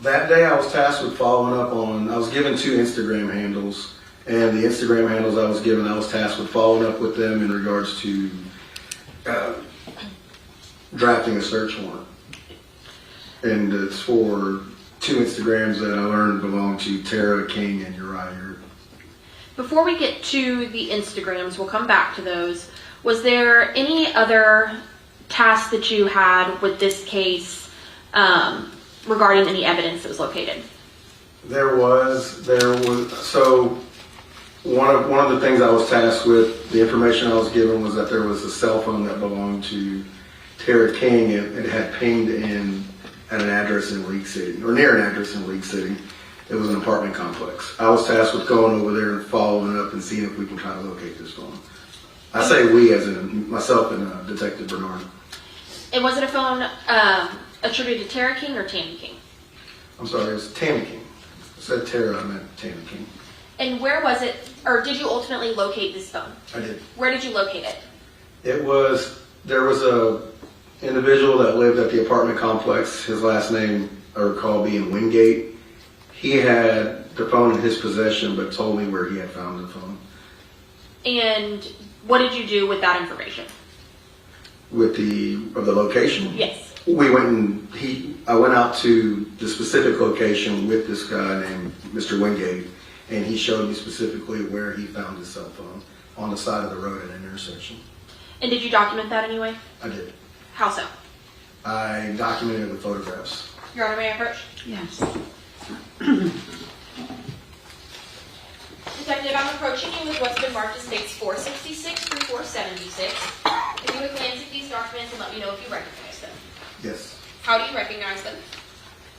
That day I was tasked with following up I was given 2 Instagram handles, and the Instagram handles I was given, I was tasked with following up with them in regards to drafting a search warrant. And it's for 2 Instagrams that I learned belong to Tara King and Uriah Urick. Before we get to the Instagrams, we'll come back to those. Was there any other tasks that you had with this case regarding any evidence that was located? There was. So one of the things I was tasked with, the information I was given was that there was a cell phone that belonged to Tara King. It had pinged in at an address in League City, or near an address in League City. It was an apartment complex. I was tasked with going over there and following up and seeing if we can try to locate this phone. I say we as in myself and Detective Bernard. And was it a phone attributed to Tara King or Tammy King? I'm sorry, it was Tammy King. I said Tara, I meant Tammy King. And where was it, or did you ultimately locate this phone? I did. Where did you locate it? There was a individual that lived at the apartment complex. His last name, I recall, being Wingate. He had the phone in his possession, but told me where he had found the phone. And what did you do with that information? With the location? Yes. We went and I went out to the specific location with this guy named Mr. Wingate, and he showed me specifically where he found his cell phone on the side of the road at an intersection. And did you document that anyway? I did. How so? I documented it with photographs. Your Honor, may I approach? Yes. Detective, I'm approaching you with what's been marked as states 466 through 476. If you would glance at these documents and let me know if you recognize them. Yes, How do you recognize them?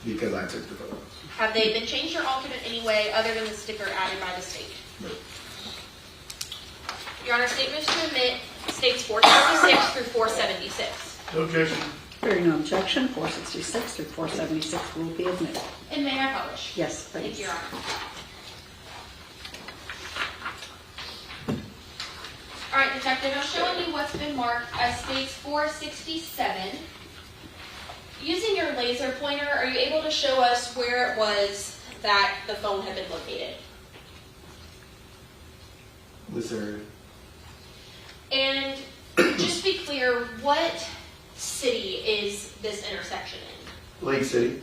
because I took the photos. Have they been changed or altered in any way other than the sticker added by the state? No. Your Honor, statements to admit states 466 through 476. No objection. Hearing no objection, 466 through 476 will be admitted. And may I publish? Yes, Thank please. you, Your Honor. All right, Detective, I'm showing you what's been marked as states 467. Using your laser pointer, are you able to show us where it was that the phone had been located? This area. And just be clear, what city is this intersection in? Lake City.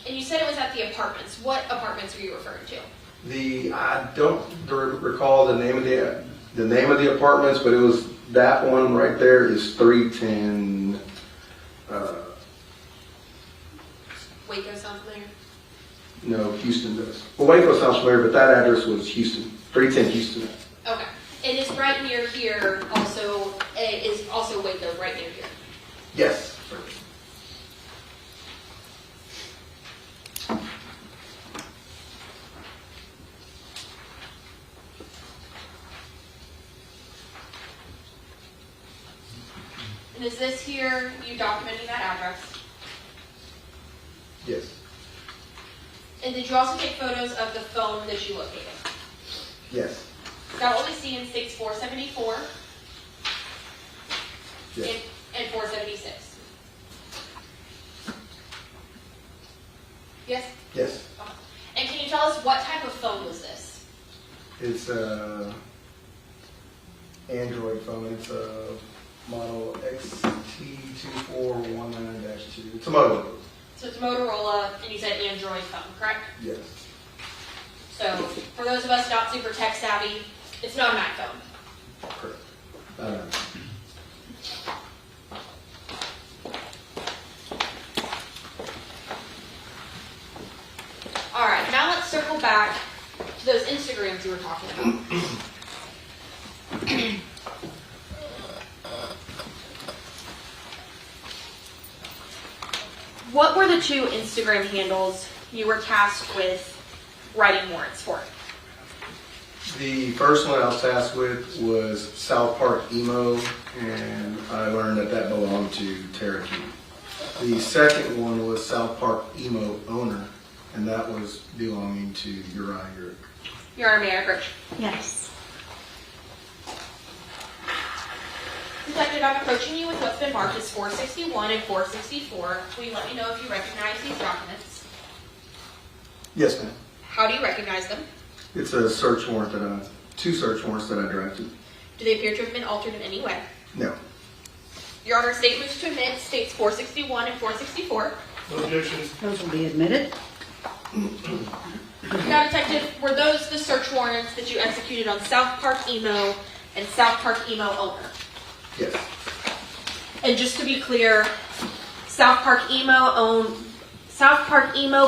And you said it was at the apartments. What apartments are you referring to? I don't recall the name of the apartments, but it was that one right there is 310. Waco sounds familiar? No, Houston does. Well, Waco sounds familiar, but that address was Houston. 310 Houston. Okay. And it's right near here also, is also Waco right near here. Yes. And is this here, you documenting that address? Yes. And did you also take photos of the phone that you located? Yes. Is that what we see in states 474 Yes. and 476? Yes? Yes. Okay. And can you tell us what type of phone was this? It's a Android phone. It's a model XT2419-2. It's a Motorola. So it's Motorola, and you said Android phone, correct? Yes. So for those of us not super tech savvy, it's not an iPhone. Correct. All right, now let's circle back to those Instagrams you were talking about. What were the two Instagram handles you were tasked with writing warrants for? The first one I was tasked with was South Park Emo, and I learned that belonged to Tara King. The second one was South Park Emo Owner, and that was belonging to Uriah Urick. Your Honor, may I approach? Yes. Detective, I'm approaching you with what's been marked as 461 and 464. Will you let me know if you recognize these documents? Yes, ma'am. How do you recognize them? It's a search warrant two search warrants that I drafted. Do they appear to have been altered in any way? No. Your Honor, statements to admit states 461 and 464. No objection. Those will be admitted. Now, Detective, were those the search warrants that you executed on South Park Emo and South Park Emo Owner? Yes. And just to be clear, South Park Emo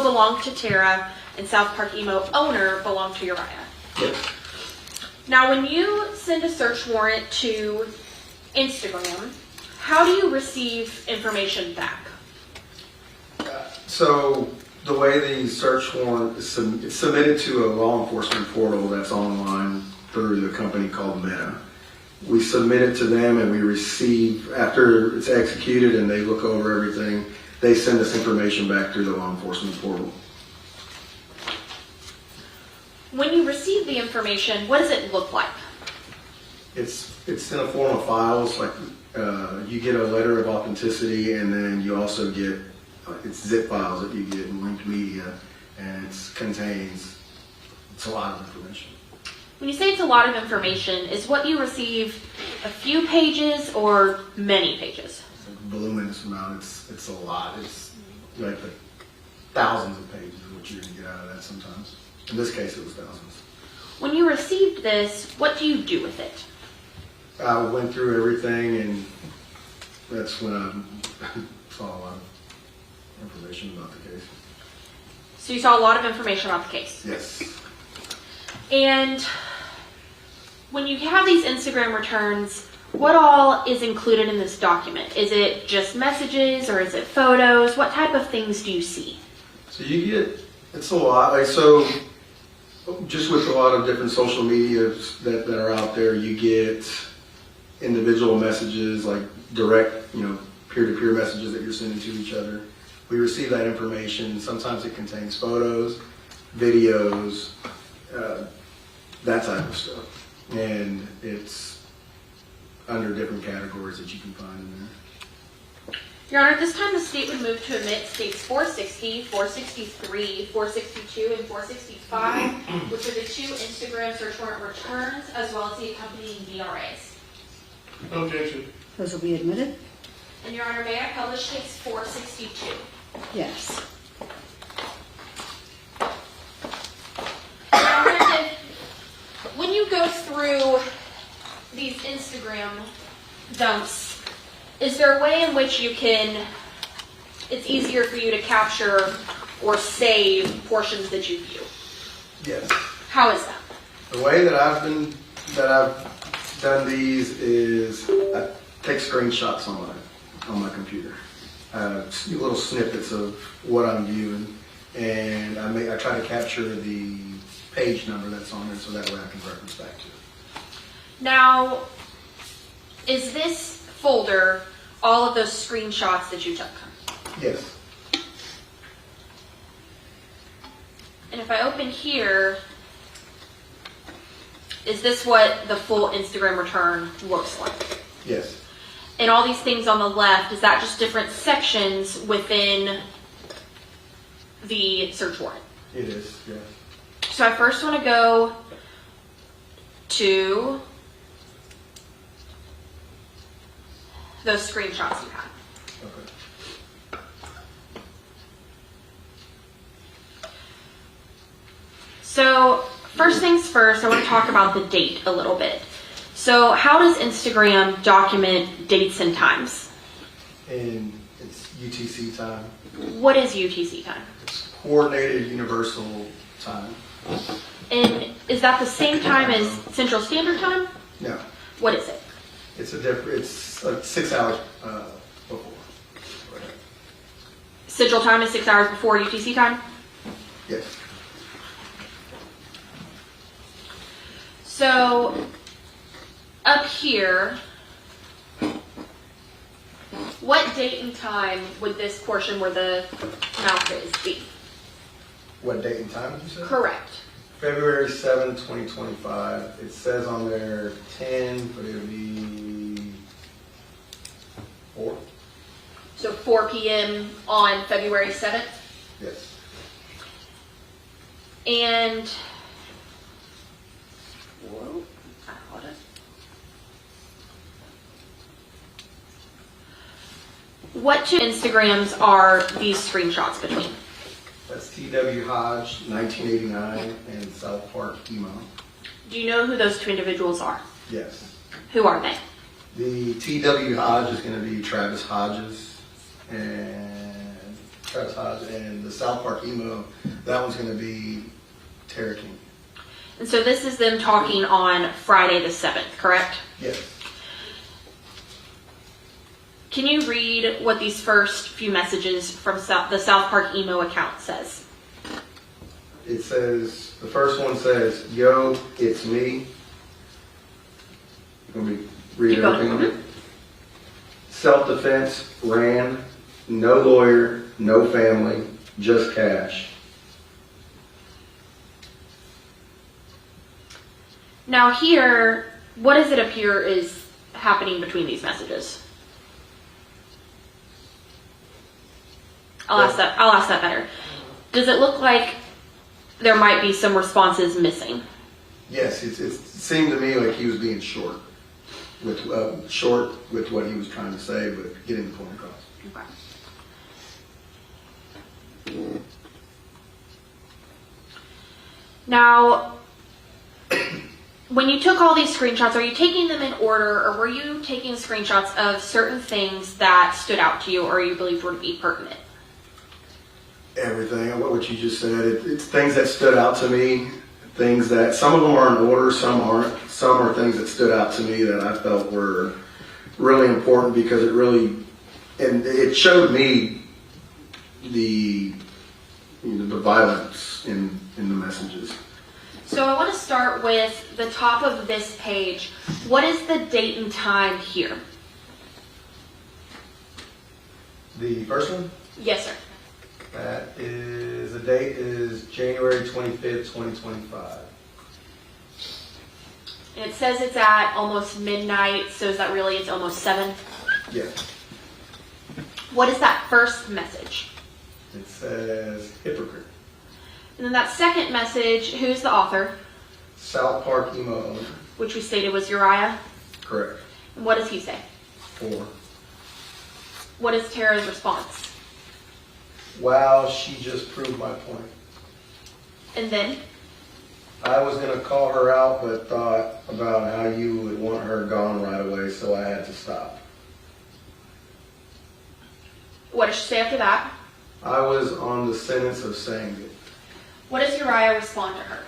belonged to Tara, and South Park Emo Owner belonged to Uriah. Yes. Now, when you send a search warrant to Instagram, how do you receive information back? So the way the search warrant is it's submitted to a law enforcement portal that's online through the company called Meta. we submit it to them, and we receive, after it's executed and they look over everything, they send us information back through the law enforcement portal. When you receive the information, what does it look like? It's in a form of files, like you get a letter of authenticity, and then you also get it's zip files that you get in linked media, and it's a lot of information. When you say it's a lot of information, is what you receive a few pages or many pages? It's a voluminous amount. It's a lot. It's like the thousands of pages of what you're gonna get out of that sometimes. In this case, it was thousands. When you received this, what do you do with it? I went through everything, and that's when I saw a lot of information about the case. So you saw a lot of information about the case. Yes. And when you have these Instagram returns, what all is included in this document? Is it just messages, or is it photos? What type of things do you see? So you get, it's a lot. Like, so just with a lot of different social medias that are out there, you get individual messages, like direct, peer-to-peer messages that you're sending to each other. We receive that information. Sometimes it contains photos, videos, that type of stuff. And it's under different categories that you can find in there. Your Honor, at this time the state would move to admit states 460, 463, 462, and 465, which are the 2 Instagram search warrant returns, as well as the accompanying VRAs. Objection. Those will be admitted? And Your Honor, may I publish states 462? Yes. When you go through these Instagram dumps, is there a way in which it's easier for you to capture or save portions that you view? Yes. How is that? The way that I've done these is I take screenshots on my computer, little snippets of what I'm viewing, and I try to capture the page number that's on there, so that way I can reference back to it. Now, is this folder all of those screenshots that you took? Yes. And if I open here, is this what the full Instagram return looks like? Yes. And all these things on the left, is that just different sections within the search warrant? It is, yes. So I first want to go to those screenshots you had. Okay. So first things first, I want to talk about the date a little bit. So how does Instagram document dates and times? And it's UTC time. What is UTC time? It's Coordinated Universal Time. And is that the same time as Central Standard Time? No. What is it? It's 6 hours before. Central Time is 6 hours before UTC time? Yes. So up here, what date and time would this portion where the mouth is be? What date and time did you say? Correct. February 7, 2025. It says on there 10, but it would be 4. So 4 p.m. on February 7th? Yes. And whoa, hold it. What 2 Instagrams are these screenshots between? That's T.W. Hodge, 1989, and South Park Emo. Do you know who those 2 individuals are? Yes. Who are they? The T.W. Hodge is going to be Travis Hodges, and the South Park Emo, that one's going to be Tara King. And so this is them talking on Friday the 7th, correct? Yes. Can you read what these first few messages from the South Park Emo account says? It says, the first one says, "Yo, it's me." It's going to be Read Keep going. everything. Self-defense, ran, no lawyer, no family, just cash. Now here, what does it appear is happening between these messages? I'll ask that better. Does it look like there might be some responses missing? Yes, it seemed to me like he was being short with what he was trying to say, but getting the point across. Okay. Now, when you took all these screenshots, are you taking them in order, or were you taking screenshots of certain things that stood out to you or you believed would be pertinent? Everything, what you just said, it's things that stood out to me, things that, some of them are in order, some aren't. Some are things that stood out to me that I felt were really important because it showed me the violence in the messages. So I want to start with the top of this page. What is the date and time here? The first one? Yes, sir. The date is January 25th, 2025. And it says it's at almost midnight, so is that really, it's almost 7? Yes. What is that first message? It says hypocrite. And then that second message, who's the author? South Park emo owner. Which we stated was Uriah. Correct. And what does he say? 4. What is Tara's response? Wow, she just proved my point. And then? I was going to call her out, but thought about how you would want her gone right away, so I had to stop. What does she say after that? I was on the sentence of saying it. What does Uriah respond to her?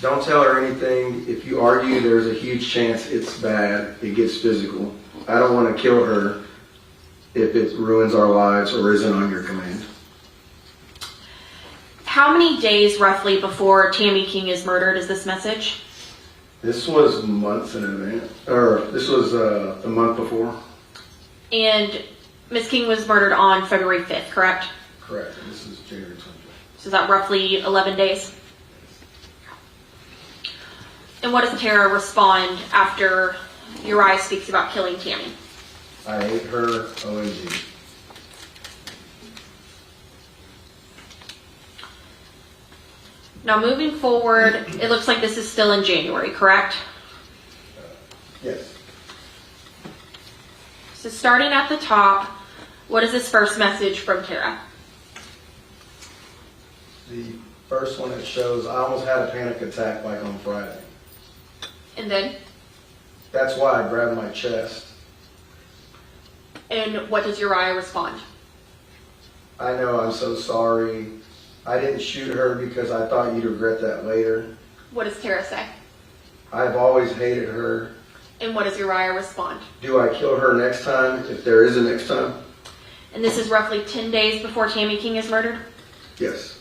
Don't tell her anything. If you argue, there's a huge chance it's bad. It gets physical. I don't want to kill her if it ruins our lives or isn't on your command. How many days roughly before Tammy King is murdered is this message? This was months in advance, or this was a month before. And Ms. King was murdered on February 5th, correct? Correct. And this is January 25th. So is that roughly 11 days? And what does Tara respond after Uriah speaks about killing Tammy? I hate her, OMG. Now moving forward, it looks like this is still in January, correct? Yes. So starting at the top, what is this first message from Tara? The first one it shows, I almost had a panic attack like on Friday. And then? That's why I grabbed my chest. And what does Uriah respond? I know, I'm so sorry. I didn't shoot her because I thought you'd regret that later. What does Tara say? I've always hated her. And what does Uriah respond? Do I kill her next time, if there is a next time? And this is roughly 10 days before Tammy King is murdered? Yes.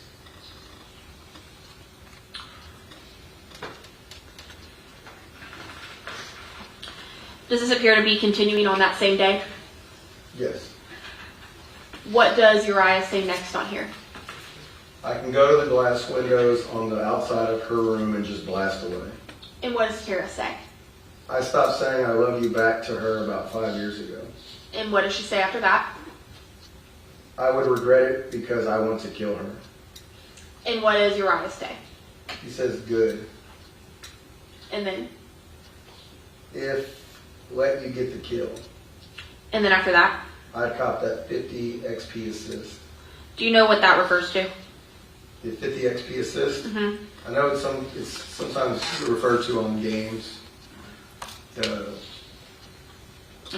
Does this appear to be continuing on that same day? Yes. What does Uriah say next on here? I can go to the glass windows on the outside of her room and just blast away. And what does Tara say? I stopped saying I love you back to her about 5 years ago. And what does she say after that? I would regret it because I want to kill her. And what does Uriah say? He says good. And then? If let you get the kill. And then after that? I'd cop that 50 XP assist. Do you know what that refers to? The 50 XP assist? Mm-hmm. I know it's sometimes referred to on games. Like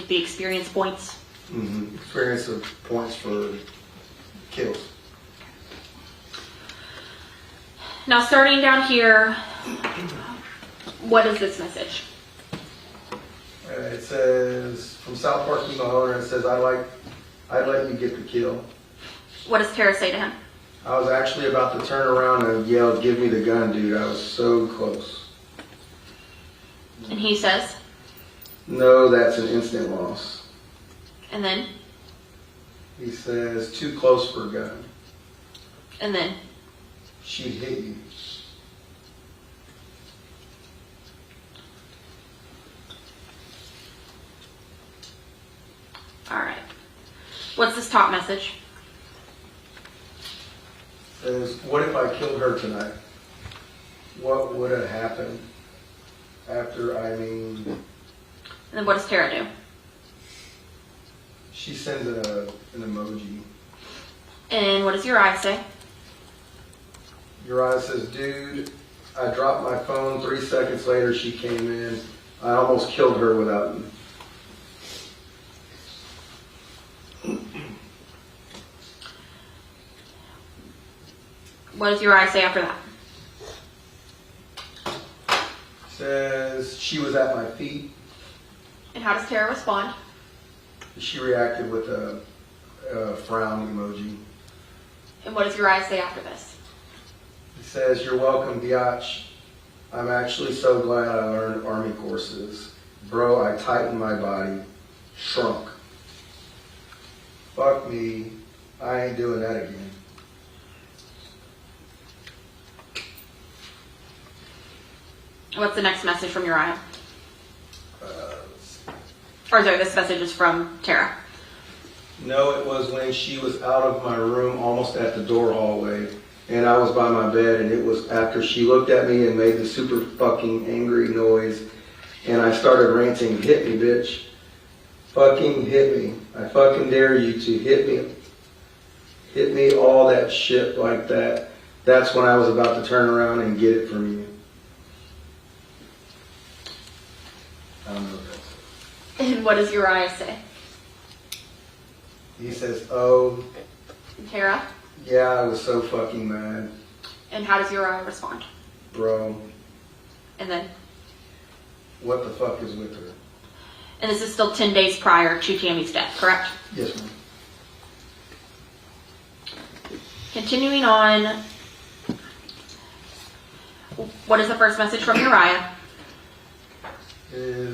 the experience points? Mm-hmm. Experience of points for kills. Now starting down here, what is this message? It says, from South Park emo owner, it says, I'd let you get the kill. What does Tara say to him? I was actually about to turn around and yell, give me the gun, dude. I was so close. And he says? no, that's an instant loss. And then? He says, too close for a gun. And then? She'd hit you. All right. What's this top message? Says, what if I killed her tonight? What would have happened after, And then what does Tara do? She sends an emoji. And what does Uriah say? Uriah says, dude, I dropped my phone. 3 seconds later, she came in. I almost killed her without me. What does Uriah say after that? Says, she was at my feet. And how does Tara respond? She reacted with a frown emoji. And what does Uriah say after this? He says, you're welcome, biatch. I'm actually so glad I learned Army courses. Bro, I tightened my body. Shrunk. Fuck me. I ain't doing that again. What's the next message from Uriah? Or sorry, this message is from Tara. No, it was when she was out of my room, almost at the door hallway, and I was by my bed, and it was after she looked at me and made the super fucking angry noise, and I started ranting, hit me, bitch. Fucking hit me. I fucking dare you to hit me. Hit me, all that shit like that. That's when I was about to turn around and get it from you. I don't know what that says. And what does Uriah say? He says, oh, And Tara? yeah, I was so fucking mad, And how does Uriah respond? bro. And then? What the fuck is with her? And this is still 10 days prior to Tammy's death, correct? Yes, ma'am. Continuing on, what is the first message from Uriah?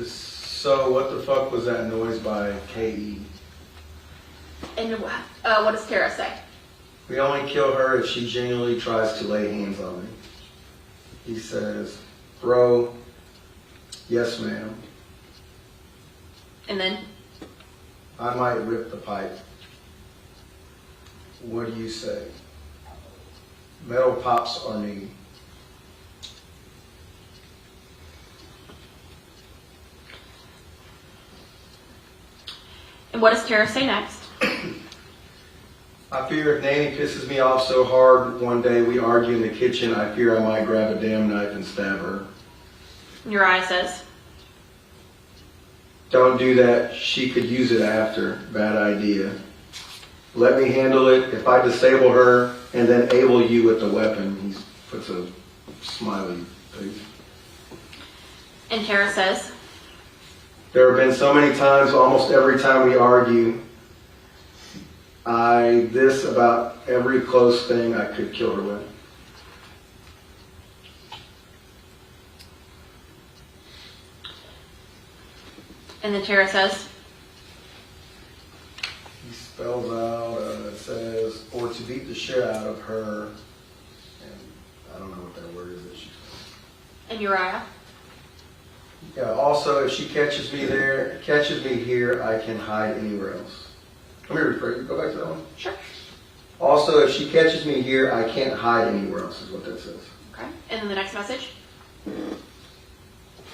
So what the fuck was that noise by K.E.? And what does Tara say? We only kill her if she genuinely tries to lay hands on me. He says, bro, yes ma'am. And then? I might rip the pipe. What do you say? Metal pops are me. And what does Tara say next? I fear if Nanny pisses me off so hard one day we argue in the kitchen, I fear I might grab a damn knife and stab her. And Uriah says? Don't do that. She could use it after. Bad idea. Let me handle it. If I disable her and then able you with the weapon, he puts a smiley face. And Tara says? There have been so many times, almost every time we argue, this about every close thing I could kill her with. And then Tara says? He spells out, it says, or to beat the shit out of her, and I don't know what that word is that she says. And Uriah? Yeah, also, if she catches me here, I can hide anywhere else. Let me rephrase, go back to that one. Sure. Also, if she catches me here, I can't hide anywhere else, is what that says. Okay. And then the next message?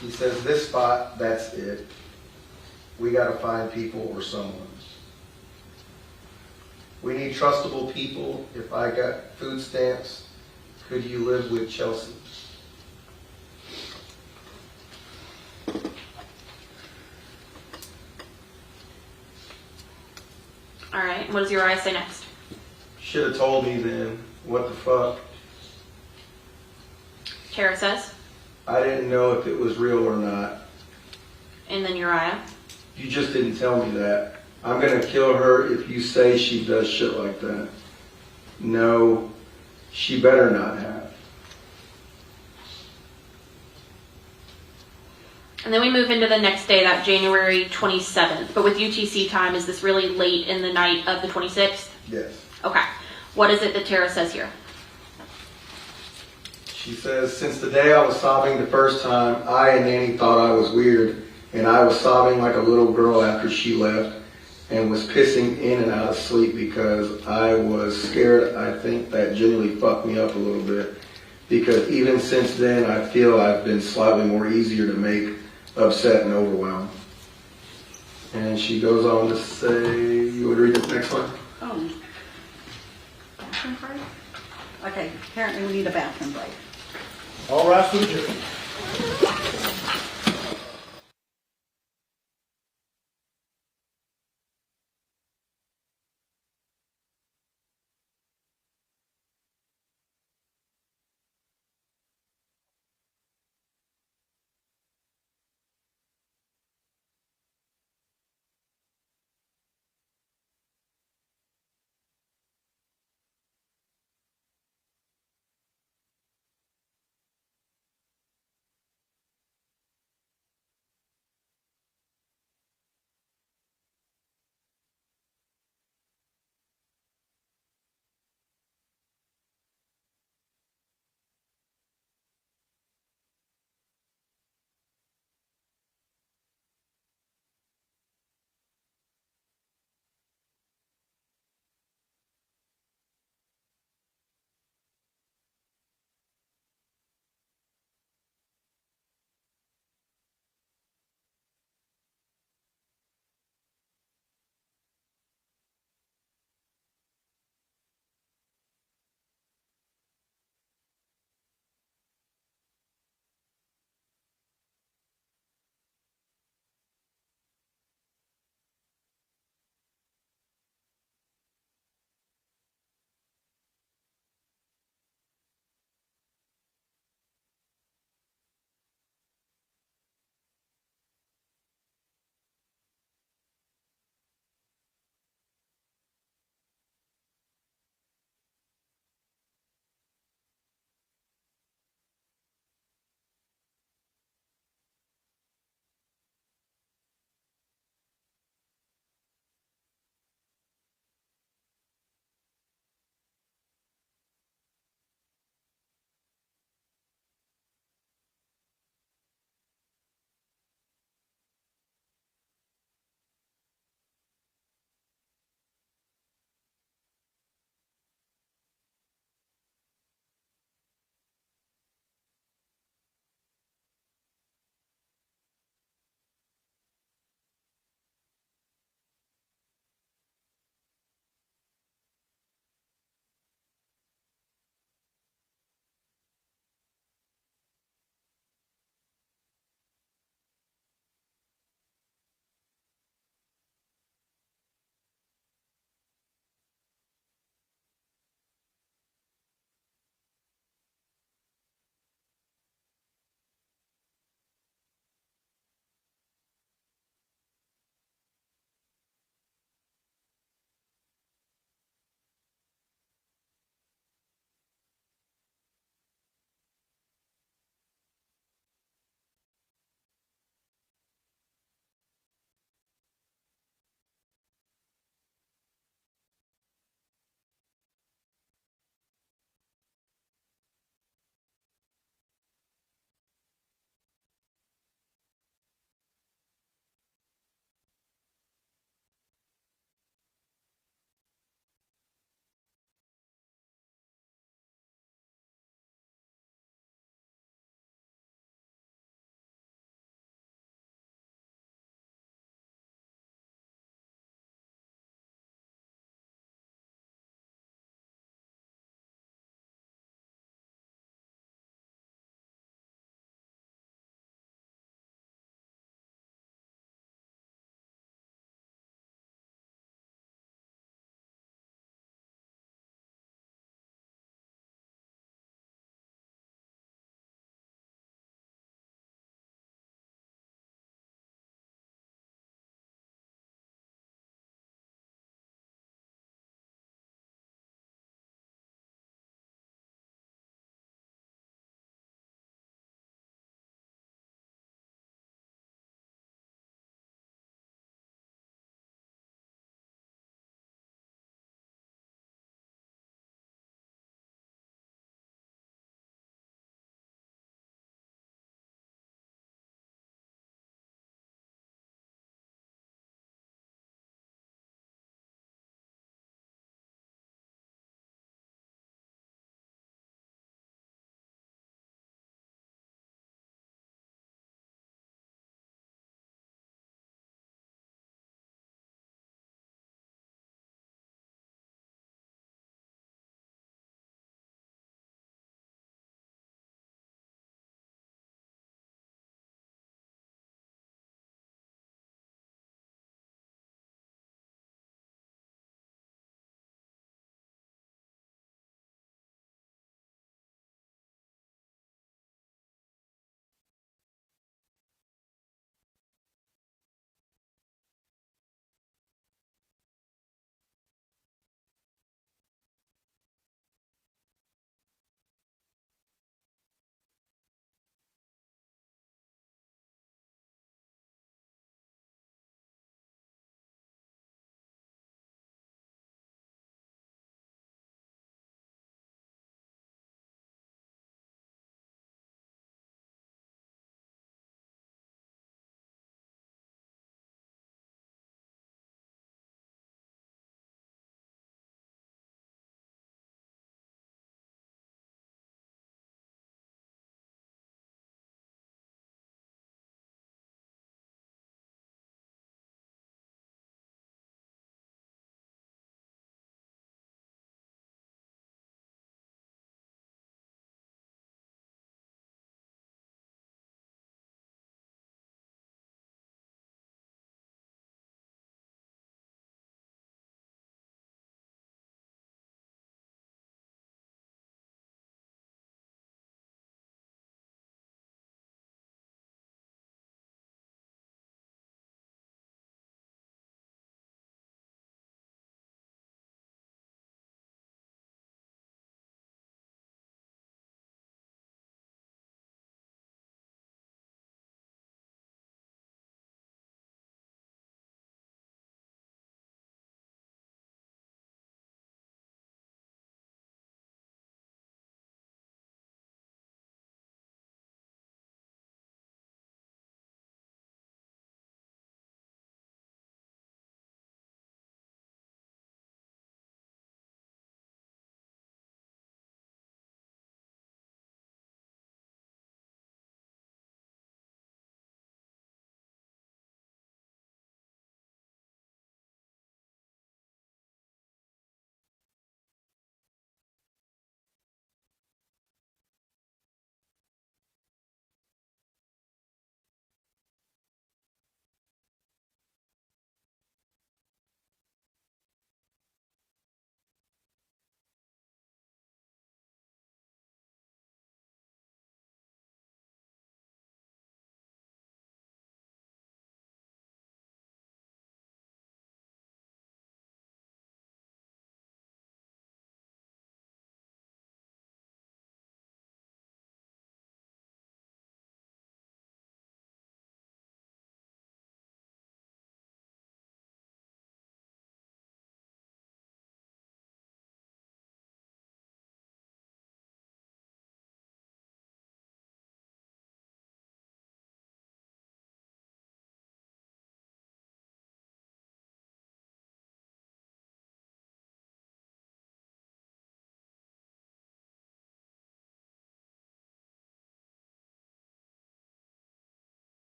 He says, this spot, that's it. We gotta find people or someone. We need trustable people. If I got food stamps, could you live with Chelsea? All right. What does Uriah say next? Should have told me then. What the fuck? Tara says? I didn't know if it was real or not. And then Uriah? You just didn't tell me that. I'm gonna kill her if you say she does shit like that. No, she better not have. And then we move into the next day, that January 27th. But with UTC time, is this really late in the night of the 26th? Yes. Okay. What is it that Tara says here? She says, since the day I was sobbing the first time, I and Nanny thought I was weird, and I was sobbing like a little girl after she left, and was pissing in and out of sleep because I was scared. I think that genuinely fucked me up a little bit, because even since then, I feel I've been slightly more easier to make upset and overwhelmed. And she goes on to say, you would read the next one? Oh. Bathroom break? Okay, apparently we need a bathroom break. All rise for the jury.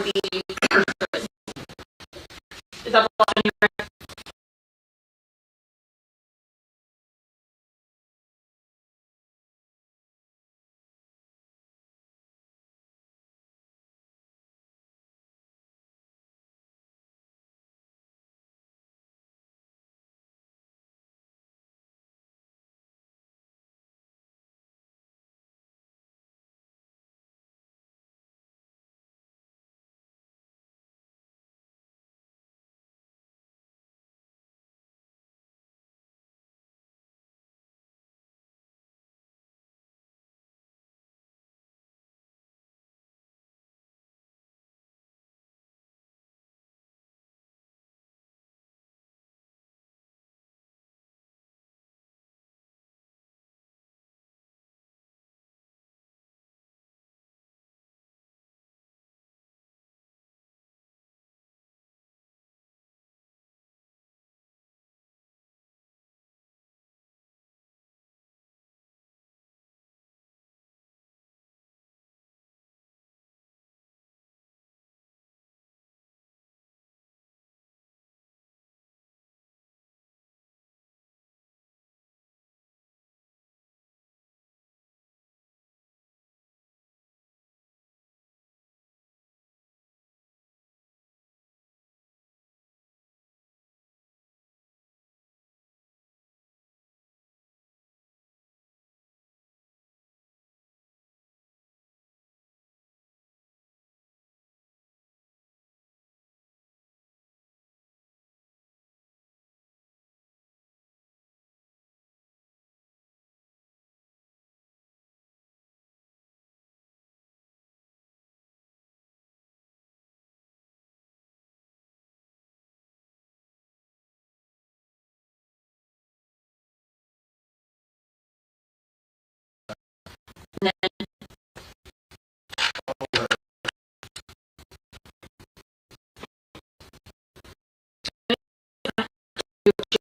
the person. Is that the last one you read?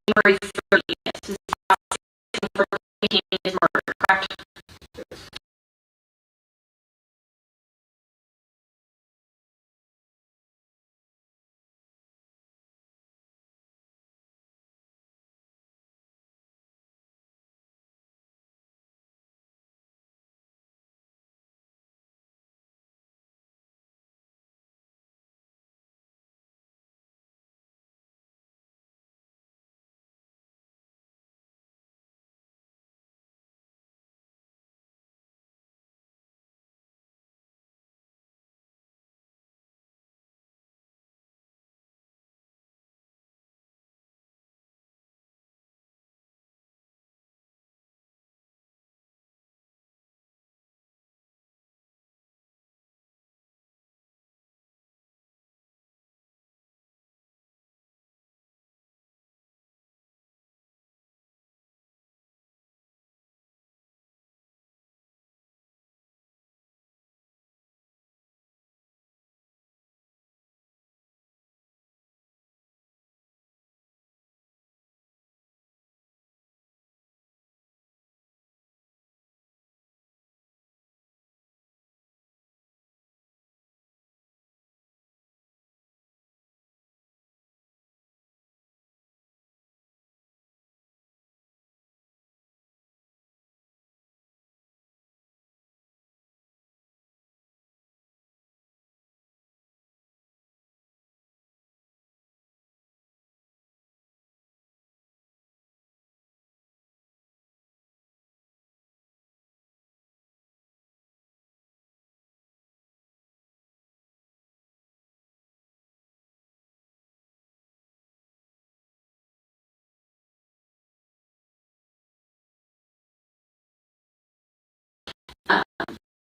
January 30th. Is that for his murder, correct?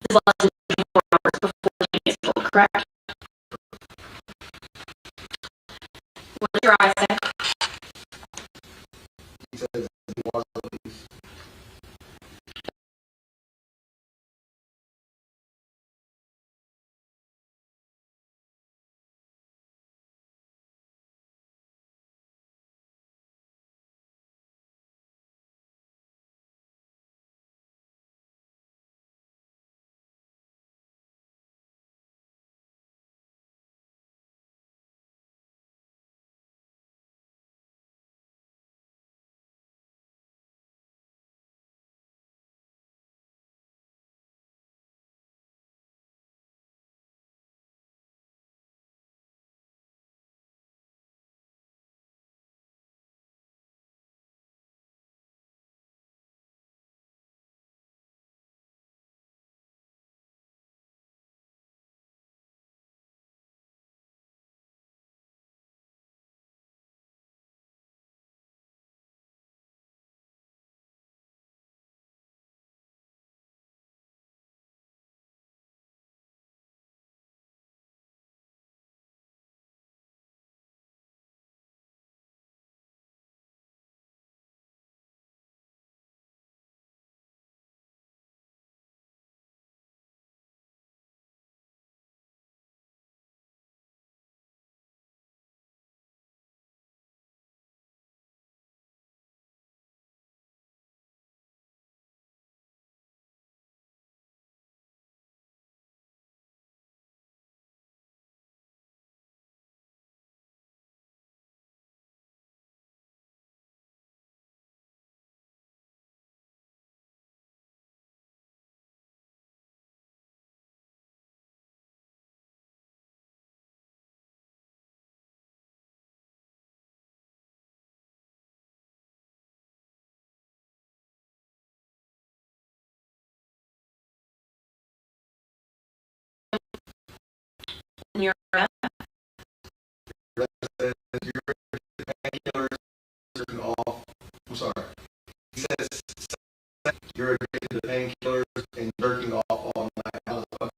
His last 24 hours before he is killed, correct? What did your eye say? He says he wants to leave. your Off. I'm sorry. He says you're addicted to painkillers and jerking off all night. How the fuck?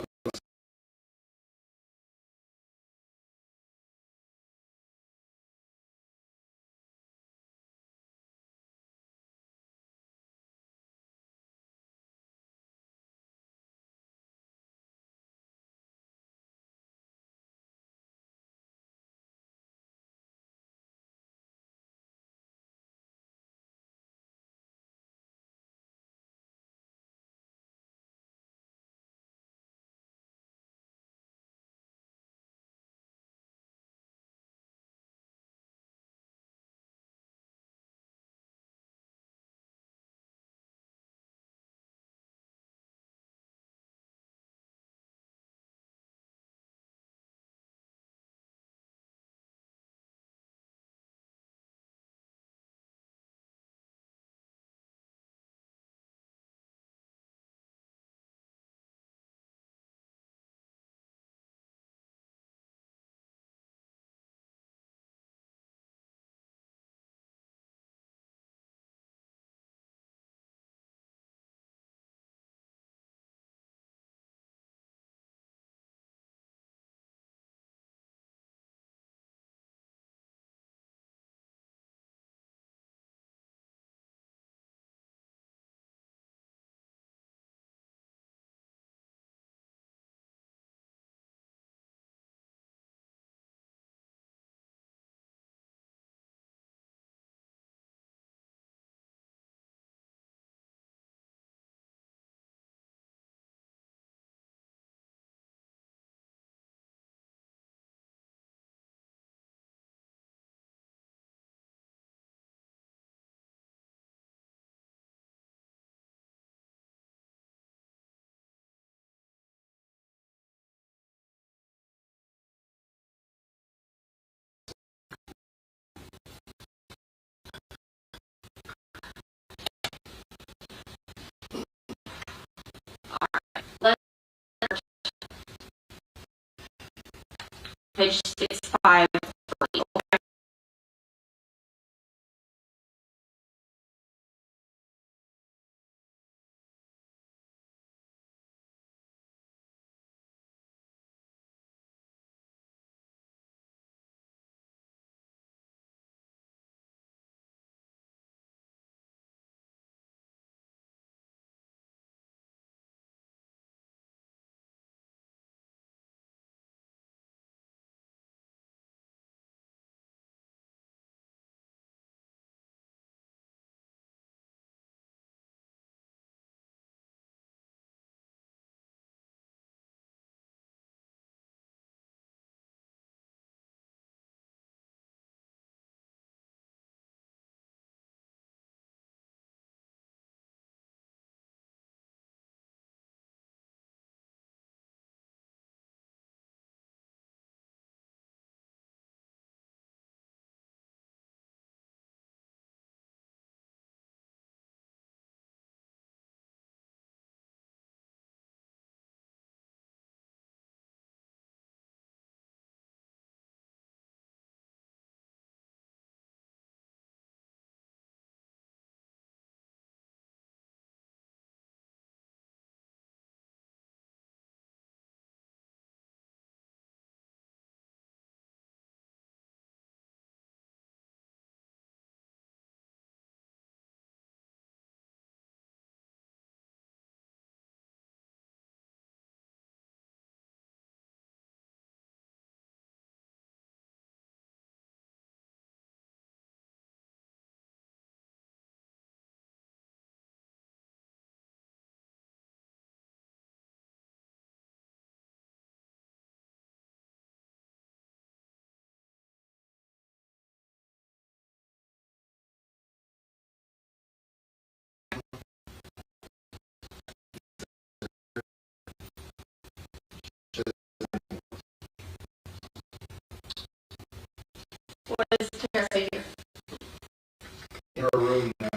page 653. What does Tara say here? In our room now.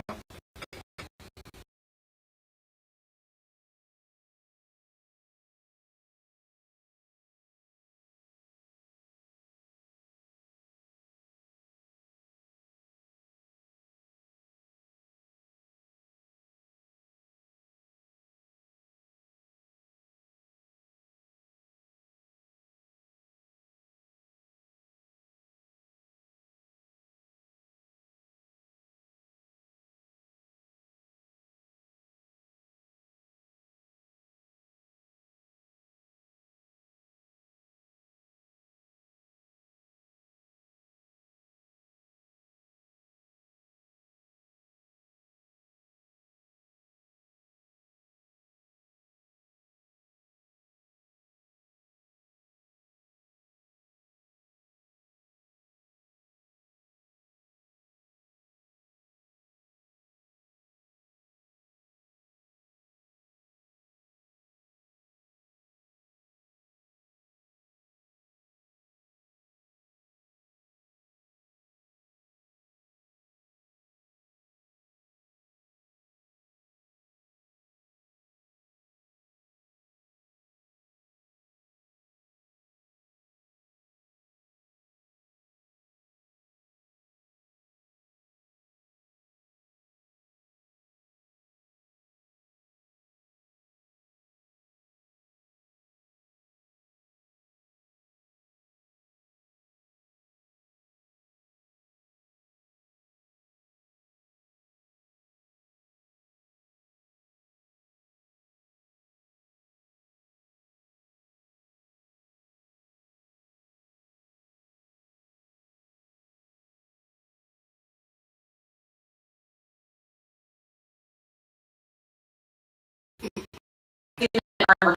crime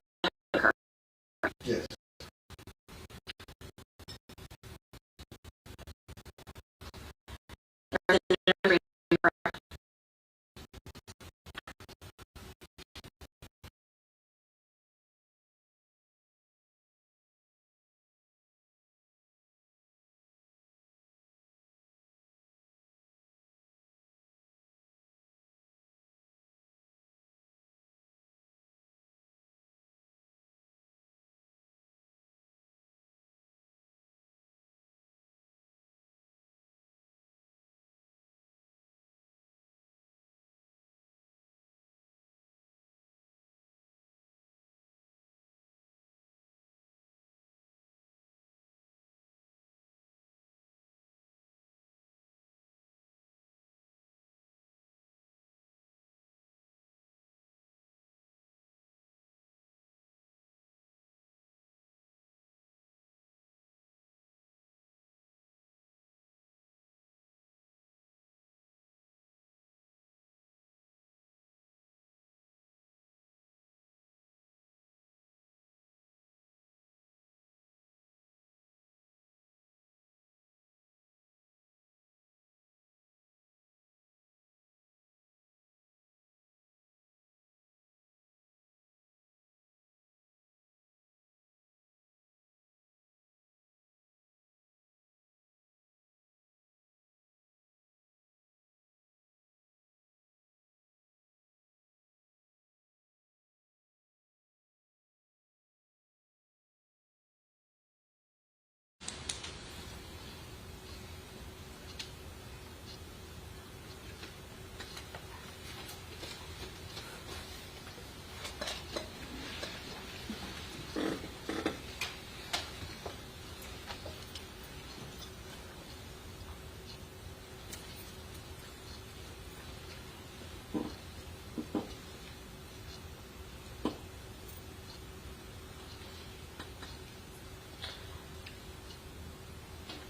occurred. Yes.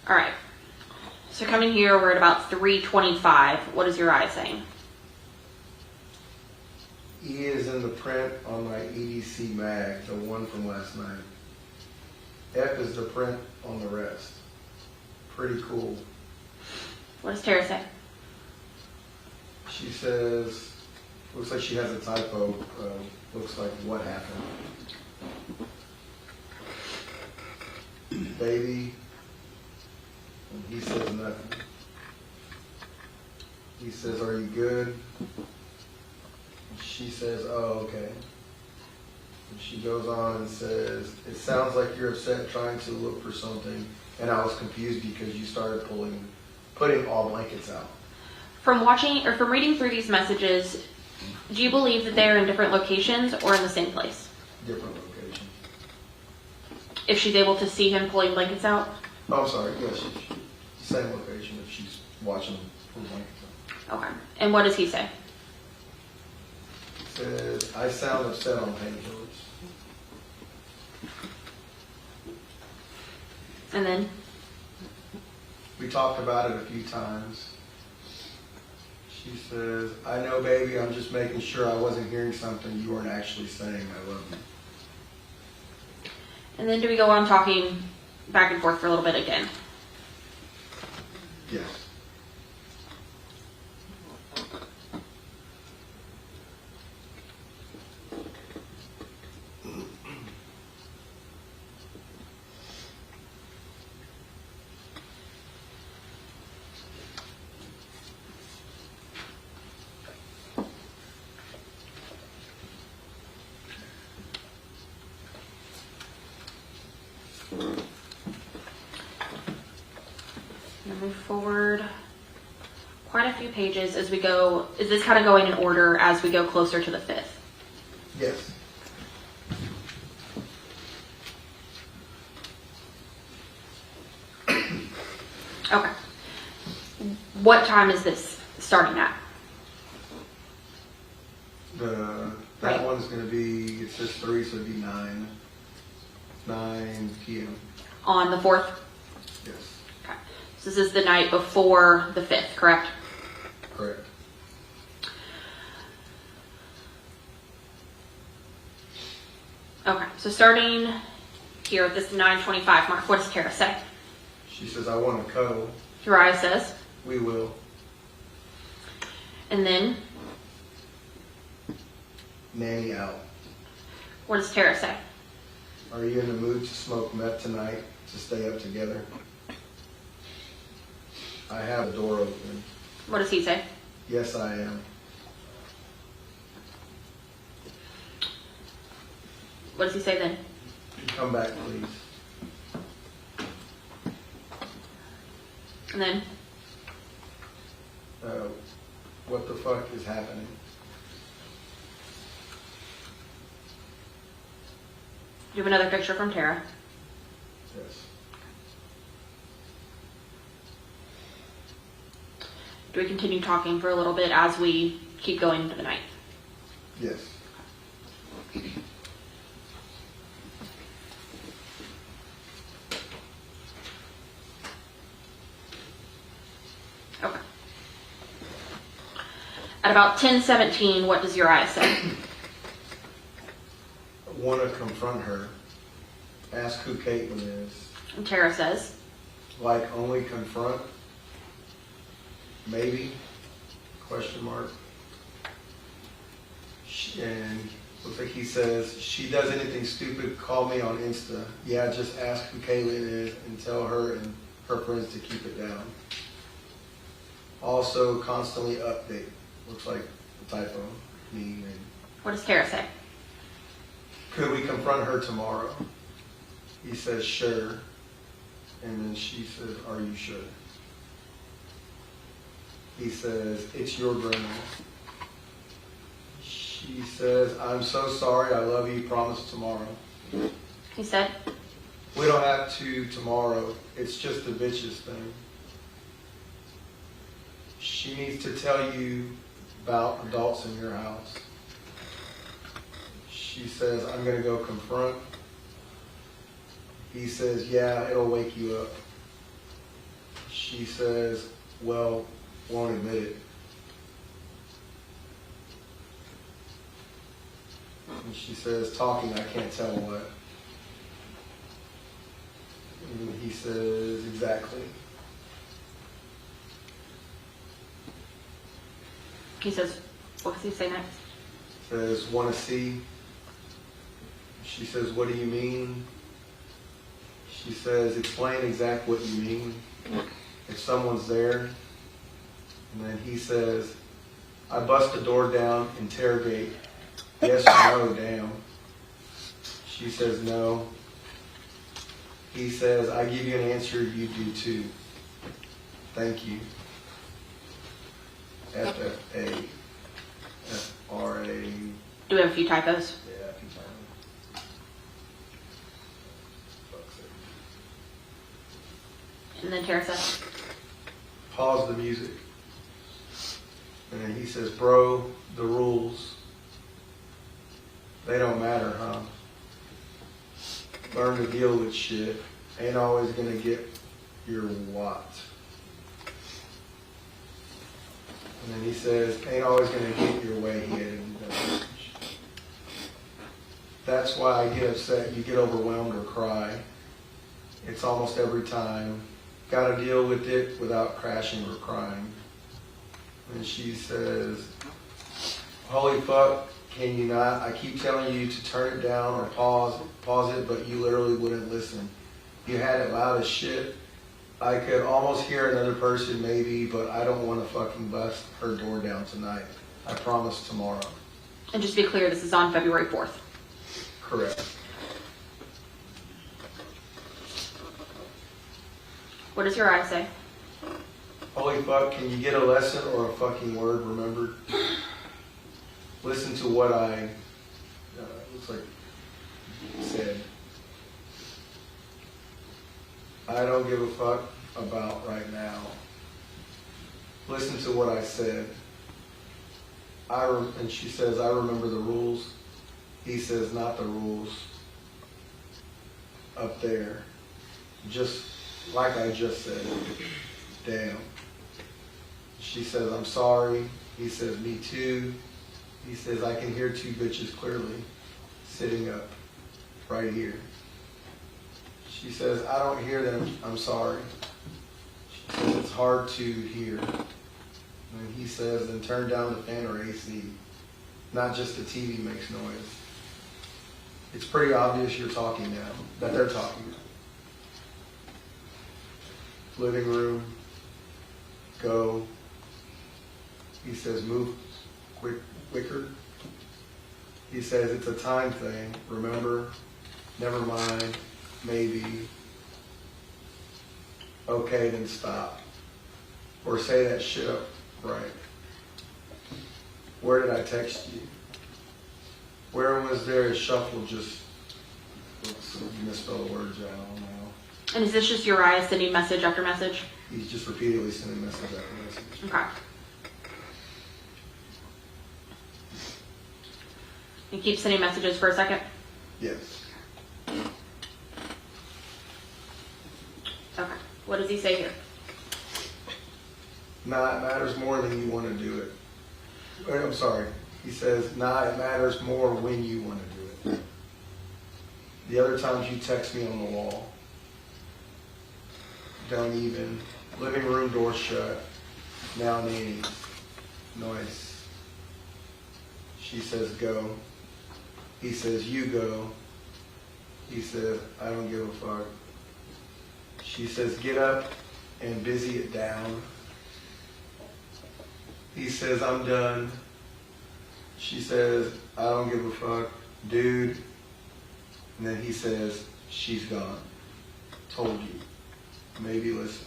All right. So coming here, we're at about 325. What is your eye saying? E is in the print on my EDC mag, the one from last night. F is the print on the rest. Pretty cool. What does Tara say? She says, looks like she has a typo. Looks like what happened. Baby. And he says nothing. He says, are you good? And she says, oh, okay. And she goes on and says, it sounds like you're upset trying to look for something, and I was confused because you started putting all blankets out. From watching or from reading through these messages, do you believe that they're in different locations or in the same place? Different locations. If she's able to see him pulling blankets out? Oh, I'm sorry. Yes, same location if she's watching pull blankets out. Okay. And what does he say? He says, I sound upset on painkillers. And then? We talked about it a few times. She says, I know, baby, I'm just making sure I wasn't hearing something you weren't actually saying. I love you. And then do we go on talking back and forth for a little bit again? Yes. Move forward quite a few pages as we go. Is this kind of going in order as we go closer to the 5th? Yes. Okay. What time is this starting at? That one's going to be, it says 3, so it'd be 9 p.m. On the 4th? Yes. Okay. So this is the night before the 5th, correct? Correct. Okay, so starting here at this 9:25 mark, what does Tara say? She says, I want to cuddle. Uriah says, We will. and then Nanny out. what does Tara say? Are you in the mood to smoke meth tonight to stay up together? I have a door open. What does he say? Yes, I am. What does he say then? Come back, please. And then What the fuck is happening? do you have another picture from Tara? Yes. Do we continue talking for a little bit as we keep going into the night? Yes. Okay. At about 10:17, what does Uriah say? Want to confront her. Ask who Caitlin is. And Tara says, Like only confront? Maybe? Question mark. And looks like he says, she does anything stupid, call me on Insta. Yeah, just ask who Caitlin is and tell her and her friends to keep it down. Also, constantly update. Looks like a typo. Me and what does Tara say? could we confront her tomorrow? He says, sure. And then she says, are you sure? He says, it's your grandma. She says, I'm so sorry, I love you, promise tomorrow. He said, We don't have to tomorrow, it's just a bitches thing. She needs to tell you about adults in your house. She says, I'm gonna go confront. He says, yeah, it'll wake you up. She says, well, won't admit it. And she says, talking, I can't tell what. And he says, exactly. he says, what does he say next? Says, want to see? She says, what do you mean? She says, explain exactly what you mean. If someone's there. And then he says, I bust the door down, interrogate. Yes or no, damn. She says, no. He says, I give you an answer, you do too. Thank you. FFA. FRA. Do we have a few typos? Yeah, a few times. And then Tara says, Pause the music. And then he says, bro, the rules, they don't matter, huh? Learn to deal with shit. Ain't always gonna get your what. And then he says, ain't always gonna get your way. He added in the message. That's why I get upset. You get overwhelmed or cry. It's almost every time. Gotta deal with it without crashing or crying. And she says, holy fuck, can you not? I keep telling you to turn it down or pause it, but you literally wouldn't listen. You had it loud as shit. I could almost hear another person maybe, but I don't want to fucking bust her door down tonight. I promise tomorrow. and just to be clear, this is on February 4th. Correct. What does Uriah say? Holy fuck, can you get a lesson or a fucking word remembered? Listen to what I, looks like, said. I don't give a fuck about right now. Listen to what I said. And she says, I remember the rules. He says, not the rules. Up there. Just like I just said. Damn. She says, I'm sorry. He says, me too. He says, I can hear two bitches clearly, sitting up. right here. She says, I don't hear them, I'm sorry. She says, it's hard to hear. And he says, then turn down the fan or AC. Not just the TV makes noise. It's pretty obvious you're talking now, that they're talking. Living room, go. He says, move quicker. He says, it's a time thing. Remember, never mind, maybe. Okay, then stop. Or say that shit up right. Where did I text you? Where was there a shuffle just, oops, you misspelled the words, I don't know. And is this just Uriah sending message after message? He's just repeatedly sending message after message. Okay. And keep sending messages for a second? Yes. Okay. What does he say here? Nah, it matters more than you want to do it. Wait, I'm sorry. He says, nah, it matters more when you want to do it. The other times you text me on the wall. Don't even. Living room door shut. Now nannies. Noise. She says, go. He says, you go. He says, I don't give a fuck. She says, get up and busy it down. He says, I'm done. She says, I don't give a fuck, dude. And then he says, she's gone. Told you. Maybe listen.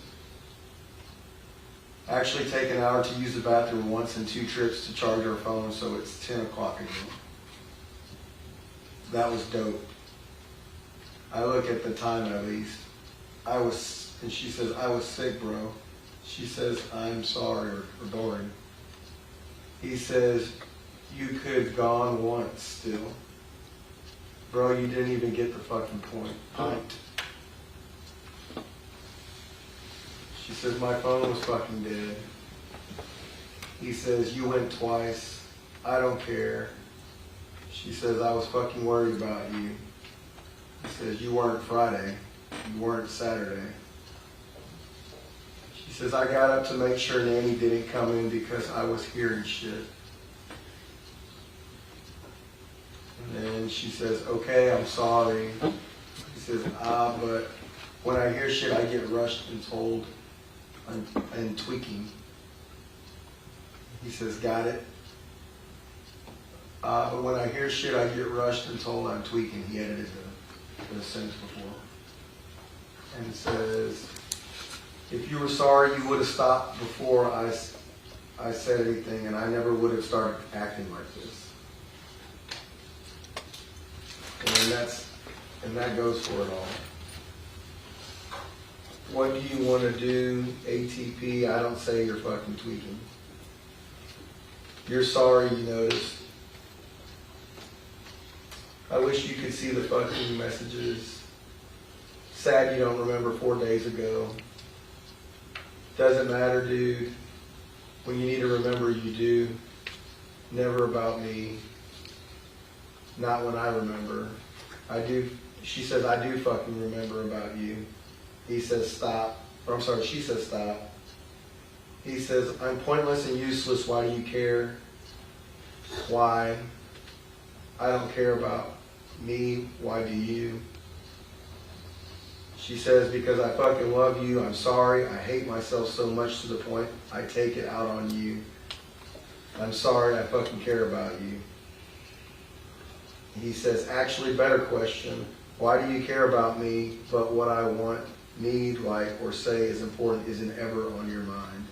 Actually take an hour to use the bathroom once and 2 trips to charge our phone, so it's 10 o'clock again. That was dope. I look at the time at least. And she says, I was sick, bro. She says, I'm sorry, or Doran. He says, you could gone once still. Bro, you didn't even get the fucking point. She says, my phone was fucking dead. He says, you went twice. I don't care. She says, I was fucking worried about you. He says, you weren't Friday. You weren't Saturday. She says, I got up to make sure Nanny didn't come in because I was hearing shit. And then she says, okay, I'm sorry. He says, but when I hear shit, I get rushed and told I'm tweaking. He says, got it. But when I hear shit, I get rushed and told I'm tweaking. He edited the sentence before. And it says, if you were sorry, you would have stopped before I said anything, and I never would have started acting like this. And that goes for it all. What do you want to do, ATP? I don't say you're fucking tweaking. You're sorry you noticed. I wish you could see the fucking messages. Sad you don't remember 4 days ago. Doesn't matter, dude. When you need to remember, you do. Never about me. Not when I remember. I do. She says, I do fucking remember about you. He says, stop. Or I'm sorry, she says, stop. He says, I'm pointless and useless. Why do you care? Why? I don't care about me. Why do you? She says, because I fucking love you. I'm sorry. I hate myself so much to the point I take it out on you. I'm sorry. I fucking care about you. He says, actually, better question. Why do you care about me, but what I want, need, like, or say is important isn't ever on your mind?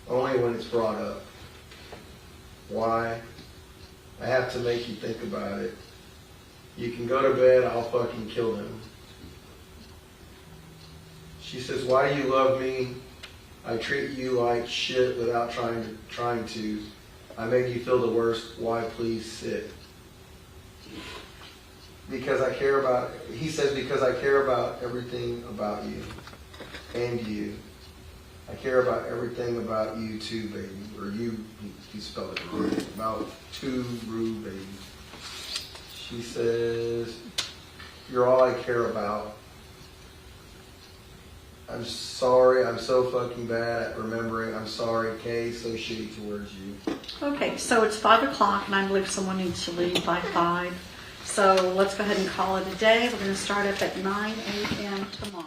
Only when it's brought up. Why? I have to make you think about it. You can go to bed, I'll fucking kill him. She says, why do you love me? I treat you like shit without trying to. I make you feel the worst. Why? Please sit. Because I care about, he says, because I care about everything about you and you. I care about everything about you too, baby. Or you, he spelled it wrong. About too rude, baby. She says, You're all I care about. I'm sorry. I'm so fucking bad at remembering. I'm sorry, Kay, so shitty towards you. Okay, so it's 5 o'clock, and I believe someone needs to leave by 5. So let's go ahead and call it a day. We're going to start up at 9 a.m. tomorrow.